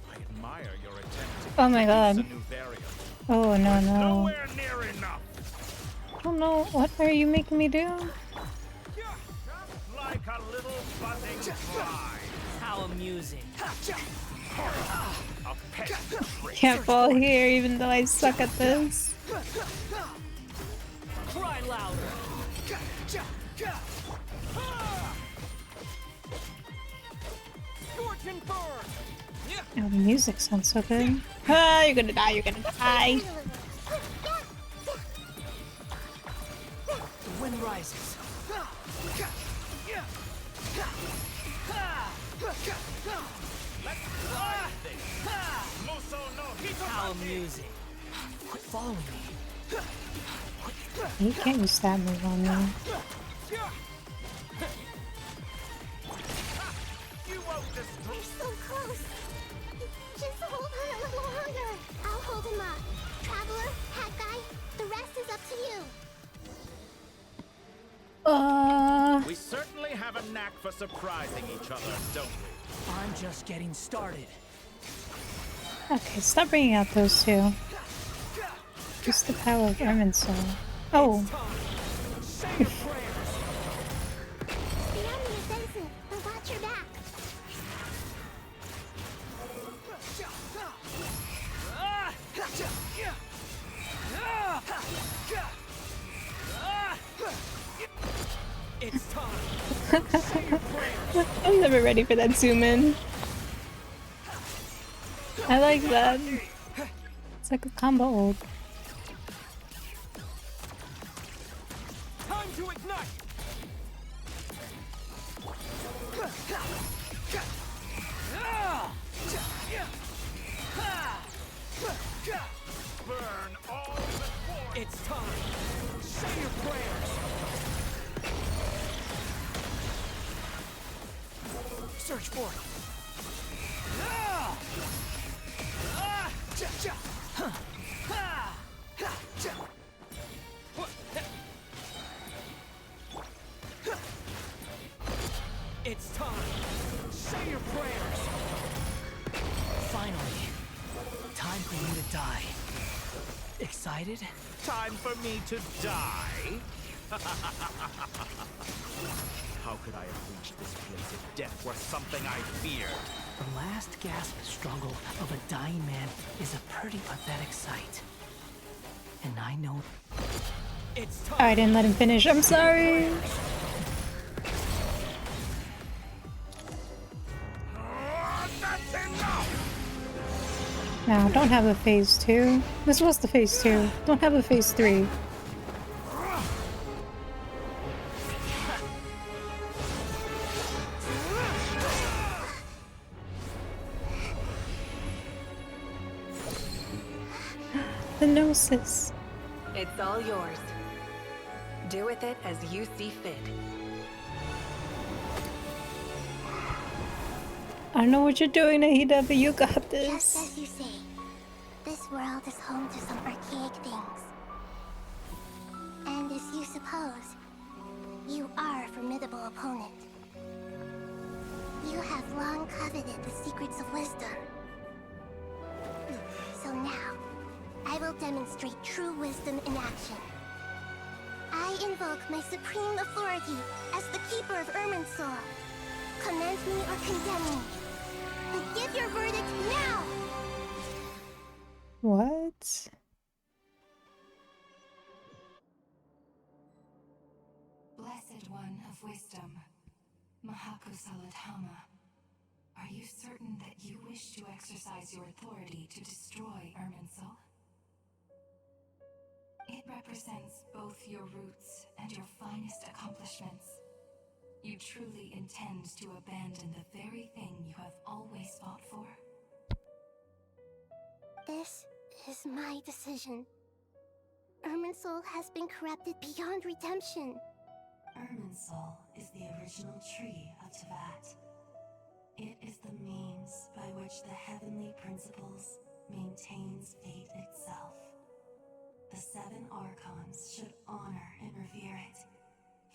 Speaker 18: I admire your attempt
Speaker 1: Oh my god.
Speaker 18: to new variant.
Speaker 1: Oh, no, no.
Speaker 18: Nowhere near enough.
Speaker 1: I don't know. What are you making me do?
Speaker 18: Like a little budding fly.
Speaker 19: How amusing.
Speaker 18: A pet trick.
Speaker 1: Can't fall here even though I suck at this.
Speaker 19: Cry louder. Scorching burn.
Speaker 1: Oh, the music sounds so good. Ah, you're gonna die, you're gonna die.
Speaker 9: The wind rises.
Speaker 19: How amusing.
Speaker 9: Quit following me.
Speaker 1: You can't use that move on me.
Speaker 15: You're so close. Just hold on a little longer. I'll hold him up. Traveler, Hat Guy, the rest is up to you.
Speaker 18: We certainly have a knack for surprising each other, don't we?
Speaker 9: I'm just getting started.
Speaker 1: Okay, stop bringing out those two. Just the power of Irminsul. Oh.
Speaker 15: The enemy is innocent, but watch your back.
Speaker 19: It's time.
Speaker 1: I'm never ready for that zoom in. I like that. It's like a combo ult.
Speaker 19: Time to ignite.
Speaker 18: Burn
Speaker 5: It's time! Say your prayers! Search for it! Ah! Ah! Cha cha! Huh! Ha! Ha! Cha! What? It's time! Say your prayers!
Speaker 9: Finally. Time for you to die. Excited?
Speaker 6: Time for me to die? How could I have reached this place if death were something I feared?
Speaker 9: The last gasp struggle of a dying man is a pretty pathetic sight. And I know...
Speaker 5: It's time.
Speaker 1: I didn't let him finish. I'm sorry.
Speaker 2: That's enough!
Speaker 1: Now, don't have a phase 2. This was the phase 2. Don't have a phase 3. The Gnosis.
Speaker 11: It's all yours. Do with it as you see fit.
Speaker 1: I know what you're doing, Nahida, but you got this.
Speaker 15: Just as you say, this world is home to some archaic things. And as you suppose, you are a formidable opponent. You have long coveted the secrets of wisdom. So now, I will demonstrate true wisdom in action. I invoke my supreme authority as the keeper of Irminsul. Commend me or condemn me. But give your verdict now!
Speaker 1: What?
Speaker 20: Blessed One of Wisdom, Mahakusaladhama, are you certain that you wish to exercise your authority to destroy Irminsul? It represents both your roots and your finest accomplishments. You truly intend to abandon the very thing you have always fought for?
Speaker 15: This is my decision. Irminsul has been corrupted beyond redemption.
Speaker 20: Irminsul is the original tree of Teyvat. It is the means by which the heavenly principles maintains fate itself. The 7 Archons should honor and revere it,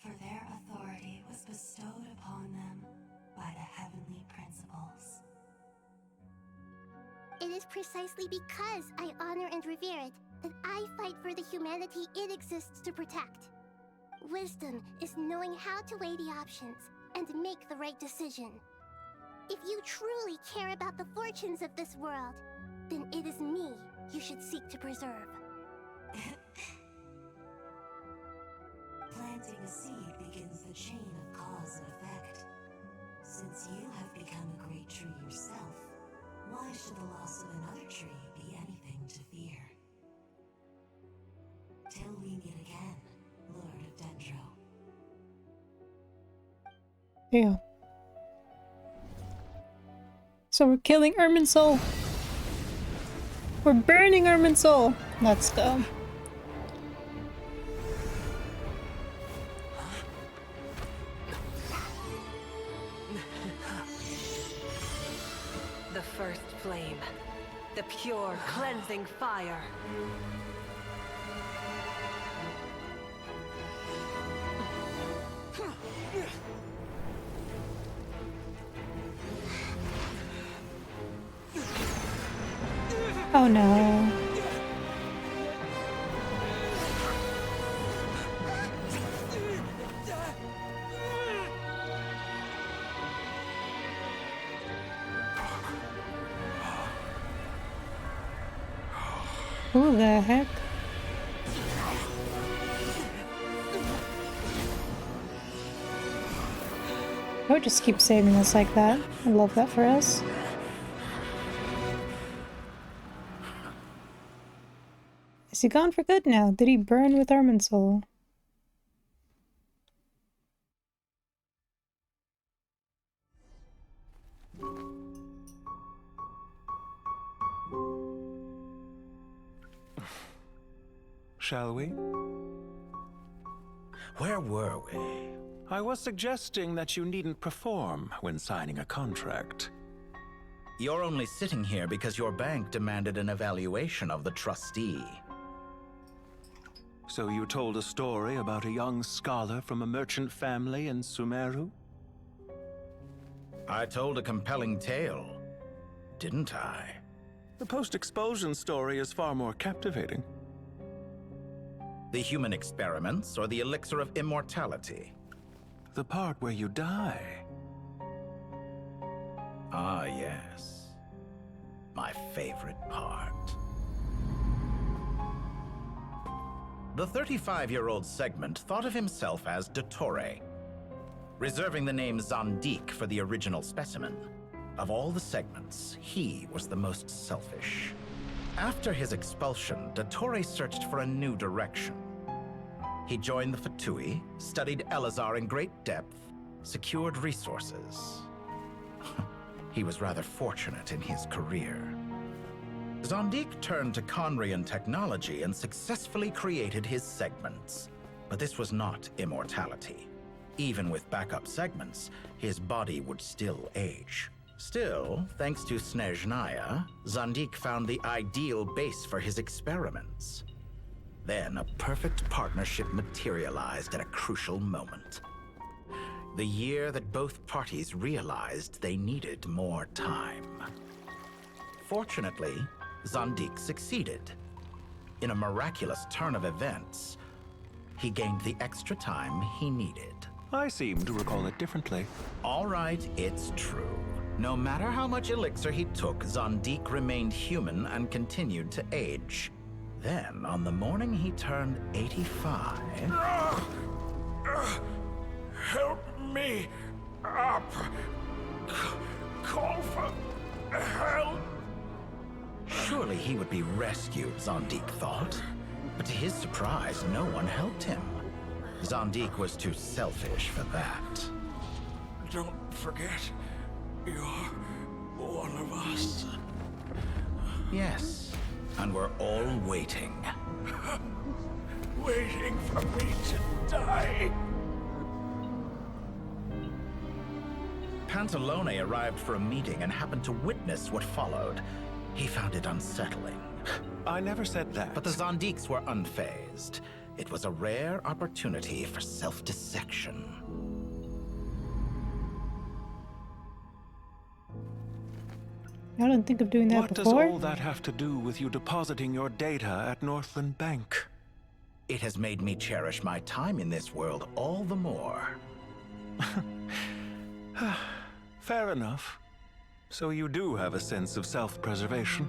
Speaker 20: for their authority was bestowed upon them by the heavenly principles.
Speaker 15: It is precisely because I honor and revere it that I fight for the humanity it exists to protect. Wisdom is knowing how to weigh the options and make the right decision. If you truly care about the fortunes of this world, then it is me you should seek to preserve.
Speaker 20: Planting a seed begins the chain of cause and effect. Since you have become a great tree yourself, why should the loss of another tree be anything to fear? Till we meet again, Lord of Dendro.
Speaker 1: Yeah. So we're killing Irminsul. We're burning Irminsul. Let's go.
Speaker 11: The first flame. The pure, cleansing fire.
Speaker 1: Oh no. Who the heck? I would just keep saving us like that. I love that for us. Is he gone for good now? Did he burn with Irminsul?
Speaker 21: shall we?
Speaker 18: Where were we?
Speaker 21: I was suggesting that you needn't perform when signing a contract.
Speaker 18: You're only sitting here because your bank demanded an evaluation of the trustee.
Speaker 21: So you told a story about a young scholar from a merchant family in Sumeru?
Speaker 18: I told a compelling tale, didn't I?
Speaker 21: The post-expulsion story is far more captivating.
Speaker 18: The human experiments or the elixir of immortality?
Speaker 21: The part where you die.
Speaker 18: Ah, yes. My favorite part. The 35-year-old Segment thought of himself as Dottore, reserving the name Zandik for the original specimen. Of all the Segments, he was the most selfish. After his expulsion, Dottore searched for a new direction. He joined the Fatui, studied Elazar in great depth, secured resources. He was rather fortunate in his career. Zandik turned to Conrian technology and successfully created his segments. But this was not immortality. Even with backup segments, his body would still age. Still, thanks to Snezhnaya, Zandik found the ideal base for his experiments. Then a perfect partnership materialized at a crucial moment. The year that both parties realized they needed more time. Fortunately, Zandik succeeded. In a miraculous turn of events, he gained the extra time he needed.
Speaker 21: I seem to recall it differently.
Speaker 18: All right, it's true. No matter how much elixir he took, Zandik remained human and continued to age. Then, on the morning he turned 85...
Speaker 2: Help me up! Call for help!
Speaker 18: Surely he would be rescued, Zandik thought. But to his surprise, no one helped him. Zandik was too selfish for that.
Speaker 2: Don't forget, you're one of us.
Speaker 18: Yes, and we're all waiting.
Speaker 2: Waiting for me to die.
Speaker 18: Pantalone arrived for a meeting and happened to witness what followed. He found it unsettling.
Speaker 21: I never said that.
Speaker 18: But the Zandiks were unfazed. It was a rare opportunity for self-dissection.
Speaker 1: I don't think of doing that
Speaker 21: What
Speaker 1: before.
Speaker 21: does all that have to do with you depositing your data at Northland Bank?
Speaker 18: It has made me cherish my time in this world all the more.
Speaker 21: Fair enough. So you do have a sense of self-preservation.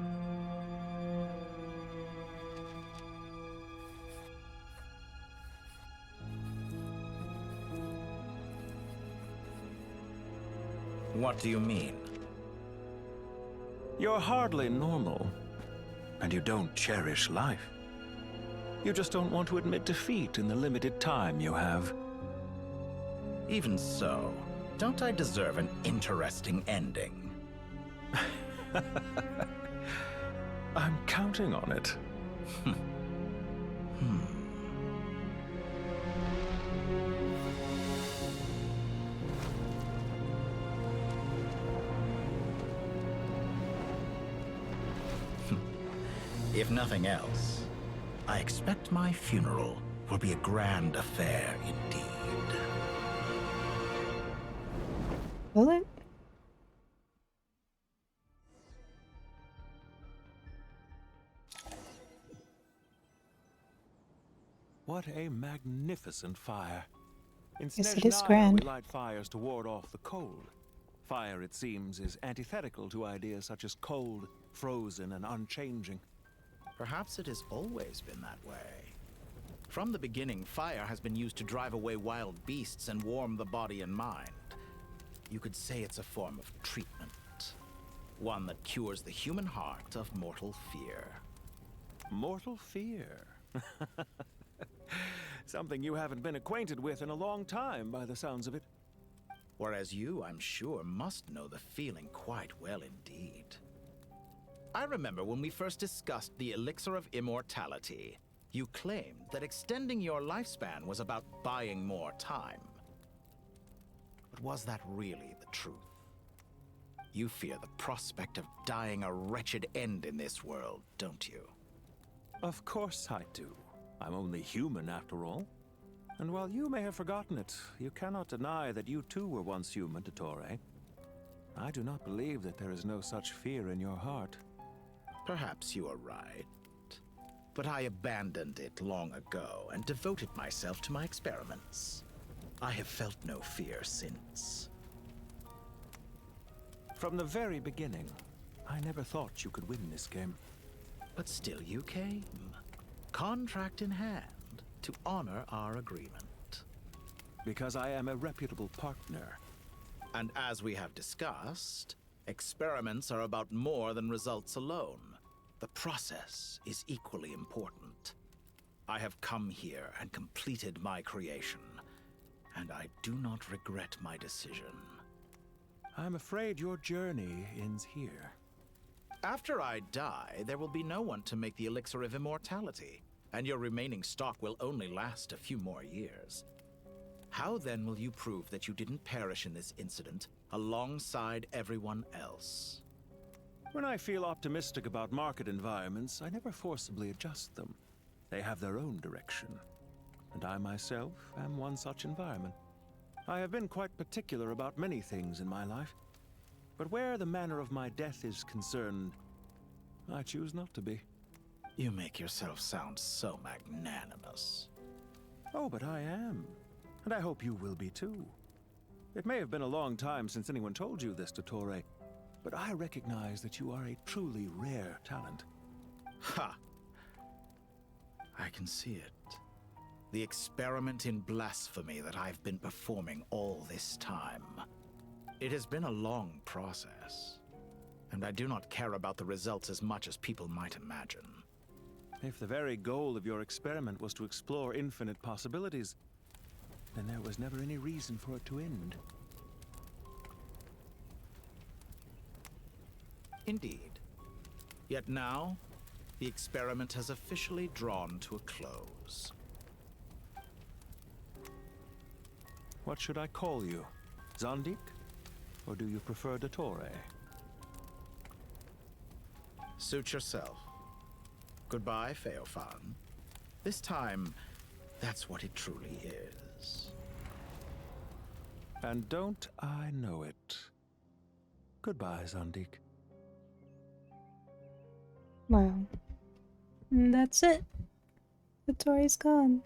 Speaker 18: What do you mean?
Speaker 21: You're hardly normal, and you don't cherish life. You just don't want to admit defeat in the limited time you have.
Speaker 18: Even so, don't I deserve an interesting ending?
Speaker 21: I'm counting on it.
Speaker 18: If nothing else, I expect my funeral will be a grand affair indeed.
Speaker 1: Will it?
Speaker 21: What a magnificent fire. In
Speaker 1: Yes, it is
Speaker 21: Snezhnaya,
Speaker 1: grand.
Speaker 21: we light fires to ward off the cold. Fire, it seems, is antithetical to ideas such as cold, frozen, and unchanging.
Speaker 18: Perhaps it has always been that way. From the beginning, fire has been used to drive away wild beasts and warm the body and mind. You could say it's a form of treatment. One that cures the human heart of mortal fear.
Speaker 21: Mortal fear? Something you haven't been acquainted with in a long time, by the sounds of it.
Speaker 18: Whereas you, I'm sure, must know the feeling quite well indeed. I remember when we first discussed the elixir of immortality. You claimed that extending your lifespan was about buying more time. But was that really the truth? You fear the prospect of dying a wretched end in this world, don't you?
Speaker 21: Of course I do. I'm only human after all. And while you may have forgotten it, you cannot deny that you too were once human, Dottore. I do not believe that there is no such fear in your heart.
Speaker 18: Perhaps you are right. But I abandoned it long ago and devoted myself to my experiments. I have felt no fear since.
Speaker 21: From the very beginning, I never thought you could win this game.
Speaker 18: But still you came, contract in hand, to honor our agreement.
Speaker 21: Because I am a reputable partner.
Speaker 18: And as we have discussed, experiments are about more than results alone. The process is equally important. I have come here and completed my creation, and I do not regret my decision.
Speaker 21: I'm afraid your journey ends here.
Speaker 18: After I die, there will be no one to make the elixir of immortality, and your remaining stock will only last a few more years. How then will you prove that you didn't perish in this incident alongside everyone else?
Speaker 21: When I feel optimistic about market environments, I never forcibly adjust them. They have their own direction, and I myself am one such environment. I have been quite particular about many things in my life, but where the manner of my death is concerned, I choose not to be.
Speaker 18: You make yourself sound so magnanimous.
Speaker 21: Oh, but I am, and I hope you will be too. It may have been a long time since anyone told you this, Dottore, but I recognize that you are a truly rare talent.
Speaker 18: Ha! I can see it. The experiment in blasphemy that I've been performing all this time. It has been a long process, and I do not care about the results as much as people might imagine.
Speaker 21: If the very goal of your experiment was to explore infinite possibilities, then there was never any reason for it to end.
Speaker 18: Indeed. Yet now, the experiment has officially drawn to a close.
Speaker 21: What should I call you? Zandik? Or do you prefer Dottore?
Speaker 18: Suit yourself. Goodbye, Feofan. This time, that's what it truly is.
Speaker 21: And don't I know it? Goodbye, Zandik.
Speaker 1: Wow. And that's it. Dottore's gone.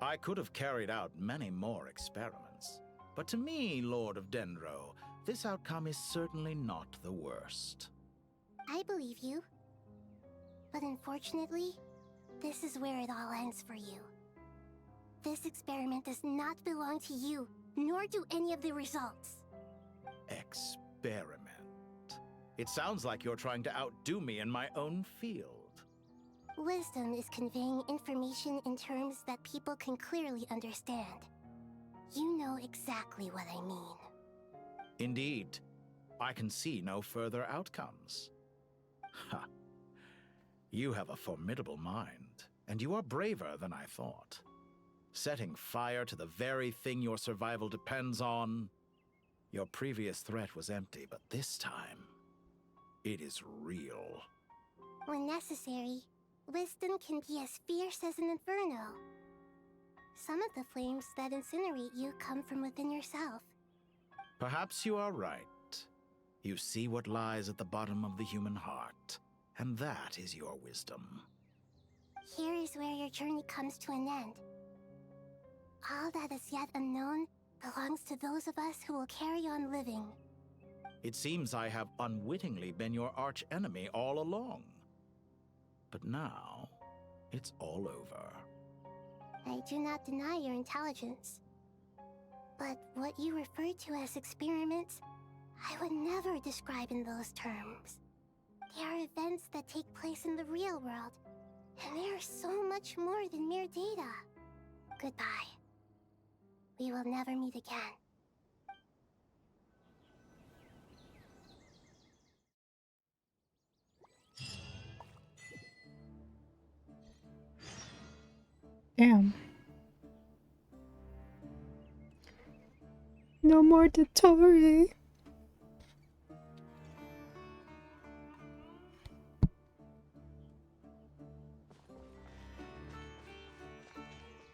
Speaker 18: I could have carried out many more experiments, but to me, Lord of Dendro, this outcome is certainly not the worst.
Speaker 15: I believe you. But unfortunately, this is where it all ends for you. This experiment does not belong to you, nor do any of the results.
Speaker 18: Experiment? It sounds like you're trying to outdo me in my own field.
Speaker 15: Wisdom is conveying information in terms that people can clearly understand. You know exactly what I mean.
Speaker 18: Indeed. I can see no further outcomes. Ha. You have a formidable mind, and you are braver than I thought. Setting fire to the very thing your survival depends on. Your previous threat was empty, but this time, it is real.
Speaker 15: When necessary, wisdom can be as fierce as an inferno. Some of the flames that incinerate you come from within yourself.
Speaker 18: Perhaps you are right. You see what lies at the bottom of the human heart, and that is your wisdom.
Speaker 15: Here is where your journey comes to an end. All that is yet unknown belongs to those of us who will carry on living.
Speaker 18: It seems I have unwittingly been your arch-enemy all along. But now, it's all over.
Speaker 15: I do not deny your intelligence. But what you refer to as experiments, I would never describe in those terms. They are events that take place in the real world, and they are so much more than mere data. Goodbye. We will never meet again.
Speaker 1: Damn. No more Dottore.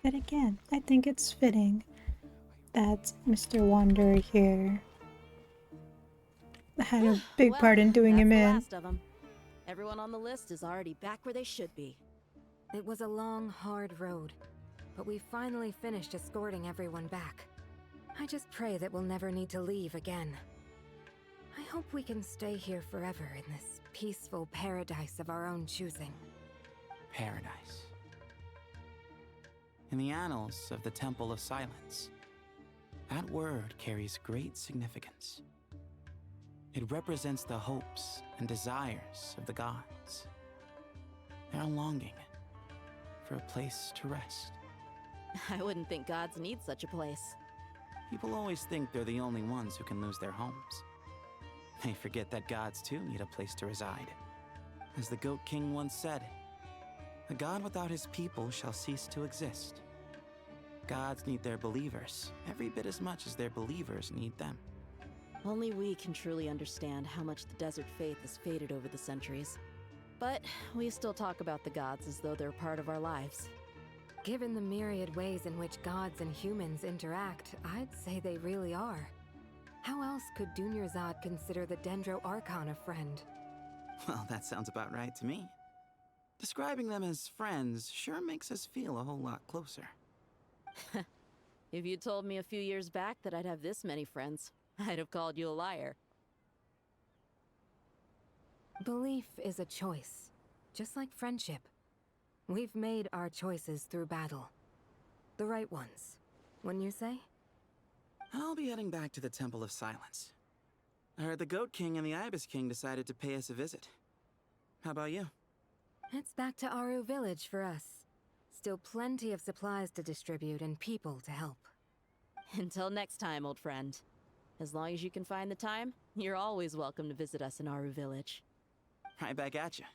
Speaker 1: But again, I think it's fitting that Mr. Wanderer here had a big
Speaker 14: Well,
Speaker 1: part in doing
Speaker 14: that's
Speaker 1: him
Speaker 14: the
Speaker 1: in.
Speaker 14: last of them. Everyone on the list is already back where they should be.
Speaker 3: It was a long, hard road, but we finally finished escorting everyone back. I just pray that we'll never need to leave again. I hope we can stay here forever in this peaceful paradise of our own choosing.
Speaker 7: Paradise. In the annals of the Temple of Silence, that word carries great significance. It represents the hopes and desires of the gods. Their longing for a place to rest.
Speaker 14: I wouldn't think gods need such a place.
Speaker 7: People always think they're the only ones who can lose their homes. They forget that gods too need a place to reside. As the Goat King once said, "A god without his people shall cease to exist." Gods need their believers every bit as much as their believers need them.
Speaker 14: Only we can truly understand how much the desert faith has faded over the centuries. But we still talk about the gods as though they're part of our lives.
Speaker 3: Given the myriad ways in which gods and humans interact, I'd say they really are. How else could Dunyarzad consider the Dendro Archon a friend?
Speaker 7: Well, that sounds about right to me. Describing them as friends sure makes us feel a whole lot closer.
Speaker 14: If you told me a few years back that I'd have this many friends, I'd have called you a liar.
Speaker 3: Belief is a choice, just like friendship. We've made our choices through battle. The right ones, wouldn't you say?
Speaker 7: I'll be heading back to the Temple of Silence. I heard the Goat King and the Ibis King decided to pay us a visit. How about you?
Speaker 3: It's back to Aru Village for us. Still plenty of supplies to distribute and people to help.
Speaker 14: Until next time, old friend. As long as you can find the time, you're always welcome to visit us in Aru Village.
Speaker 7: Right back at you.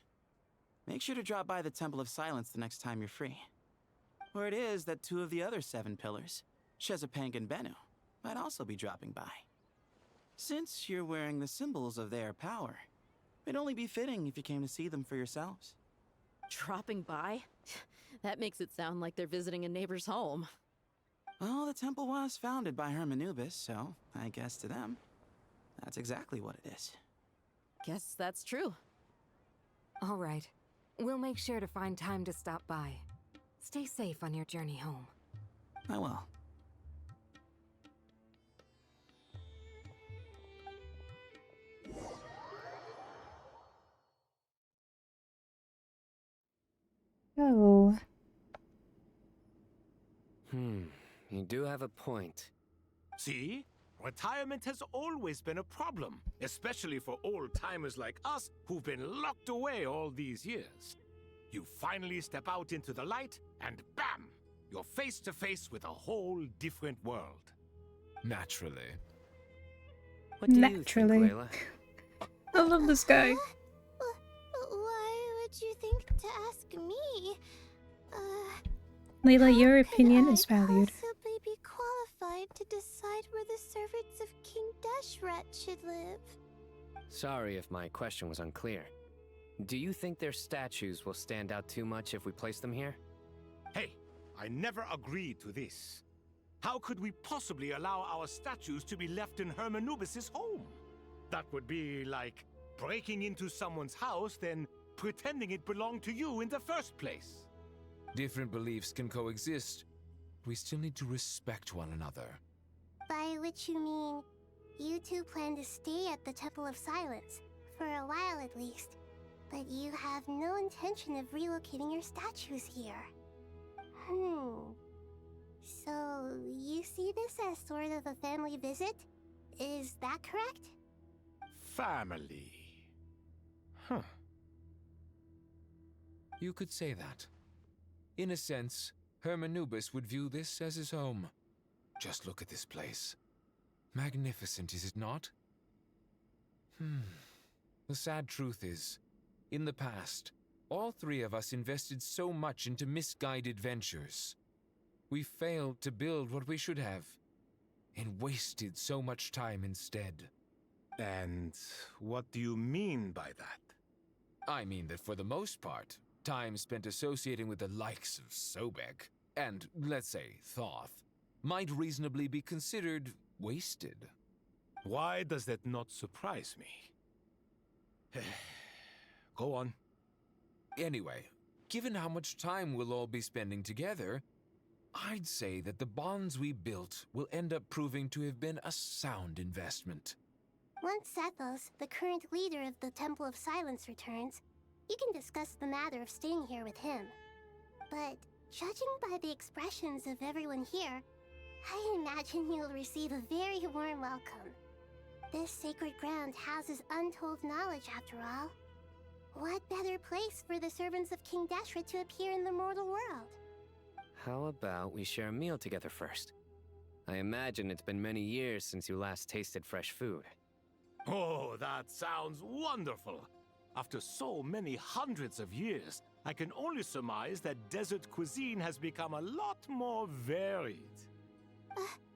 Speaker 7: Make sure to drop by the Temple of Silence the next time you're free. Word is that 2 of the other 7 pillars, Shezapang and Bennu, might also be dropping by. Since you're wearing the symbols of their power, it'd only be fitting if you came to see them for yourselves.
Speaker 14: Dropping by? That makes it sound like they're visiting a neighbor's home.
Speaker 7: Well, the temple was founded by Hermanubis, so I guess to them, that's exactly what it is.
Speaker 14: Guess that's true.
Speaker 3: All right. We'll make sure to find time to stop by. Stay safe on your journey home.
Speaker 7: I will.
Speaker 1: Oh.
Speaker 12: You do have a point.
Speaker 6: See? Retirement has always been a problem, especially for old-timers like us who've been locked away all these years. You finally step out into the light, and bam! You're face to face with a whole different world.
Speaker 5: Naturally.
Speaker 12: What do
Speaker 1: Naturally.
Speaker 12: you think, Layla?
Speaker 1: I love this guy.
Speaker 15: Why would you think to ask me?
Speaker 1: Layla, your opinion is valued.
Speaker 15: Possibly be qualified to decide where the servants of King Deshret should live.
Speaker 12: Sorry if my question was unclear. Do you think their statues will stand out too much if we place them here?
Speaker 6: Hey, I never agreed to this. How could we possibly allow our statues to be left in Hermanubis' home? That would be like breaking into someone's house, then pretending it belonged to you in the first place.
Speaker 5: Different beliefs can coexist. We still need to respect one another.
Speaker 15: By which you mean, you two plan to stay at the Temple of Silence, for a while at least, but you have no intention of relocating your statues here. So, you see this as sort of a family visit? Is that correct?
Speaker 6: Family. Huh.
Speaker 5: You could say that. In a sense, Hermanubis would view this as his home. Just look at this place. Magnificent, is it not? The sad truth is, in the past, all 3 of us invested so much into misguided ventures. We failed to build what we should have, and wasted so much time instead.
Speaker 6: And what do you mean by that?
Speaker 5: I mean that for the most part, time spent associating with the likes of Sobek, and, let's say, Thoth, might reasonably be considered wasted.
Speaker 6: Why does that not surprise me? Go on.
Speaker 5: Anyway, given how much time we'll all be spending together, I'd say that the bonds we built will end up proving to have been a sound investment.
Speaker 15: Once Sethos, the current leader of the Temple of Silence, returns, you can discuss the matter of staying here with him. But judging by the expressions of everyone here, I imagine you'll receive a very warm welcome. This sacred ground houses untold knowledge, after all. What better place for the servants of King Deshra to appear in the mortal world?
Speaker 12: How about we share a meal together first? I imagine it's been many years since you last tasted fresh food.
Speaker 6: Oh, that sounds wonderful! After so many hundreds of years, I can only surmise that desert cuisine has become a lot more varied.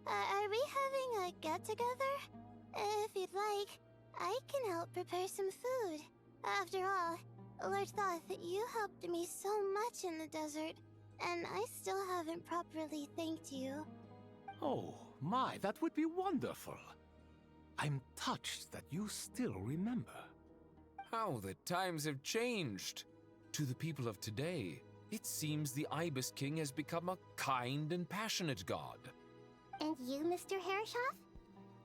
Speaker 15: Are we having a get-together? If you'd like, I can help prepare some food. After all, Lord Thoth, you helped me so much in the desert, and I still haven't properly thanked you.
Speaker 6: Oh, my, that would be wonderful. I'm touched that you still remember.
Speaker 5: How the times have changed! To the people of today, it seems the Ibis King has become a kind and passionate god.
Speaker 15: And you, Mr. Herreshoff?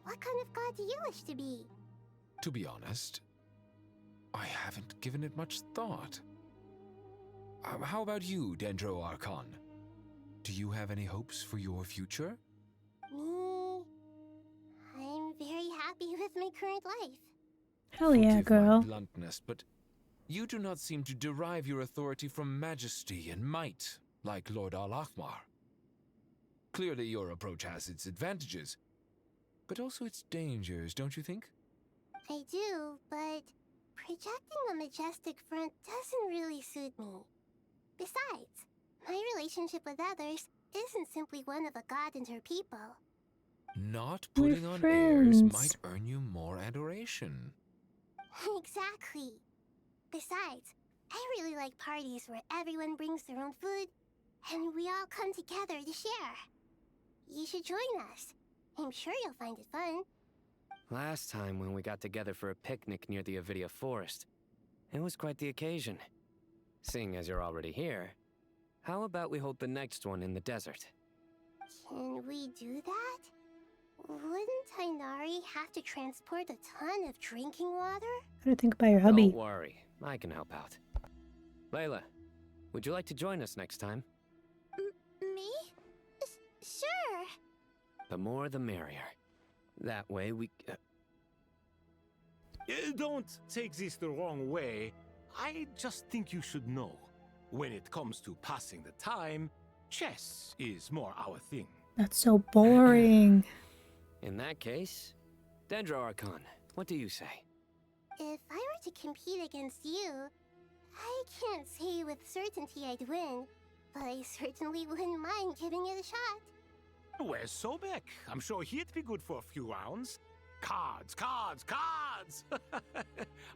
Speaker 15: What kind of god do you wish to be?
Speaker 5: To be honest, I haven't given it much thought. How about you, Dendro Archon? Do you have any hopes for your future?
Speaker 15: Me? I'm very happy with my current life.
Speaker 1: Hell yeah,
Speaker 5: Forgive
Speaker 1: girl.
Speaker 5: my bluntness, but you do not seem to derive your authority from majesty and might, like Lord Al-Ahmar. Clearly your approach has its advantages, but also its dangers, don't you think?
Speaker 15: I do, but projecting a majestic front doesn't really suit me. Besides, my relationship with others isn't simply one of a god and her people.
Speaker 5: Not
Speaker 1: We're
Speaker 5: putting on airs
Speaker 1: friends.
Speaker 5: might earn you more adoration.
Speaker 15: Exactly. Besides, I really like parties where everyone brings their own food, and we all come together to share. You should join us. I'm sure you'll find it fun.
Speaker 12: Last time when we got together for a picnic near the Avidia Forest, it was quite the occasion. Seeing as you're already here, how about we hold the next one in the desert?
Speaker 15: Can we do that? Wouldn't Tainari have to transport a ton of drinking water?
Speaker 1: Gotta think about your hubby.
Speaker 12: Don't worry, I can help out. Layla, would you like to join us next time?
Speaker 15: Me? Sure.
Speaker 12: The more the merrier. That way we...
Speaker 6: Don't take this the wrong way. I just think you should know. When it comes to passing the time, chess is more our thing.
Speaker 1: That's so boring.
Speaker 12: In that case, Dendro Archon, what do you say?
Speaker 15: If I were to compete against you, I can't say with certainty I'd win, but I certainly wouldn't mind giving it a shot.
Speaker 6: Where's Sobek? I'm sure he'd be good for a few rounds. Cards, cards, cards!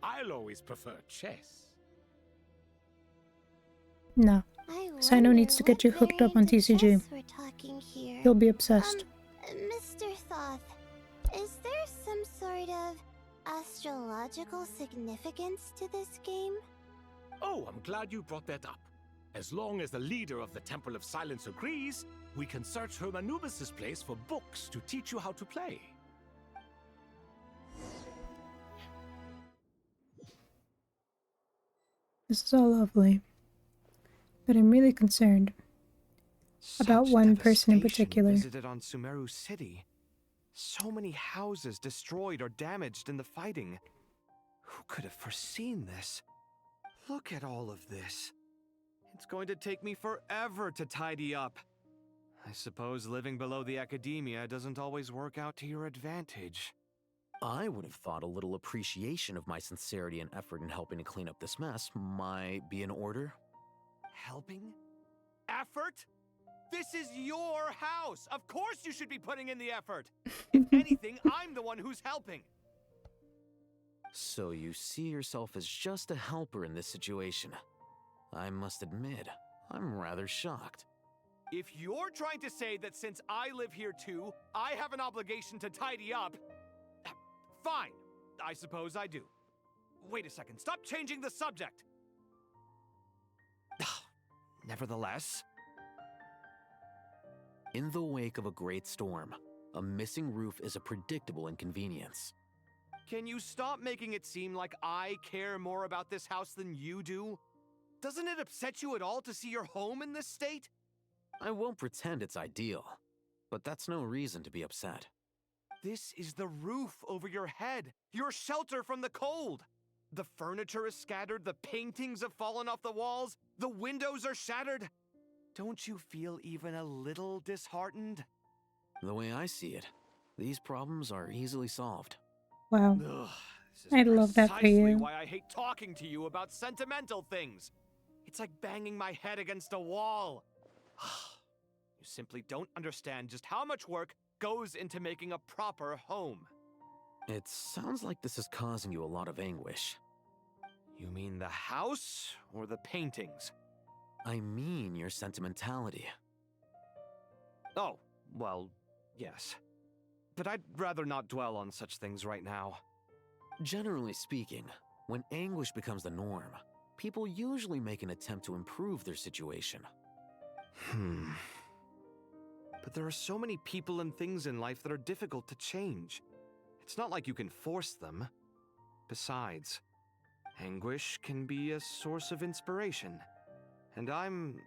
Speaker 6: I'll always prefer chess.
Speaker 1: No. Sino needs to get you hooked up on TCG.
Speaker 15: We're talking here.
Speaker 1: You'll be obsessed.
Speaker 15: Mr. Thoth, is there some sort of astrological significance to this game?
Speaker 6: Oh, I'm glad you brought that up. As long as the leader of the Temple of Silence agrees, we can search Hermanubis' place for books to teach you how to play.
Speaker 1: This is all lovely. But I'm really concerned about one person in particular.
Speaker 10: Visited on Sumeru City. So many houses destroyed or damaged in the fighting. Who could have foreseen this? Look at all of this. It's going to take me forever to tidy up. I suppose living below the academia doesn't always work out to your advantage.
Speaker 13: I would have thought a little appreciation of my sincerity and effort in helping to clean up this mess might be in order.
Speaker 10: Helping? Effort? This is your house! Of course you should be putting in the effort! If anything, I'm the one who's helping!
Speaker 13: So you see yourself as just a helper in this situation. I must admit, I'm rather shocked.
Speaker 10: If you're trying to say that since I live here too, I have an obligation to tidy up, fine. I suppose I do. Wait a second, stop changing the subject! Nevertheless...
Speaker 13: In the wake of a great storm, a missing roof is a predictable inconvenience.
Speaker 10: Can you stop making it seem like I care more about this house than you do? Doesn't it upset you at all to see your home in this state?
Speaker 13: I won't pretend it's ideal, but that's no reason to be upset.
Speaker 10: This is the roof over your head, your shelter from the cold. The furniture is scattered, the paintings have fallen off the walls, the windows are shattered. Don't you feel even a little disheartened?
Speaker 13: The way I see it, these problems are easily solved.
Speaker 1: Wow.
Speaker 10: Ugh,
Speaker 1: I love that for
Speaker 10: precisely
Speaker 1: you.
Speaker 10: why I hate talking to you about sentimental things. It's like banging my head against a wall. You simply don't understand just how much work goes into making a proper home.
Speaker 13: It sounds like this is causing you a lot of anguish.
Speaker 10: You mean the house or the paintings?
Speaker 13: I mean your sentimentality.
Speaker 10: Oh, well, yes. But I'd rather not dwell on such things right now.
Speaker 13: Generally speaking, when anguish becomes the norm, people usually make an attempt to improve their situation.
Speaker 10: But there are so many people and things in life that are difficult to change. It's not like you can force them. Besides, anguish can be a source of inspiration. And I'm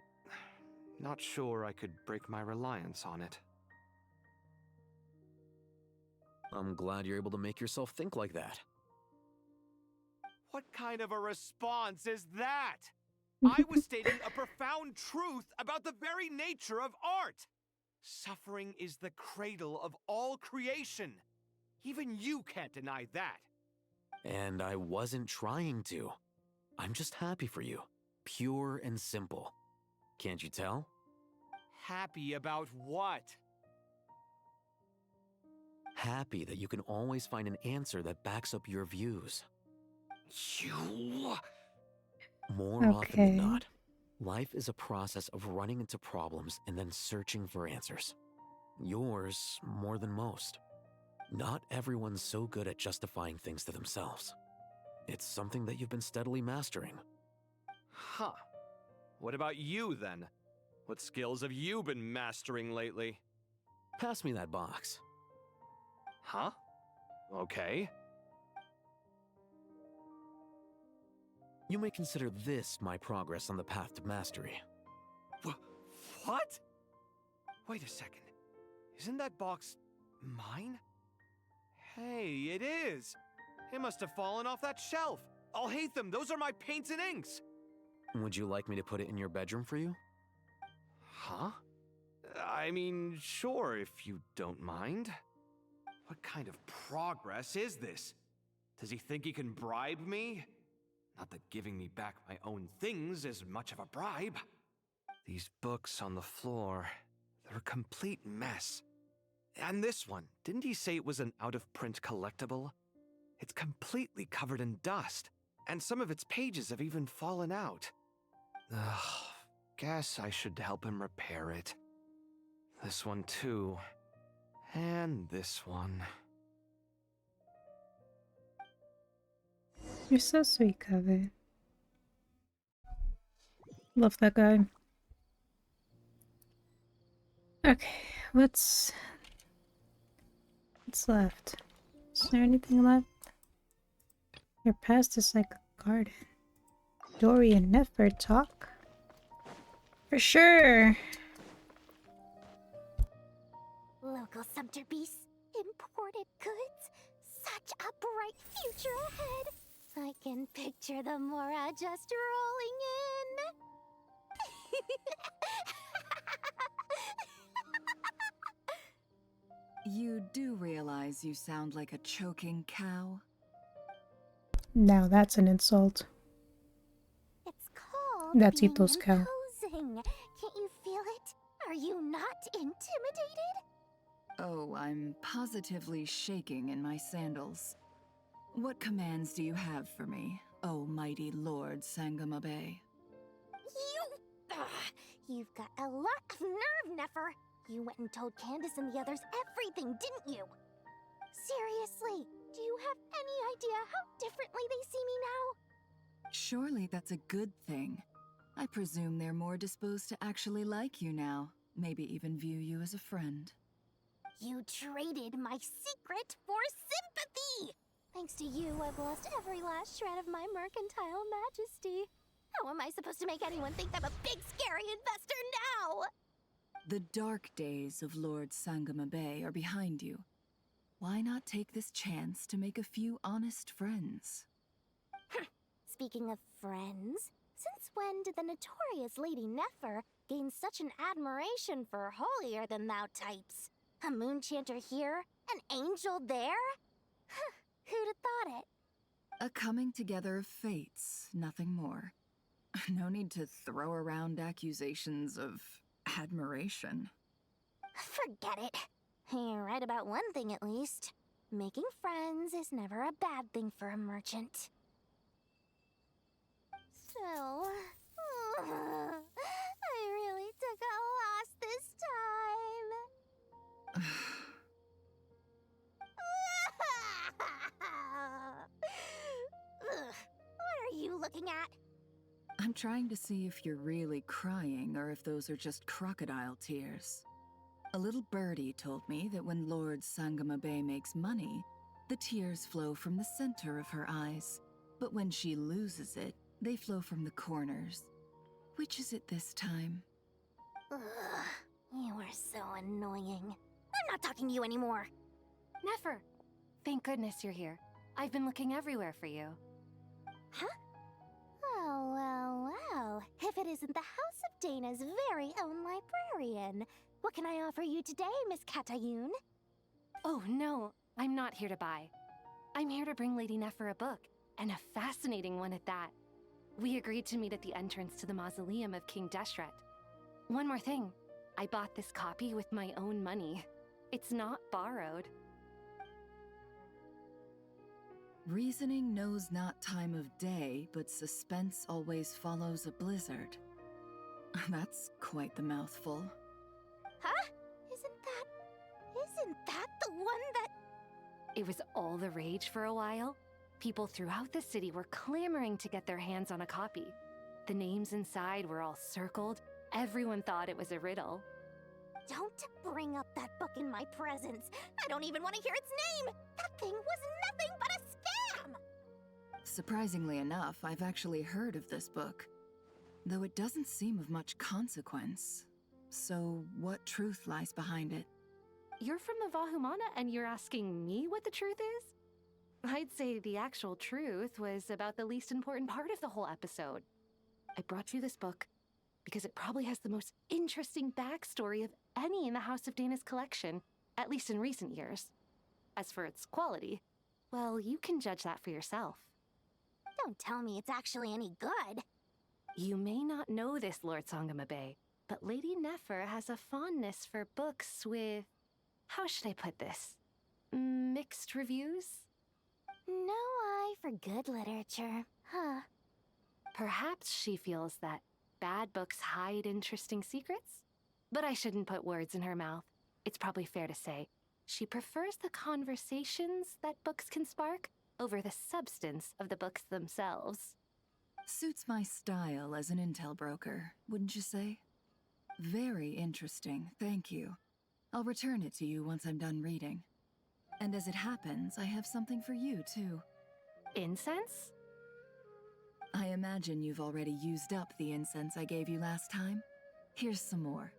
Speaker 10: not sure I could break my reliance on it.
Speaker 13: I'm glad you're able to make yourself think like that.
Speaker 10: What kind of a response is that? I was stating a profound truth about the very nature of art. Suffering is the cradle of all creation. Even you can't deny that.
Speaker 13: And I wasn't trying to. I'm just happy for you. Pure and simple. Can't you tell?
Speaker 10: Happy about what?
Speaker 13: Happy that you can always find an answer that backs up your views.
Speaker 10: You...
Speaker 13: More often than not, life is a process of running into problems and then searching for answers. Yours more than most. Not everyone's so good at justifying things to themselves. It's something that you've been steadily mastering.
Speaker 10: Huh. What about you, then? What skills have you been mastering lately?
Speaker 13: Pass me that box.
Speaker 10: Huh? Okay.
Speaker 13: You may consider this my progress on the path to mastery.
Speaker 10: What? Wait a second. Isn't that box mine? Hey, it is! It must have fallen off that shelf. I'll hate them. Those are my paints and inks.
Speaker 13: Would you like me to put it in your bedroom for you?
Speaker 10: Huh? I mean, sure, if you don't mind. What kind of progress is this? Does he think he can bribe me? Not that giving me back my own things is much of a bribe. These books on the floor, they're a complete mess. And this one, didn't he say it was an out-of-print collectible? It's completely covered in dust, and some of its pages have even fallen out. Ugh, guess I should help him repair it. This one too. And this one.
Speaker 1: You're so sweet, Kaveh. Love that guy. Okay, what's left? Is there anything left? Your past is like a garden. Dory and Nefer talk? For sure!
Speaker 15: Local sumter beasts, imported goods, such a bright future ahead. I can picture the Mora just rolling in.
Speaker 11: You do realize you sound like a choking cow?
Speaker 1: Now that's an insult.
Speaker 15: It's called
Speaker 1: That's
Speaker 15: being
Speaker 1: Ito's cow.
Speaker 15: imposing. Can't you feel it? Are you
Speaker 16: Oh, I'm positively shaking in my sandals. What commands do you have for me, oh mighty Lord Sangamabe?
Speaker 15: You've got a lot of nerve, Nefer. You went and told Candace and the others everything, didn't you? Seriously, do you have any idea how differently they see me now?
Speaker 16: Surely that's a good thing. I presume they're more disposed to actually like you now, maybe even view you as a friend.
Speaker 15: You traded my secret for sympathy! Thanks to you, I've lost every last shred of my mercantile majesty. How am I supposed to make anyone think I'm a big, scary investor now?
Speaker 16: The dark days of Lord Sangamabe are behind you. Why not take this chance to make a few honest friends?
Speaker 15: Speaking of friends, since when did the notorious Lady Nefer gain such an admiration for holier-than-thou types? A moon chanter here, an angel there? Who'd have thought it?
Speaker 16: A coming together of fates, nothing more. No need to throw around accusations of admiration.
Speaker 15: Forget it. You're right about one thing at least. Making friends is never a bad thing for a merchant. So, I really took a loss this time. What are you looking at?
Speaker 16: I'm trying to see if you're really crying or if those are just crocodile tears. A little birdie told me that when Lord Sangamabe makes money, the tears flow from the center of her eyes, but when she loses it, they flow from the corners. Which is it this time?
Speaker 15: Ugh, you are so annoying. I'm not talking to you anymore.
Speaker 4: Nefer, thank goodness you're here. I've been looking everywhere for you.
Speaker 15: Huh? Well. If it isn't the House of Dana's very own librarian. What can I offer you today, Miss Katayun?
Speaker 4: Oh, no. I'm not here to buy. I'm here to bring Lady Nefer a book, and a fascinating one at that. We agreed to meet at the entrance to the mausoleum of King Deshret. One more thing. I bought this copy with my own money. It's not borrowed.
Speaker 16: Reasoning knows not time of day, but suspense always follows a blizzard. That's quite the mouthful.
Speaker 15: Huh? Isn't that the one that...
Speaker 4: It was all the rage for a while. People throughout the city were clamoring to get their hands on a copy. The names inside were all circled. Everyone thought it was a riddle.
Speaker 15: Don't bring up that book in my presence. I don't even want to hear its name. That thing was nothing but a scam!
Speaker 16: Surprisingly enough, I've actually heard of this book, though it doesn't seem of much consequence. So, what truth lies behind it?
Speaker 4: You're from the Vahumana and you're asking me what the truth is? I'd say the actual truth was about the least important part of the whole episode. I brought you this book because it probably has the most interesting backstory of any in the House of Dana's collection, at least in recent years. As for its quality, well, you can judge that for yourself.
Speaker 15: Don't tell me it's actually any good.
Speaker 4: You may not know this, Lord Sangamabe, but Lady Nefer has a fondness for books with... how should I put this? Mixed reviews?
Speaker 15: No eye for good literature, huh?
Speaker 4: Perhaps she feels that bad books hide interesting secrets? But I shouldn't put words in her mouth. It's probably fair to say she prefers the conversations that books can spark over the substance of the books themselves.
Speaker 16: Suits my style as an intel broker, wouldn't you say? Very interesting, thank you. I'll return it to you once I'm done reading. And as it happens, I have something for you, too.
Speaker 4: Incense?
Speaker 16: I imagine you've already used up the incense I gave you last time. Here's some more.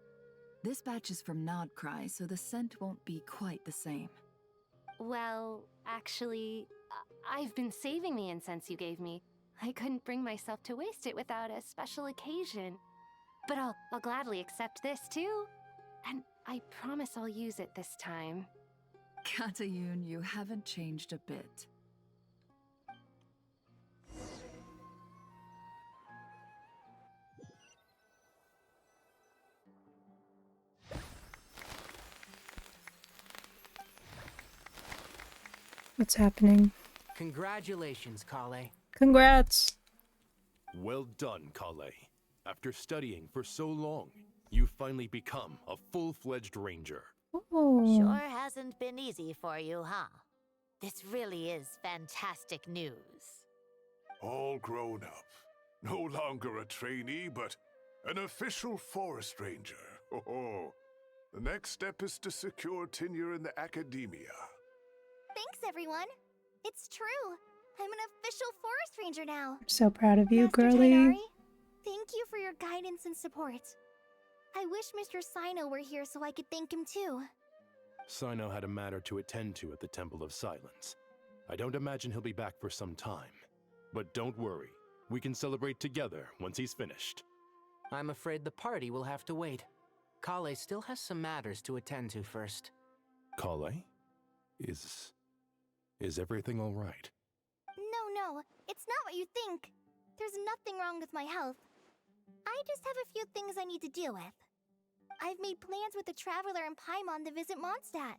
Speaker 16: This batch is from Nodcry, so the scent won't be quite the same.
Speaker 4: Well, actually, I've been saving the incense you gave me. I couldn't bring myself to waste it without a special occasion. But I'll gladly accept this, too. And I promise I'll use it this time.
Speaker 16: Katayun, you haven't changed a bit.
Speaker 1: What's happening?
Speaker 7: Congratulations, Kale.
Speaker 1: Congrats.
Speaker 17: Well done, Kale. After studying for so long, you've finally become a full-fledged ranger.
Speaker 1: Oh.
Speaker 22: Sure hasn't been easy for you, huh? This really is fantastic news.
Speaker 2: All grown up. No longer a trainee, but an official forest ranger. Oh, the next step is to secure tenure in the academia.
Speaker 4: Thanks, everyone. It's true. I'm an official forest ranger now.
Speaker 1: I'm so proud of you,
Speaker 4: Master
Speaker 1: girly.
Speaker 4: Tainari, thank you for your guidance and support. I wish Mr. Sino were here so I could thank him too.
Speaker 17: Sino had a matter to attend to at the Temple of Silence. I don't imagine he'll be back for some time. But don't worry, we can celebrate together once he's finished.
Speaker 7: I'm afraid the party will have to wait. Kale still has some matters to attend to first.
Speaker 17: Kale? Is everything all right?
Speaker 4: No, it's not what you think. There's nothing wrong with my health. I just have a few things I need to deal with. I've made plans with the Traveler and Paimon to visit Mondstadt.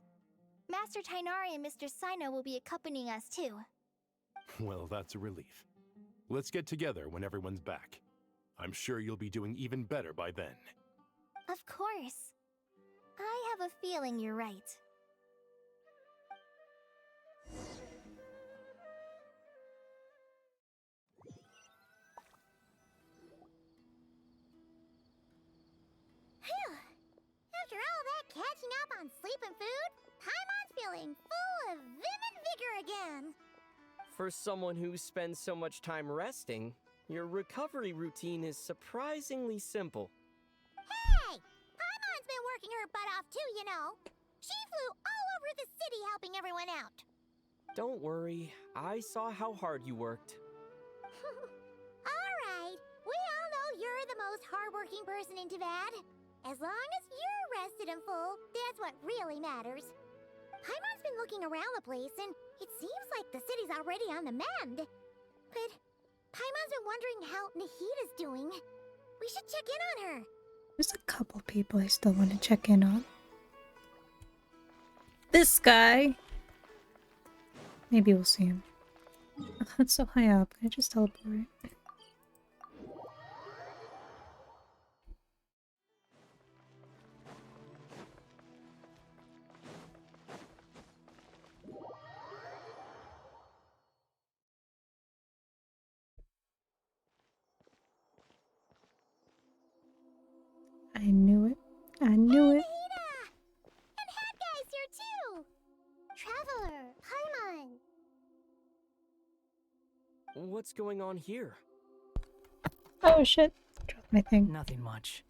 Speaker 4: Master Tainari and Mr. Sino will be accompanying us too.
Speaker 17: Well, that's a relief. Let's get together when everyone's back. I'm sure you'll be doing even better by then.
Speaker 4: Of course. I have a feeling you're right.
Speaker 15: Phew! After all that catching up on sleep and food, Paimon's feeling full of vim and vigor again.
Speaker 19: For someone who spends so much time resting, your recovery routine is surprisingly simple.
Speaker 15: Hey! Paimon's been working her butt off too, you know. She flew all over the city helping everyone out.
Speaker 19: Don't worry, I saw how hard you worked.
Speaker 15: Alright, we all know you're the most hardworking person in Tavad. As long as you're rested and full, that's what really matters. Paimon's been looking around the place, and it seems like the city's already on the mend. But Paimon's been wondering how Nahida's doing. We should check in on her.
Speaker 1: There's a couple people I still want to check in on. This guy. Maybe we'll see him. Oh, that's so high up. Can I just teleport? I knew it. I knew it.
Speaker 15: And Hat Guy's here too! Traveler, Paimon!
Speaker 19: What's going on here?
Speaker 1: Oh shit. Dropped my thing.
Speaker 9: Nothing much.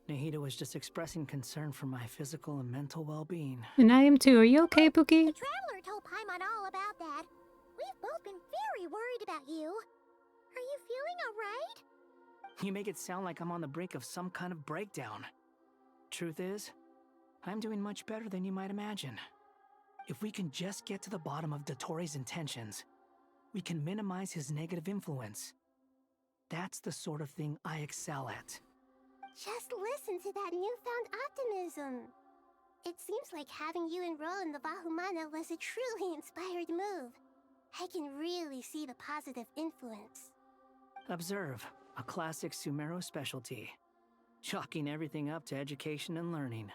Speaker 9: Nahida was just expressing concern for my physical and mental well-being.
Speaker 1: And I am too. Are you okay, Pookie?
Speaker 15: The Traveler told Paimon all about that. We've both been very worried about you. Are you feeling alright?
Speaker 9: You make it sound like I'm on the brink of some kind of breakdown. Truth is, I'm doing much better than you might imagine. If we can just get to the bottom of Dottoro's intentions, we can minimize his negative influence. That's the sort of thing I excel at.
Speaker 15: Just listen to that newfound optimism. It seems like having you enroll in the Bahumana was a truly inspired move. I can really see the positive influence.
Speaker 9: Observe, a classic Sumero specialty. Chalking everything up to education and learning.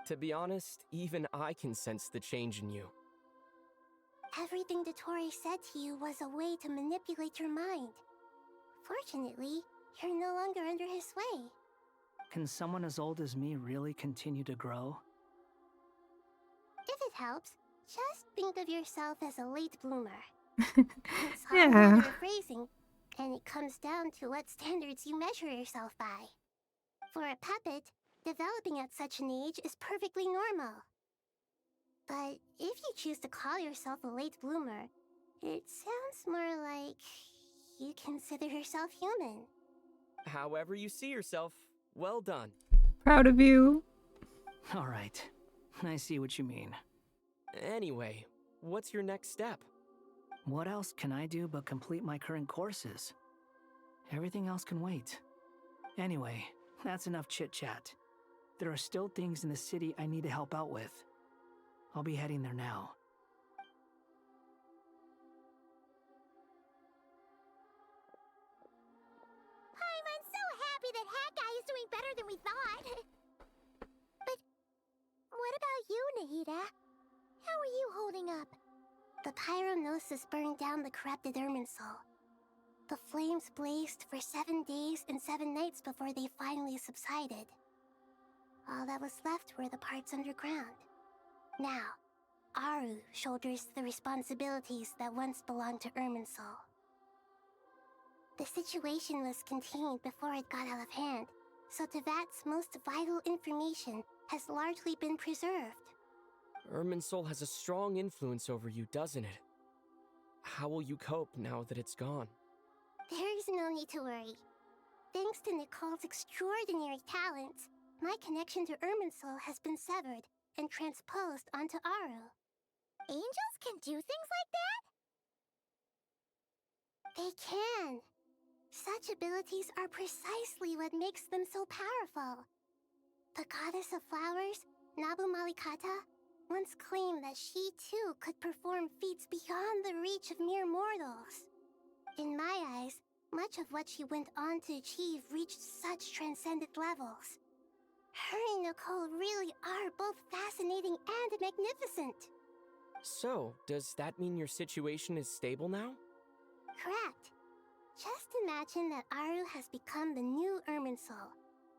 Speaker 19: To be honest, even I can sense the change in you.
Speaker 15: Everything Dottori said to you was a way to manipulate your mind. Fortunately, you're no longer under his sway.
Speaker 9: Can someone as old as me really continue to grow?
Speaker 15: If it helps, just think of yourself as a late bloomer. It's all
Speaker 1: Yeah.
Speaker 15: a matter of phrasing, and it comes down to what standards you measure yourself by. For a puppet, developing at such an age is perfectly normal. But if you choose to call yourself a late bloomer, it sounds more like you consider yourself human.
Speaker 19: However you see yourself, well done.
Speaker 1: Proud of you.
Speaker 9: Alright, I see what you mean.
Speaker 19: Anyway, what's your next step?
Speaker 9: What else can I do but complete my current courses? Everything else can wait. Anyway, that's enough chit-chat. There are still things in the city I need to help out with. I'll be heading there now.
Speaker 15: that hat guy is doing better than we thought. But what about you, Nahida? How are you holding up? The pyronosis burned down the corrupted Irminsul. The flames blazed for 7 days and 7 nights before they finally subsided. All that was left were the parts underground. Now, Aru shoulders the responsibilities that once belonged to Irminsul. The situation was contained before it got out of hand, so Tevat's most vital information has largely been preserved.
Speaker 19: Irminsul has a strong influence over you, doesn't it? How will you cope now that it's gone?
Speaker 15: There is no need to worry. Thanks to Nicole's extraordinary talents, my connection to Irminsul has been severed and transposed onto Aru.
Speaker 4: Angels can do things like that?
Speaker 15: They can. Such abilities are precisely what makes them so powerful. The goddess of flowers, Nabu Malikata, once claimed that she too could perform feats beyond the reach of mere mortals. In my eyes, much of what she went on to achieve reached such transcendent levels. Her and Nicole really are both fascinating and magnificent.
Speaker 19: So, does that mean your situation is stable now?
Speaker 15: Correct. Just imagine that Aru has become the new Irminsul,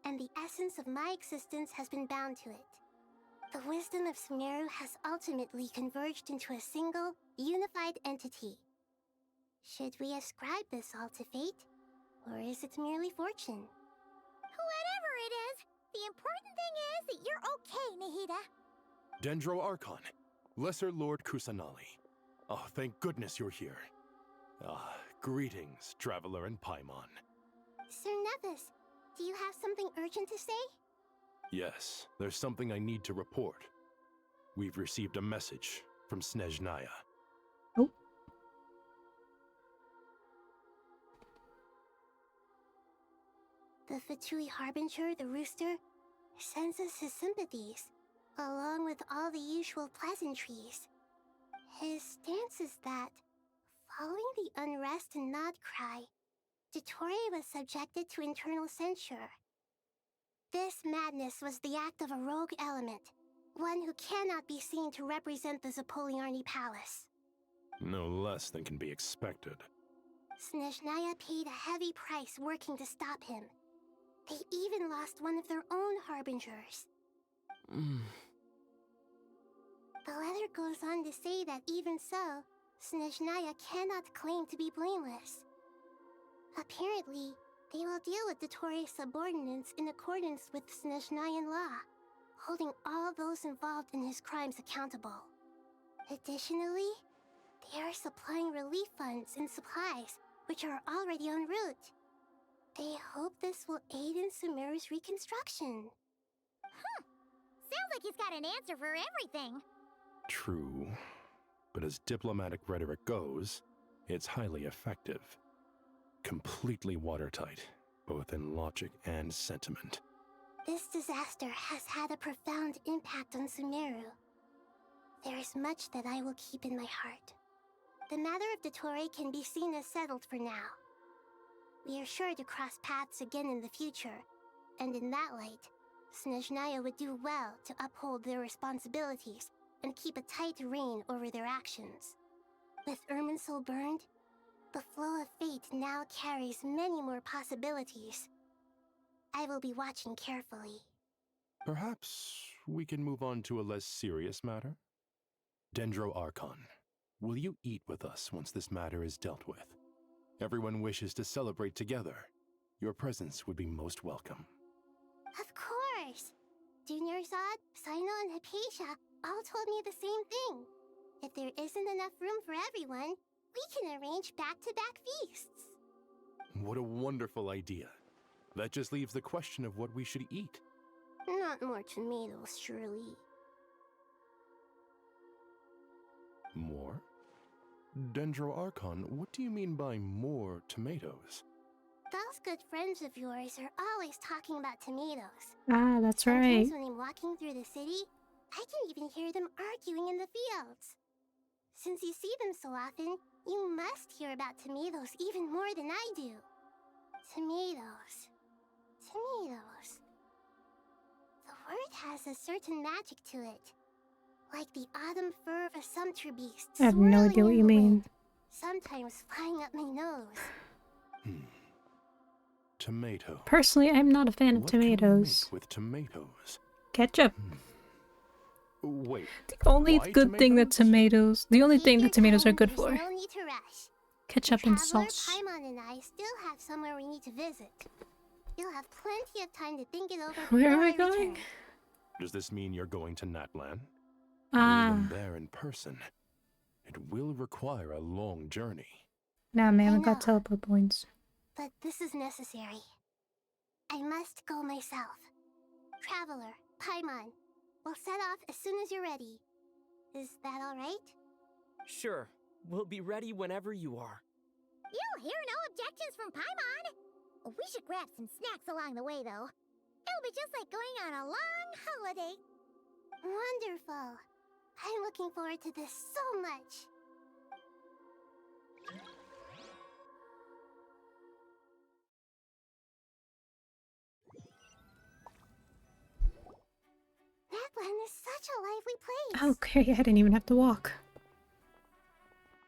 Speaker 15: and the essence of my existence has been bound to it. The wisdom of Sumeru has ultimately converged into a single, unified entity. Should we ascribe this all to fate, or is it merely fortune?
Speaker 4: Whatever it is, the important thing is that you're okay, Nahida.
Speaker 17: Dendro Archon, Lesser Lord Kusanali. Oh, thank goodness you're here. Greetings, Traveler and Paimon.
Speaker 15: Sir Nevis, do you have something urgent to say?
Speaker 17: Yes, there's something I need to report. We've received a message from Snezhnaya.
Speaker 1: Oh.
Speaker 15: The Fatui Harbinger, the Rooster, sends us his sympathies, along with all the usual pleasantries. His stance is that, following the unrest and Nod Cry, Dottore was subjected to internal censure. This madness was the act of a rogue element, one who cannot be seen to represent the Zapoliarni Palace.
Speaker 17: No less than can be expected.
Speaker 15: Snezhnaya paid a heavy price working to stop him. They even lost one of their own harbingers. The letter goes on to say that even so, Snezhnaya cannot claim to be blameless. Apparently, they will deal with Dottore's subordinates in accordance with Snezhnayan law, holding all those involved in his crimes accountable. Additionally, they are supplying relief funds and supplies, which are already en route. They hope this will aid in Sumeru's reconstruction.
Speaker 4: Sounds like he's got an answer for everything.
Speaker 17: True, but as diplomatic rhetoric goes, it's highly effective. Completely watertight, both in logic and sentiment.
Speaker 15: This disaster has had a profound impact on Sumeru. There is much that I will keep in my heart. The matter of Dottore can be seen as settled for now. We are sure to cross paths again in the future, and in that light, Snezhnaya would do well to uphold their responsibilities and keep a tight rein over their actions. With Irminsul burned, the flow of fate now carries many more possibilities. I will be watching carefully.
Speaker 17: Perhaps we can move on to a less serious matter? Dendro Archon, will you eat with us once this matter is dealt with? Everyone wishes to celebrate together. Your presence would be most welcome.
Speaker 15: Of course! Dunyarzad, Sino, and Hypatia all told me the same thing. If there isn't enough room for everyone, we can arrange back-to-back feasts.
Speaker 17: What a wonderful idea. That just leaves the question of what we should eat.
Speaker 15: Not more tomatoes, surely.
Speaker 17: More? Dendro Archon, what do you mean by more tomatoes?
Speaker 15: Those good friends of yours are always talking about tomatoes.
Speaker 1: Ah, that's right.
Speaker 15: Sometimes when I'm walking through the city, I can even hear them arguing in the fields. Since you see them so often, you must hear about tomatoes even more than I do. Tomatoes. Tomatoes. The word has a certain magic to it. Like the autumn fur of a sumpter beast.
Speaker 1: I have no idea what you mean.
Speaker 15: Sometimes flying up my nose.
Speaker 17: Tomato.
Speaker 1: Personally, I'm not a fan of
Speaker 17: What can we
Speaker 1: tomatoes.
Speaker 17: make with tomatoes?
Speaker 1: Ketchup.
Speaker 17: Wait.
Speaker 1: The only
Speaker 17: why
Speaker 1: good thing that tomatoes, the only thing that tomatoes are good
Speaker 15: There's
Speaker 1: for.
Speaker 15: no need to rush.
Speaker 1: Ketchup and
Speaker 15: Traveler,
Speaker 1: sauce.
Speaker 15: Paimon and I still have somewhere we need to visit. You'll have plenty of time to think it over
Speaker 1: Where
Speaker 15: before
Speaker 1: are we
Speaker 15: I
Speaker 1: going?
Speaker 15: return.
Speaker 17: Does this mean you're going to Natlan?
Speaker 1: Ah.
Speaker 17: Meet them there in person. It will require a long journey.
Speaker 1: Nah, man,
Speaker 15: I
Speaker 1: we got
Speaker 15: know.
Speaker 1: teleport points.
Speaker 15: But this is necessary. I must go myself. Traveler, Paimon, we'll set off as soon as you're ready. Is that alright?
Speaker 19: Sure, we'll be ready whenever you are.
Speaker 8: You'll hear no objections from Paimon. We should grab some snacks along the way, though. It'll be just like going on a long holiday.
Speaker 15: Wonderful. I'm looking forward to this so much. Natlan is such a lively place.
Speaker 1: Okay, I didn't even have to walk.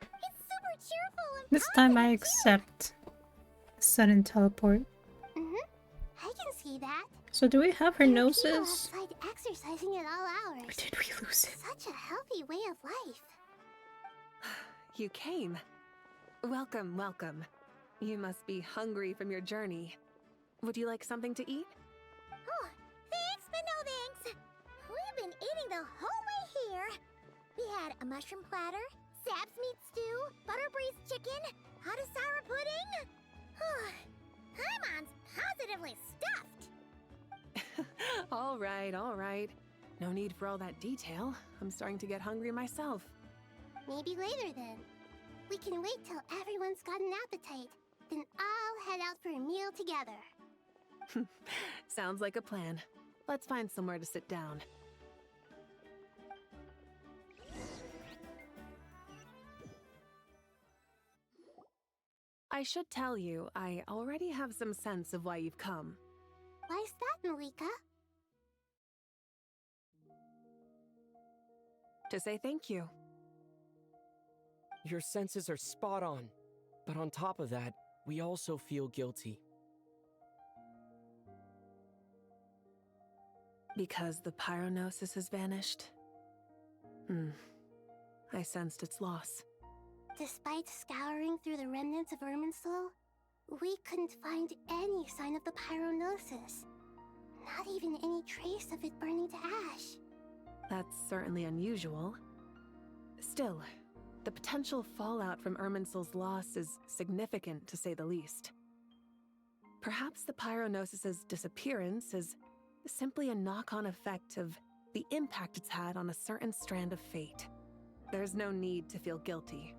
Speaker 8: It's super cheerful and
Speaker 1: This time I accept sudden teleport.
Speaker 15: I can see that.
Speaker 1: So do we have her
Speaker 15: There are people
Speaker 1: noses?
Speaker 15: outside exercising at all hours.
Speaker 1: Or did we lose it?
Speaker 15: Such a healthy way of life.
Speaker 11: You came. Welcome, welcome. You must be hungry from your journey. Would you like something to eat?
Speaker 8: Oh, thanks, but no thanks. We've been eating the whole way here. We had a mushroom platter, Sab's meat stew, butter braised chicken, hot asara pudding. Paimon's positively stuffed.
Speaker 11: All right, all right. No need for all that detail. I'm starting to get hungry myself.
Speaker 15: Maybe later then. We can wait till everyone's got an appetite. Then I'll head out for a meal together.
Speaker 11: Sounds like a plan. Let's find somewhere to sit down. I should tell you, I already have some sense of why you've come.
Speaker 15: Why's that, Malika?
Speaker 11: To say thank you.
Speaker 19: Your senses are spot on. But on top of that, we also feel guilty.
Speaker 11: Because the pyronosis has vanished? I sensed its loss.
Speaker 15: Despite scouring through the remnants of Irminsul, we couldn't find any sign of the pyronosis. Not even any trace of it burning to ash.
Speaker 11: That's certainly unusual. Still, the potential fallout from Irminsul's loss is significant, to say the least. Perhaps the pyronosis's disappearance is simply a knock-on effect of the impact it's had on a certain strand of fate. There's no need to feel guilty.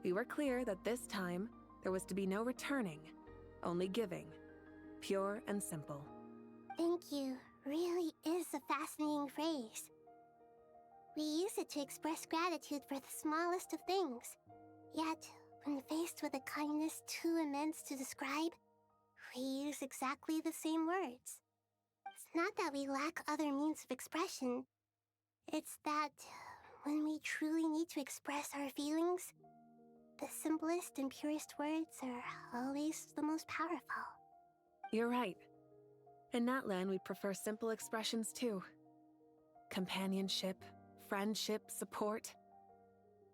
Speaker 11: We were clear that this time, there was to be no returning, only giving. Pure and simple.
Speaker 15: Thank you really is a fascinating phrase. We use it to express gratitude for the smallest of things. Yet, when faced with a kindness too immense to describe, we use exactly the same words. It's not that we lack other means of expression. It's that when we truly need to express our feelings, the simplest and purest words are always the most powerful.
Speaker 11: You're right. In Natlan, we prefer simple expressions too. Companionship, friendship, support.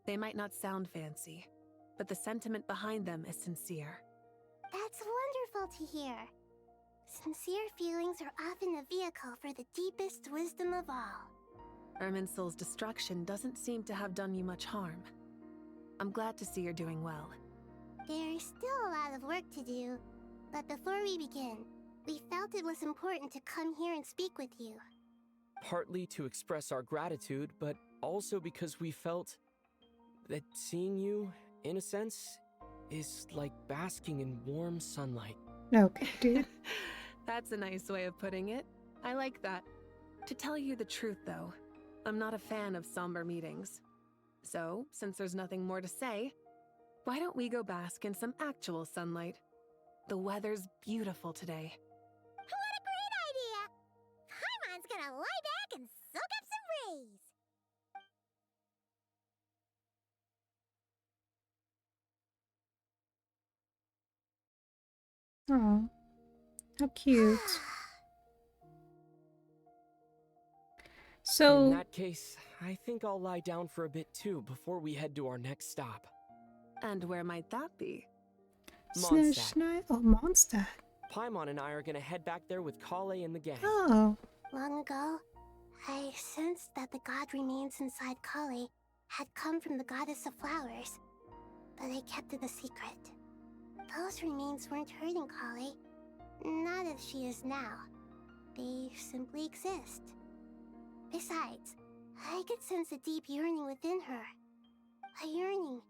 Speaker 11: They might not sound fancy, but the sentiment behind them is sincere.
Speaker 15: That's wonderful to hear. Sincere feelings are often a vehicle for the deepest wisdom of all.
Speaker 11: Irminsul's destruction doesn't seem to have done you much harm. I'm glad to see you're doing well.
Speaker 15: There's still a lot of work to do, but before we begin, we felt it was important to come here and speak with you.
Speaker 19: Partly to express our gratitude, but also because we felt that seeing you, in a sense, is like basking in warm sunlight.
Speaker 1: Okay, dude.
Speaker 11: That's a nice way of putting it. I like that. To tell you the truth, though, I'm not a fan of somber meetings. So, since there's nothing more to say, why don't we go bask in some actual sunlight? The weather's beautiful today.
Speaker 8: What
Speaker 15: wanna lie back and soak up some rays.
Speaker 1: Oh, how cute. So,
Speaker 19: in that case, I think I'll lie down for a bit too before we head to our next stop.
Speaker 11: And where might that be?
Speaker 19: Mondstadt.
Speaker 1: Oh, Mondstadt.
Speaker 19: Paimon and I are gonna head back there with Kale and the gang.
Speaker 1: Oh.
Speaker 15: Long ago, I sensed that the god remains inside Kali had come from the goddess of flowers, but I kept it a secret. Those remains weren't hurting Kali, not as she is now. They simply exist. Besides, I could sense a deep yearning within her. A yearning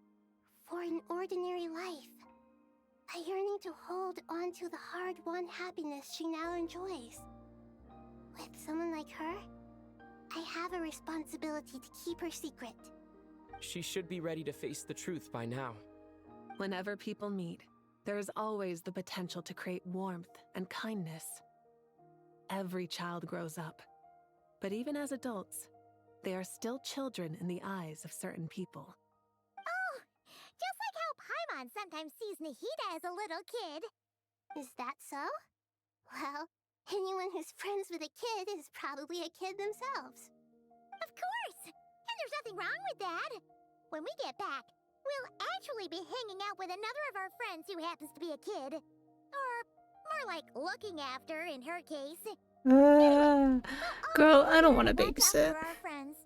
Speaker 15: for an ordinary life. A yearning to hold on to the hard-won happiness she now enjoys. With someone like her, I have a responsibility to keep her secret.
Speaker 19: She should be ready to face the truth by now.
Speaker 11: Whenever people meet, there is always the potential to create warmth and kindness. Every child grows up, but even as adults, they are still children in the eyes of certain people.
Speaker 15: Oh, just like how Paimon sometimes sees Nahida as a little kid. Is that so? Well, anyone who's friends with a kid is probably a kid themselves. Of course! And there's nothing wrong with that. When we get back, we'll actually be hanging out with another of our friends who happens to be a kid. Or more like looking after, in her case.
Speaker 1: Girl, I don't want to
Speaker 4: Watch out
Speaker 1: babysit.
Speaker 4: for our friends.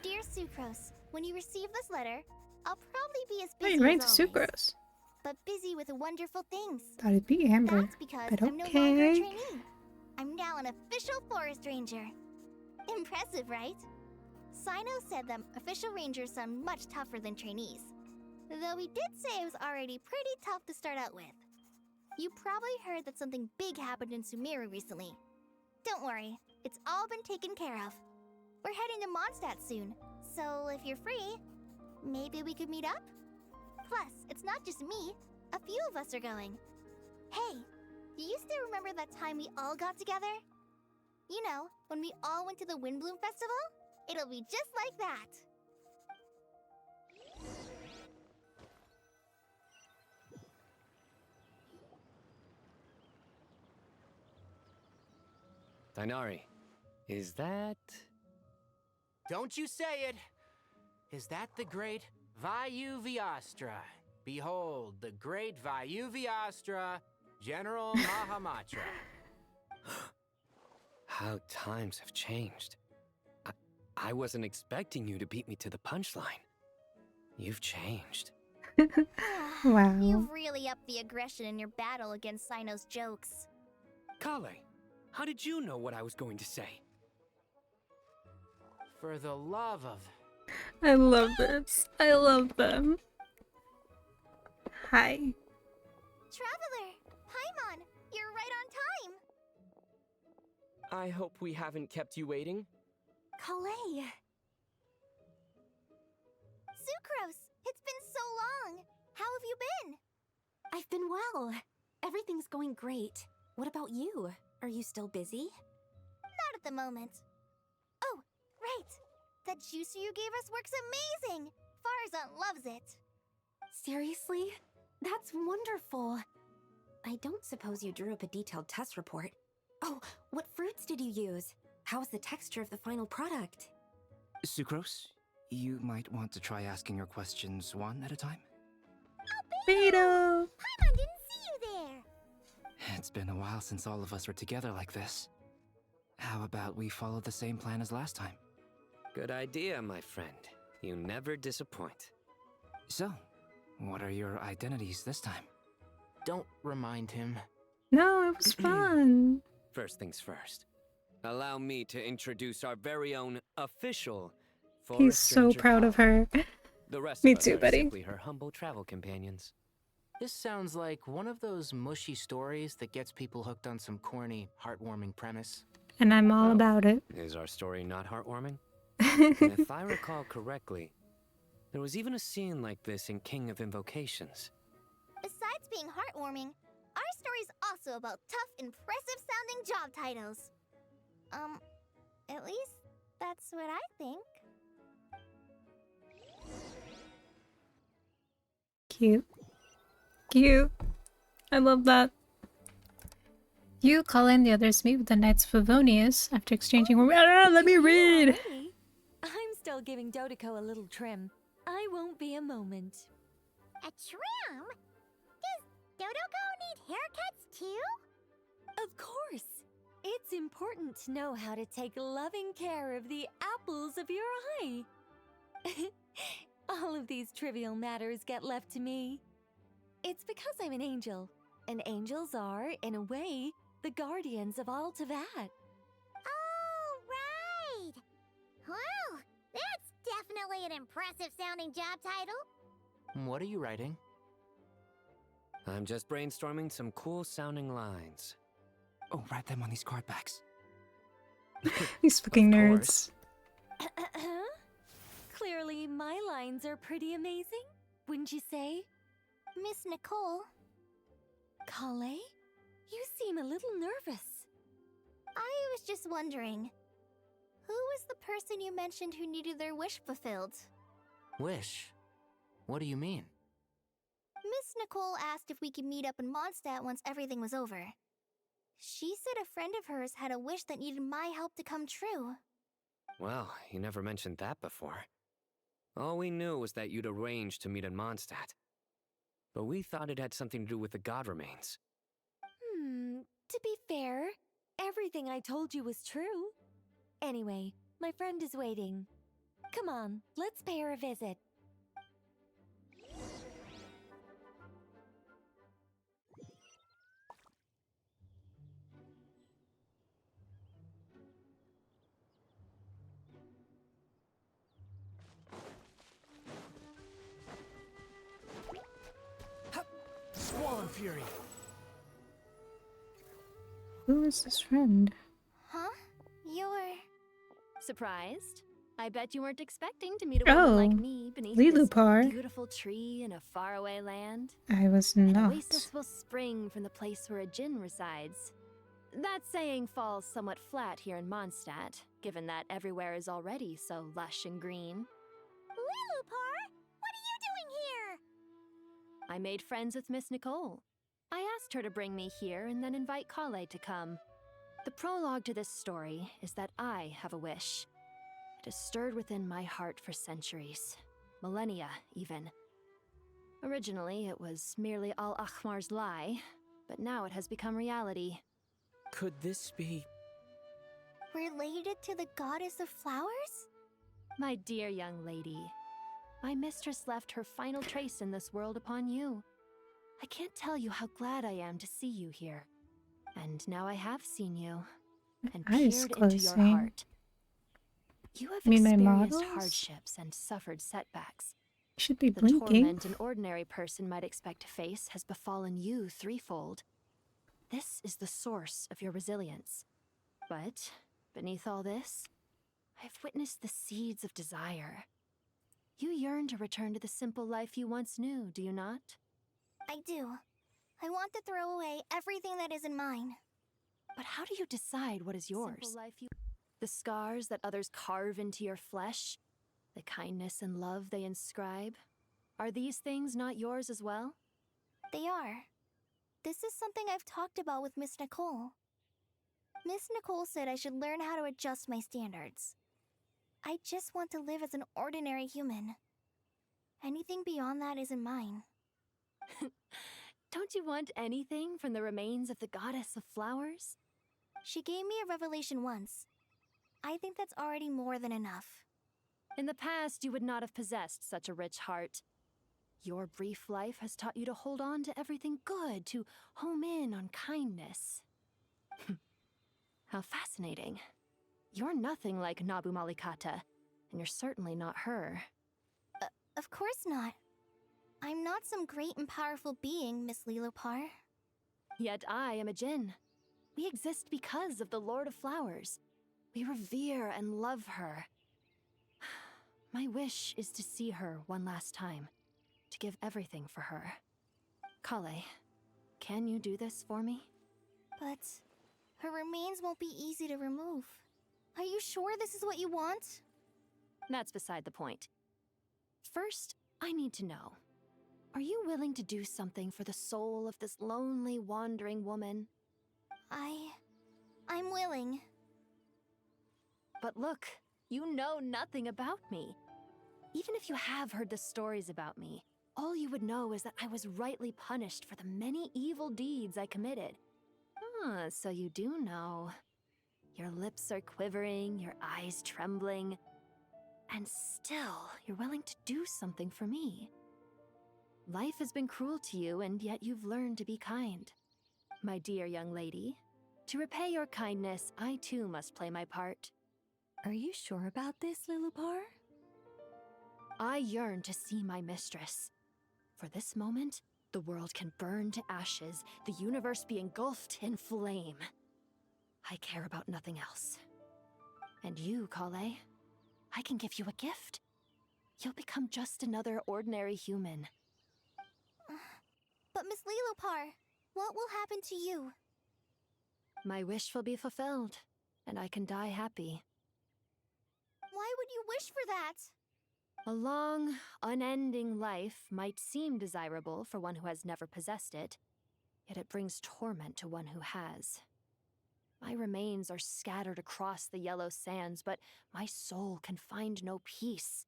Speaker 4: Dear Sucrose, when you receive this letter, I'll probably be as
Speaker 1: Why
Speaker 4: busy
Speaker 1: you ran to
Speaker 4: as always.
Speaker 1: Sucrose?
Speaker 4: But busy with wonderful things.
Speaker 1: Thought it'd be Amber,
Speaker 4: That's because
Speaker 1: but
Speaker 4: I'm no longer a
Speaker 1: okay.
Speaker 4: trainee. I'm now an official forest ranger. Impressive, right? Sino said that official rangers sound much tougher than trainees. Though he did say it was already pretty tough to start out with. You probably heard that something big happened in Sumeru recently. Don't worry, it's all been taken care of. We're heading to Mondstadt soon, so if you're free, maybe we could meet up? Plus, it's not just me. A few of us are going. Hey, do you still remember that time we all got together? You know, when we all went to the Windbloom Festival? It'll be just like that.
Speaker 12: Dainari, is that...
Speaker 7: Don't you say it! Is that the great Vayu Vyastra? Behold, the great Vayu Vyastra, General Mahamatra.
Speaker 12: How times have changed. I wasn't expecting you to beat me to the punchline. You've changed.
Speaker 1: Wow.
Speaker 4: You've really upped the aggression in your battle against Sino's jokes.
Speaker 12: Kale, how did you know what I was going to say?
Speaker 7: For the love of...
Speaker 1: I love this. I love them. Hi.
Speaker 4: Traveler! Paimon! You're right on time!
Speaker 19: I hope we haven't kept you waiting.
Speaker 4: Kalei! Sucrose! It's been so long! How have you been?
Speaker 20: I've been well. Everything's going great. What about you? Are you still busy?
Speaker 4: Not at the moment. Oh, right! That juicer you gave us works amazing! Farzan loves it!
Speaker 20: Seriously? That's wonderful. I don't suppose you drew up a detailed test report. Oh, what fruits did you use? How was the texture of the final product?
Speaker 21: Sucrose, you might want to try asking your questions one at a time.
Speaker 1: Beto!
Speaker 15: Paimon didn't see you there!
Speaker 21: It's been a while since all of us were together like this. How about we follow the same plan as last time?
Speaker 12: Good idea, my friend. You never disappoint.
Speaker 21: So, what are your identities this time?
Speaker 7: Don't remind him.
Speaker 1: No, it was fun.
Speaker 12: First things first. Allow me to introduce our very own official
Speaker 1: He's
Speaker 12: forest
Speaker 1: so
Speaker 12: ranger
Speaker 1: proud of her.
Speaker 12: The rest
Speaker 1: Me
Speaker 12: of us
Speaker 1: too,
Speaker 12: are
Speaker 1: buddy.
Speaker 12: simply her humble travel companions.
Speaker 7: This sounds like one of those mushy stories that gets people hooked on some corny, heartwarming premise.
Speaker 1: And I'm all about it.
Speaker 12: Is our story not heartwarming? If I recall correctly, there was even a scene like this in King of Invocations.
Speaker 4: Besides being heartwarming, our story's also about tough, impressive-sounding job titles.
Speaker 15: At least, that's what I think.
Speaker 1: Cute. Cute. I love that. You call in, the others meet with the Knights of Favonius after exchanging. Let me read!
Speaker 4: Already? I'm still giving Dodiko a little trim. I won't be a moment.
Speaker 15: A trim? Does Dodoko need haircuts too?
Speaker 4: Of course! It's important to know how to take loving care of the apples of your eye. All of these trivial matters get left to me. It's because I'm an angel, and angels are, in a way, the guardians of all Teyvat.
Speaker 15: Oh, right! Well, that's definitely an impressive sounding job title.
Speaker 7: What are you writing?
Speaker 12: I'm just brainstorming some cool sounding lines.
Speaker 21: Oh, write them on these card backs.
Speaker 1: These fucking nerds.
Speaker 4: Clearly, my lines are pretty amazing, wouldn't you say?
Speaker 15: Miss Nicole.
Speaker 4: Kale? You seem a little nervous.
Speaker 15: I was just wondering, who was the person you mentioned who needed their wish fulfilled?
Speaker 7: Wish? What do you mean?
Speaker 15: Miss Nicole asked if we could meet up in Mondstadt once everything was over. She said a friend of hers had a wish that needed my help to come true.
Speaker 12: Well, you never mentioned that before. All we knew was that you'd arranged to meet in Mondstadt. But we thought it had something to do with the god remains.
Speaker 4: To be fair, everything I told you was true. Anyway, my friend is waiting. Come on, let's pay her a visit.
Speaker 10: Swollen Fury!
Speaker 1: Who is this friend?
Speaker 15: Huh? You're...
Speaker 14: Surprised? I bet you weren't expecting to meet a woman like me beneath this
Speaker 1: Lilupar.
Speaker 14: beautiful tree in a faraway land.
Speaker 1: I was
Speaker 14: An
Speaker 1: not.
Speaker 14: oasis will spring from the place where a djinn resides. That saying falls somewhat flat here in Mondstadt, given that everywhere is already so lush and green.
Speaker 15: Lilupar? What are you doing here?
Speaker 14: I made friends with Miss Nicole. I asked her to bring me here and then invite Kale to come. The prologue to this story is that I have a wish. It has stirred within my heart for centuries. Millennia, even. Originally, it was merely Al-Akhmar's lie, but now it has become reality.
Speaker 19: Could this be...
Speaker 15: Related to the goddess of flowers?
Speaker 14: My dear young lady, my mistress left her final trace in this world upon you. I can't tell you how glad I am to see you here. And now I have seen you, and
Speaker 1: Eyes
Speaker 14: peered into your
Speaker 1: closing.
Speaker 14: heart. You have
Speaker 1: mean my
Speaker 14: experienced
Speaker 1: models?
Speaker 14: hardships and suffered setbacks.
Speaker 1: Should be
Speaker 14: The
Speaker 1: blinking.
Speaker 14: torment an ordinary person might expect to face has befallen you threefold. This is the source of your resilience. But, beneath all this, I have witnessed the seeds of desire. You yearn to return to the simple life you once knew, do you not?
Speaker 15: I do. I want to throw away everything that isn't mine.
Speaker 14: But how do you decide what is yours? The scars that others carve into your flesh? The kindness and love they inscribe? Are these things not yours as well?
Speaker 15: They are. This is something I've talked about with Miss Nicole. Miss Nicole said I should learn how to adjust my standards. I just want to live as an ordinary human. Anything beyond that isn't mine.
Speaker 14: Don't you want anything from the remains of the goddess of flowers?
Speaker 15: She gave me a revelation once. I think that's already more than enough.
Speaker 14: In the past, you would not have possessed such a rich heart. Your brief life has taught you to hold on to everything good, to home in on kindness. How fascinating. You're nothing like Nabu Malikata, and you're certainly not her.
Speaker 15: Of course not. I'm not some great and powerful being, Miss Lilopar.
Speaker 14: Yet I am a djinn. We exist because of the Lord of Flowers. We revere and love her. My wish is to see her one last time, to give everything for her. Kale, can you do this for me?
Speaker 15: But her remains won't be easy to remove.
Speaker 4: Are you sure this is what you want?
Speaker 14: That's beside the point. First, I need to know. Are you willing to do something for the soul of this lonely, wandering woman?
Speaker 4: I'm willing.
Speaker 14: But look, you know nothing about me. Even if you have heard the stories about me, all you would know is that I was rightly punished for the many evil deeds I committed. Ah, so you do know. Your lips are quivering, your eyes trembling, and still you're willing to do something for me. Life has been cruel to you, and yet you've learned to be kind. My dear young lady, to repay your kindness, I too must play my part.
Speaker 4: Are you sure about this, Lilupar?
Speaker 14: I yearn to see my mistress. For this moment, the world can burn to ashes, the universe be engulfed in flame. I care about nothing else. And you, Kale, I can give you a gift. You'll become just another ordinary human.
Speaker 4: But Miss Lilupar, what will happen to you?
Speaker 14: My wish will be fulfilled, and I can die happy.
Speaker 4: Why would you wish for that?
Speaker 14: A long, unending life might seem desirable for one who has never possessed it, yet it brings torment to one who has. My remains are scattered across the yellow sands, but my soul can find no peace.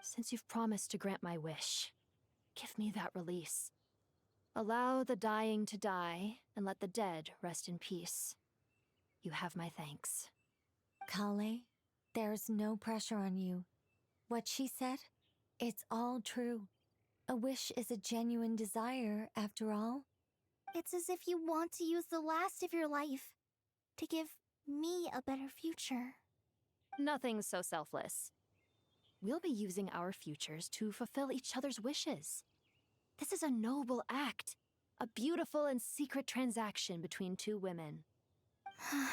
Speaker 14: Since you've promised to grant my wish, give me that release. Allow the dying to die, and let the dead rest in peace. You have my thanks.
Speaker 4: Kale, there's no pressure on you. What she said, it's all true. A wish is a genuine desire, after all. It's as if you want to use the last of your life to give me a better future.
Speaker 14: Nothing so selfless. We'll be using our futures to fulfill each other's wishes. This is a noble act, a beautiful and secret transaction between two women.
Speaker 4: I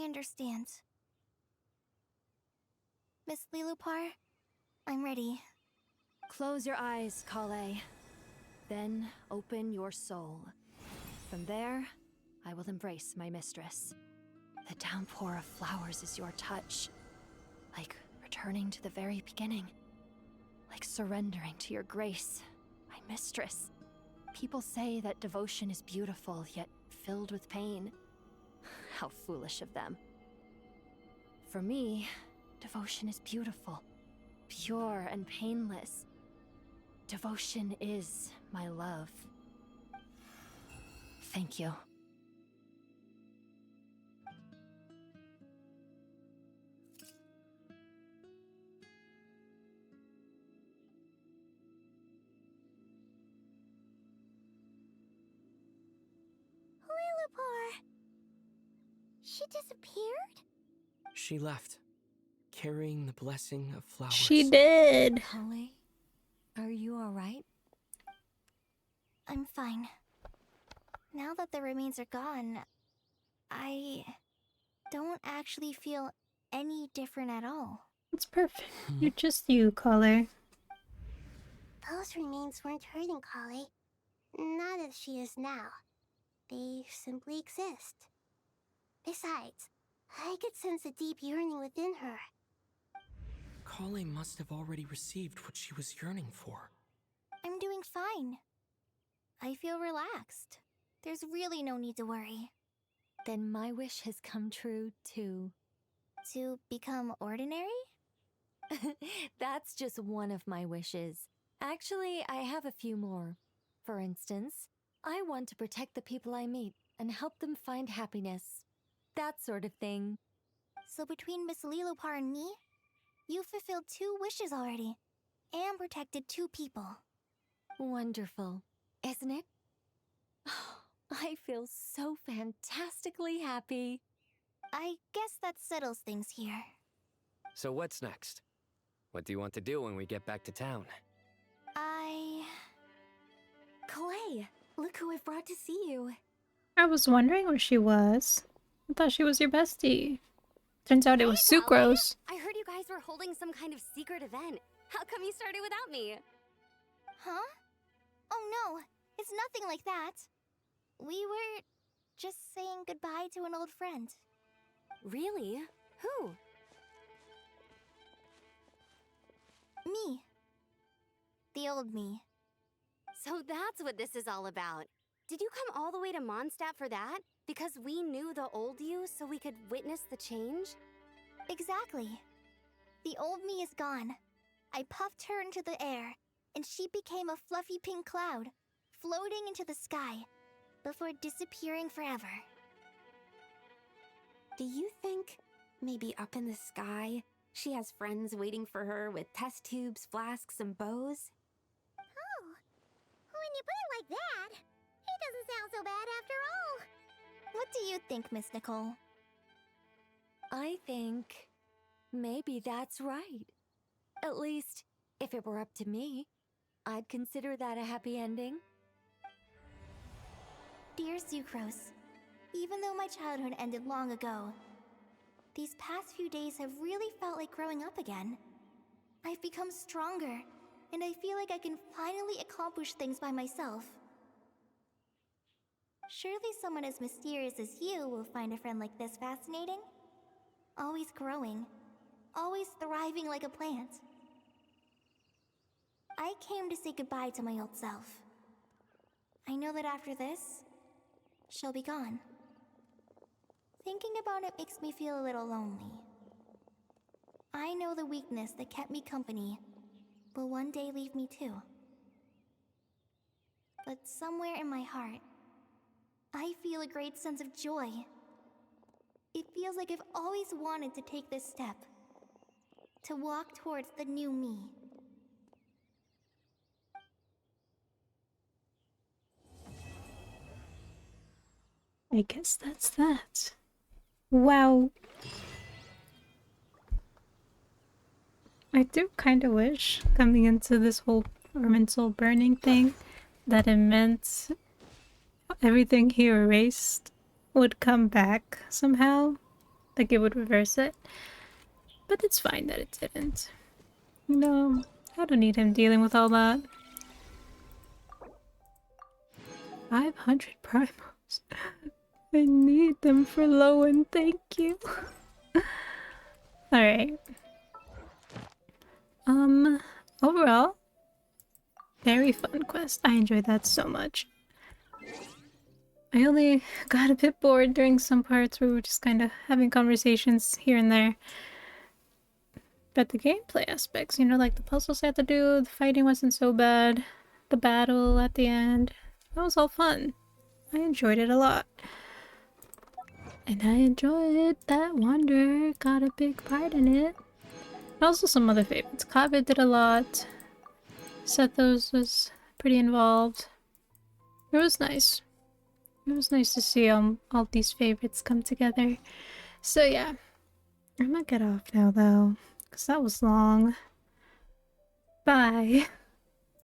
Speaker 4: understand. Miss Lilupar, I'm ready.
Speaker 14: Close your eyes, Kale. Then open your soul. From there, I will embrace my mistress. The downpour of flowers is your touch. Like returning to the very beginning. Like surrendering to your grace, my mistress. People say that devotion is beautiful, yet filled with pain. How foolish of them. For me, devotion is beautiful, pure and painless. Devotion is my love. Thank you.
Speaker 15: Lilupar! She disappeared?
Speaker 19: She left, carrying the blessing of flowers.
Speaker 1: She did.
Speaker 4: Holly, are you alright? I'm fine. Now that the remains are gone, I don't actually feel any different at all.
Speaker 1: It's perfect. You're just you, Caller.
Speaker 15: Those remains weren't hurting Kale. Not as she is now. They simply exist. Besides, I could sense a deep yearning within her.
Speaker 19: Kale must have already received what she was yearning for.
Speaker 4: I'm doing fine. I feel relaxed. There's really no need to worry. Then my wish has come true, too. To become ordinary? That's just one of my wishes. Actually, I have a few more. For instance, I want to protect the people I meet and help them find happiness. That sort of thing. So between Miss Lilupar and me, you've fulfilled 2 wishes already, and protected 2 people. Wonderful, isn't it? I feel so fantastically happy. I guess that settles things here.
Speaker 12: So what's next? What do you want to do when we get back to town?
Speaker 4: Clay, look who I've brought to see you.
Speaker 1: I was wondering where she was. I thought she was your bestie. Turns out it was Sucrose.
Speaker 20: I heard you guys were holding some kind of secret event. How come you started without me?
Speaker 4: Huh? Oh no, it's nothing like that. We were just saying goodbye to an old friend.
Speaker 20: Really? Who?
Speaker 8: Me. The old me.
Speaker 20: So that's what this is all about. Did you come all the way to Mondstadt for that? Because we knew the old you so we could witness the change?
Speaker 8: Exactly. The old me is gone. I puffed her into the air, and she became a fluffy pink cloud, floating into the sky, before disappearing forever.
Speaker 20: Do you think, maybe up in the sky, she has friends waiting for her with test tubes, flasks, and bows?
Speaker 8: Oh, when you put it like that, it doesn't sound so bad after all. What do you think, Miss Nicole?
Speaker 20: I think maybe that's right. At least, if it were up to me, I'd consider that a happy ending.
Speaker 8: Dear Sucrose, even though my childhood ended long ago, these past few days have really felt like growing up again. I've become stronger, and I feel like I can finally accomplish things by myself. Surely someone as mysterious as you will find a friend like this fascinating? Always growing, always thriving like a plant. I came to say goodbye to my old self. I know that after this, she'll be gone. Thinking about it makes me feel a little lonely. I know the weakness that kept me company will one day leave me too. But somewhere in my heart, I feel a great sense of joy. It feels like I've always wanted to take this step, to walk towards the new me.
Speaker 1: I guess that's that. Wow. I do kind of wish, coming into this whole Soul burning thing, that it meant everything he erased would come back somehow. Like it would reverse it. But it's fine that it didn't. No, I don't need him dealing with all that. 500 primos. I need them for Lowen, thank you. Alright. Overall, very fun quest. I enjoyed that so much. I only got a bit bored during some parts where we were just kind of having conversations here and there. But the gameplay aspects, you know, like the puzzles I had to do, the fighting wasn't so bad, the battle at the end, that was all fun. I enjoyed it a lot. And I enjoyed that Wander, got a big part in it. And also some other favorites. Kabe did a lot. Sethos was pretty involved. It was nice. It was nice to see all these favorites come together. So yeah, I'm gonna get off now though, because that was long. Bye.